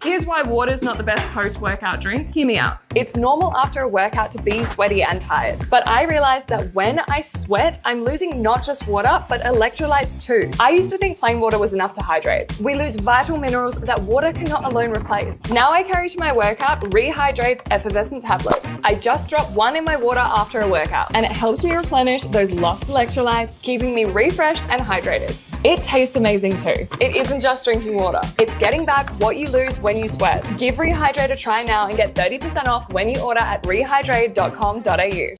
Here's why water's not the best post-workout drink. Hear me out. It's normal after a workout to be sweaty and tired, but I realized that when I sweat, I'm losing not just water, but electrolytes too. I used to think plain water was enough to hydrate. We lose vital minerals that water cannot alone replace. Now I carry to my workout Rehydrate's effervescent tablets. I just drop one in my water after a workout, and it helps me replenish those lost electrolytes, keeping me refreshed and hydrated. It tastes amazing too. It isn't just drinking water. It's getting back what you lose when you sweat. Give Rehydrate a try now and get 30% off when you order at rehydrate.com.au.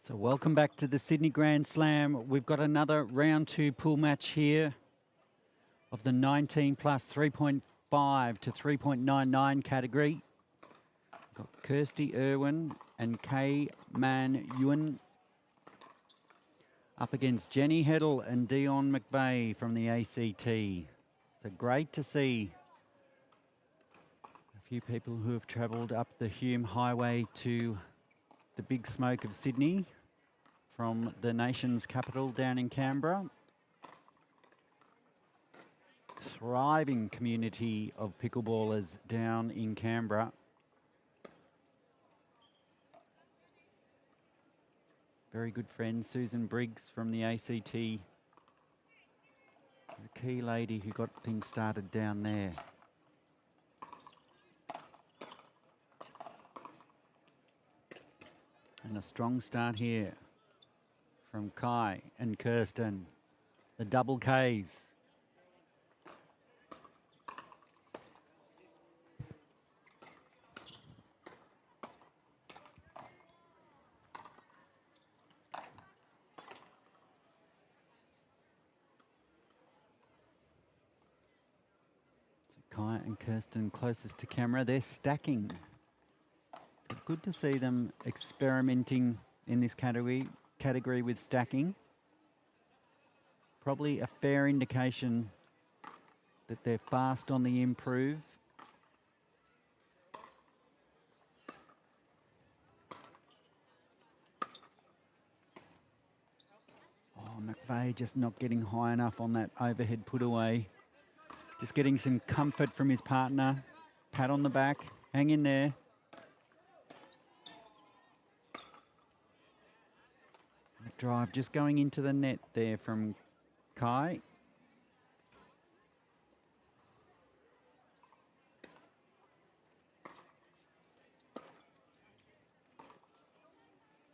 So welcome back to the Sydney Grand Slam. We've got another round 2 pool match here of the 19 plus 3.5 to 3.99 category. Got Kirsty Irwin and Kay Man Ewan up against Jenny Heddle and Dion McVeigh from the ACT. So great to see a few people who have travelled up the Hume Highway to the big smoke of Sydney from the nation's capital down in Canberra. Thriving community of pickleballers down in Canberra. Very good friend Susan Briggs from the ACT. The key lady who got things started down there. And a strong start here from Kai and Kirsten. The double Ks. Kai and Kirsten closest to camera. They're stacking. Good to see them experimenting in this category with stacking. Probably a fair indication that they're fast on the improve. Oh, McVeigh just not getting high enough on that overhead put away. Just getting some comfort from his partner. Pat on the back. Hang in there. That drive just going into the net there from Kai.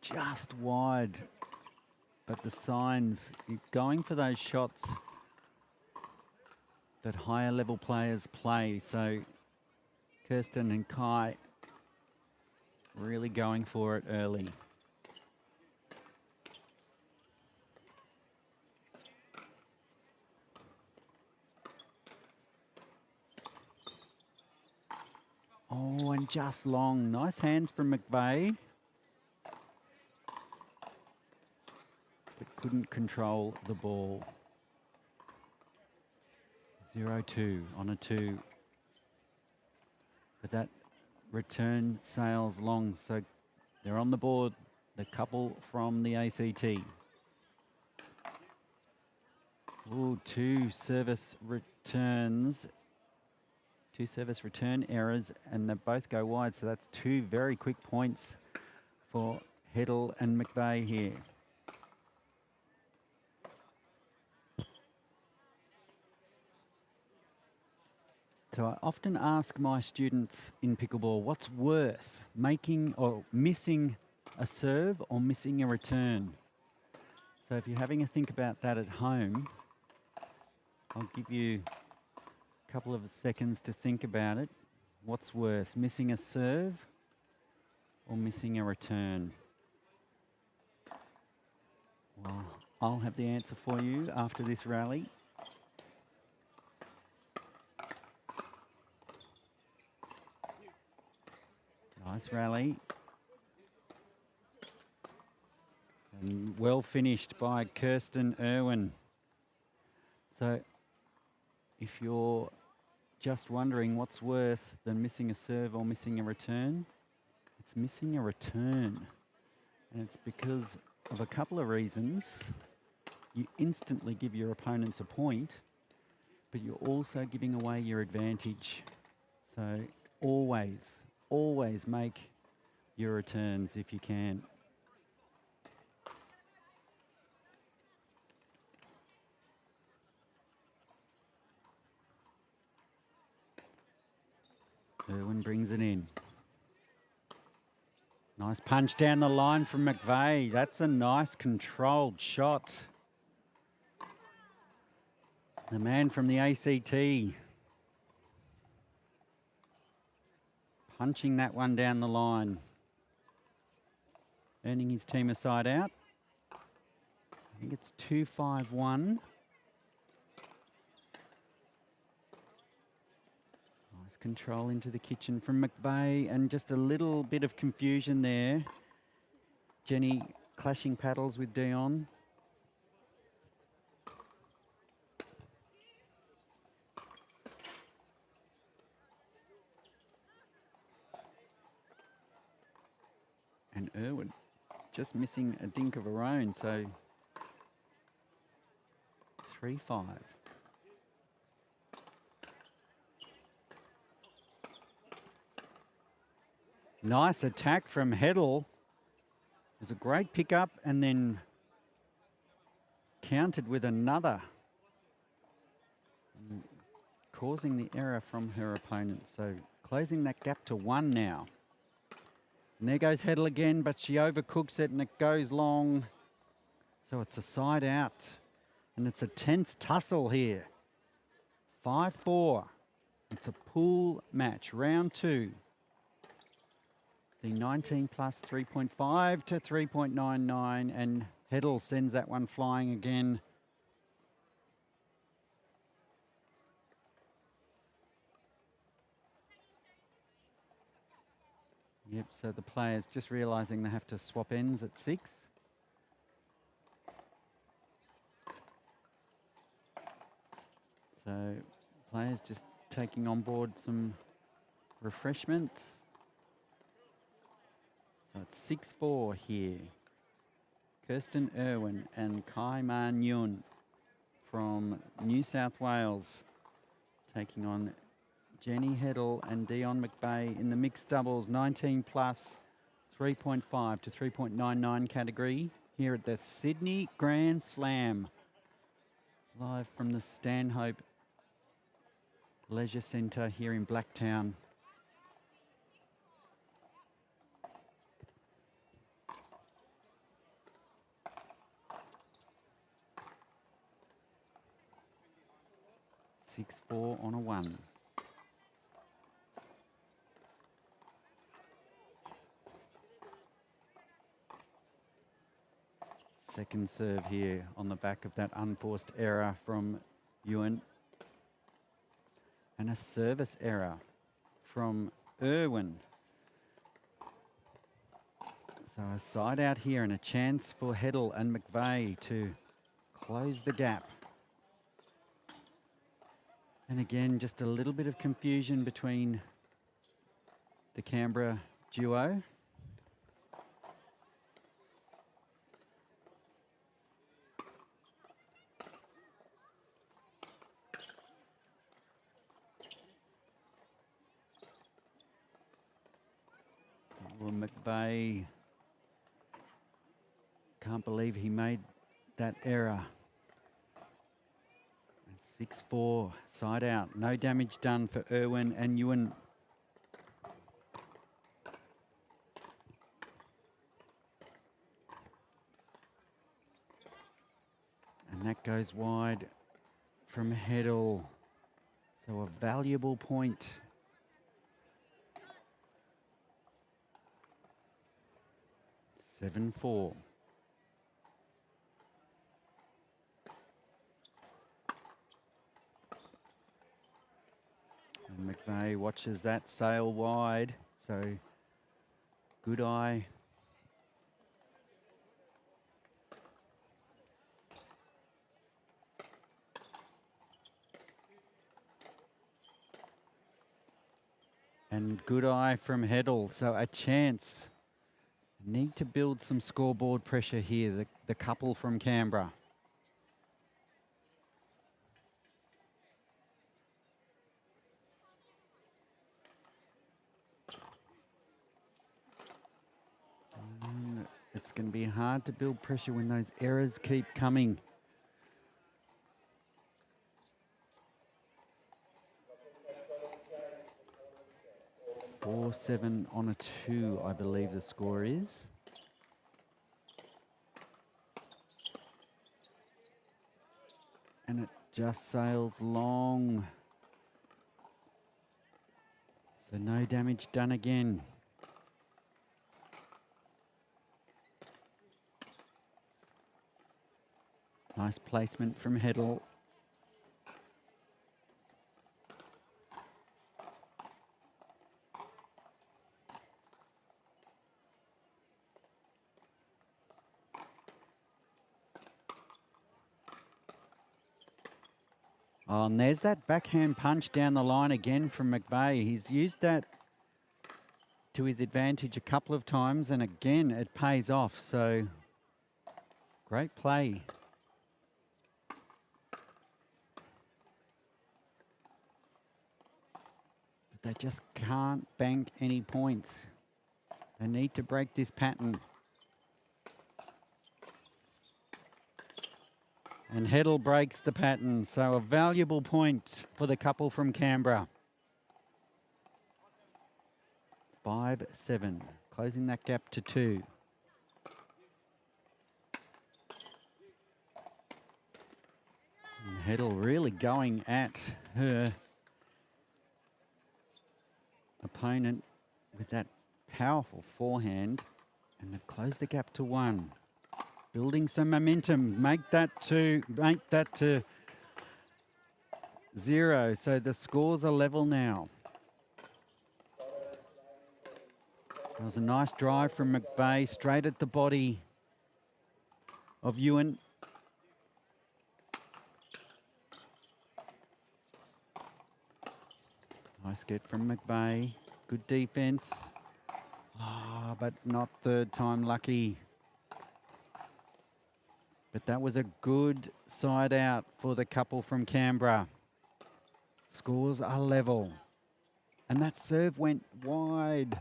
Just wide. But the signs, going for those shots that higher level players play. So Kirsten and Kai really going for it early. Oh, and just long. Nice hands from McVeigh. But couldn't control the ball. 0-2 on a 2. But that return sails long, so they're on the board, the couple from the ACT. Ooh, 2 service returns. 2 service return errors, and they both go wide, so that's 2 very quick points for Heddle and McVeigh here. So I often ask my students in pickleball, what's worse, making or missing a serve or missing a return? So if you're having a think about that at home, I'll give you a couple of seconds to think about it. What's worse, missing a serve or missing a return? Well, I'll have the answer for you after this rally. Nice rally. And well finished by Kirsten Irwin. So if you're just wondering what's worse than missing a serve or missing a return, it's missing a return. And it's because of a couple of reasons. You instantly give your opponents a point, but you're also giving away your advantage. So always make your returns if you can. Irwin brings it in. Nice punch down the line from McVeigh. That's a nice controlled shot. The man from the ACT. Punching that one down the line. earning his team a side out. I think it's 2-5-1. Nice control into the kitchen from McVeigh, and just a little bit of confusion there. Jenny clashing paddles with Dion. And Irwin just missing a dink of her own, so 3-5. Nice attack from Heddle. It was a great pickup and then countered with another, causing the error from her opponent. So closing that gap to 1 now. And there goes Heddle again, but she overcooks it and it goes long. So it's a side out. And it's a tense tussle here. 5-4. It's a pool match, round 2. The 19 plus 3.5 to 3.99, and Heddle sends that one flying again. Yep, so the players just realising they have to swap ends at 6. So players just taking on board some refreshments. So it's 6-4 here. Kirsten Irwin and Kai Man Yun from New South Wales taking on Jenny Heddle and Dion McVeigh in the mixed doubles 19 plus 3.5 to 3.99 category here at the Sydney Grand Slam. Live from the Stanhope Leisure Centre here in Blacktown. 6-4 on a 1. Second serve here on the back of that unforced error from Ewan. And a service error from Irwin. So a side out here and a chance for Heddle and McVeigh to close the gap. And again, just a little bit of confusion between the Canberra duo. Well, McVeigh can't believe he made that error. 6-4, side out. No damage done for Irwin and Ewan. And that goes wide from Heddle. So a valuable point. 7-4. And McVeigh watches that sail wide, so good eye. And good eye from Heddle, so a chance. Need to build some scoreboard pressure here, the couple from Canberra. It's going to be hard to build pressure when those errors keep coming. Four, 7 on a 2, I believe the score is. And it just sails long. So no damage done again. Nice placement from Heddle. Oh, and there's that backhand punch down the line again from McVeigh. He's used that to his advantage a couple of times, and again, it pays off. So, great play. But they just can't bank any points. They need to break this pattern. And Heddle breaks the pattern, so a valuable point for the couple from Canberra. 5-7, closing that gap to 2. And Heddle really going at her opponent with that powerful forehand, and they've closed the gap to 1. Building some momentum, make that to 0. So the scores are level now. It was a nice drive from McVeigh, straight at the body of Ewan. Nice get from McVeigh. Good defense. Ah, but not third time lucky. But that was a good side out for the couple from Canberra. Scores are level. And that serve went wide.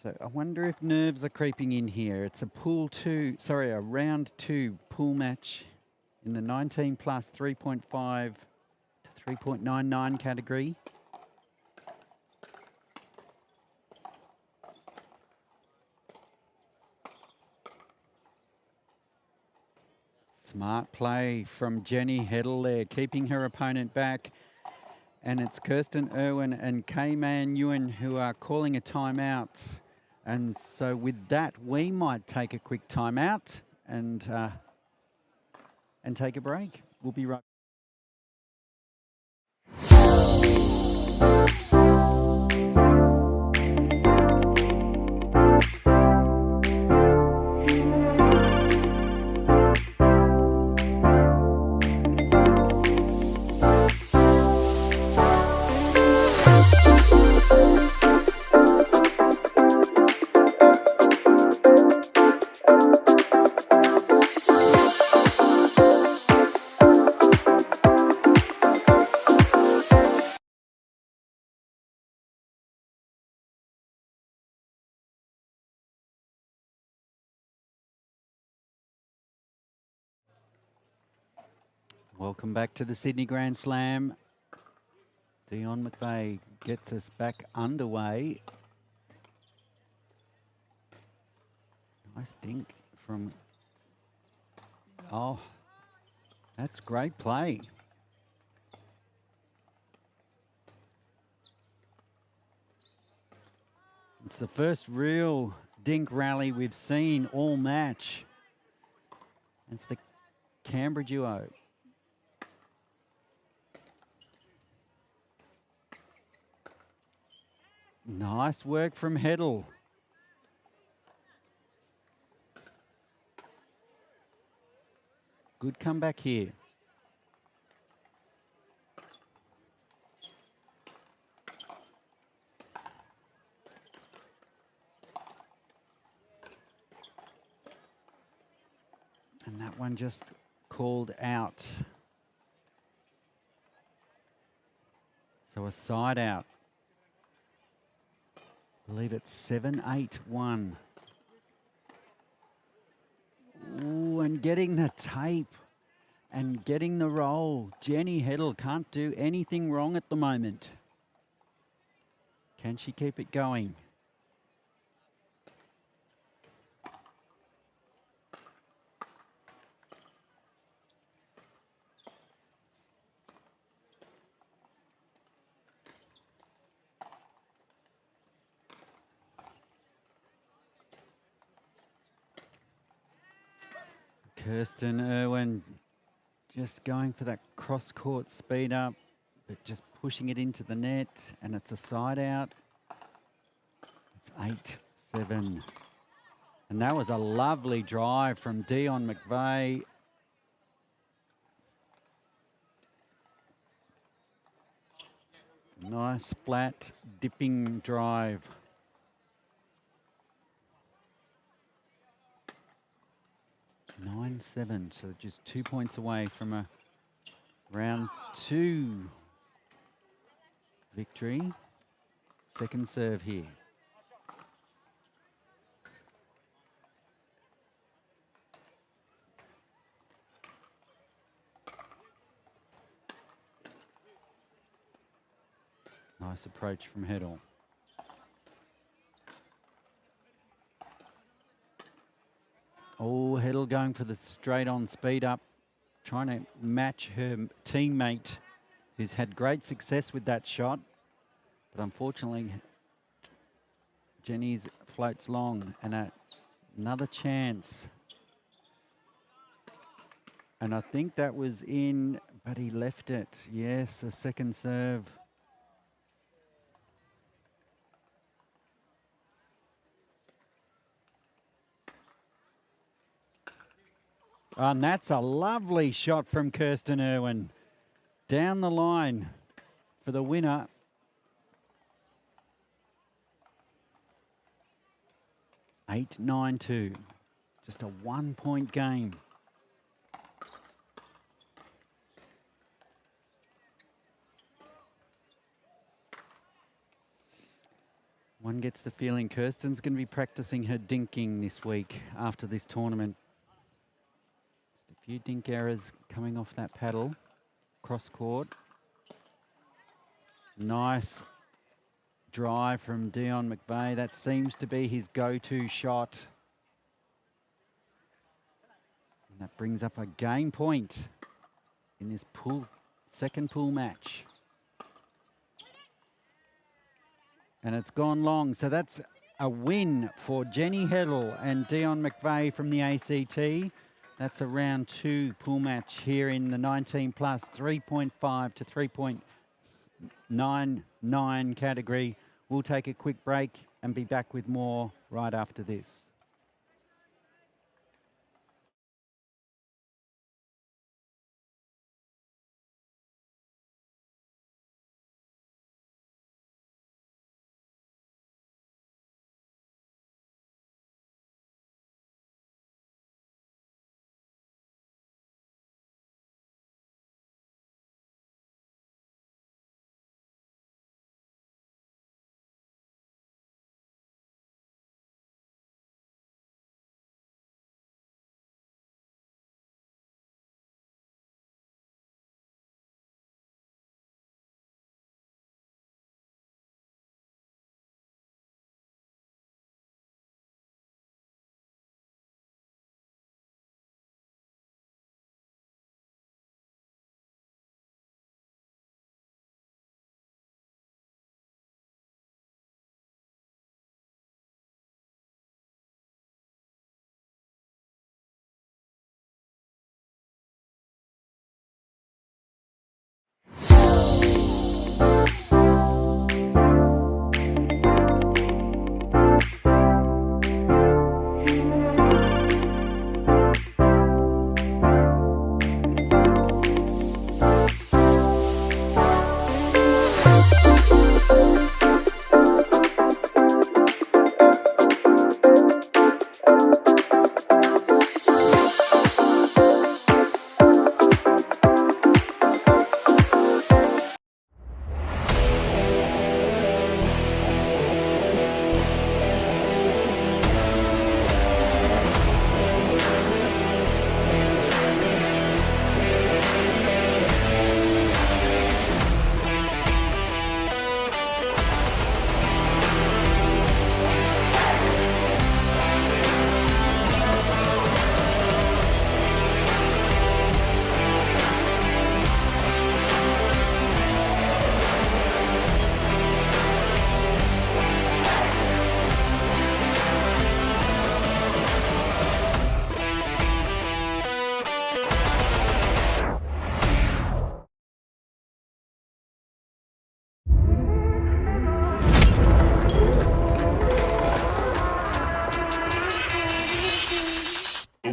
So I wonder if nerves are creeping in here. It's a round 2 pool match in the 19 plus 3.5 to 3.99 category. Smart play from Jenny Heddle there, keeping her opponent back. And it's Kirsten Irwin and K-Man Ewan who are calling a timeout. And so with that, we might take a quick timeout and take a break. We'll be right back. Welcome back to the Sydney Grand Slam. Dion McVeigh gets us back underway. Nice dink from... Oh, that's great play. It's the first real dink rally we've seen all match. It's the Canberra duo. Nice work from Heddle. Good comeback here. And that one just called out. So a side out. I believe it's 7-8-1. Ooh, and getting the tape and getting the roll. Jenny Heddle can't do anything wrong at the moment. Can she keep it going? Kirsten Irwin just going for that cross-court speed up, but just pushing it into the net, and it's a side out. It's 8-7. And that was a lovely drive from Dion McVeigh. Nice flat dipping drive. Nine, 7, so just 2 points away from a round 2 victory. Second serve here. Nice approach from Heddle. Oh, Heddle going for the straight on speed up, trying to match her teammate who's had great success with that shot. But unfortunately, Jenny's floats long, and another chance. And I think that was in, but he left it. Yes, a second serve. And that's a lovely shot from Kirsten Irwin. Down the line for the winner. Eight, 9-2. Just a 1 point game. One gets the feeling Kirsten's going to be practicing her dinking this week after this tournament. Just a few dink errors coming off that paddle. Cross court. Nice drive from Dion McVeigh. That seems to be his go-to shot. And that brings up a game point in this second pool match. And it's gone long. So that's a win for Jenny Heddle and Dion McVeigh from the ACT. That's a round 2 pool match here in the 19 plus 3.5 to 3.99 category. We'll take a quick break and be back with more right after this.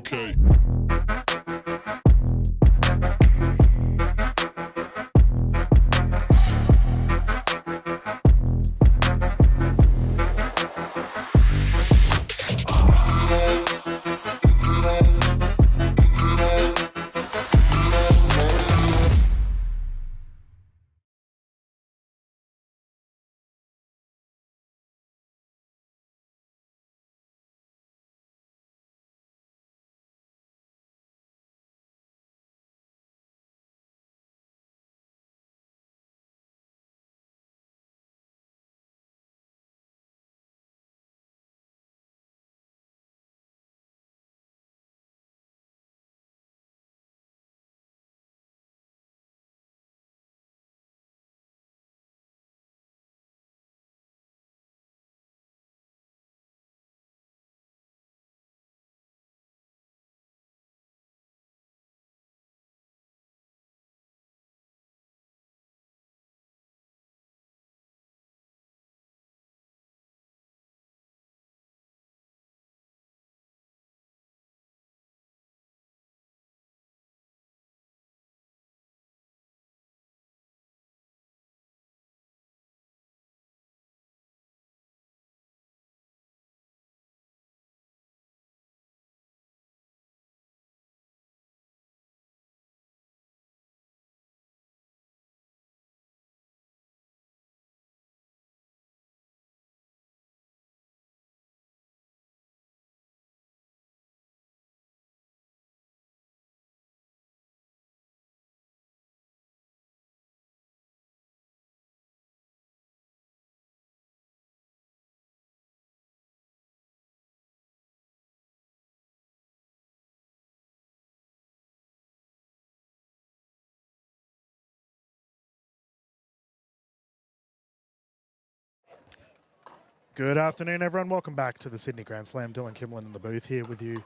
okay. Good afternoon, everyone. Welcome back to the Sydney Grand Slam. Dylan Kimlin in the booth here with you.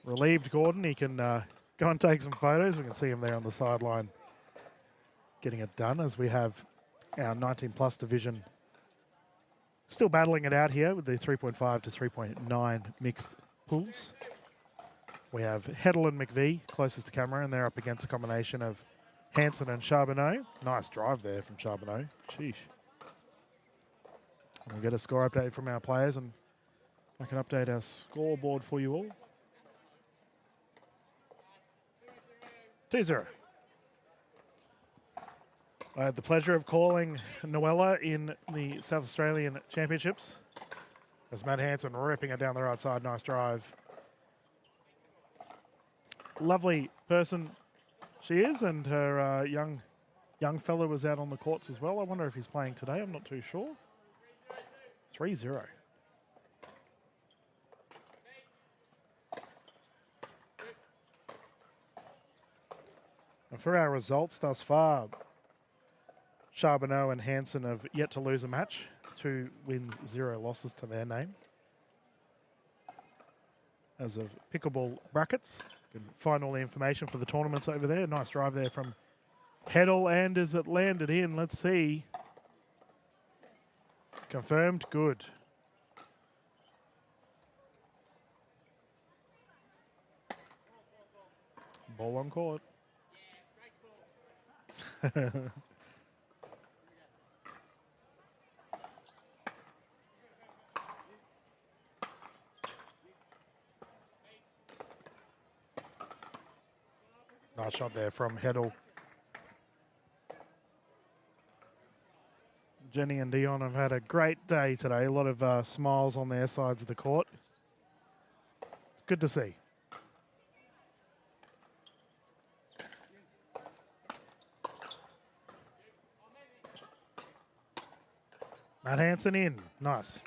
Relieved Gordon. He can go and take some photos. We can see him there on the sideline getting it done as we have our 19-plus division still battling it out here with the 3.5 to 3.9 mixed pools. We have Heddle and McVie closest to camera, and they're up against a combination of Hanson and Charbonneau. Nice drive there from Charbonneau. Sheesh. We'll get a score update from our players, and I can update our scoreboard for you all. 2-0. I had the pleasure of calling Noella in the South Australian Championships as Matt Hanson ripping it down the right side. Nice drive. Lovely person she is, and her young fella was out on the courts as well. I wonder if he's playing today. I'm not too sure. 3-0. And for our results thus far, Charbonneau and Hanson have yet to lose a match. 2 wins, 0 losses to their name. As of pickleball brackets, you can find all the information for the tournaments over there. Nice drive there from Heddle, and as it landed in, let's see. Confirmed, good. Ball on court. Nice shot there from Heddle. Jenny and Dion have had a great day today. A lot of smiles on their sides of the court. It's good to see. Matt Hanson in. Nice.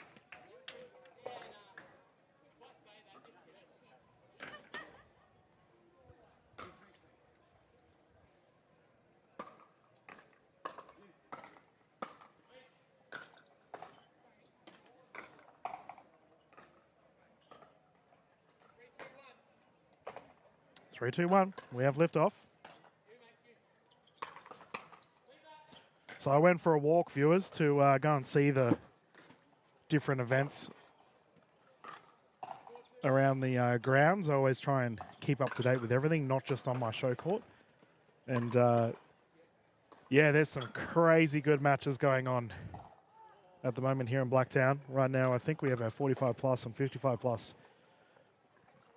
Three, two, one. We have liftoff. So I went for a walk, viewers, to go and see the different events around the grounds. I always try and keep up to date with everything, not just on my show court. And yeah, there's some crazy good matches going on at the moment here in Blacktown. Right now, I think we have our 45 plus and 55 plus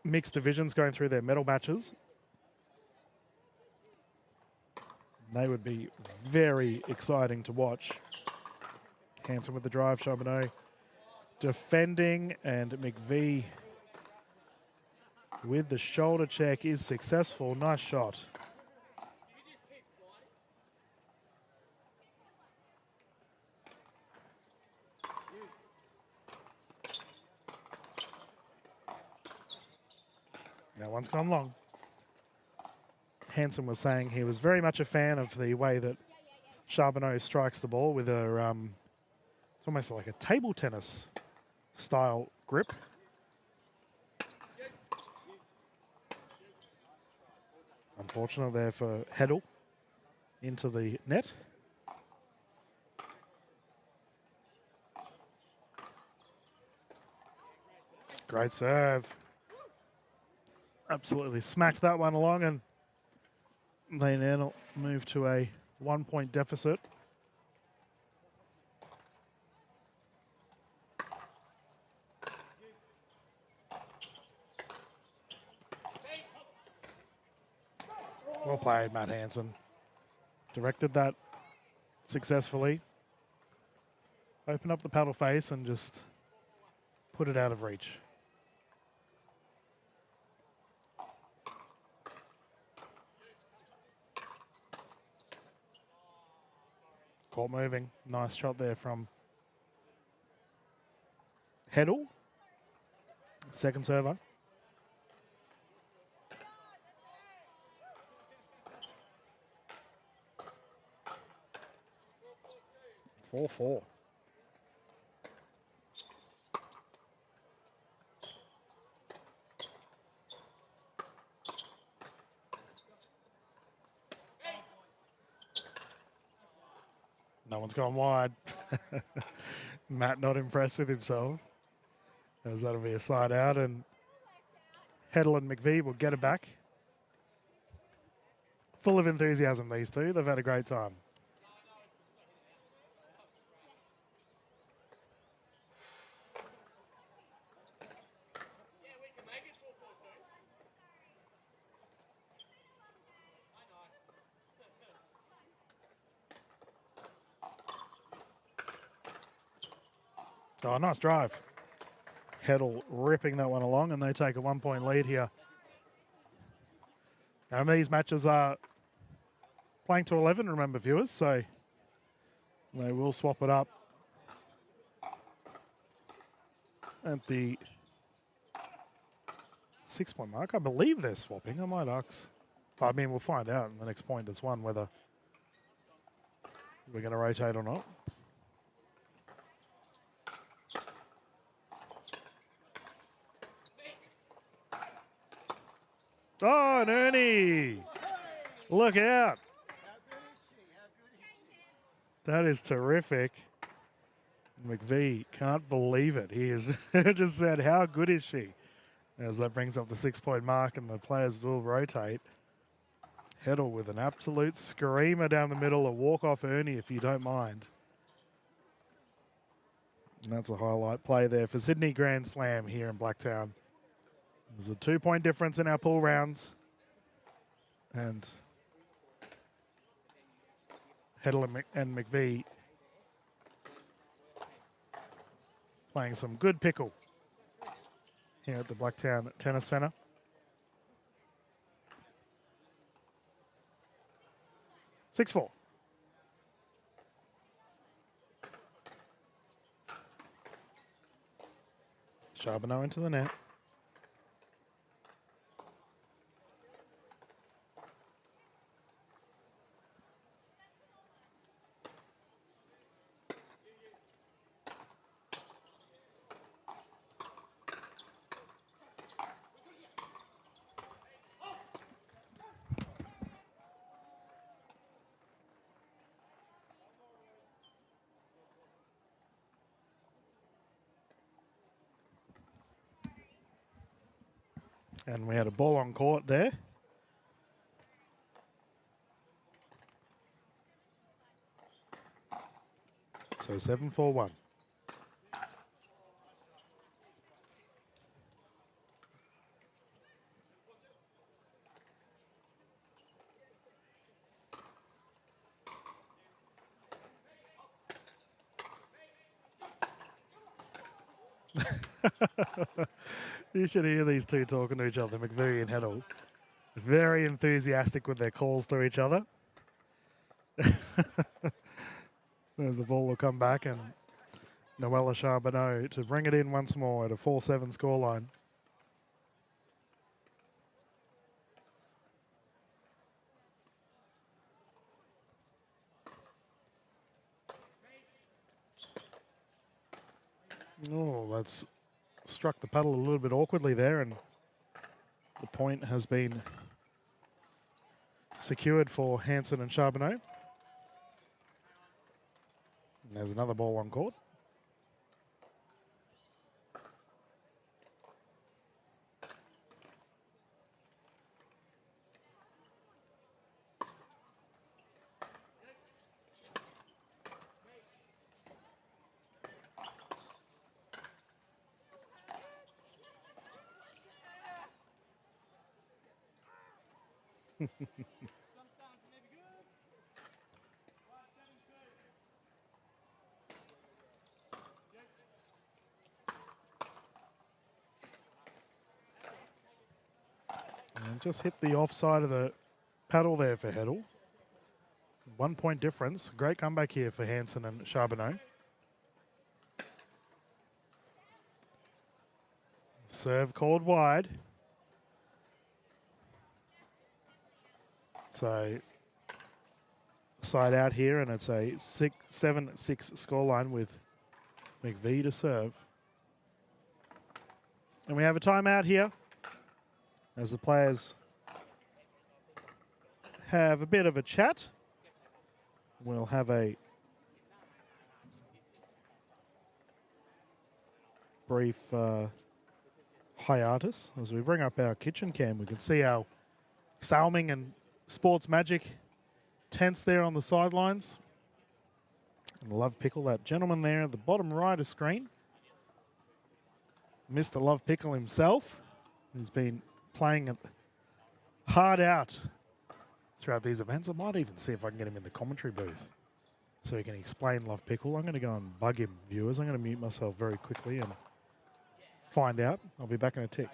mixed divisions going through their medal matches. They would be very exciting to watch. Hanson with the drive, Charbonneau defending, and McVee with the shoulder check is successful. Nice shot. That one's gone long. Hanson was saying he was very much a fan of the way that Charbonneau strikes the ball with a, it's almost like a table tennis style grip. Unfortunate there for Heddle into the net. Great serve. Absolutely smacked that one along, and they now move to a 1-point deficit. Well played, Matt Hanson. Directed that successfully. Open up the paddle face and just put it out of reach. Court moving. Nice shot there from Heddle. Second server. 4-4. No one's gone wide. Matt not impressed with himself, as that'll be a side out, and Heddle and McVee will get it back. Full of enthusiasm, these two. They've had a great time. Oh, nice drive. Heddle ripping that one along, and they take a 1-point lead here. And these matches are playing to 11, remember, viewers, so they will swap it up at the 6-point mark. I believe they're swapping. I might ask. I mean, we'll find out in the next point that's won whether we're going to rotate or not. Oh, and Ernie! Look out! That is terrific. McVee can't believe it. He has just said, how good is she? As that brings up the 6-point mark and the players will rotate. Heddle with an absolute screamer down the middle, a walk-off Ernie if you don't mind. And that's a highlight play there for Sydney Grand Slam here in Blacktown. There's a 2-point difference in our pool rounds. And Heddle and McVee playing some good pickle here at the Blacktown Tennis Centre. 6-4. Charbonneau into the net. And we had a ball on court there. So 7-4-1. You should hear these two talking to each other, McVie and Heddle. Very enthusiastic with their calls to each other. There's the ball will come back, and Noella Charbonneau to bring it in once more at a 4-7 scoreline. Oh, that's struck the paddle a little bit awkwardly there, and the point has been secured for Hanson and Charbonneau. And there's another ball on court. And just hit the offside of the paddle there for Heddle. 1 point difference. Great comeback here for Hanson and Charbonneau. Serve called wide. So side out here, and it's a 7-6 scoreline with McVie to serve. And we have a timeout here as the players have a bit of a chat. We'll have a brief hiatus as we bring up our kitchen cam. We can see our Salming and Sports Magic tents there on the sidelines. And Love Pickle, that gentleman there at the bottom right of screen. Mr. Love Pickle himself has been playing it hard out throughout these events. I might even see if I can get him in the commentary booth so he can explain Love Pickle. I'm going to go and bug him, viewers. I'm going to mute myself very quickly and find out. I'll be back in a tick.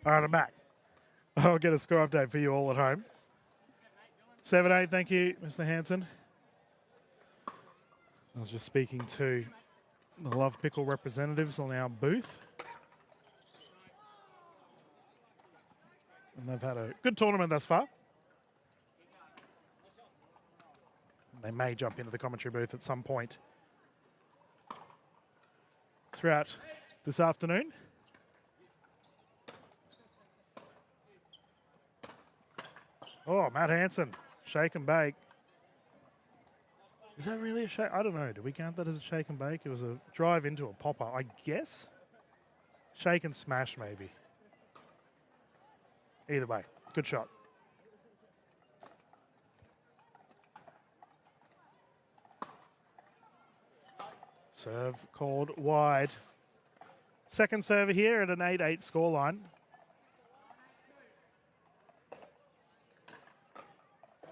All right, I'm back. I'll get a score update for you all at home. 7-8, thank you, Mr. Hanson. I was just speaking to the Love Pickle representatives on our booth. And they've had a good tournament thus far. They may jump into the commentary booth at some point throughout this afternoon. Oh, Matt Hansen, shake and bake. Is that really a shake? I don't know. Do we count that as a shake and bake? It was a drive into a popper, I guess. Shake and smash, maybe. Either way, good shot. Serve called wide. Second server here at an 8-8 scoreline.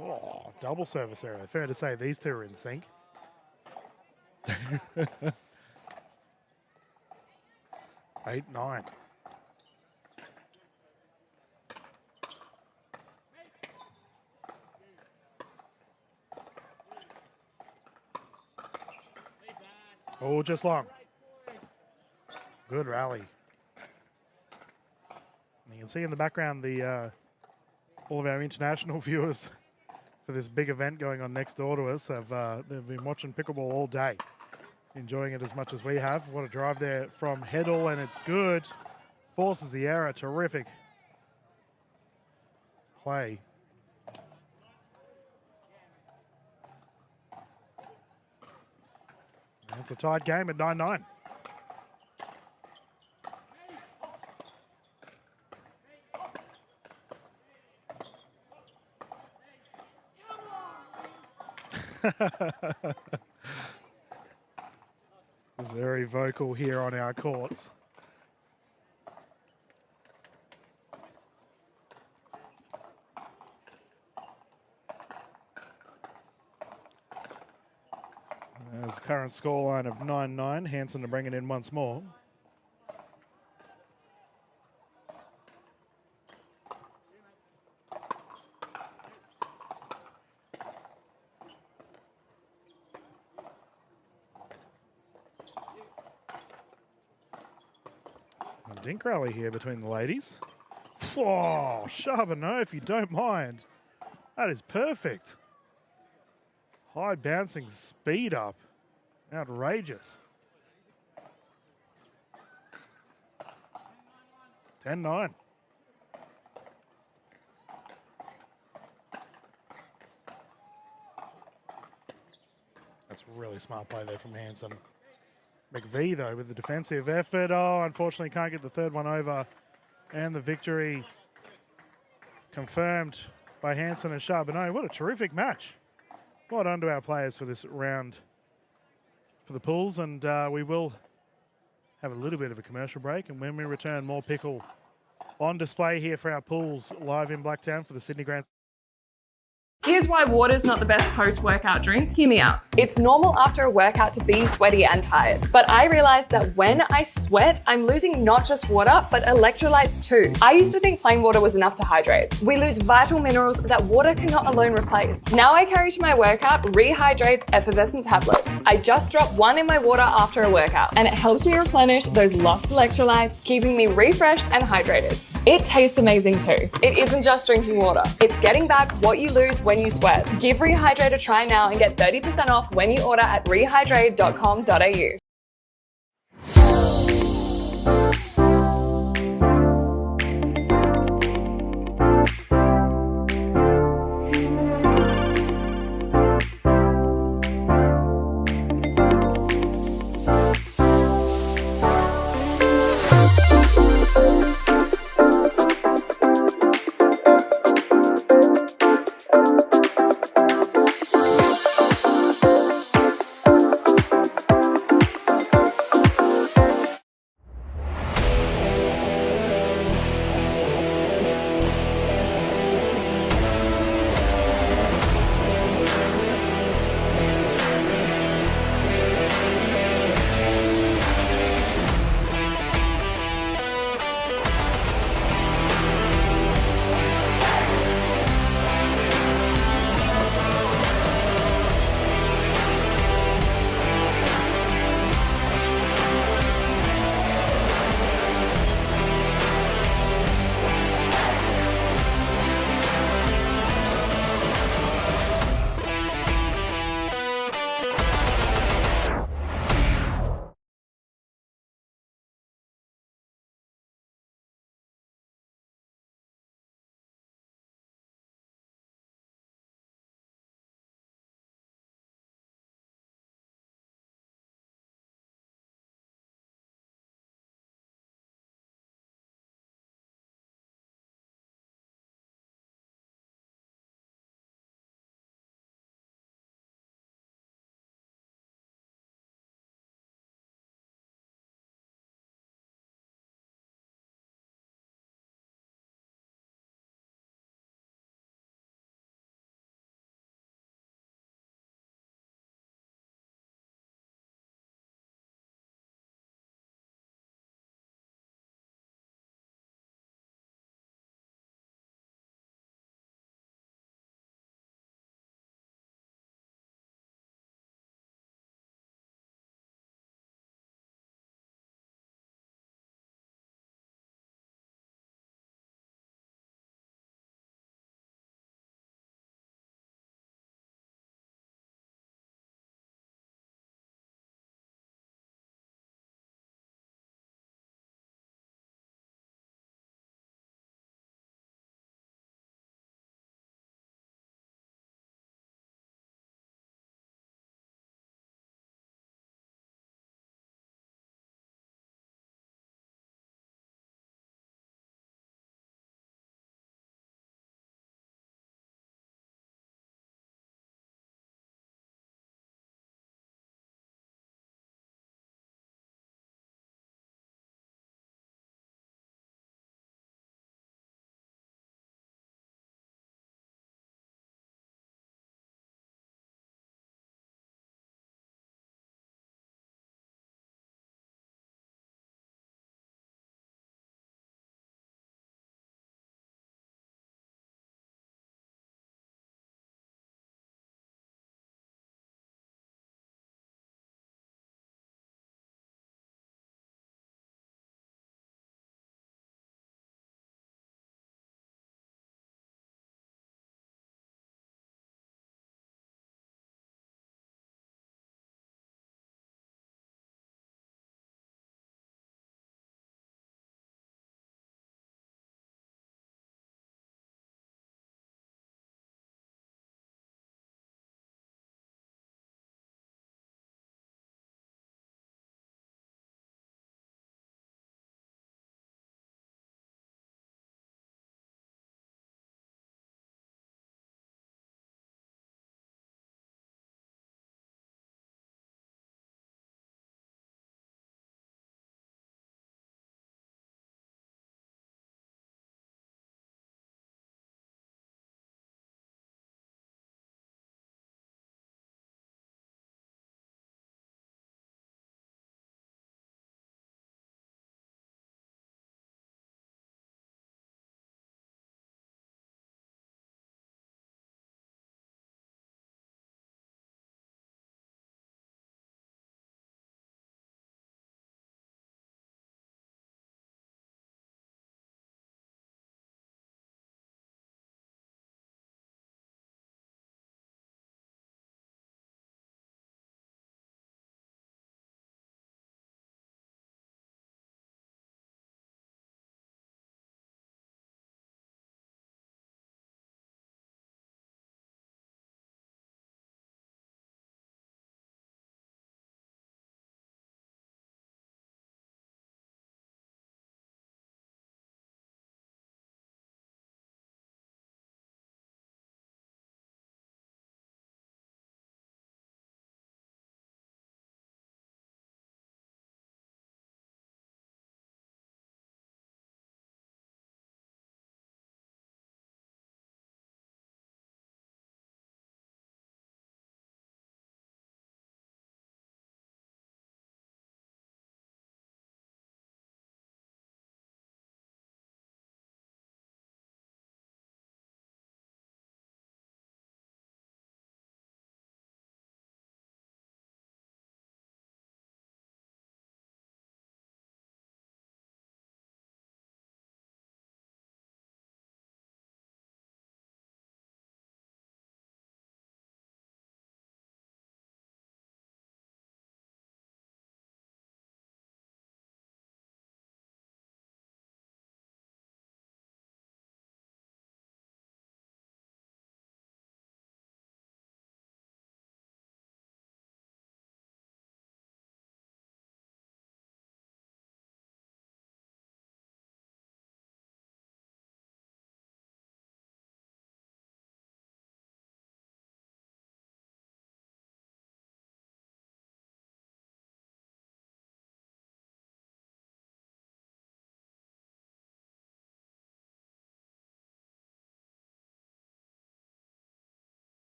Oh, double service error. Fair to say these two are in sync. 8-9. Oh, just long. Good rally. And you can see in the background the all of our international viewers for this big event going on next door to us they've been watching pickleball all day, enjoying it as much as we have. What a drive there from Heddle, and it's good. Forces the error. Terrific play. And it's a tied game at 9-9. Very vocal here on our courts. There's a current scoreline of 9-9. Hansen to bring it in once more. A dink rally here between the ladies. Oh, Charbonneau, if you don't mind. That is perfect. High bouncing speed up. Outrageous. 10-9. That's really smart play there from Hansen. McVie, though, with the defensive effort. Oh, unfortunately can't get the third one over. And the victory confirmed by Hansen and Charbonneau. What a terrific match. Well done to our players for this round for the pools. And we will have a little bit of a commercial break. And when we return, more pickle on display here for our pools live in Blacktown for the Sydney Grand. Here's why water's not the best post-workout drink. Hear me out. It's normal after a workout to be sweaty and tired, but I realized that when I sweat, I'm losing not just water, but electrolytes too. I used to think plain water was enough to hydrate. We lose vital minerals that water cannot alone replace. Now I carry to my workout Rehydrate's effervescent tablets. I just drop one in my water after a workout, and it helps me replenish those lost electrolytes, keeping me refreshed and hydrated. It tastes amazing too. It isn't just drinking water. It's getting back what you lose when you sweat. Give Rehydrate a try now and get 30% off when you order at rehydrate.com.au.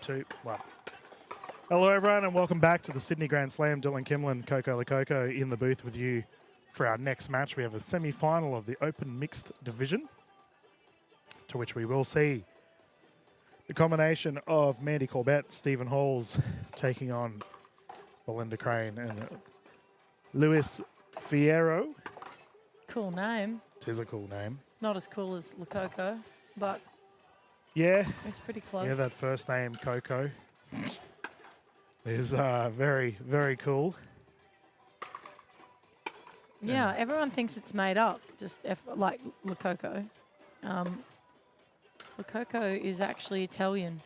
2, 1. Hello, everyone, and welcome back to the Sydney Grand Slam. Dylan Kimlin, Coco Lococo in the booth with you for our next match. We have a semi-final of the Open Mixed Division, to which we will see the combination of Mandy Corbett, Stephen Halls taking on Belinda Crane and Luis Fierro. Cool name. It is a cool name. Not as cool as Lococo, but Yeah, it's pretty close. yeah, that first name, Coco, is very, very cool. Yeah, everyone thinks it's made up, just like Lococo. Lococo is actually Italian.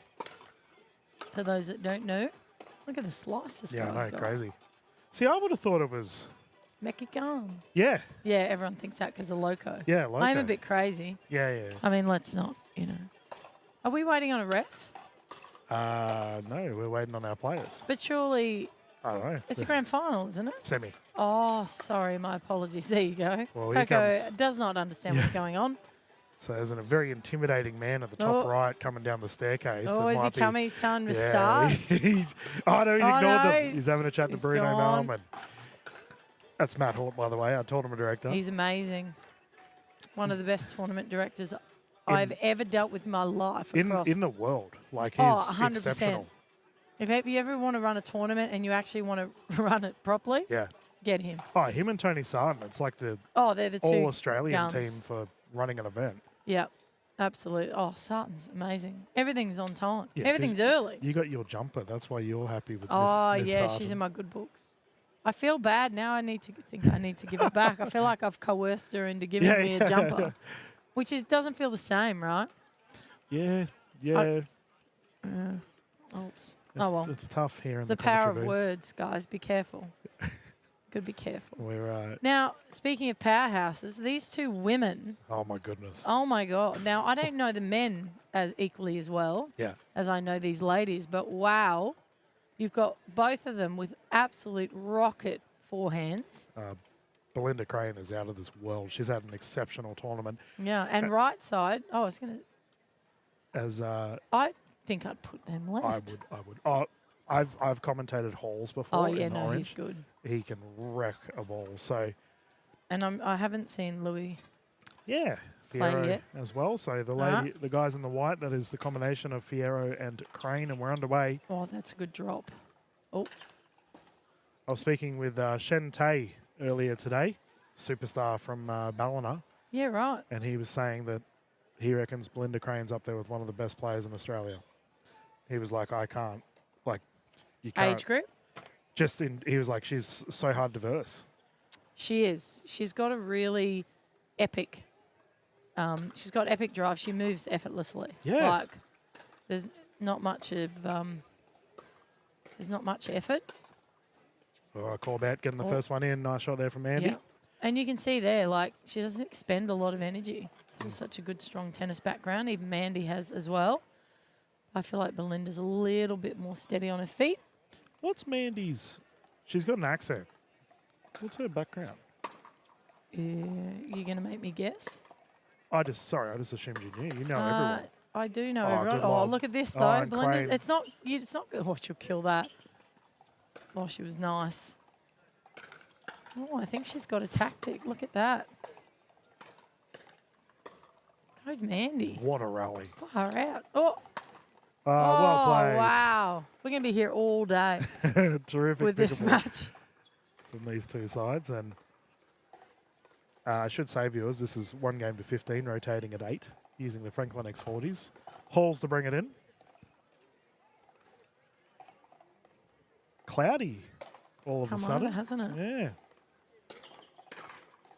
For those that don't know, look at the slice this Yeah, I guy's know, got. crazy. See, I would have thought it was, Mexican. yeah, Yeah, everyone thinks that because of Loco. yeah, Loco. I'm a bit crazy. Yeah, yeah. I mean, let's not, you know. Are we waiting on a ref? No, we're waiting on our players. But surely I don't know. it's a grand final, isn't it? Semi. Oh, sorry, my apologies. There you go. Well, here Coco comes- does not understand what's going on. So there's a very intimidating man at the top Oh. right coming down the staircase. Oh, that is he might be- coming? He's telling him to Yeah, start. he's, oh, no, he's Oh, ignored no, them. He's having a chat to he's Bruno gone. Malman. That's Matt Hort, by the way. I told him a director. He's amazing. One of the best tournament directors I've ever dealt with in my life. Across. in the world. Like, he's Oh, 100%. exceptional. If you ever want to run a tournament and you actually want to run it properly, Yeah. get him. Oh, him and Tony Sarden. It's like the Oh, they're the two all-Australian guns. team for running an event. Yep, absolutely. Oh, Sarton's amazing. Everything's on time. Yeah, 'cause Everything's early. You got your jumper. That's why you're happy with Oh, Miss yeah, Sarden. she's in my good books. I feel bad now. I need to give it back. I feel like I've coerced her into giving Yeah, me yeah. a jumper, which doesn't feel the same, right? Yeah, yeah. Oops. It's, Oh well. it's tough here in The the power commentary of booth. words, guys. Be careful. Could be careful. We're Now, speaking of powerhouses, these two women. oh my goodness. Oh my God! Now I don't know the men as equally as well Yeah. as I know these ladies, but wow, you've got both of them with absolute rocket forehands. Belinda Crane is out of this world. She's had an exceptional tournament. Yeah, and right side. Oh, I was gonna. As I think I'd put them left. I would. Oh, I've commentated Halls before. Oh yeah, in no, Orange. he's good. He can wreck a ball. So And I haven't seen Louis. yeah, Play Fierro yet. as well. So the Alright. the guys in the white, that is the combination of Fierro and Crane, and we're underway. Oh, that's a good drop. Oh, I was speaking with Shen Tay earlier today, superstar from Ballina, yeah, right. and he was saying that he reckons Belinda Crane's up there with one of the best players in Australia. He was like, I can't, like, you can't. Age group. He was like, she's so hard to verse. She is. She's got a really epic. She's got epic drive. She moves effortlessly. Yeah. Like, there's not much of. There's not much effort. Corbett getting the Oh. first one in. Nice shot there from Andy. Yeah. And you can see there, like, she doesn't expend a lot of energy. She's such a good, strong tennis background. Even Mandy has as well. I feel like Belinda's a little bit more steady on her feet. What's Mandy's? She's got an accent. What's her background? You're going to make me guess? I just assumed you knew. You know everyone. I do know Oh, everyone. good Oh, lob. look at this Oh, though. and Belinda's, Crane. it's not good. Oh, she'll kill that. Oh, she was nice. Oh, I think she's got a tactic. Look at that. Code Mandy. What a rally. Far out. Oh, Well played. wow. We're going to be here all day Terrific with this pickleball match. from these two sides. And I should say, viewers, this is 1 game to 15, rotating at 8, using the Franklin X40s. Halls to bring it in. Cloudy all of Come a on, sudden. hasn't it? Yeah.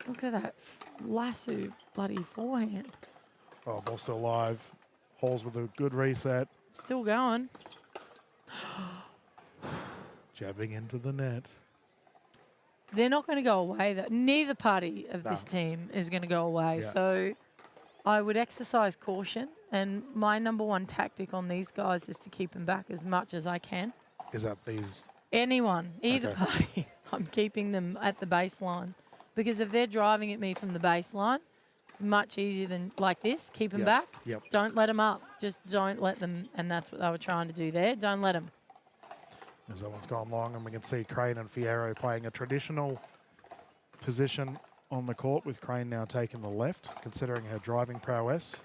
Look at that lasso bloody forehand. Oh, ball still alive. Halls with a good reset. Still going. Jabbing into the net. They're not going to go away. Though. Neither party of No. this team is going to go away. Yeah. So I would exercise caution. And my number one tactic on these guys is to keep them back as much as I can. Is that these? Anyone, either Okay. party, I'm keeping them at the baseline. Because if they're driving at me from the baseline, It's much easier than like this. Keep them Yep, back. yep. Don't let them up. Just don't let them. And that's what they were trying to do there. Don't let them. As that one's gone long, and we can see Crane and Fierro playing a traditional position on the court, with Crane now taking the left, considering her driving prowess.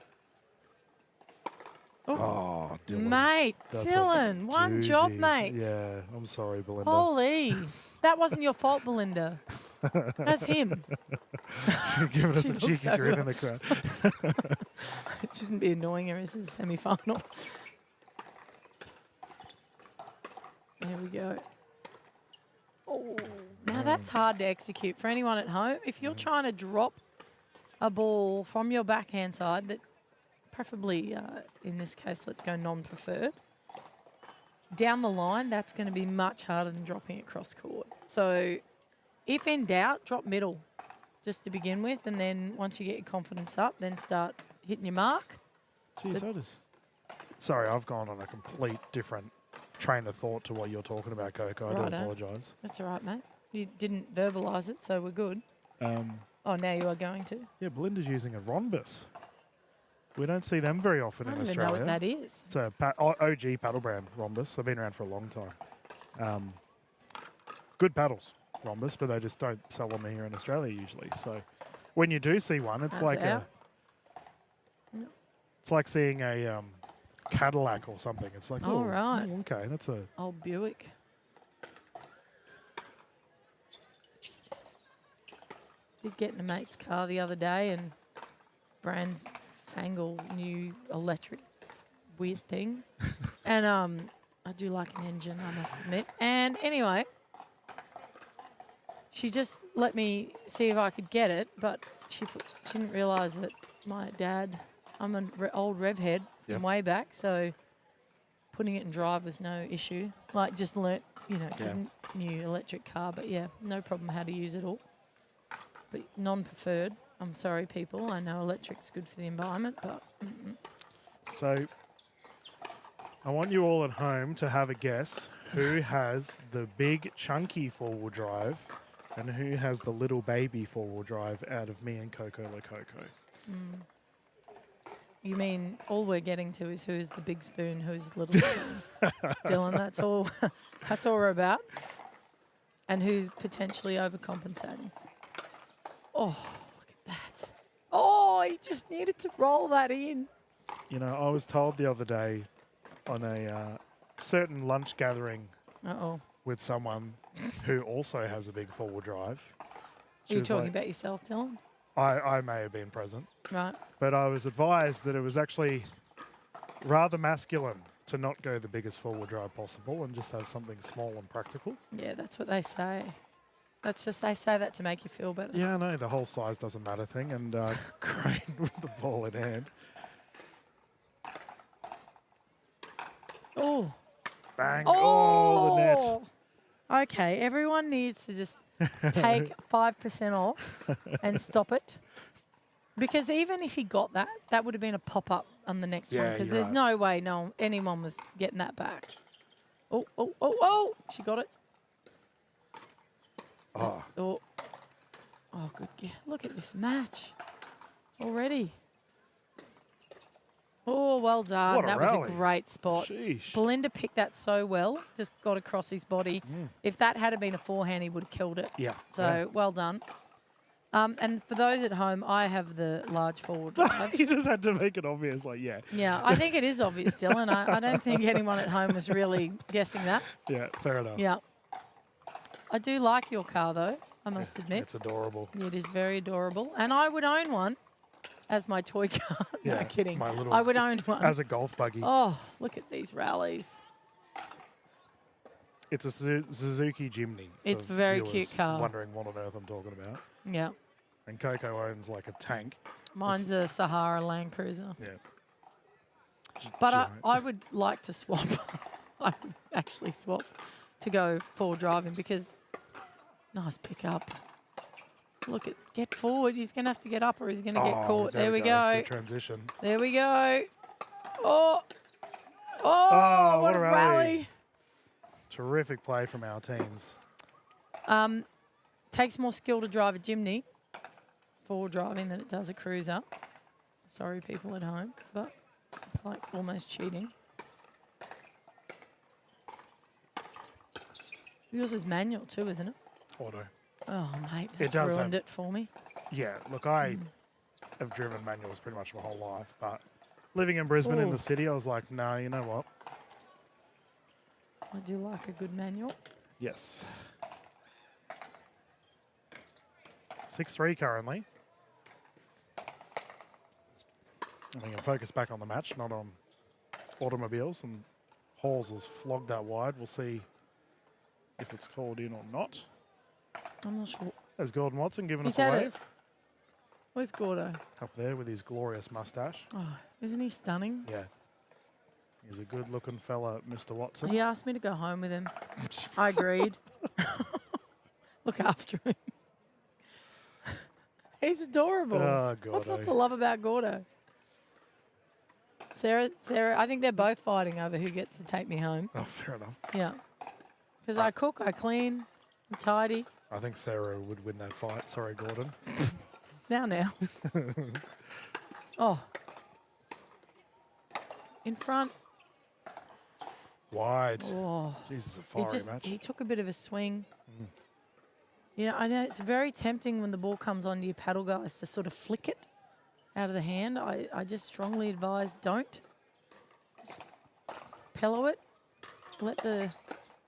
Oh, Dylan. Mate, That's a Dylan, one job, doozy. mate. Yeah, I'm sorry, Belinda. Holy. That wasn't your fault, Belinda. That's him. She's giving us She a looks cheeky so grin in the crowd. It shouldn't be annoying her. This is a semi-final. There we go. Oh, now that's hard to execute for anyone at home. If you're trying to drop a ball from your backhand side, that preferably in this case, let's go non-preferred, down the line, that's going to be much harder than dropping it cross court. So if in doubt, drop middle just to begin with, and then once you get your confidence up, then start hitting your mark. Jeez, sorry, I've gone on a complete different train of thought to what you're talking about, Coco. I do Righto. apologise. That's all right, mate. You didn't verbalise it, so we're good. Oh, now you are going to. Yeah, Belinda's using a rhombus. We don't see them very often I in don't even Australia. know what that is. It's a OG paddle brand, rhombus. They've been around for a long time. Good paddles, rhombus, but they just don't sell them here in Australia usually. So when you do see one, it's That's like out. it's like seeing a Cadillac or something. It's like, Oh, oh, right. okay, that's a Old Buick. Did get in a mate's car the other day and brand fangle new electric weird thing. And I do like an engine, I must admit. And anyway, she just let me see if I could get it, but she didn't realise that my dad, I'm an old rev head Yep. from way back, so putting it in drive was no issue. Like just learnt, you know, 'cause new electric car, but yeah, no problem how to use it all. But non-preferred. I'm sorry, people. I know electric's good for the environment, but So I want you all at home to have a guess who has the big chunky four-wheel drive and who has the little baby four-wheel drive out of me and Coco Lococo. you mean all we're getting to is who's the big spoon, who's the little spoon. Dylan, that's all. That's all we're about. And who's potentially overcompensating. Oh, look at that. Oh, he just needed to roll that in. You know, I was told the other day on a certain lunch gathering Uh-oh. with someone who also has a big four-wheel drive. Are She you was talking like- about yourself, Dylan? I may have been present, Right. but I was advised that it was actually rather masculine to not go the biggest four-wheel drive possible and just have something small and practical. Yeah, that's what they say. That's just, they say that to make you feel better. Yeah, I know, the whole size doesn't matter thing, and Crane with the ball in hand. Oh. Bang! Oh, the net. Okay, everyone needs to just take 5% off and stop it. Because even if he got that, that would have been a pop-up on the next one. Yeah, Because you're there's right. no way anyone was getting that back. Oh, oh, oh, oh! She got it. Oh, Oh, oh good. Yeah, look at this match already. Oh, well done. What a That was rally. a great spot. sheesh. Belinda picked that so well, just got across his body. Mm. If that had been a forehand, he would have killed it. Yeah. So well done. And for those at home, I have the large forward drive. You just had to make it obvious, like, yeah. Yeah, I think it is obvious, Dylan. I don't think anyone at home was really guessing that. Yeah, fair enough. Yeah. I do like your car, though, I must admit. It's adorable. It is very adorable. And I would own one as my toy car. No, Yeah, kidding. my little- I would own one. As a golf buggy. Oh, look at these rallies. It's a Suzuki Jimny. It's for a very viewers cute car. Wondering what on earth I'm talking about. Yeah. And Coco owns like a tank. Mine's a Sahara Land Cruiser. Yeah. But Giant. I would like to swap. I would actually swap to go forward driving because nice pickup. Look at, get forward. He's going to have to get up or he's going to get caught. There we go. Good transition. There we go. Oh, Oh, what a rally. Terrific play from our teams. Takes more skill to drive a Jimny. 4 driving than it does a cruiser. Sorry, people at home, but it's like almost cheating. Yours is manual too, isn't it? Auto. Oh, mate, It that's does ruined have- it for me. Yeah, look, I have driven manuals pretty much my whole life, but living in Brisbane in Ooh. the city, I was like, no, you know what? I do like a good manual. Yes. 6-3 currently. And we can focus back on the match, not on automobiles. And Halls has flogged that wide. We'll see if it's called in or not. I'm not sure. There's Gordon Watson giving He's us a had it. wave. Where's Gordo? Up there with his glorious mustache. Oh, isn't he stunning? Yeah. He's a good-looking fella, Mr. Watson. He asked me to go home with him. I agreed. Look after him. He's adorable. Oh, What's not to Gordo. love about Gordo? Sarah, I think they're both fighting over who gets to take me home. Oh, fair enough. Yeah. Because I cook, I clean, I'm tidy. I think Sarah would win that fight. Sorry, Gordon. Now. Oh. In front. Wide. Oh. Jesus, a He fiery match. he took a bit of a swing. You know, I know it's very tempting when the ball comes onto your paddle guys to sort of flick it out of the hand. I just strongly advise don't. Just pillow it. Let the...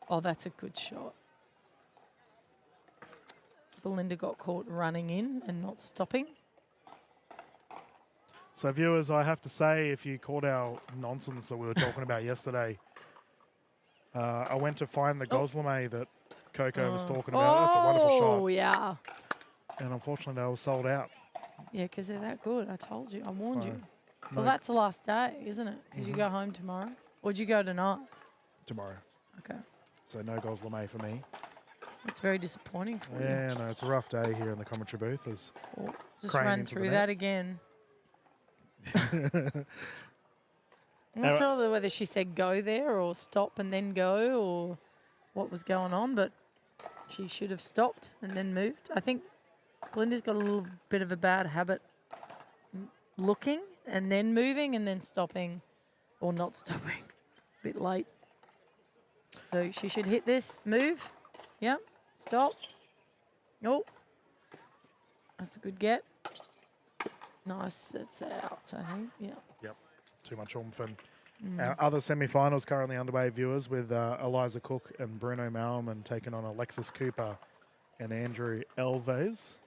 Oh, that's a good shot. Belinda got caught running in and not stopping. So, viewers, I have to say, if you caught our nonsense that we were talking about yesterday, I went to find the Goslame that Coco was talking about. That's a wonderful Oh, shot. yeah. And unfortunately, they were sold out. Yeah, because they're that good. I told you. I warned So, you. no- Well, that's the last day, isn't it? Because you go home tomorrow. Or would you go tonight? Tomorrow. Okay. So, no Goslame for me. It's very disappointing for you. Yeah, no, it's a rough day here in the commentary booth. As Well, just Crane run into the through net. that again. I'm not sure whether she said go there or stop and then go or what was going on, but she should have stopped and then moved. I think Belinda's got a little bit of a bad habit looking and then moving and then stopping or not stopping. A bit late. So she should hit this, move. Yep, stop. Oh, that's a good get. Nice, it's out, I think. Yeah. Yep, too much oomph. And our other semi-finals currently underway, viewers, with Eliza Cook and Bruno Malman taking on Alexis Cooper and Andrew Alves.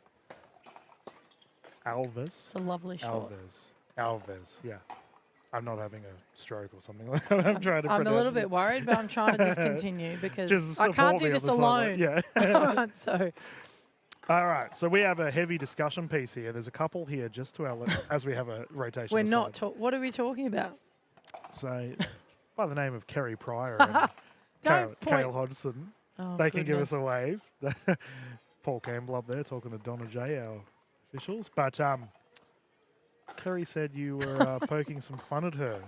It's a lovely shot. Alves, yeah. I'm not having a stroke or something like that. I'm trying to I'm a pronounce little bit worried, but I'm trying to just continue because Just I can't support do me on this the sideline. alone. Yeah. All right, so All right, so we have a heavy discussion piece here. There's a couple here just to our as we have a rotation. we're aside. not. What are we talking about? So, by the name of Kerry Pryor and Cale, Don't point. Cale Hodgson, Oh, they can give us goodness. a wave. Paul Campbell up there talking to Donna J, our officials. But Kerry said you were poking some fun at her,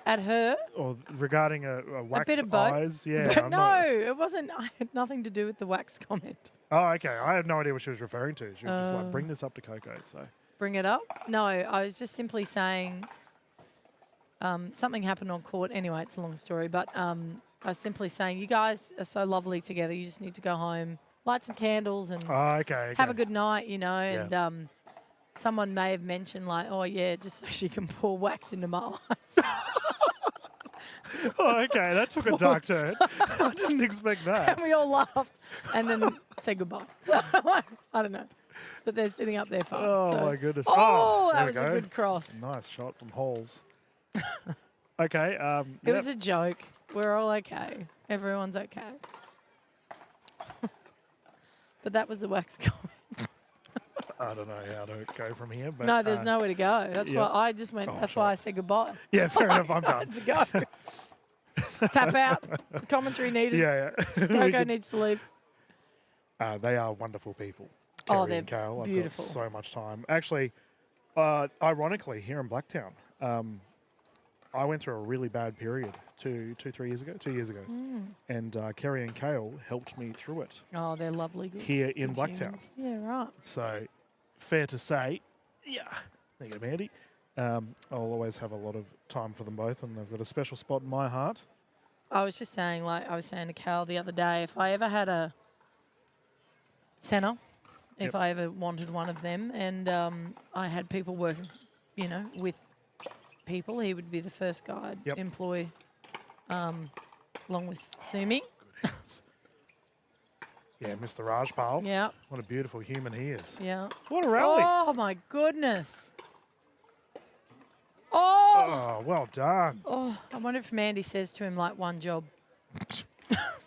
At her, or regarding a waxed bit of both. eyes. Yeah, but I'm no, not- it wasn't. I had nothing to do with the wax comment. Oh, okay. I had no idea what she was referring to. She was just like, Uh. bring this up to Coco. So, Bring it up. No, I was just simply saying something happened on court. Anyway, it's a long story, but I was simply saying you guys are so lovely together. You just need to go home, light some candles, and oh, okay. have a good night, you know. Yeah. And someone may have mentioned like, oh yeah, just so she can pour wax into my eyes. Oh, okay. That took a dark turn. I didn't expect that. And we all laughed and then said goodbye. So like, I don't know. But they're sitting up there fine. Oh, so. my goodness. Oh, there that we was a go. good cross. Nice shot from Halls. Okay. It was a joke. We're all okay. Everyone's okay. But that was the wax comment. I don't know how to go from here. But, No, there's nowhere to go. That's yeah. why I just went. Oh, that's sure. why I said goodbye. Yeah, fair enough. I'm I done. had to go. Tap out. Commentary needed. Yeah, yeah. We Coco could- needs to leave. They are wonderful people. Oh, Kerry they're and Cale. beautiful. I've got so much time. Actually, ironically, here in Blacktown, I went through a really bad period 2 years ago, 2 years ago. And Kerry and Kale helped me through it Oh, they're lovely. Good, here in good Blacktown. humans. Yeah, right. So, fair to say, yeah, there you go, Mandy. I'll always have a lot of time for them both, and they've got a special spot in my heart. I was just saying, like I was saying to Cal the other day, if I ever had a centre, if Yep. I ever wanted one of them, and I had people working, you know, with people, he would be the first guy I'd Yep. employ, along with Sumi. Good hands. Yeah, Mr. Rajpal. Yeah, What a beautiful human he is. yeah. What a rally. Oh my goodness. Oh, Oh, well done. oh! I wonder if Mandy says to him like one job.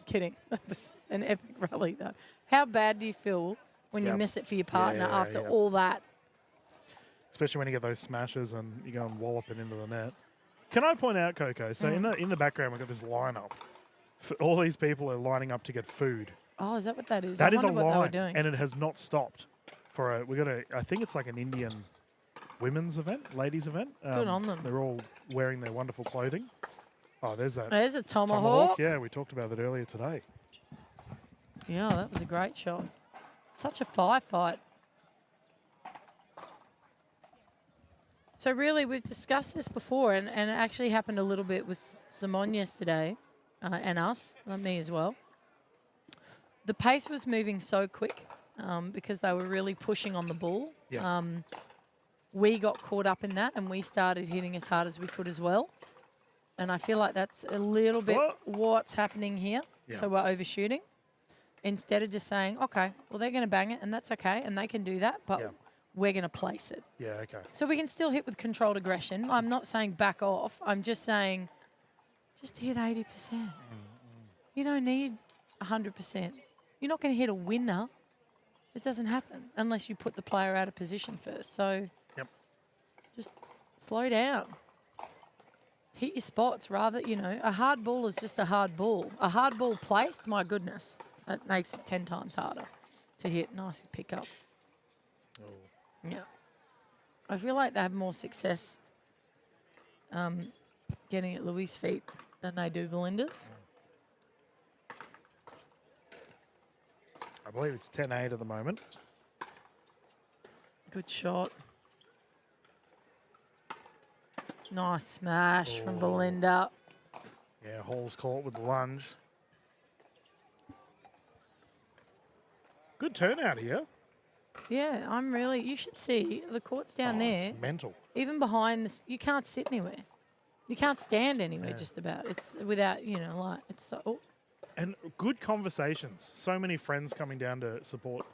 Kidding. That was an epic rally though. How bad do you feel when you Yep. miss it for your partner yeah, after yeah. all that? Especially when you get those smashes and you go and wallop it into the net. Can I point out, Coco? So in the background, we've got this lineup. All these people are lining up to get food. Oh, is that what that is? That I is a wonder what they were line, doing. and it has not stopped. We got a. I think it's like an Indian women's event, ladies event. Good on them. They're all wearing their wonderful clothing. Oh, there's that There's a tomahawk. tomahawk. Yeah, we talked about that earlier today. Yeah, that was a great shot. Such a firefight. So really, we've discussed this before, and it actually happened a little bit with Simone yesterday, and us, me as well. The pace was moving so quick because they were really pushing on the ball. Yeah. We got caught up in that, and we started hitting as hard as we could as well. And I feel like that's a little bit what's happening here. Yeah. So we're overshooting. Instead of just saying, okay, well, they're going to bang it, and that's okay, and they can do that, but Yeah. we're going to place it. Yeah. Okay. So we can still hit with controlled aggression. I'm not saying back off. I'm just saying just hit 80%. You don't need 100%. You're not going to hit a winner. It doesn't happen unless you put the player out of position first. So Yep. just slow down. Hit your spots rather, a hard ball is just a hard ball. A hard ball placed, my goodness, that makes it 10 times harder to hit. Nice pick up. Yeah. I feel like they have more success getting at Louis' feet than they do Belinda's. I believe it's 10-8 at the moment. Good shot. Nice smash from Belinda. Yeah, Hall's caught with the lunge. Good turnout here. Yeah, you should see the court's down there. It's mental. Even behind this, you can't sit anywhere. You can't stand anywhere just about. It's without, it's so, And good conversations. So many friends coming down to support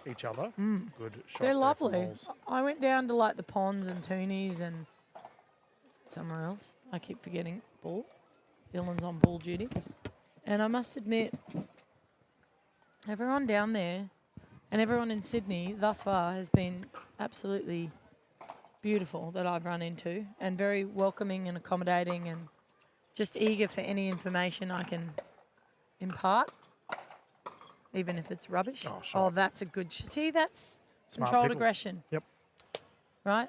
each other. Good shot. they're there from lovely. Halls. I went down to like the ponds and Toonies and somewhere else. I keep forgetting ball. Dylan's on ball duty. And I must admit, everyone down there and everyone in Sydney thus far has been absolutely beautiful that I've run into, and very welcoming and accommodating and just eager for any information I can impart, even if it's rubbish. Oh, sure. That's a good... See, that's Smart controlled people. aggression. Yep. Right?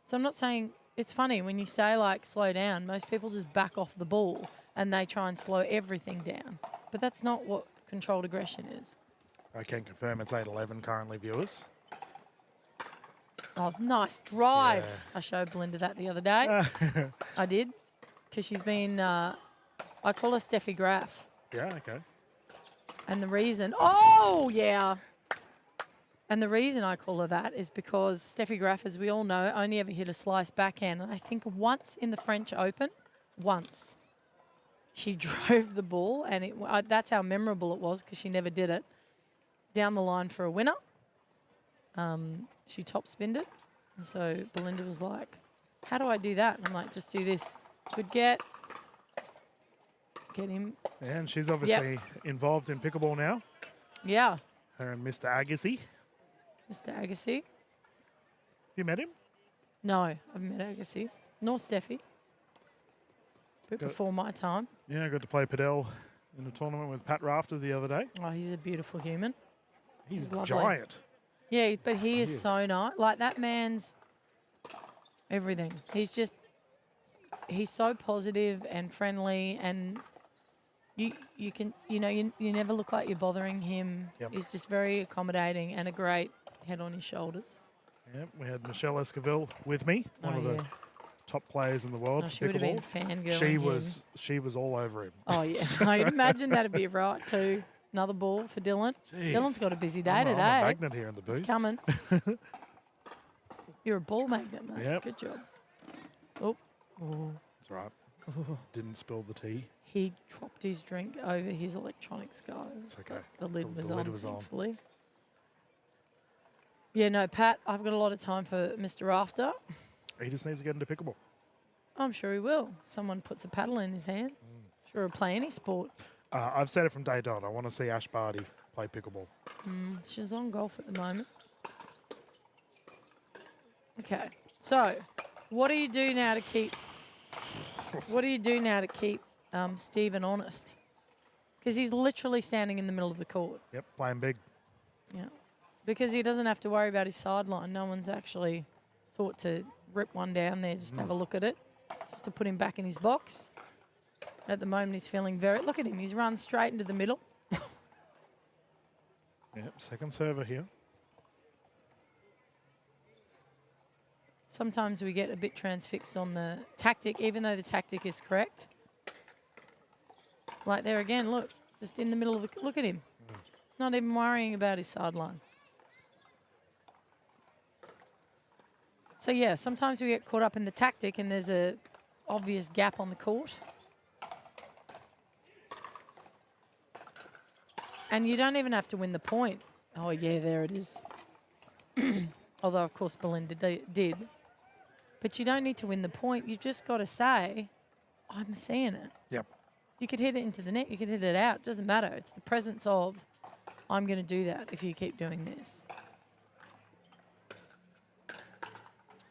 So I'm not saying... It's funny, when you say, like, slow down, most people just back off the ball and they try and slow everything down. But that's not what controlled aggression is. I can confirm it's 8-11 currently, viewers. Oh, nice drive. Yeah. I showed Belinda that the other day. I did, because she's been... I call her Steffi Graf. Yeah, okay. And the reason... Oh, yeah. And the reason I call her that is because Steffi Graf, as we all know, only ever hit a slice backhand. And I think once in the French Open, she drove the ball, and that's how memorable it was, because she never did it, down the line for a winner. She top spinned it. And so Belinda was like, how do I do that? And I'm like, just do this. Good get. Get him. And she's obviously involved in pickleball now. Yeah. Her and Mr. Agassi. Mr. Agassi. You met him? No, I haven't met Agassi. Nor Steffi. Bit Got- before my time. Yeah, I got to play Padel in a tournament with Pat Rafter the other day. Oh, he's a beautiful human. He's Lovely. giant. Yeah, but he is is. so nice. Like, that man's everything. He's he's so positive and friendly, and you can you never look like you're bothering him. Yep. He's just very accommodating and a great head on his shoulders. Yep, we had Michelle Esquivel with me, one of the top players in the world Oh, for she would have been pickleball. fangirling. She was all over him. Oh yeah, I imagine that'd be right too. Another ball for Dylan. Jeez. Dylan's got a busy day I'm today. a magnet here in the It's booth. coming. You're a ball magnet, mate. Yep. Good job. Oh, That's right. Didn't spill the tea. he dropped his drink over his electronics, guys. It's okay. The lid The was lid on, was on. thankfully. Yeah, no, Pat, I've got a lot of time for Mr. Rafter. He just needs to get into pickleball. I'm sure he will. Someone puts a paddle in his hand. Sure, he'll play any sport. I've said it from day dot. I want to see Ash Barty play pickleball. She's on golf at the moment. Okay, so what do you do now to keep? What do you do now to keep Stephen honest? Because he's literally standing in the middle of the court. Yep, playing big. Yeah, because he doesn't have to worry about his sideline. No one's actually thought to rip one down there, just to have a look at it, just to put him back in his box. At the moment, he's feeling very. Look at him. He's run straight into the middle. Yep, second server here. Sometimes we get a bit transfixed on the tactic, even though the tactic is correct. Like there again, look, just in the middle of the. Look at him. Not even worrying about his sideline. So yeah, sometimes we get caught up in the tactic and there's a obvious gap on the court. And you don't even have to win the point. Oh yeah, there it is. Although of course Belinda did. But you don't need to win the point. You've just got to say, I'm seeing it. Yep. You could hit it into the net. You could hit it out. It doesn't matter. It's the presence of, I'm going to do that if you keep doing this.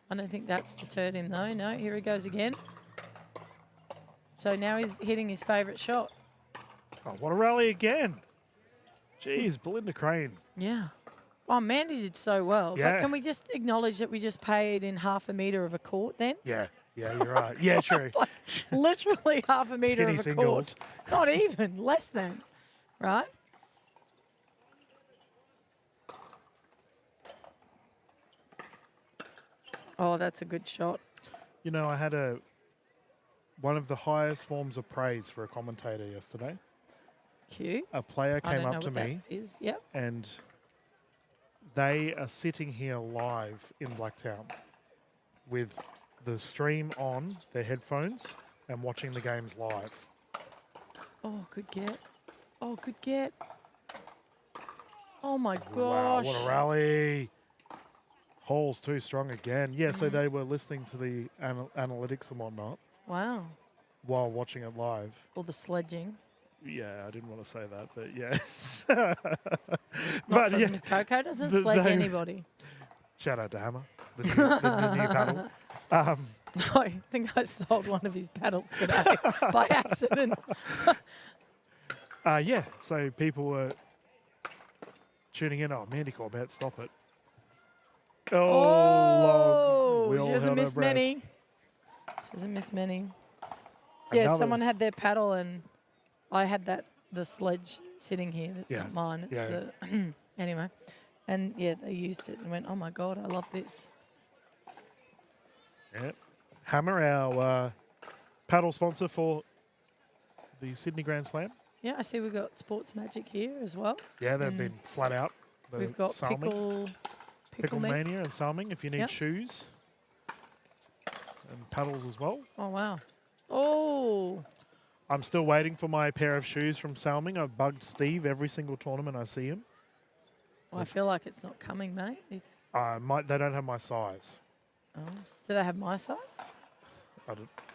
I don't think that's deterred him, though. No, here he goes again. So now he's hitting his favourite shot. Oh, what a rally again. Jeez, Belinda Crane. Yeah. Oh, Mandy did so well. Yeah. But can we just acknowledge that we just paid in half a metre of a court then? Yeah, you're right. Yeah, true. Like, literally half a metre Skinny of a singles. court. Not even, less than. Right? Oh, that's a good shot. You know, I had one of the highest forms of praise for a commentator yesterday. Cute. A player I came don't know up to what me that is. Yep. and they are sitting here live in Blacktown with the stream on, their headphones, and watching the games live. Oh, good get. Oh, good get. Oh, my gosh. Wow, what a rally. Hall's too strong again. Yeah, so they were listening to the analytics and whatnot Wow. while watching it live. All the sledging. Yeah, I didn't want to say that, but yeah. Not but from yeah, Coco doesn't the- sledge they- anybody. shout out to Hammer, the new paddle. I think I sold one of his paddles today by accident. Yeah, so people were tuning in. Oh, Mandy Corbett, stop it. Oh, We all she hasn't held our missed breath. many. She hasn't missed many. Yeah, Another- someone had their paddle and I had the sledge sitting here. That's Yeah, not mine. It's yeah. the anyway. And yeah, they used it and went, oh my God, I love this. Yeah. Hammer, our paddle sponsor for the Sydney Grand Slam. Yeah, I see we've got Sports Magic here as well. Yeah, they've been flat out. The We've got Salming. Pickle Me. Mania and Salming if you need Yep. shoes. And paddles as well. Oh, wow. Oh, I'm still waiting for my pair of shoes from Salming. I've bugged Steve every single tournament I see him. well, I feel like it's not coming, mate. If, They don't have my size. oh. Do they have my size?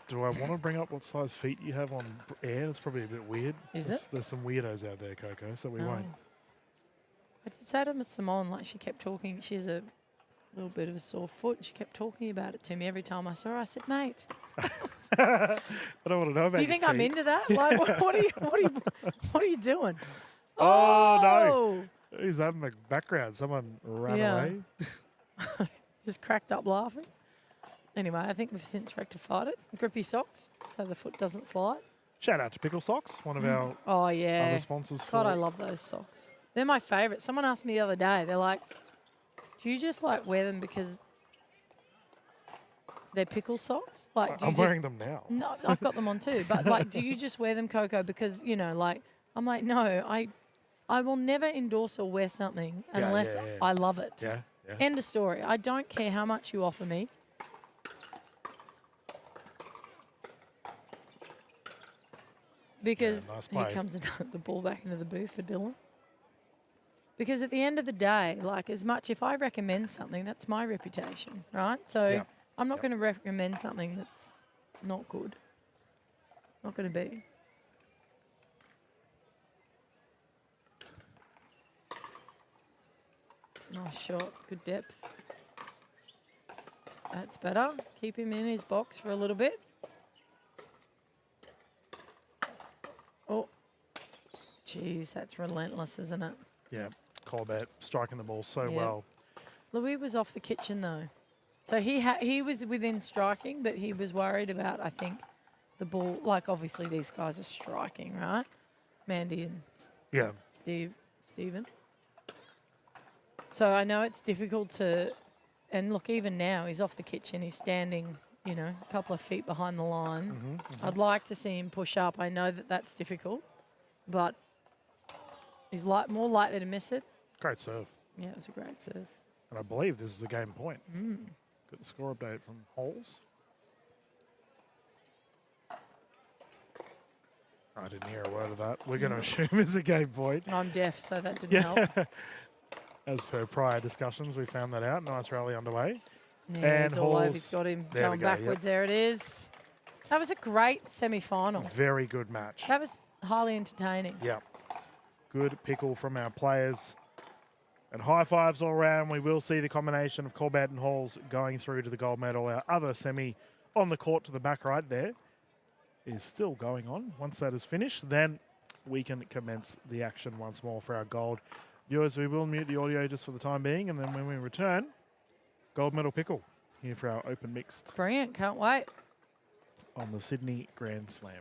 Do I want to bring up what size feet you have on air? That's probably a bit weird. Is there's, it? There's some weirdos out there, Coco, so we won't. Oh. I did say to Miss Simone, like she kept talking, she has a little bit of a sore foot. She kept talking about it to me every time I saw her. I said, mate, I don't want to know about do you your think I'm feet. into that? Like, what are you doing? Oh, no. Who's that in the background? Someone ran Yeah. away? Just cracked up laughing. Anyway, I think we've since rectified it. Grippy socks, so the foot doesn't slide. Shout out to Pickle Socks, one of our Oh, yeah. other sponsors. God, I for love those socks. They're my favourite. Someone asked me the other day, they're like, do you just like wear them because they're pickle socks? Like, do you I'm just, wearing them now. No, I've got them on too. But like, do you just wear them, Coco? Because, you know, like, I'm like, no, I will never endorse or wear something Yeah, unless yeah, yeah. I love it. Yeah, yeah. End of story. I don't care how much you offer me. Because nice here play. comes the ball back into the booth for Dylan. Because at the end of the day, like as much if I recommend something, that's my reputation, right? So Yeah. I'm not Yeah. going to recommend something that's not good. Not going to be. Nice shot, good depth. That's better. Keep him in his box for a little bit. Oh, geez, that's relentless, isn't it? Yeah, Colbert striking the ball so Yeah. well. Louis was off the kitchen though, so he was within striking, but he was worried about I think the ball. Like obviously these guys are striking, right? Mandy and Yeah, Stephen. So I know it's difficult to, and look, even now he's off the kitchen. He's standing, you know, a couple of feet behind the line. I'd like to see him push up. I know that that's difficult, but he's more likely to miss it. great serve. Yeah, it was a great serve. And I believe this is a game point. Got the score update from Holes. I didn't hear a word of that. We're going to assume it's a game point. And I'm deaf, so that didn't help. As per prior discussions, we found that out. Nice rally underway. Yeah, And he's all over. Halls- He's got him there we going go, yep. backwards. There it is. That was a great semi-final. Very good match. That was highly entertaining. Yeah. Good pickle from our players. And high fives all around. We will see the combination of Colbert and Halls going through to the gold medal. Our other semi on the court to the back right there is still going on. Once that is finished, then we can commence the action once more for our gold. Viewers, we will mute the audio just for the time being, and then when we return, gold medal pickle here for our open mixed Brilliant. Can't wait. on the Sydney Grand Slam.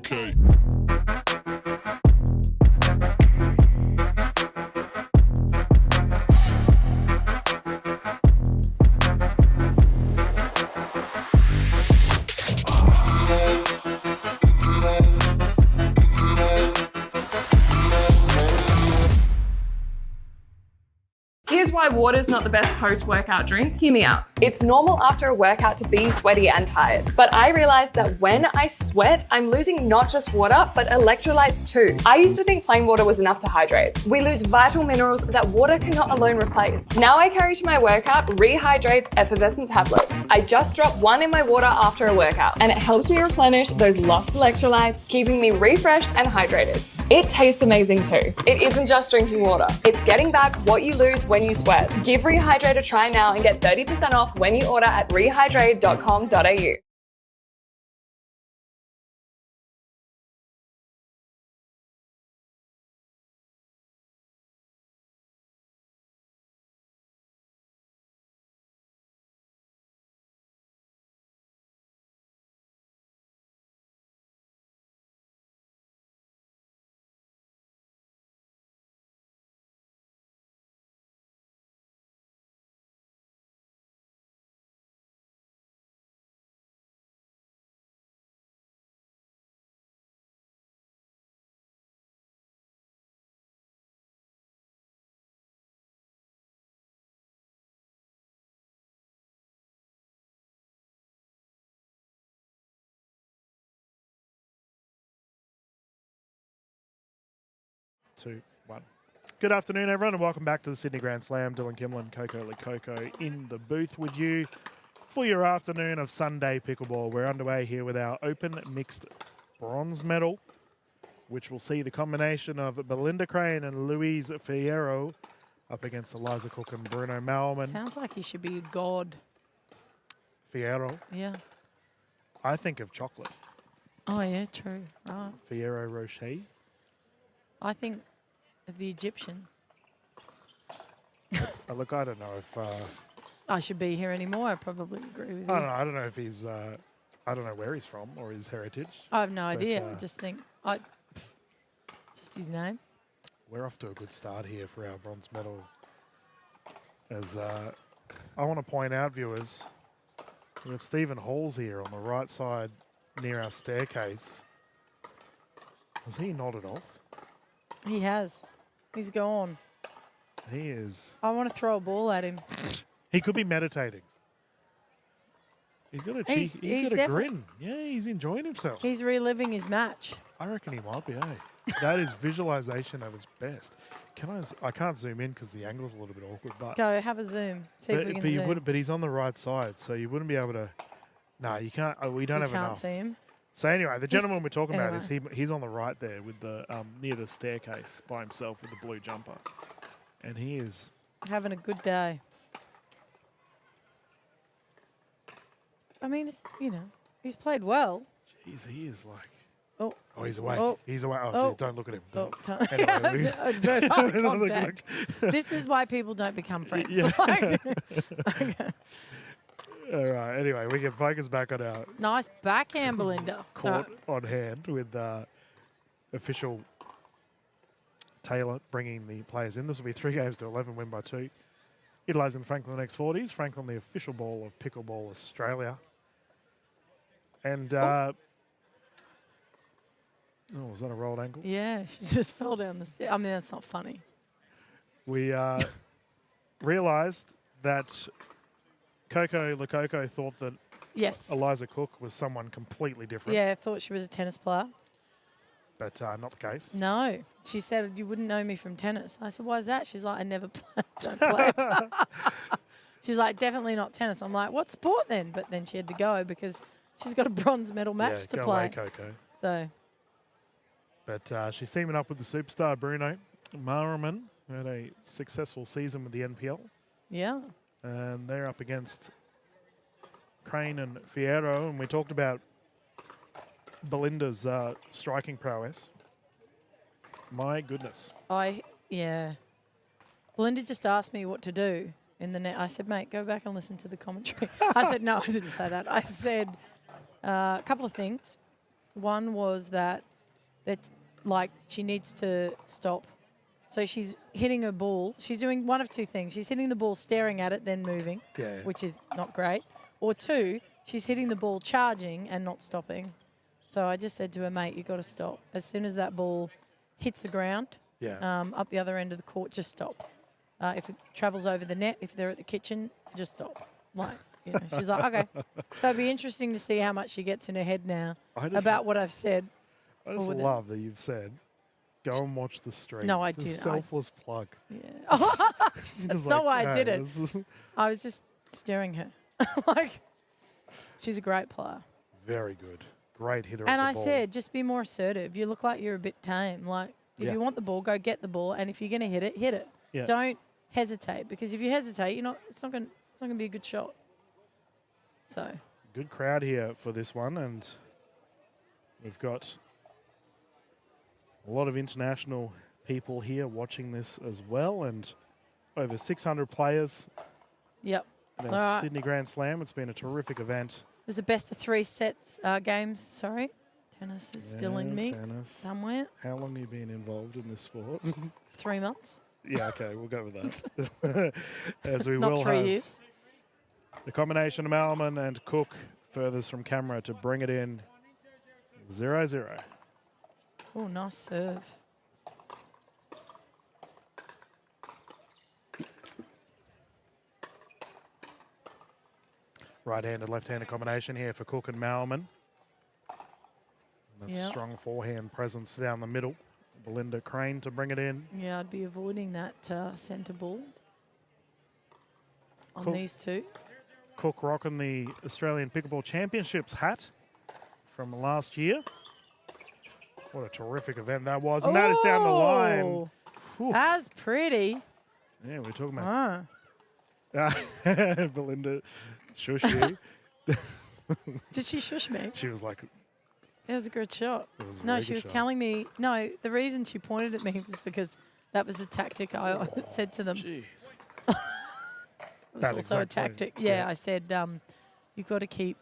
okay. Here's why water's not the best post-workout drink. Hear me out. It's normal after a workout to be sweaty and tired, but I realized that when I sweat, I'm losing not just water, but electrolytes too. I used to think plain water was enough to hydrate. We lose vital minerals that water cannot alone replace. Now I carry to my workout Rehydrate's effervescent tablets. I just drop one in my water after a workout, and it helps me replenish those lost electrolytes, keeping me refreshed and hydrated. It tastes amazing too. It isn't just drinking water. It's getting back what you lose when you sweat. Give Rehydrate a try now and get 30% off when you order at rehydrate.com.au. Two, one. Good afternoon, everyone, and welcome back to the Sydney Grand Slam. Dylan Kimlin, Coco Coco in the booth with you for your afternoon of Sunday pickleball. We're underway here with our open mixed bronze medal, which will see the combination of Belinda Crane and Louise Fierro up against Eliza Cook and Bruno Malman. Sounds like he should be a god. Fierro. Yeah. I think of chocolate. Oh, yeah, true. Right. Fierro Rocher. I think of the Egyptians. Look, I don't know if... I should be here anymore. I probably agree with I you. don't know. I don't know if he's... I don't know where he's from or his heritage. I have no but, idea. I just think... just his name. We're off to a good start here for our bronze medal. As I want to point out, viewers, we've got Stephen Halls here on the right side near our staircase. Has he nodded off? He has. He's gone. He is. I want to throw a ball at him. He could be meditating. He's got a cheek. He's got a grin. Yeah, he's enjoying himself. He's reliving his match. I reckon he might be, That is visualization at its best. I can't zoom in because the angle's a little bit awkward. But Go, have a zoom. See if we can zoom. But he's on the right side, so you wouldn't be able to... No, you can't. We don't have You can't enough. see him. So anyway, the gentleman we're talking about anyway. is he's on the right there with the near the staircase by himself with the blue jumper. And he is... Having a good day. I mean, it's, he's played well. Jeez, he is like... Oh, he's awake. Oh. He's awake. Oh, Oh. geez, don't look at him. Oh, Don't. Anyway, Very eye contact. This is why people don't become friends. Yeah. Okay. All right, anyway, we can focus back on our Nice backhand, Belinda. court on hand with official Taylor bringing the players in. This will be 3-11, win by 2. Utilising the Franklin X40s. Franklin, the official ball of Pickleball Australia. And, was that a rolled ankle? Yeah, she just fell down the stairs. I mean, that's not funny. We realised that Coco Lococo thought that Yes. Eliza Cook was someone completely different. Yeah, I thought she was a tennis player. But not the case. No. She said, you wouldn't know me from tennis. I said, why is that? She's like, I never don't play it. She's like, definitely not tennis. I'm like, what sport then? But then she had to go because she's got a bronze medal match to go play. away, Coco. So, But she's teaming up with the superstar Bruno Malman, who had a successful season with the NPL. yeah. And they're up against Crane and Fierro. And we talked about Belinda's striking prowess. My goodness. Yeah. Belinda just asked me what to do in the net. I said, mate, go back and listen to the commentary. I said, no, I didn't say that. I said a couple of things. One was that like she needs to stop. So she's hitting her ball. She's doing one of two things. She's hitting the ball, staring at it, then moving, Yeah. which is not great. Or two, she's hitting the ball, charging, and not stopping. So I just said to her, mate, you've got to stop. As soon as that ball hits the ground, Yeah. up the other end of the court, just stop. If it travels over the net, if they're at the kitchen, just stop. Like, you know, she's like, okay. So it'd be interesting to see how much she gets in her head now I just, about what I've said. I just with it. love that you've said, go and watch the stream. No, I Just did. Selfless plug. Yeah. That's not why I did it. This is I was just staring her. Like, she's a great player. very good. Great hitter. And of the I ball. said, just be more assertive. You look like you're a bit tame. Like, if Yeah. you want the ball, go get the ball. And if you're going to hit it, hit it. Yeah. Don't hesitate, because if you hesitate, it's not going to be a good shot. So, Good crowd here for this one, and we've got a lot of international people here watching this as well, and over 600 players yep. in our All right. Sydney Grand Slam. It's been a terrific event. There's a best of 3 sets games. Sorry. Tennis is still in Yeah, me tennis. somewhere. How long have you been involved in this sport? 3 months. Yeah, okay, we'll go with that. As we Not will 3 have years. the combination of Malman and Cook furthest from camera to bring it in 0-0. Oh, nice serve. Right-handed, left-handed combination here for Cook and Malman. That's Yep. strong forehand presence down the middle. Belinda Crane to bring it in. Yeah, I'd be avoiding that centre ball on Cool. these two. Cook rocking the Australian Pickleball Championships hat from last year. What a terrific event that was. And that is down the line. Oh, Whew. that's pretty. Yeah, we're talking about Ah. Belinda shush you. Did she shush me? She was like, It was a good shot. it was a No, very she good was shot. telling me. No, the reason she pointed at me was because that was the tactic I said to them. Jeez. It was That also a exact point, tactic. yeah. Yeah, I said you've got to keep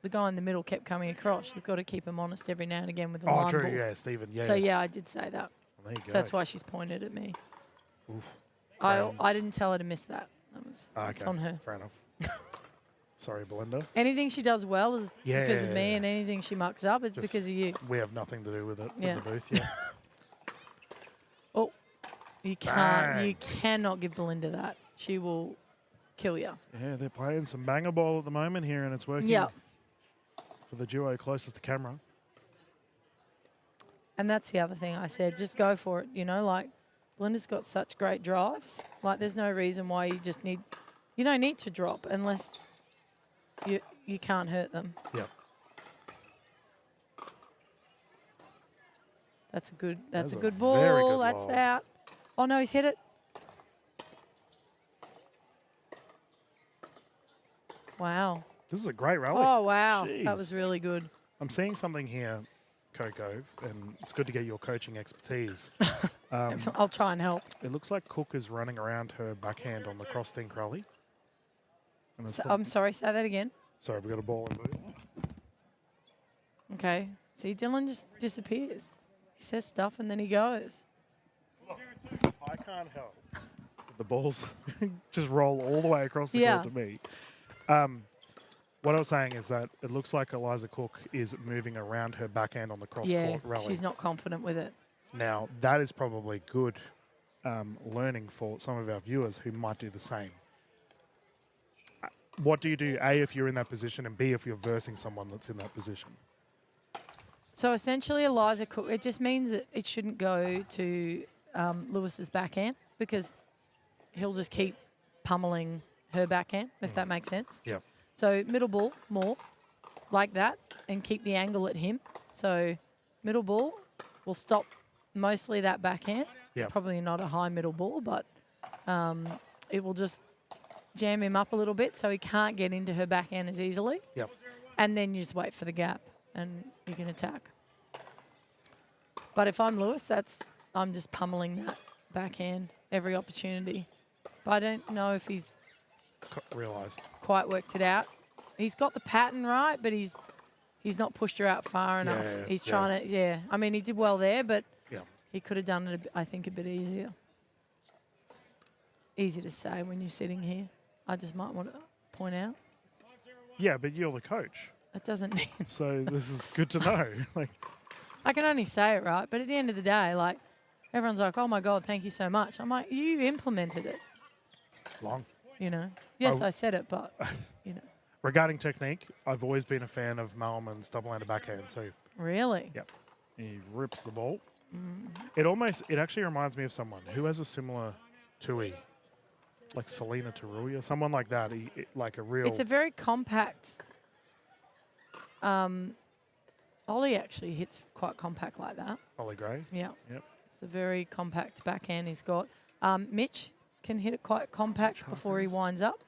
the guy in the middle kept coming across. You've got to keep him honest every now and again with the Oh, line true. ball. Yeah, Stephen. Yeah. So yeah, I did say that. There you So go. that's why she's pointed at me. Oof. I Crowns. didn't tell her to miss that. That's Okay, on her. Fair enough. Sorry, Belinda. Anything she does well is because of me, Yeah. and anything she mucks up is Just- because of you. We have nothing to do with it Yeah. in the booth. Yeah. You can't. Bang. You cannot give Belinda that. She will kill you. Yeah, they're playing some banger ball at the moment here, and it's working Yeah. for the duo closest to camera. And that's the other thing I said. Just go for it. Like Belinda's got such great drives. Like there's no reason why you don't need to drop unless you can't hurt them. Yep. That's a good That's a good very ball. good That's ball. out. Oh no, he's hit it. Wow. This is a great rally. Oh wow. Jeez. That was really good. I'm seeing something here, Coco, and it's good to get your coaching expertise. I'll try and help. It looks like Cook is running around her backhand on the cross dink rally. And it's So, prob- I'm sorry, say that again. Sorry, we got a ball in booth. Okay. See, Dylan just disappears. He says stuff and then he goes. I can't help. The balls just roll all the way across the Yeah. court to me. What I was saying is that it looks like Eliza Cook is moving around her backhand on the cross Yeah, court rally. she's not confident with it. Now, that is probably good learning for some of our viewers who might do the same. What do you do, A, if you're in that position, and B, if you're versing someone that's in that position? So essentially, Eliza Cook, it just means that it shouldn't go to Lewis's backhand because he'll just keep pummeling her backhand, if that makes sense. Yep. So middle ball more like that and keep the angle at him. So middle ball will stop mostly that backhand. Yep. Probably not a high middle ball, but it will just jam him up a little bit so he can't get into her backhand as easily. Yep. And then you just wait for the gap and you can attack. But if I'm Lewis, I'm just pummeling that backhand every opportunity. But I don't know if he's Realised. quite worked it out. He's got the pattern right, but he's he's not pushed her out far enough. yeah, He's yeah. trying to, yeah. I mean, he did well there, but Yeah. he could have done it, I think, a bit easier. Easy to say when you're sitting here. I just might want to point out. Yeah, but you're the coach. That doesn't mean So this is good to know. Like, I can only say it, right? But at the end of the day, like, everyone's like, oh my God, thank you so much. I'm like, you implemented it, long. you know? Yes, Oh. I said it, but, you know. Regarding technique, I've always been a fan of Malman's double-handed backhand too. Really? Yep. He rips the ball. It actually reminds me of someone who has a similar tui, like Selena Taruya, someone like that. Like a real. It's a very compact. Ollie actually hits quite compact like that. Ollie Gray. Yeah. Yep. It's a very compact backhand he's got. Mitch can hit it quite compact before he winds up.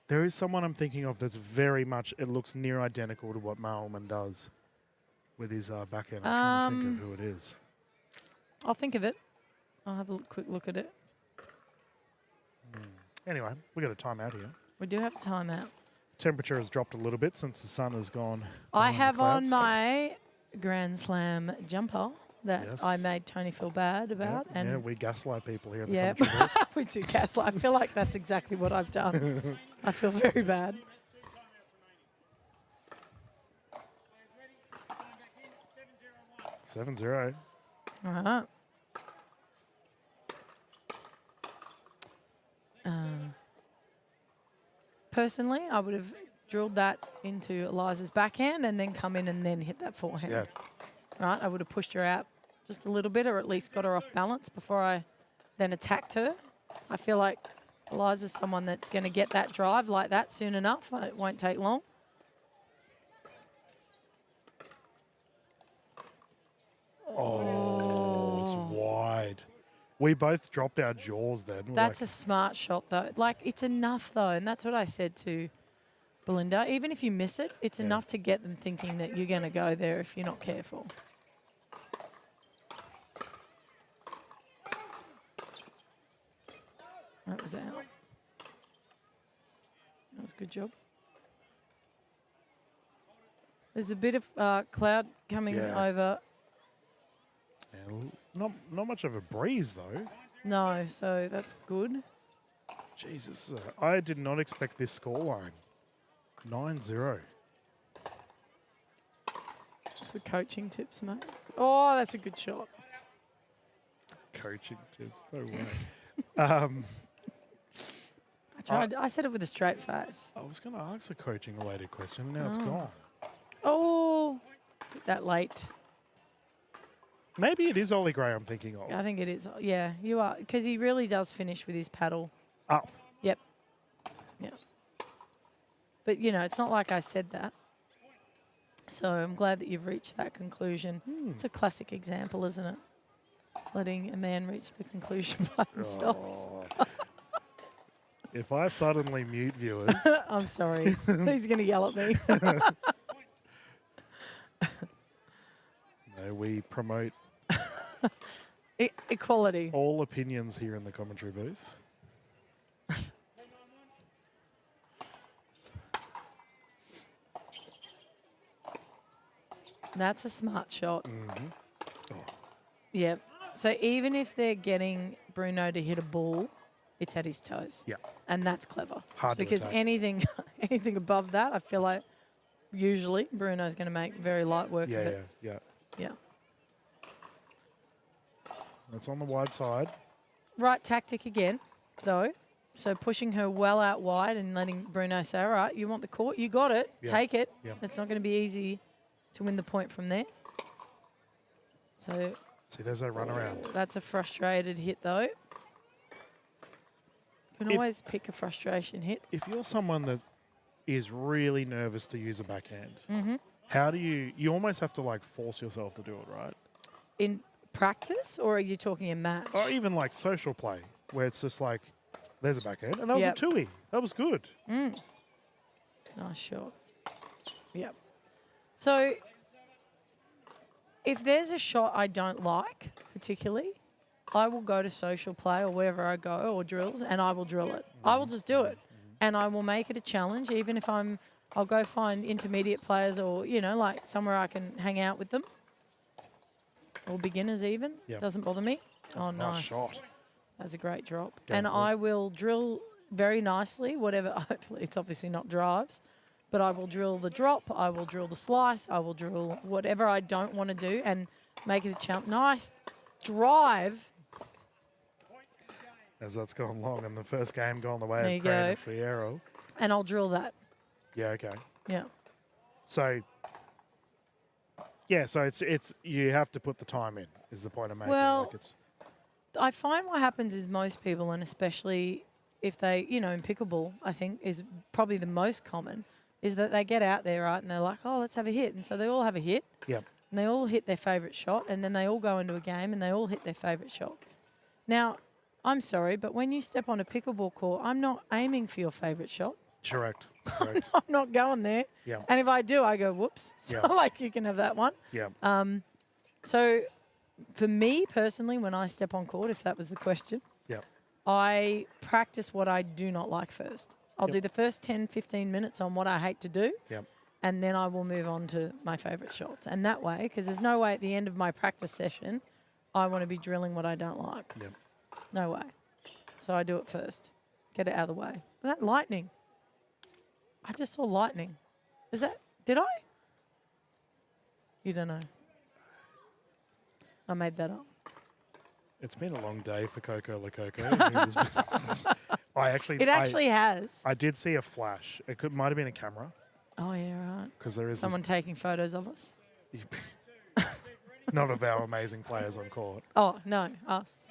There is someone I'm thinking of that's very much. It looks near identical to what Malman does with his backhand. I'm trying to think of who it is. I'll think of it. I'll have a quick look at it. Anyway, we got a timeout here. We do have a timeout. Temperature has dropped a little bit since the sun has gone. I behind the have on clouds. my Grand Slam jumper that I Yes. made Tony feel bad about. Yeah, And we gaslight people here in the yeah, commentary booth. we do gaslight. I feel like that's exactly what I've done. I feel very bad. Seven 7-0. All right. Personally, I would have drilled that into Eliza's backhand and then come in and then hit that forehand. Yeah. Right? I would have pushed her out just a little bit or at least got her off balance before I then attacked her. I feel like Eliza's someone that's going to get that drive like that soon enough. It won't take long. Oh, it's wide. We both dropped our jaws then. We're That's like, a smart shot, though. Like, it's enough, though. And that's what I said to Belinda. Even if you miss it, it's Yeah. enough to get them thinking that you're going to go there if you're not careful. That was out. That was a good job. There's a bit of cloud coming Yeah. over. not much of a breeze though. No, so that's good. Jesus, I did not expect this scoreline. 9-0. That's the coaching tips, mate. Oh, that's a good shot. Coaching tips, no way. I said it with a straight face. I was going to ask a coaching related question, and now it's gone. Oh, that late. Maybe it is Ollie Gray I'm thinking of. I think it is. Yeah, you are. Because he really does finish with his paddle. Up. Yep. Yep. But, you know, it's not like I said that. So I'm glad that you've reached that conclusion. It's a classic example, isn't it? Letting a man reach the conclusion by themselves. Oh. If I suddenly mute viewers, I'm sorry. He's going to yell at me. no, we promote Equality. all opinions here in the commentary booth. That's a smart shot. Oh, Yeah. So even if they're getting Bruno to hit a ball, it's at his toes. yeah. And that's clever. Hard to because attack. anything above that, I feel like usually Bruno's going to make very light work Yeah, of yeah, it. yeah. Yeah. That's on the wide side. Right tactic again, though. So pushing her well out wide and letting Bruno say, all right, you want the court? You got it. Yeah. Take it. Yeah. It's not going to be easy to win the point from there. So See, there's that run around. that's a frustrated hit, though. You can If- always pick a frustration hit. If you're someone that is really nervous to use a backhand, how do you almost have to like force yourself to do it, right? In practice, or are you talking in match? Or even like social play, where it's just like, there's a backhand, and that was Yep. a tui. That was good. Nice shot. Yep. So if there's a shot I don't like particularly, I will go to social play or wherever I go or drills, and I will drill it. I will just do it. And I will make it a challenge, even if I'm I'll go find intermediate players or, like somewhere I can hang out with them. Or beginners even. Yep. Doesn't bother me. Oh, Nice nice. shot. That's a great drop. Go and for it. I will drill very nicely, whatever, hopefully it's obviously not drives, but I will drill the drop, I will drill the slice, I will drill whatever I don't want to do and make it a chump. Nice drive. As that's gone long, and the first game gone the way There you of Crane and go. Fierro. And I'll drill that. Yeah, okay. Yeah. So, yeah, so it's you have to put the time in, is the point I'm making. Well, like it's, I find what happens is most people, and especially if they, in pickleball, I think is probably the most common, is that they get out there, right, and they're like, oh, let's have a hit. And so they all have a hit, yep. and they all hit their favourite shot, and then they all go into a game and they all hit their favourite shots. Now, I'm sorry, but when you step on a pickleball court, I'm not aiming for your favourite shot. Correct. Correct. I'm not going there. Yeah. And if I do, I go, whoops. So, Yeah. like, you can have that one. Yeah. So, for me personally, when I step on court, if that was the question, Yep. I practice what I do not like first. I'll Yep. do the first 10, 15 minutes on what I hate to do, Yep. and then I will move on to my favourite shots. And that way, because there's no way at the end of my practice session, I want to be drilling what I don't like. Yep. No way. So I do it first. Get it out of the way. That lightning. I just saw lightning. Is that, did I? You don't know. I made that up. It's been a long day for Coco Lococo. I actually, It actually has. I did see a flash. It might have been a camera Oh, yeah, right. because there is this Someone taking photos of us. not of our amazing players on court. Oh, no, us.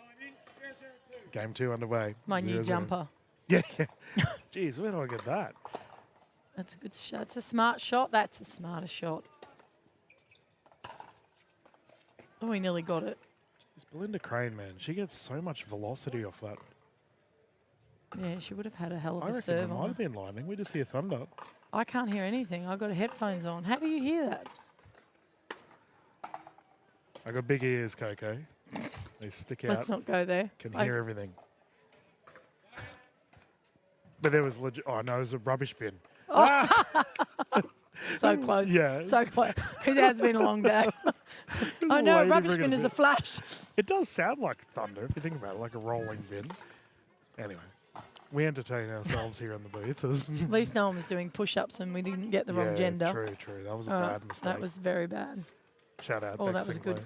Game 2 underway. My new 0-0. jumper. Yeah, yeah. Jeez, where do I get that? That's a good shot. That's a smart shot. That's a smarter shot. Oh, he nearly got it. It's Belinda Crane, man. She gets so much velocity off that. Yeah, she would have had a hell of I a reckon serve it might on have her. been lightning. We just hear thunder. I can't hear anything. I've got headphones on. How do you hear that? I got big ears, Coco. They stick out. Let's not go there. Can I- hear everything. But there was legit. Oh no, it was a rubbish bin. So close. Yeah. So close. It has been a long day. I a know, lady rubbish bringing bin a is a bin. flash. It does sound like thunder if you think about it, like a rolling bin. Anyway, we entertain ourselves here in the booth. At least no one was doing push-ups and we didn't get the wrong gender. True, true. That was a All right, bad mistake. that was very bad. Shout out. Oh, Beck that was Sinclair. good.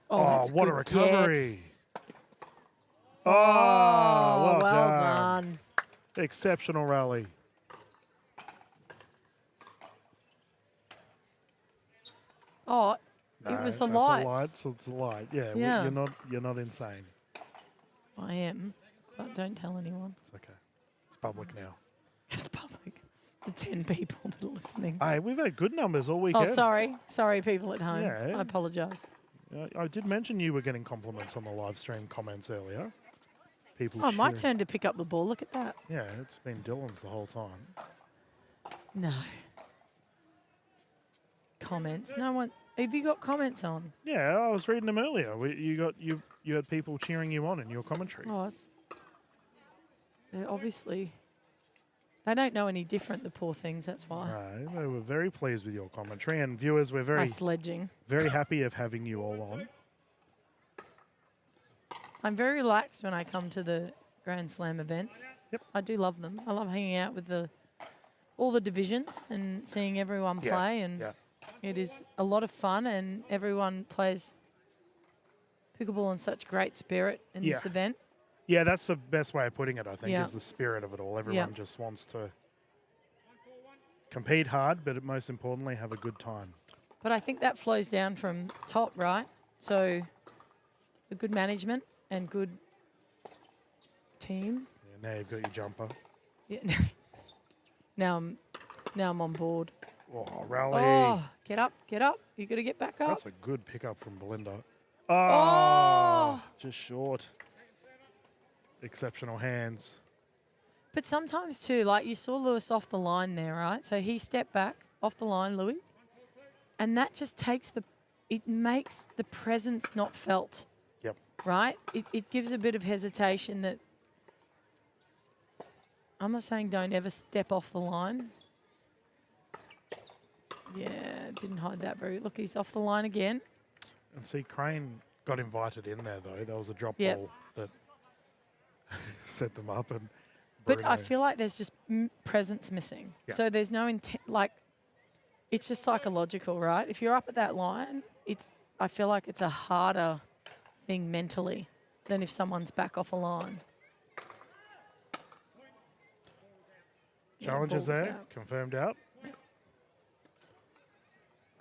Oh, that's what a good recovery! get. Oh, Oh, well, well done. done. Exceptional rally. Oh, it No, was the that's lights. A light, so it's a light. Yeah, Yeah. you're not insane. I am, but don't tell anyone. It's okay. It's public now. It's public. The 10 people that are listening. Hey, we've had good numbers all Oh, weekend. sorry, people at home. Yeah. I apologise. I did mention you were getting compliments on the live stream comments earlier. People. Oh, my cheering. turn to pick up the ball. Look at that. Yeah, it's been Dylan's the whole time. No. Comments. No one. Have you got comments on? Yeah, I was reading them earlier. You had people cheering you on in your commentary. Oh, it's. They're obviously. They don't know any different, the poor things. That's why. No, they were very pleased with your commentary, and viewers were My very sledging. very happy of having you all on. I'm very relaxed when I come to the Grand Slam events. Yep. I do love them. I love hanging out with all the divisions and seeing everyone Yeah, play, and yeah. it is a lot of fun, and everyone plays pickleball in such great spirit in this Yeah. event. Yeah, that's the best way of putting it, I think, Yeah. is the spirit of it all. Everyone just wants to compete hard, but most importantly, have a good time. But I think that flows down from top, right? So the good management and good team. Yeah, now you've got your jumper. Yeah. now I'm on board. Oh, rally. Oh, get up. You got to get back up. That's a good pickup from Belinda. Oh. Just short. Exceptional hands. But sometimes too, like you saw Lewis off the line there, right? So he stepped back off the line, Louis, and that just it makes the presence not felt, Yep. right? It gives a bit of hesitation that I'm not saying don't ever step off the line. Yeah, didn't hide that very. Look, he's off the line again. And see, Crane got invited in there, though. There was a drop Yep. ball that set them up. And But I Bruno- feel like there's just presence missing. Yeah. So there's no intent. Like, it's just psychological, right? If you're up at that line, I feel like it's a harder thing mentally than if someone's back off a line. Yeah, Challenges ball's there, out. confirmed out.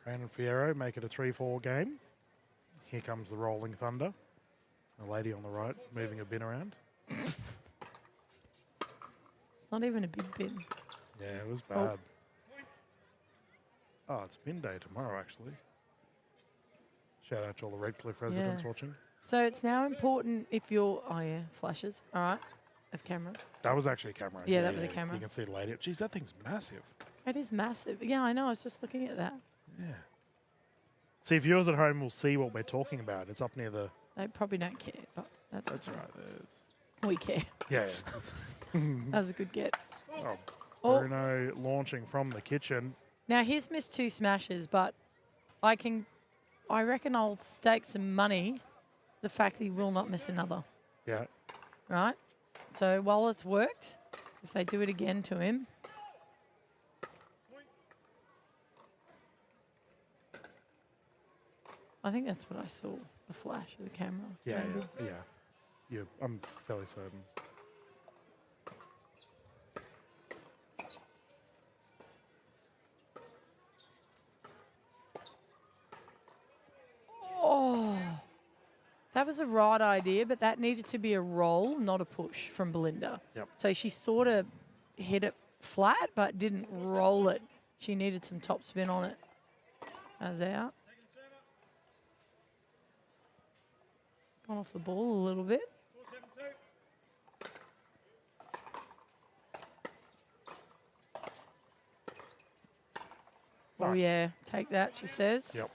Crane and Fierro make it a 3-4 game. Here comes the Rolling Thunder. A lady on the right moving a bin around. It's not even a big bin. Yeah, it was Oh. bad. Oh, it's bin day tomorrow, actually. Shout out to all the Redcliffe residents Yeah. watching. So it's now important if you're, flashes, all right, of cameras. That was actually a camera. Yeah, that was a camera. You can see the lady. Geez, that thing's massive. It is massive. Yeah, I know. I was just looking at that. Yeah. See, viewers at home will see what we're talking about. It's up near the... They probably don't care, but that's That's okay. right. There's, We care. yeah. It's- That was a good get. oh, Oh. Bruno launching from the kitchen. Now he's missed 2 smashes, but I reckon I'll stake some money the fact that he will not miss another. Yeah. Right? So while it's worked, if they do it again to him, I think that's what I saw, the flash of the camera. Yeah, maybe. yeah. I'm fairly certain. Oh, that was a right idea, but that needed to be a roll, not a push from Belinda. Yep. So she sort of hit it flat, but didn't roll it. She needed some top spin on it. As out. Gone off the ball a little bit. Oh Nice. yeah, take that, she says. Yep.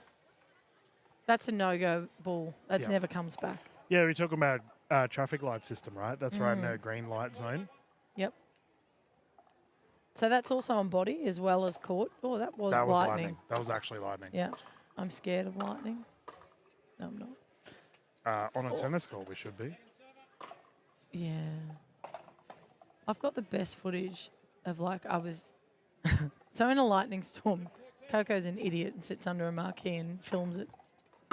That's a no-go ball. That Yep. never comes back. Yeah, we're talking about traffic light system, right? That's right in a green light zone. Yep. So that's also on body as well as court. Oh, that was That was lightning. lightning. That was actually lightning. Yeah. I'm scared of lightning. No, I'm not. On a tennis court, we should be. Yeah. I've got the best footage of like I was so in a lightning storm, Coco's an idiot and sits under a marquee and films it.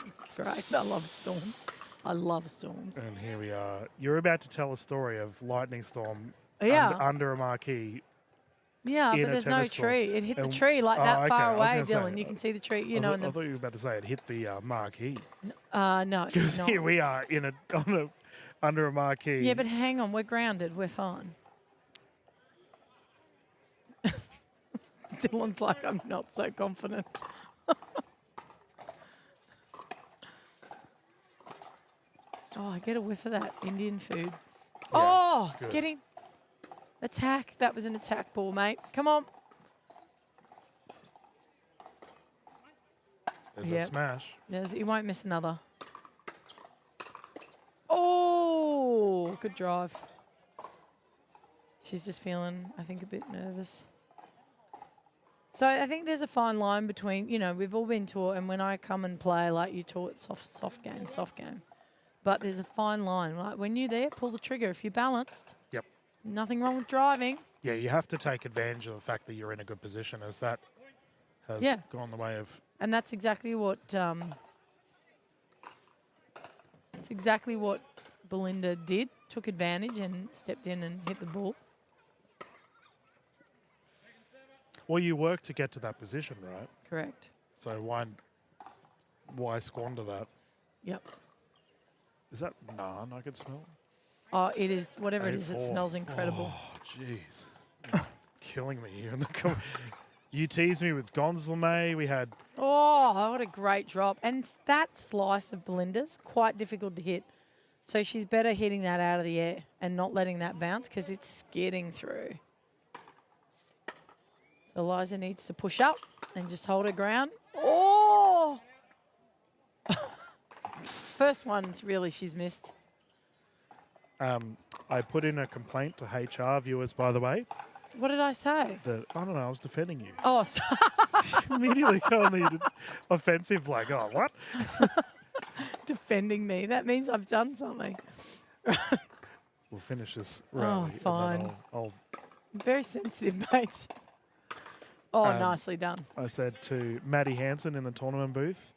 It's great. I love storms. I love storms. And here we are. You're about to tell a story of lightning storm Yeah. under a marquee. Yeah, in but a there's no tennis court. tree. It hit the And- tree like oh, that okay, far I was away, gonna say, Dylan. You can see the tree, you know, I and thought you were about to say it hit the marquee. no, it's Because not. here we are under a marquee. Yeah, but hang on, we're grounded. We're fine. Dylan's like, I'm not so confident. Oh, I get a whiff of that Indian food. Oh, it's good. getting attack. That was an attack ball, mate. Come on. There's Yep. that smash. He won't miss another. Oh, good drive. She's just feeling, I think, a bit nervous. So I think there's a fine line between, we've all been taught, and when I come and play, like you taught, soft game. But there's a fine line. Like when you're there, pull the trigger. If you're balanced, Yep. nothing wrong with driving. Yeah, you have to take advantage of the fact that you're in a good position, as that has Yeah. gone the way of. And that's exactly what Belinda did. Took advantage and stepped in and hit the ball. Well, you work to get to that position, right? Correct. So why squander that? Yep. Is that naan I can smell? Oh, it is. Whatever it is, it 8-4. smells incredible. Oh, jeez. It's killing me here in the You teased me with Gonzaleme. We had Oh, what a great drop. And that slice of Belinda's quite difficult to hit. So she's better hitting that out of the air and not letting that bounce because it's skidding through. So Eliza needs to push up and just hold her ground. Oh! First one's really she's missed. I put in a complaint to HR viewers, by the way, What did I say? that, I don't know, I was defending you. Oh, so Immediately going the offensive, like, oh, what? defending me. That means I've done something. We'll finish this rally. and then fine. I'll Very sensitive, mate. Oh, Um, nicely done. I said to Maddie Hansen in the tournament booth,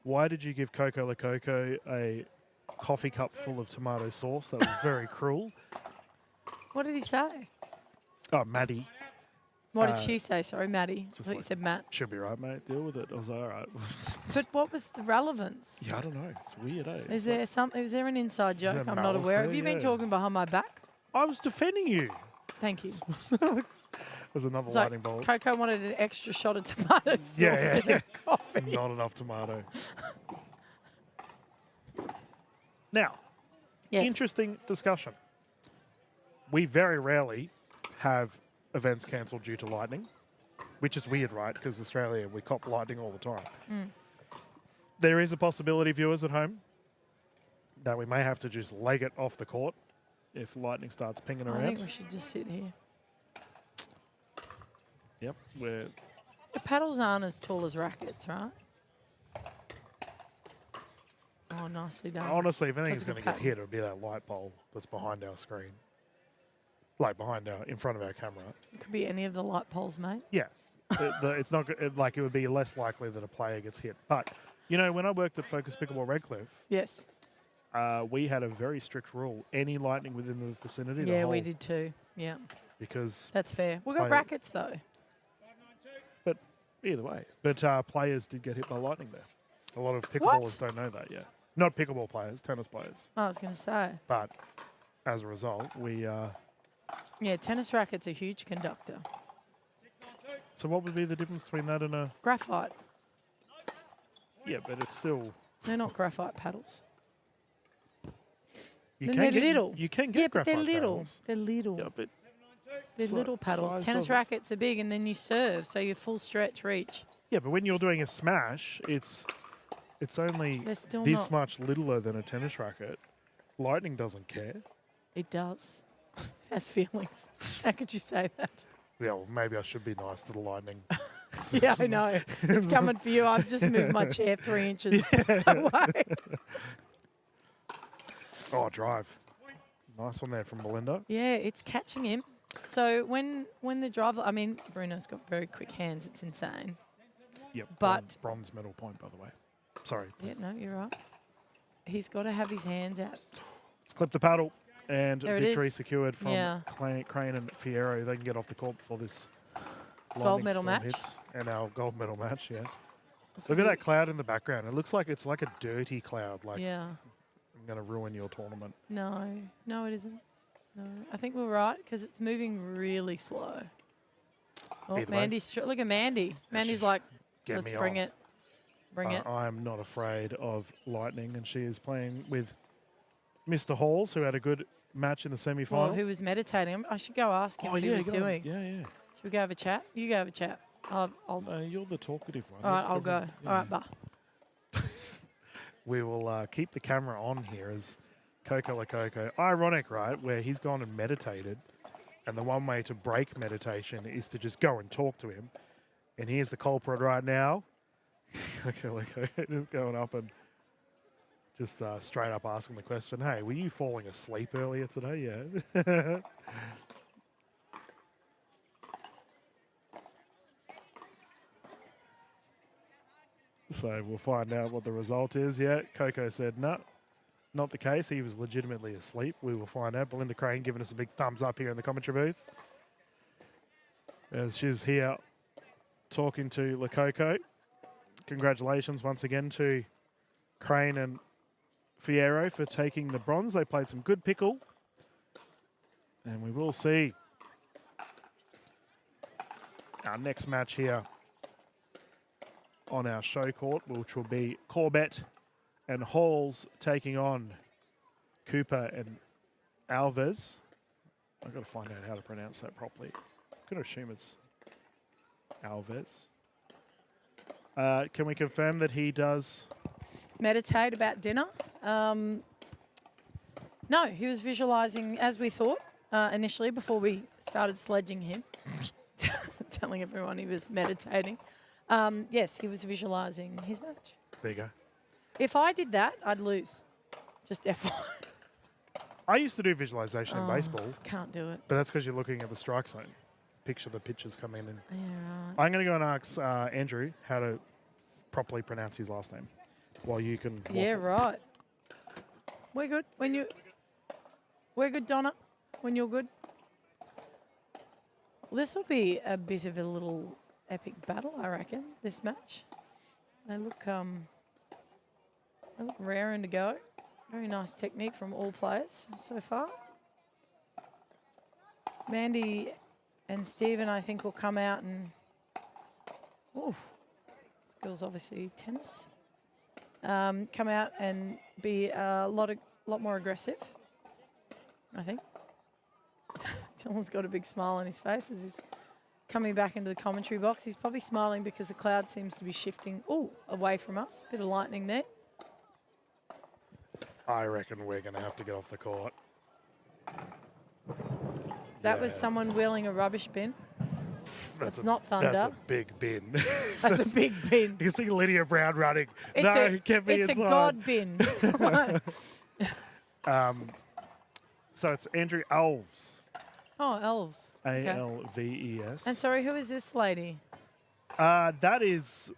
why did you give Coco Lococo a coffee cup full of tomato sauce? That was very cruel. What did he say? Oh, Maddie. What did she say? Sorry, Maddie. I just thought you like- said Matt. Should be right, mate. Deal with it. I was like, all right. But what was the relevance? Yeah, I don't know. It's weird, eh? Is there something? Is there an inside there joke I'm not malice aware of? there? Have you been Yeah. talking behind my back? I was defending you. Thank you. There's another So lightning bolt. Coco wanted an extra shot of tomato sauce Yeah, in yeah. her coffee. Not enough tomato. Now, Yes. interesting discussion. We very rarely have events cancelled due to lightning, which is weird, right? Because Australia, we cop lightning all the time. Mm. There is a possibility, viewers at home, that we may have to just leg it off the court if lightning starts pinging I around. think we should just sit here. Yep, we're The paddles aren't as tall as rackets, right? Oh, nicely done. honestly, if That's anything's a good going to get pattern. hit, it would be that light pole that's behind our screen, like in front of our camera. It could be any of the light poles, mate. Yeah, it's not like it would be less likely that a player gets hit. But you know, when I worked at Focus Pickleball Redcliffe, Yes. we had a very strict rule: any lightning within the vicinity, Yeah, to we hold, did too. Yeah, because that's fair. We've got Play- rackets though. either way. But players did get hit by lightning there. A lot of pickleballers don't know that yet. Not pickleball players, tennis players. Oh, I was going to say. But as a result, we. Yeah, tennis rackets are huge conductor. So what would be the difference between that and a? Graphite. Yeah, but it's still. They're not graphite paddles. You Then can they're get, little. You can get Yeah, but they're graphite little. paddles. They're little. Yeah, but They're si- little paddles. size Tennis doesn't- rackets are big, and then you serve, so you're full stretch reach. Yeah, but when you're doing a smash, it's only They're still this not. much littler than a tennis racket. Lightning doesn't care. It does. It has feelings. How could you say that? Yeah, well, maybe I should be nice to the lightning. Yeah, I know. It's coming for you. I've just moved my chair 3 inches away. Oh, drive. Nice one there from Belinda. Yeah, it's catching him. So when the driver, I mean, Bruno's got very quick hands. It's insane. Yep. But- bronze medal point, by the way. Sorry. Yeah, please. no, you're right. He's got to have his hands out. Let's clip the paddle. And There it victory is. secured from Yeah. Crane and Fierro. They can get off the court before this Gold lightning medal storm match. hits. And our gold medal match, yeah. So Look at he- that cloud in the background. It looks like it's like a dirty cloud. Like, Yeah. I'm going to ruin your tournament. No, it isn't. No, I think we're right because it's moving really slow. Oh, Either way. Mandy's look at Mandy. Mandy's like, Get let's me bring on. it, bring it. I'm not afraid of lightning, and she is playing with Mr. Halls, who had a good match in the semi-final. Well, who was meditating? I should go ask him what he was go on. doing. Yeah, yeah. Should we go have a chat? You go have a chat. I'll No, you're the talkative one. all right, I'll go. Yeah. All right, bye. We will keep the camera on here as Coco Lococo. Ironic, right? Where he's gone and meditated, and the one way to break meditation is to just go and talk to him. And here's the culprit right now. Coco Lococo just going up and just straight up asking the question, hey, were you falling asleep earlier today? Yeah. So we'll find out what the result is. Yeah, Coco said no, not the case. He was legitimately asleep. We will find out. Belinda Crane giving us a big thumbs up here in the commentary booth. As she's here talking to Lococo. Congratulations once again to Crane and Fierro for taking the bronze. They played some good pickle. And we will see our next match here on our show court, which will be Corbett and Halls taking on Cooper and Alves. I've got to find out how to pronounce that properly. I'm going to assume it's Alves. Can we confirm that he does? Meditate about dinner. No, he was visualising as we thought initially before we started sledging him, telling everyone he was meditating. Yes, he was visualising his match. There you go. If I did that, I'd lose. Just FYI. I used to do visualization in baseball, Can't do it. but that's because you're looking at the strike zone. Picture the pitches coming in. Yeah, right. I'm going to go and ask Andrew how to properly pronounce his last name while you can waffle. Yeah, right. We're good. We're good, Donna. When you're good. Well, this will be a bit of a little epic battle, I reckon. This match. They look raring to go. Very nice technique from all players so far. Mandy and Stephen, I think, will come out and. Ooh, skills obviously tennis. Come out and be a lot more aggressive, I think. Dylan's got a big smile on his face as he's coming back into the commentary box. He's probably smiling because the cloud seems to be shifting away from us. Bit of lightning there. I reckon we're going to have to get off the court. That was Yeah. someone wheeling a rubbish bin. That's not thunder. That's a big bin. That's a big bin. You can see Lydia Brown running. It's no, a, he kept me it's inside. a god bin. So it's Andrew Alves. Oh, elves. Okay. A-L-V-E-S. And sorry, who is this lady? That is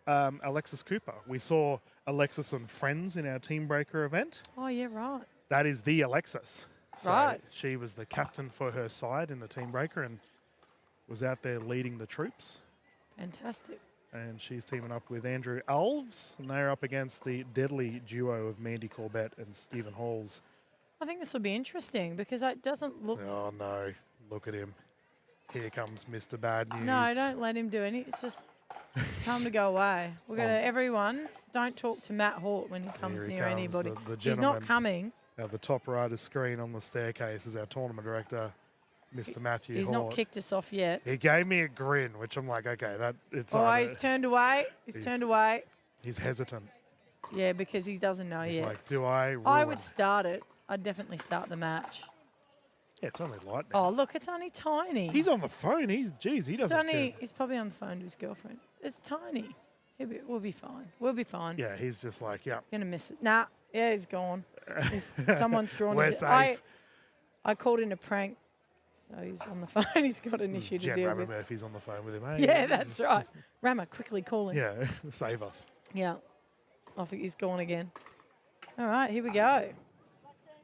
Alexis Cooper. We saw Alexis and friends in our Team Breaker event. Oh, yeah, right. That is the Alexis. So Right. she was the captain for her side in the Team Breaker and was out there leading the troops. Fantastic. And she's teaming up with Andrew Alves, and they're up against the deadly duo of Mandy Corbett and Stephen Halls. I think this will be interesting because it doesn't look. Oh no, look at him. Here comes Mr. Bad News. No, don't let him do any. It's just time to go away. We're going to, everyone, don't talk to Matt Hort when he comes Here he near comes, anybody. the He's not gentleman. coming. At the top right of the screen on the staircase is our tournament director, Mr. Matthew He's Hort. not kicked us off yet. He gave me a grin, which I'm like, okay, that it's Oh, either- he's turned away. He's turned away. he's hesitant. Yeah, because he doesn't know He's yet. like, do I ruin? I would start it. I'd definitely start the match. Yeah, it's only lightning. Oh, look, it's only tiny. He's on the phone. He It's doesn't only, care. he's probably on the phone to his girlfriend. It's tiny. We'll be fine. We'll be fine. Yeah, he's just like, yeah. Gonna miss it. Nah, yeah, he's gone. Someone's drawn We're his. safe. I called in a prank, so he's on the phone. He's got an issue to Jen deal Rammer with. Murphy's on the phone with him. Hey, Yeah, that's right. Rama, quickly call him. Yeah, save us. Yeah. I think he's gone again. All right, here we go.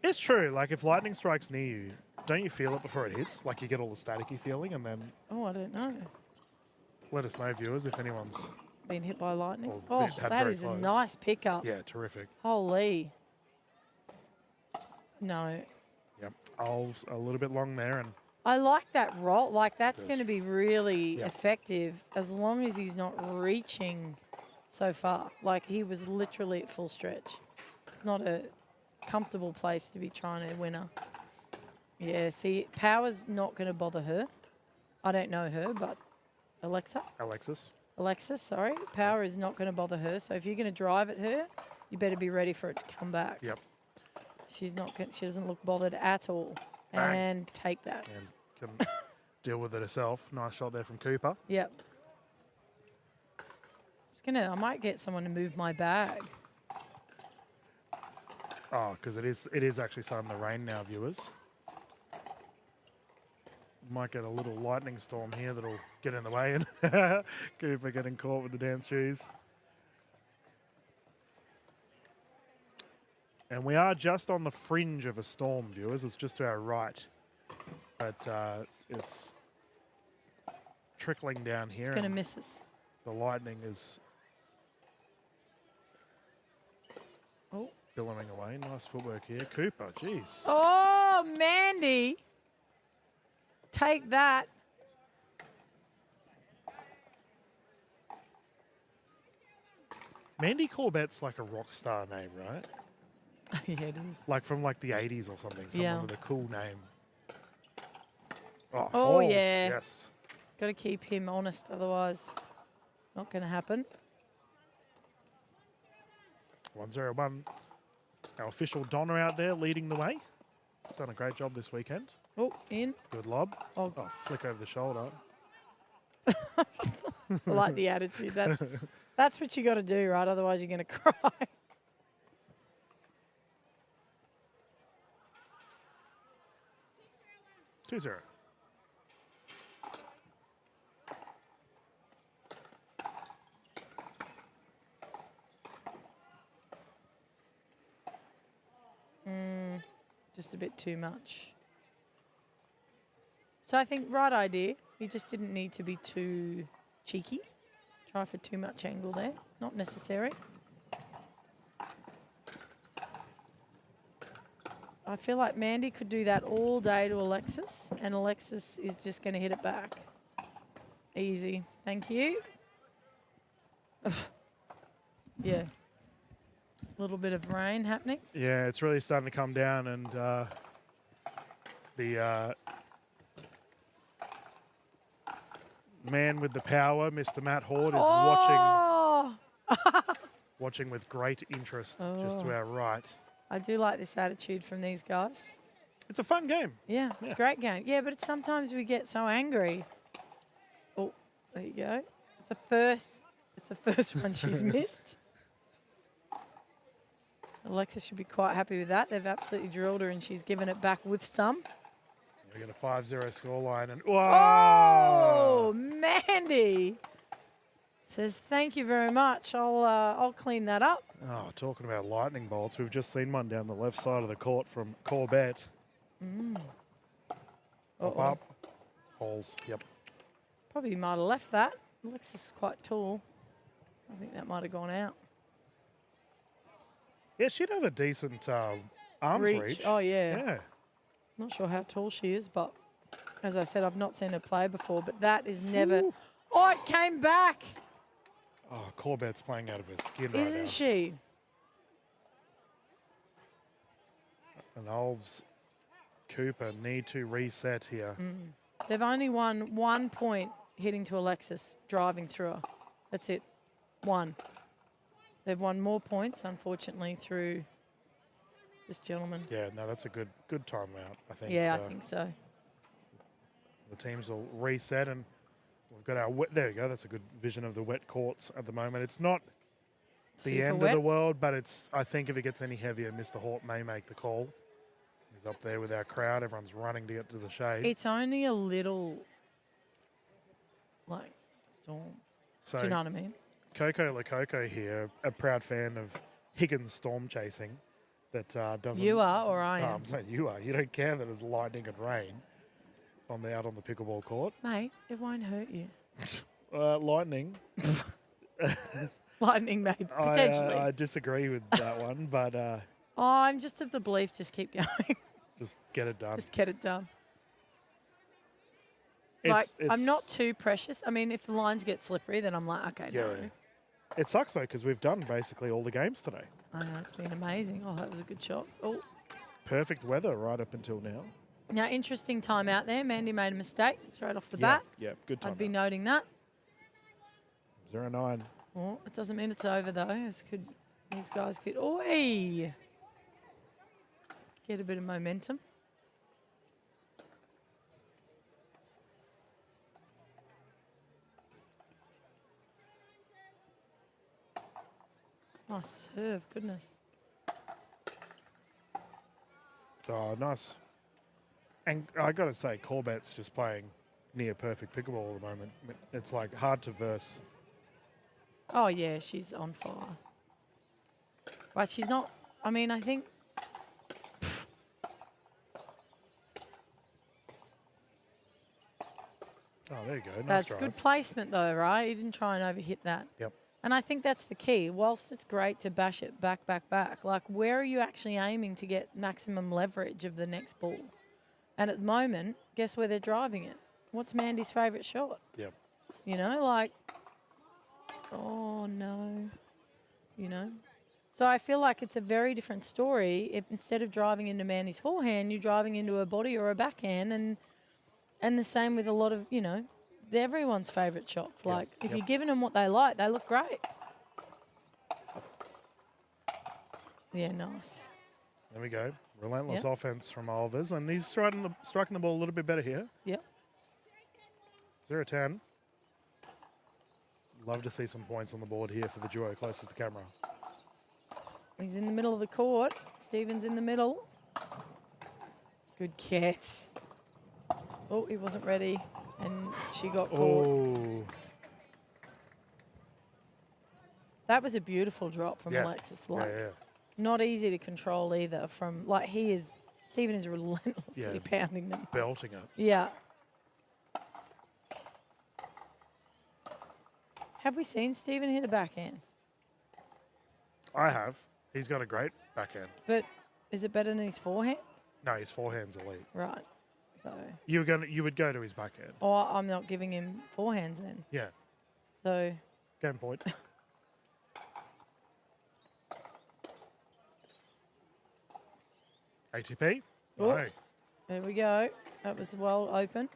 It's true. Like, if lightning strikes near you, don't you feel it before it hits? Like, you get all the staticky feeling, and then Oh, I don't know. let us know, viewers, if anyone's... Been hit by lightning. Or Oh, had that very is a close. nice pickup. Yeah, terrific. Holy. No. Yep. Alves a little bit long there, and I like that roll. Like, that's Does. going to be really Yeah. effective as long as he's not reaching so far. Like, he was literally at full stretch. It's not a comfortable place to be trying to win her. Yeah, see, power's not going to bother her. I don't know her, but Alexis, sorry. Power is not going to bother her. So if you're going to drive at her, you better be ready for it to come back. Yep. She's not. She doesn't look bothered at all. Bang. And take that. and can deal with it herself. Nice shot there from Cooper. Yep. I might get someone to move my bag. Oh, because it is actually starting to rain now, viewers. Might get a little lightning storm here that'll get in the way, and Cooper getting caught with the dance shoes. And we are just on the fringe of a storm, viewers. It's just to our right, but it's trickling down here. It's going to and miss us. the lightning is Oh. billowing away. Nice footwork here, Cooper. Jeez. Oh, Mandy. Take that. Mandy Corbett's like a rock star name, right? Yeah, it is. Like from like the 80s or something. Someone Yeah. with a cool name. Oh, Oh, Halls, yeah. Yes. Got to keep him honest, otherwise not going to happen. 1-0-1. Our official Donna out there leading the way. done a great job this weekend. Oh, in. Good lob. Oh. Oh, flick over the shoulder. I like the attitude. That's what you got to do, right? Otherwise, you're going to cry. 2-0. Just a bit too much. So I think right idea. He just didn't need to be too cheeky. Try for too much angle there. Not necessary. I feel like Mandy could do that all day to Alexis, and Alexis is just going to hit it back. Easy. Thank you. Yeah. A little bit of rain happening. Yeah, it's really starting to come down, and the man with the power, Mr. Matt Horde, is watching with great interest just to our right. I do like this attitude from these guys. It's a fun game. Yeah, it's a great game. Yeah, but it's sometimes we get so angry. Oh, there you go. It's the first one she's missed. Alexis should be quite happy with that. They've absolutely drilled her and she's given it back with some. We got a 5-0 scoreline, and Oh, Mandy says thank you very much. I'll clean that up. Oh, talking about lightning bolts, we've just seen one down the left side of the court from Corbett. Up, up. Holes, yep. Probably might have left that. Alexis is quite tall. I think that might have gone out. Yeah, she'd have a decent arms reach. Oh, yeah. Yeah. Not sure how tall she is, but as I said, I've not seen her play before, but that is never... Ooh. Oh, it came back. Oh, Corbett's playing out of her skin right now. Isn't she? And Olves, Cooper need to reset here. They've only won 1 point hitting to Alexis, driving through her. That's it. 1. They've won more points, unfortunately, through this gentleman. Yeah, no, that's a good timeout, I think. Yeah, I think so. The teams will reset, and we've got our wet. There we go. That's a good vision of the wet courts at the moment. It's not the Super end wet. of the world, but it's. I think if it gets any heavier, Mr. Hort may make the call. He's up there with our crowd. Everyone's running to get to the shade. It's only a little, like, storm. So Do you know what I mean? Coco Lococo here, a proud fan of Higgins storm chasing. That doesn't. You are, or I No, am. I'm saying you are. You don't care that there's lightning and rain out on the pickleball court. Mate, it won't hurt you. Lightning. Lightning, maybe, potentially. I disagree with that one, but I'm just of the belief, just keep going. just get it done. Just get it done. It's- I'm not too precious. I mean, if the lines get slippery, then I'm like, okay, no. Yeah. It sucks though because we've done basically all the games today. I know, it's been amazing. Oh, that was a good shot. Oh, Perfect weather right up until now. now interesting time out there. Mandy made a mistake straight off the bat. Yeah, good time. I'd be noting that. 0-9. Oh, it doesn't mean it's over though. These guys could, oi, get a bit of momentum. Nice serve, goodness. Oh, nice. And I got to say, Corbett's just playing near perfect pickleball at the moment. It's like hard to verse. Oh yeah, she's on fire. But she's not, I mean, I think, Oh, there you go. Nice that's drive. good placement though, right? He didn't try and overhit that. Yep. And I think that's the key. Whilst it's great to bash it back, like where are you actually aiming to get maximum leverage of the next ball? And at the moment, guess where they're driving it? What's Mandy's favourite shot? Yep. You know, like, oh no, you know. So I feel like it's a very different story if instead of driving into Mandy's forehand, you're driving into her body or her backhand, and the same with a lot of, you know, everyone's favourite shots. Like, if you're giving them what they like, they look great. Yeah, nice. There we go. Relentless Yep. offense from Olivers, and he's striking the ball a little bit better here. Yep. 0-10. Love to see some points on the board here for the duo closest to camera. He's in the middle of the court. Stephen's in the middle. Good catch. Oh, he wasn't ready, and she got caught. Oh, That was a beautiful drop from yeah. Alexis. Like, yeah. not easy to control either. From like Stephen is relentlessly Yeah. pounding them. Belting it. Yeah. Have we seen Stephen hit a backhand? I have. He's got a great backhand. But is it better than his forehand? No, his forehand's elite. Right. So, You would go to his backhand. I'm not giving him forehands then. Yeah. So, Game point. ATP. Oh. No. there we go. That was well opened.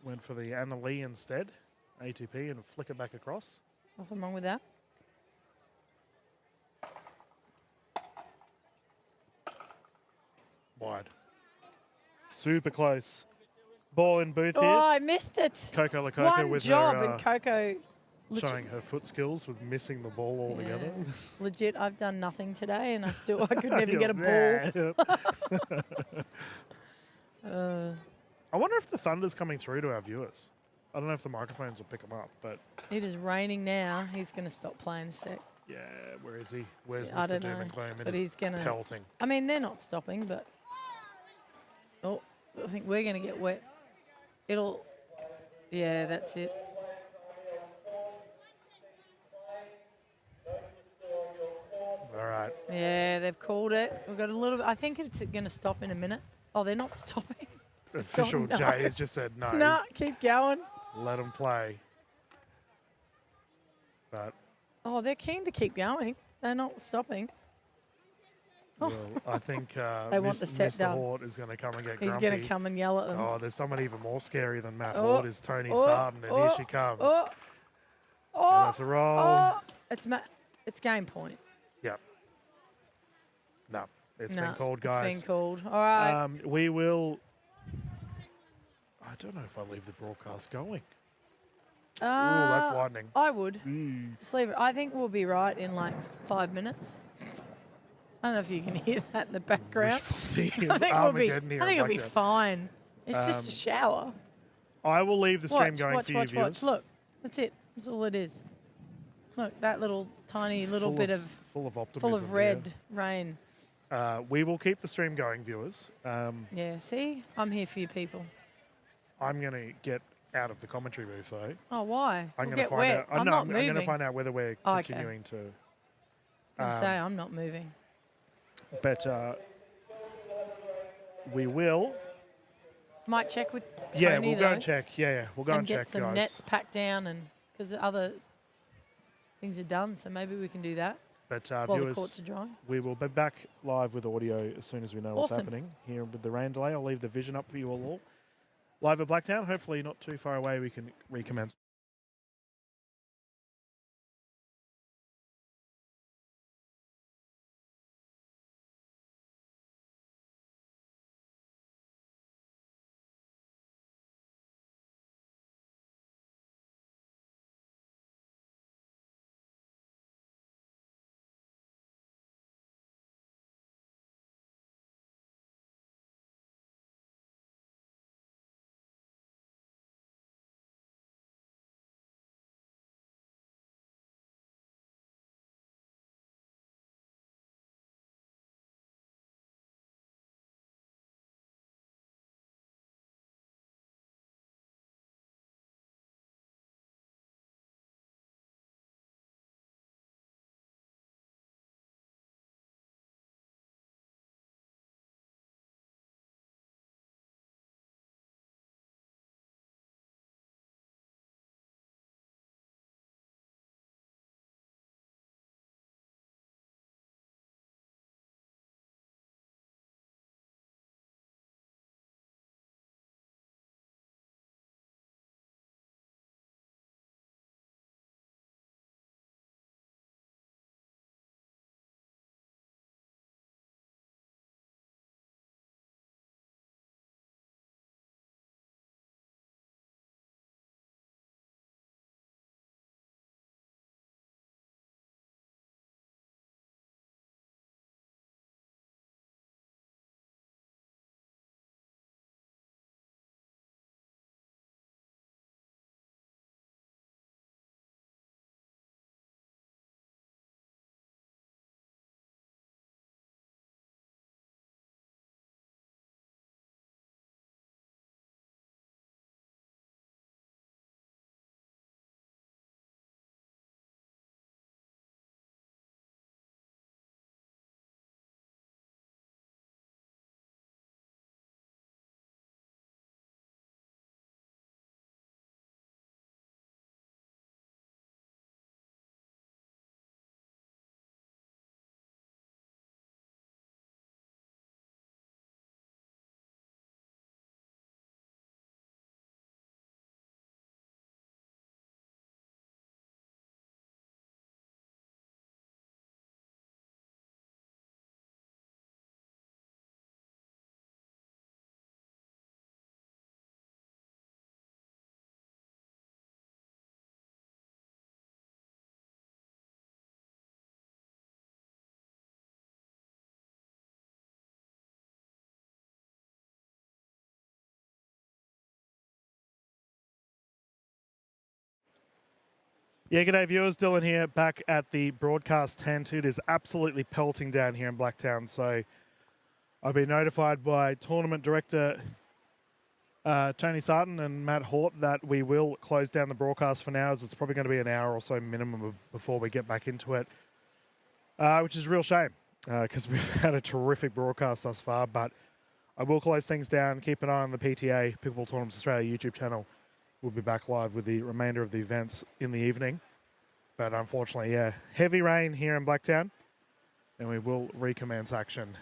Went for the Anna Lee instead. ATP and flick it back across. Nothing wrong with that. Wide. Super close. Ball in booth Oh, here. I missed it. Coco Lococo One with job, her and Coco. showing her foot skills with missing the ball altogether. Yeah. Legit, I've done nothing today, and I could never get a ball. I wonder if the Thunder's coming through to our viewers. I don't know if the microphones will pick them up, but It is raining now. He's going to stop playing a sec. yeah, where is he? Where's I Mr. don't Doom know, and Gloom? It but is he's gonna- pelting. I mean, they're not stopping, but oh, I think we're going to get wet. Yeah, that's it. All right. Yeah, they've called it. We've got a little. I think it's going to stop in a minute. Oh, they're not stopping. Official no. Jay has just said no. No, keep going. Let him play. But Oh, they're keen to keep going. They're not stopping. well, I think They want the set Mr. done. Hort is going to come and get He's grumpy. going to come and yell at them. Oh, there's someone even more scary than Matt Oh, Hort is Tony oh, Sarton, and here she comes. Oh, And oh, that's a roll. oh. It's game point. Yep. No, it's No, been called, It's guys. been called. All right. We will. I don't know if I leave the broadcast going. Ooh, that's lightning. I would. Just leave it. I think we'll be right in like 5 minutes. I don't know if you can hear that in the background. Wishful thinking. I It's think we'll be. Armageddon here I think in it'll be Blacktown. fine. It's just a shower. I will leave the stream Watch, going watch, for you watch, viewers. watch. Look, that's it. That's all it is. Look, that little tiny little Full bit of, of full of optimism. full of red rain. We will keep the stream going, viewers. Yeah. See, I'm here for you people. I'm going to get out of the commentary booth though. Oh, why? I'm We'll going to get find wet. out. I'm no, not I'm moving. going to find out whether we're Oh, okay. continuing to. I was gonna say I'm not moving. But we will. Might check with Tony, Yeah, we'll go though, and check. Yeah, we'll go and, and check, get some guys. nets packed down, and because other things are done, so maybe we can do that But while the viewers, courts are drying. we will be back live with audio as soon as we know what's Awesome. happening here with the rain delay. I'll leave the vision up for you all. Live at Blacktown. Hopefully not too far away. We can recommence. Yeah, g'day viewers, Dylan here, back at the broadcast tent. It is absolutely pelting down here in Blacktown, so I've been notified by tournament director Tony Sarton and Matt Hort that we will close down the broadcast for now, as it's probably going to be an hour or so minimum before we get back into it, which is a real shame because we've had a terrific broadcast thus far, but I will close things down. Keep an eye on the PTA, Pickleball Tournaments Australia YouTube channel. We'll be back live with the remainder of the events in the evening. But unfortunately, yeah, heavy rain here in Blacktown, and we will recommence action